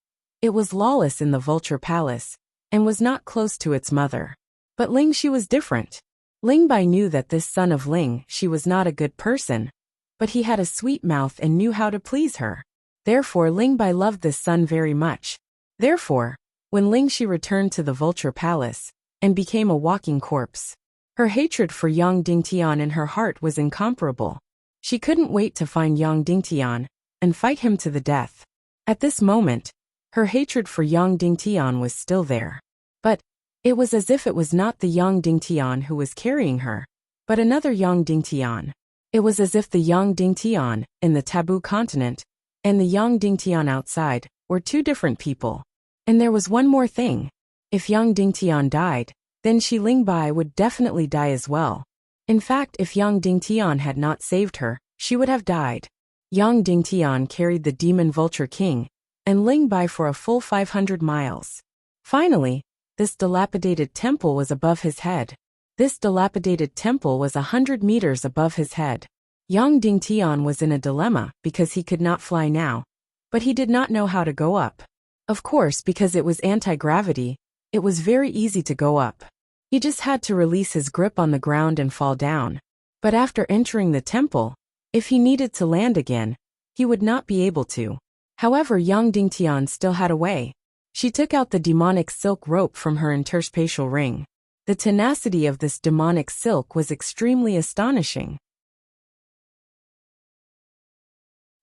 it was lawless in the Vulture Palace, and was not close to its mother. But Ling Shi was different. Ling Bai knew that this son of Ling Shi was not a good person, but he had a sweet mouth and knew how to please her. Therefore Ling Bai loved this son very much. Therefore, when Ling Shi returned to the Vulture Palace, and became a walking corpse, her hatred for Yang Dingtian in her heart was incomparable. She couldn't wait to find Yang Dingtian, and fight him to the death. At this moment, her hatred for Yang Dingtian was still there. But, it was as if it was not the Yang Dingtian who was carrying her, but another Yang Dingtian. It was as if the Yang Dingtian in the Taboo Continent and the Yang Dingtian outside were two different people. And there was one more thing. If Yang Dingtian died, then Shi Ling Bai would definitely die as well. In fact, if Yang Dingtian had not saved her, she would have died. Yang Dingtian carried the Demon Vulture King and Ling Bai for a full 500 miles. Finally, this dilapidated temple was above his head. This dilapidated temple was 100 meters above his head. Yang Dingtian was in a dilemma because he could not fly now, but he did not know how to go up. Of course, because it was anti-gravity, it was very easy to go up. He just had to release his grip on the ground and fall down. But after entering the temple, if he needed to land again, he would not be able to. However, Yang Dingtian still had a way. She took out the demonic silk rope from her interspatial ring. The tenacity of this demonic silk was extremely astonishing.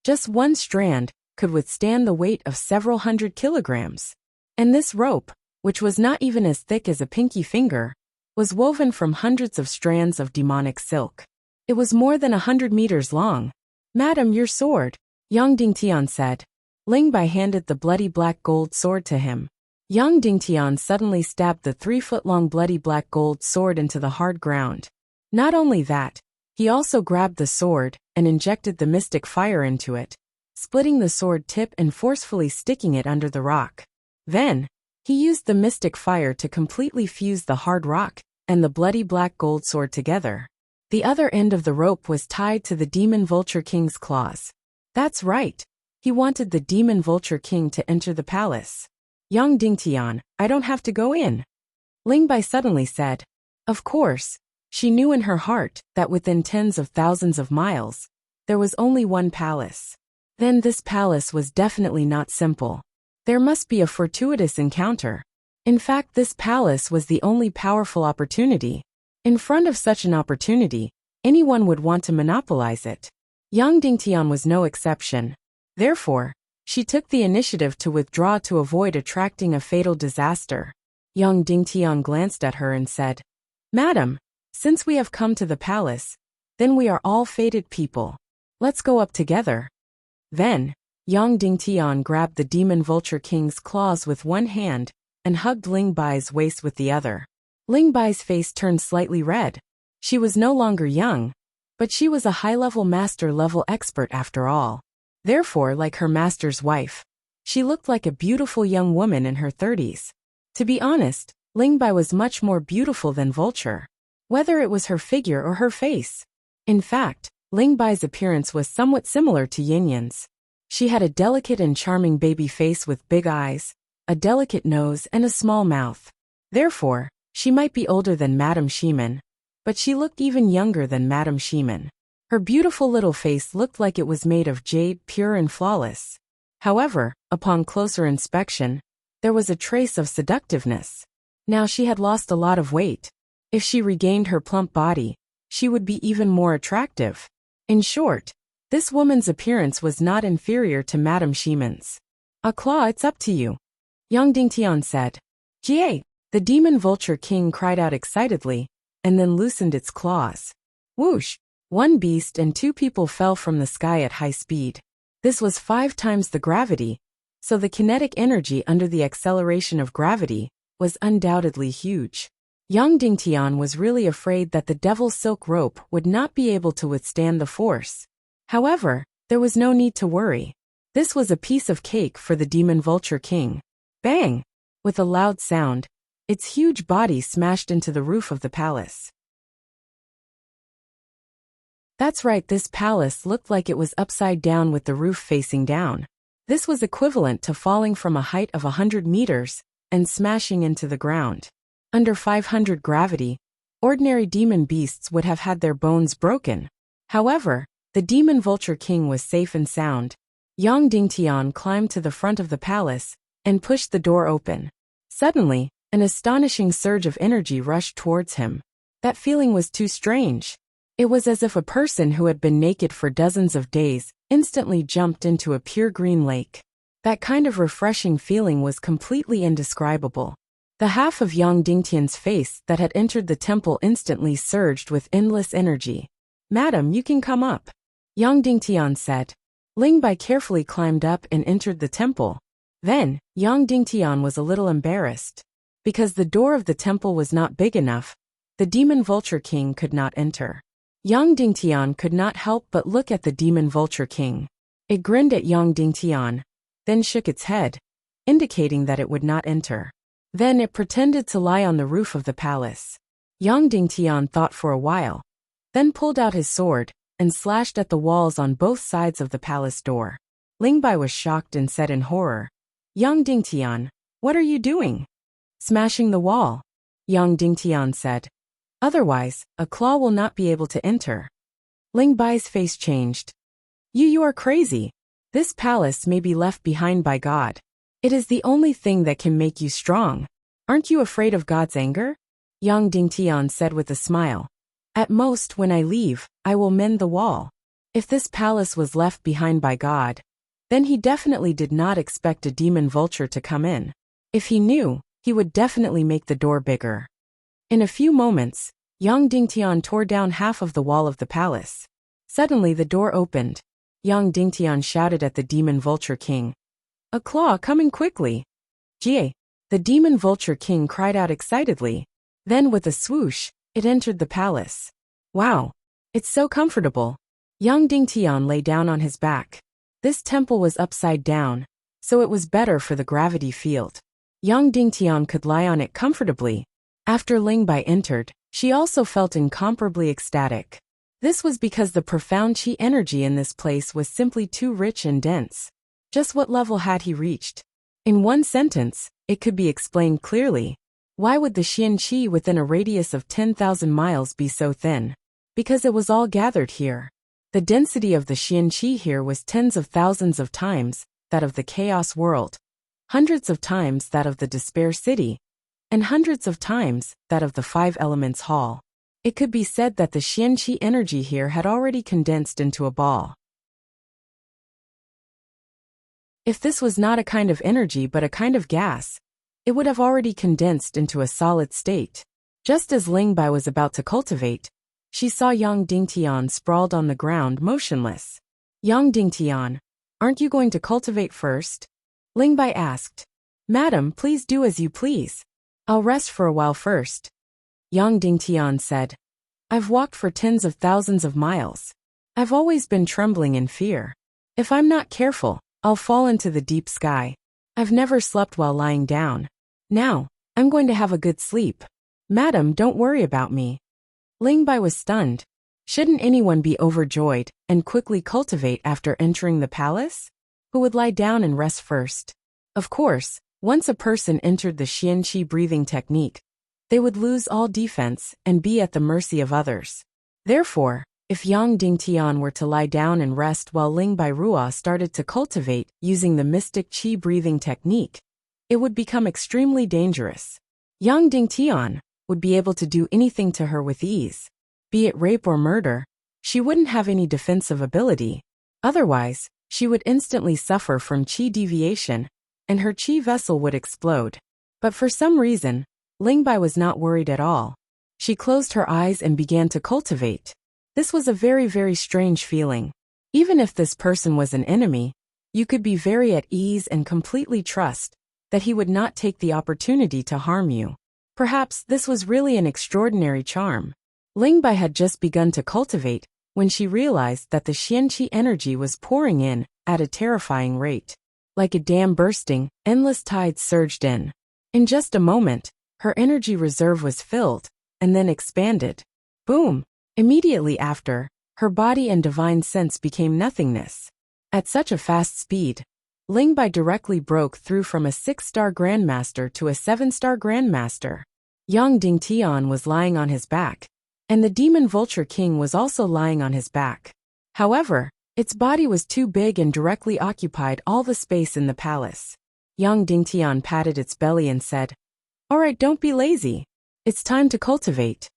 Just one strand could withstand the weight of several hundred kilograms. And this rope, which was not even as thick as a pinky finger, was woven from hundreds of strands of demonic silk. It was more than 100 meters long. "Madam, your sword," Yang Dingtian said. Ling Bai handed the bloody black gold sword to him. Yang Dingtian suddenly stabbed the 3-foot-long bloody black gold sword into the hard ground. Not only that, he also grabbed the sword and injected the mystic fire into it, splitting the sword tip and forcefully sticking it under the rock. Then, he used the mystic fire to completely fuse the hard rock and the bloody black gold sword together. The other end of the rope was tied to the Demon Vulture King's claws. That's right. He wanted the Demon Vulture King to enter the palace. "Yang Dingtian, I don't have to go in," Ling Bai suddenly said. Of course, she knew in her heart that within tens of thousands of miles, there was only one palace. Then this palace was definitely not simple. There must be a fortuitous encounter. In fact, this palace was the only powerful opportunity. In front of such an opportunity, anyone would want to monopolize it. Yang Dingtian was no exception. Therefore, she took the initiative to withdraw to avoid attracting a fatal disaster. Yang Dingtian glanced at her and said, "Madam, since we have come to the palace, then we are all fated people. Let's go up together." Then, Yang Dingtian grabbed the Demon Vulture King's claws with one hand and hugged Ling Bai's waist with the other. Ling Bai's face turned slightly red. She was no longer young, but she was a high-level master-level expert after all. Therefore, like her master's wife, she looked like a beautiful young woman in her 30s. To be honest, Ling Bai was much more beautiful than Vulture, whether it was her figure or her face. In fact, Ling Bai's appearance was somewhat similar to Yin Yan's. She had a delicate and charming baby face with big eyes, a delicate nose and a small mouth. Therefore, she might be older than Madame Shiman, but she looked even younger than Madame Shiman. Her beautiful little face looked like it was made of jade, pure and flawless. However, upon closer inspection, there was a trace of seductiveness. Now she had lost a lot of weight. If she regained her plump body, she would be even more attractive. In short, this woman's appearance was not inferior to Madame Shiman's. "A claw, it's up to you," Yang Dingtian said. "Jie!" The Demon Vulture King cried out excitedly, and then loosened its claws. Whoosh! One beast and 2 people fell from the sky at high speed. This was 5 times the gravity, so the kinetic energy under the acceleration of gravity was undoubtedly huge. Yang Dingtian was really afraid that the Devil's Silk Rope would not be able to withstand the force. However, there was no need to worry. This was a piece of cake for the Demon Vulture King. Bang! With a loud sound, its huge body smashed into the roof of the palace. That's right, this palace looked like it was upside down with the roof facing down. This was equivalent to falling from a height of 100 meters and smashing into the ground. Under 500 gravity, ordinary demon beasts would have had their bones broken. However, the Demon Vulture King was safe and sound. Yang Dingtian climbed to the front of the palace and pushed the door open. Suddenly, an astonishing surge of energy rushed towards him. That feeling was too strange. It was as if a person who had been naked for dozens of days instantly jumped into a pure green lake. That kind of refreshing feeling was completely indescribable. The half of Yang Dingtian's face that had entered the temple instantly surged with endless energy. "Madam, you can come up," Yang Dingtian said. Ling Bai carefully climbed up and entered the temple. Then, Yang Dingtian was a little embarrassed. Because the door of the temple was not big enough, the Demon Vulture King could not enter. Yang Dingtian could not help but look at the Demon Vulture King. It grinned at Yang Dingtian, then shook its head, indicating that it would not enter. Then it pretended to lie on the roof of the palace. Yang Dingtian thought for a while, then pulled out his sword and slashed at the walls on both sides of the palace door. Ling Bai was shocked and said in horror, "Yang Dingtian, what are you doing?" "Smashing the wall," Yang Dingtian said. "Otherwise, a claw will not be able to enter." Ling Bai's face changed. You are crazy. This palace may be left behind by God. It is the only thing that can make you strong. Aren't you afraid of God's anger?" Yang Dingtian said with a smile. "At most, when I leave, I will mend the wall." If this palace was left behind by God, then he definitely did not expect a demon vulture to come in. If he knew, he would definitely make the door bigger. In a few moments, Yang Dingtian tore down half of the wall of the palace. Suddenly the door opened. Yang Dingtian shouted at the Demon Vulture King. "A claw coming quickly!" "Jie!" The Demon Vulture King cried out excitedly. Then with a swoosh, it entered the palace. "Wow! It's so comfortable." Yang Dingtian lay down on his back. This temple was upside down, so it was better for the gravity field. Yang Dingtian could lie on it comfortably. After Ling Bai entered, she also felt incomparably ecstatic. This was because the profound qi energy in this place was simply too rich and dense. Just what level had he reached? In one sentence, it could be explained clearly. Why would the Xian qi within a radius of 10,000 miles be so thin? Because it was all gathered here. The density of the Xian qi here was tens of thousands of times that of the Chaos World, hundreds of times that of the Despair City, and hundreds of times that of the Five Elements Hall. It could be said that the Xian qi energy here had already condensed into a ball. If this was not a kind of energy but a kind of gas, it would have already condensed into a solid state. Just as Ling Bai was about to cultivate, she saw Yang Dingtian sprawled on the ground motionless. "Yang Dingtian, aren't you going to cultivate first?" Ling Bai asked. "Madam, please do as you please. I'll rest for a while first." Yang Dingtian said, "I've walked for tens of thousands of miles. I've always been trembling in fear. If I'm not careful, I'll fall into the deep sky. I've never slept while lying down. Now, I'm going to have a good sleep. Madam, don't worry about me." Ling Bai was stunned. Shouldn't anyone be overjoyed and quickly cultivate after entering the palace? Who would lie down and rest first? Of course, once a person entered the Xian qi breathing technique, they would lose all defense and be at the mercy of others. Therefore, if Yang Dingtian were to lie down and rest while Ling Bai Rua started to cultivate using the mystic qi breathing technique, it would become extremely dangerous. Yang Dingtian would be able to do anything to her with ease. Be it rape or murder, she wouldn't have any defensive ability. Otherwise, she would instantly suffer from qi deviation, and her qi vessel would explode. But for some reason, Ling Bai was not worried at all. She closed her eyes and began to cultivate. This was a very, very strange feeling. Even if this person was an enemy, you could be very at ease and completely trust that he would not take the opportunity to harm you. Perhaps this was really an extraordinary charm. Ling Bai had just begun to cultivate when she realized that the Xian qi energy was pouring in at a terrifying rate. Like a dam bursting, endless tides surged in. In just a moment, her energy reserve was filled, and then expanded. Boom! Immediately after, her body and divine sense became nothingness. At such a fast speed, Ling Bai directly broke through from a 6-star Grandmaster to a 7-star Grandmaster. Yang Dingtian was lying on his back, and the Demon Vulture King was also lying on his back. However, its body was too big and directly occupied all the space in the palace. Yang Dingtian patted its belly and said, "Alright, don't be lazy. It's time to cultivate."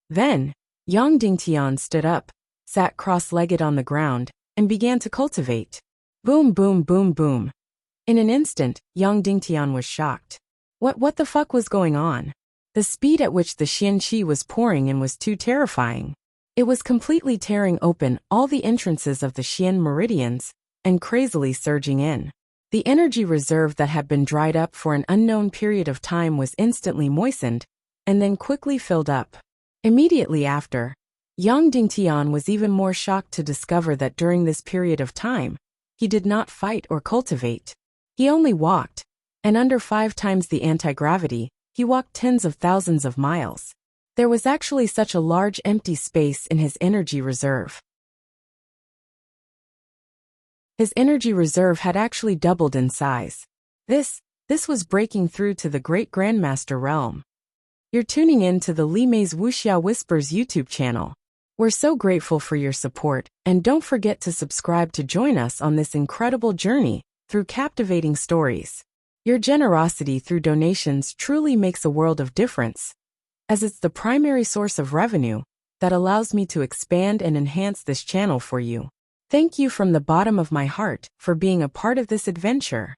Then, Yang Dingtian stood up, sat cross-legged on the ground, and began to cultivate. Boom, boom, boom, boom. In an instant, Yang Dingtian was shocked. What the fuck was going on? The speed at which the Xian qi was pouring in was too terrifying. It was completely tearing open all the entrances of the Xian meridians and crazily surging in. The energy reserve that had been dried up for an unknown period of time was instantly moistened and then quickly filled up. Immediately after, Yang Dingtian was even more shocked to discover that during this period of time, he did not fight or cultivate. He only walked, and under 5 times the anti-gravity, he walked tens of thousands of miles. There was actually such a large empty space in his energy reserve. His energy reserve had actually doubled in size. This was breaking through to the Great Grandmaster realm. You're tuning in to the Li Mei's Wuxia Whispers YouTube channel. We're so grateful for your support, and don't forget to subscribe to join us on this incredible journey through captivating stories. Your generosity through donations truly makes a world of difference, as it's the primary source of revenue that allows me to expand and enhance this channel for you. Thank you from the bottom of my heart for being a part of this adventure.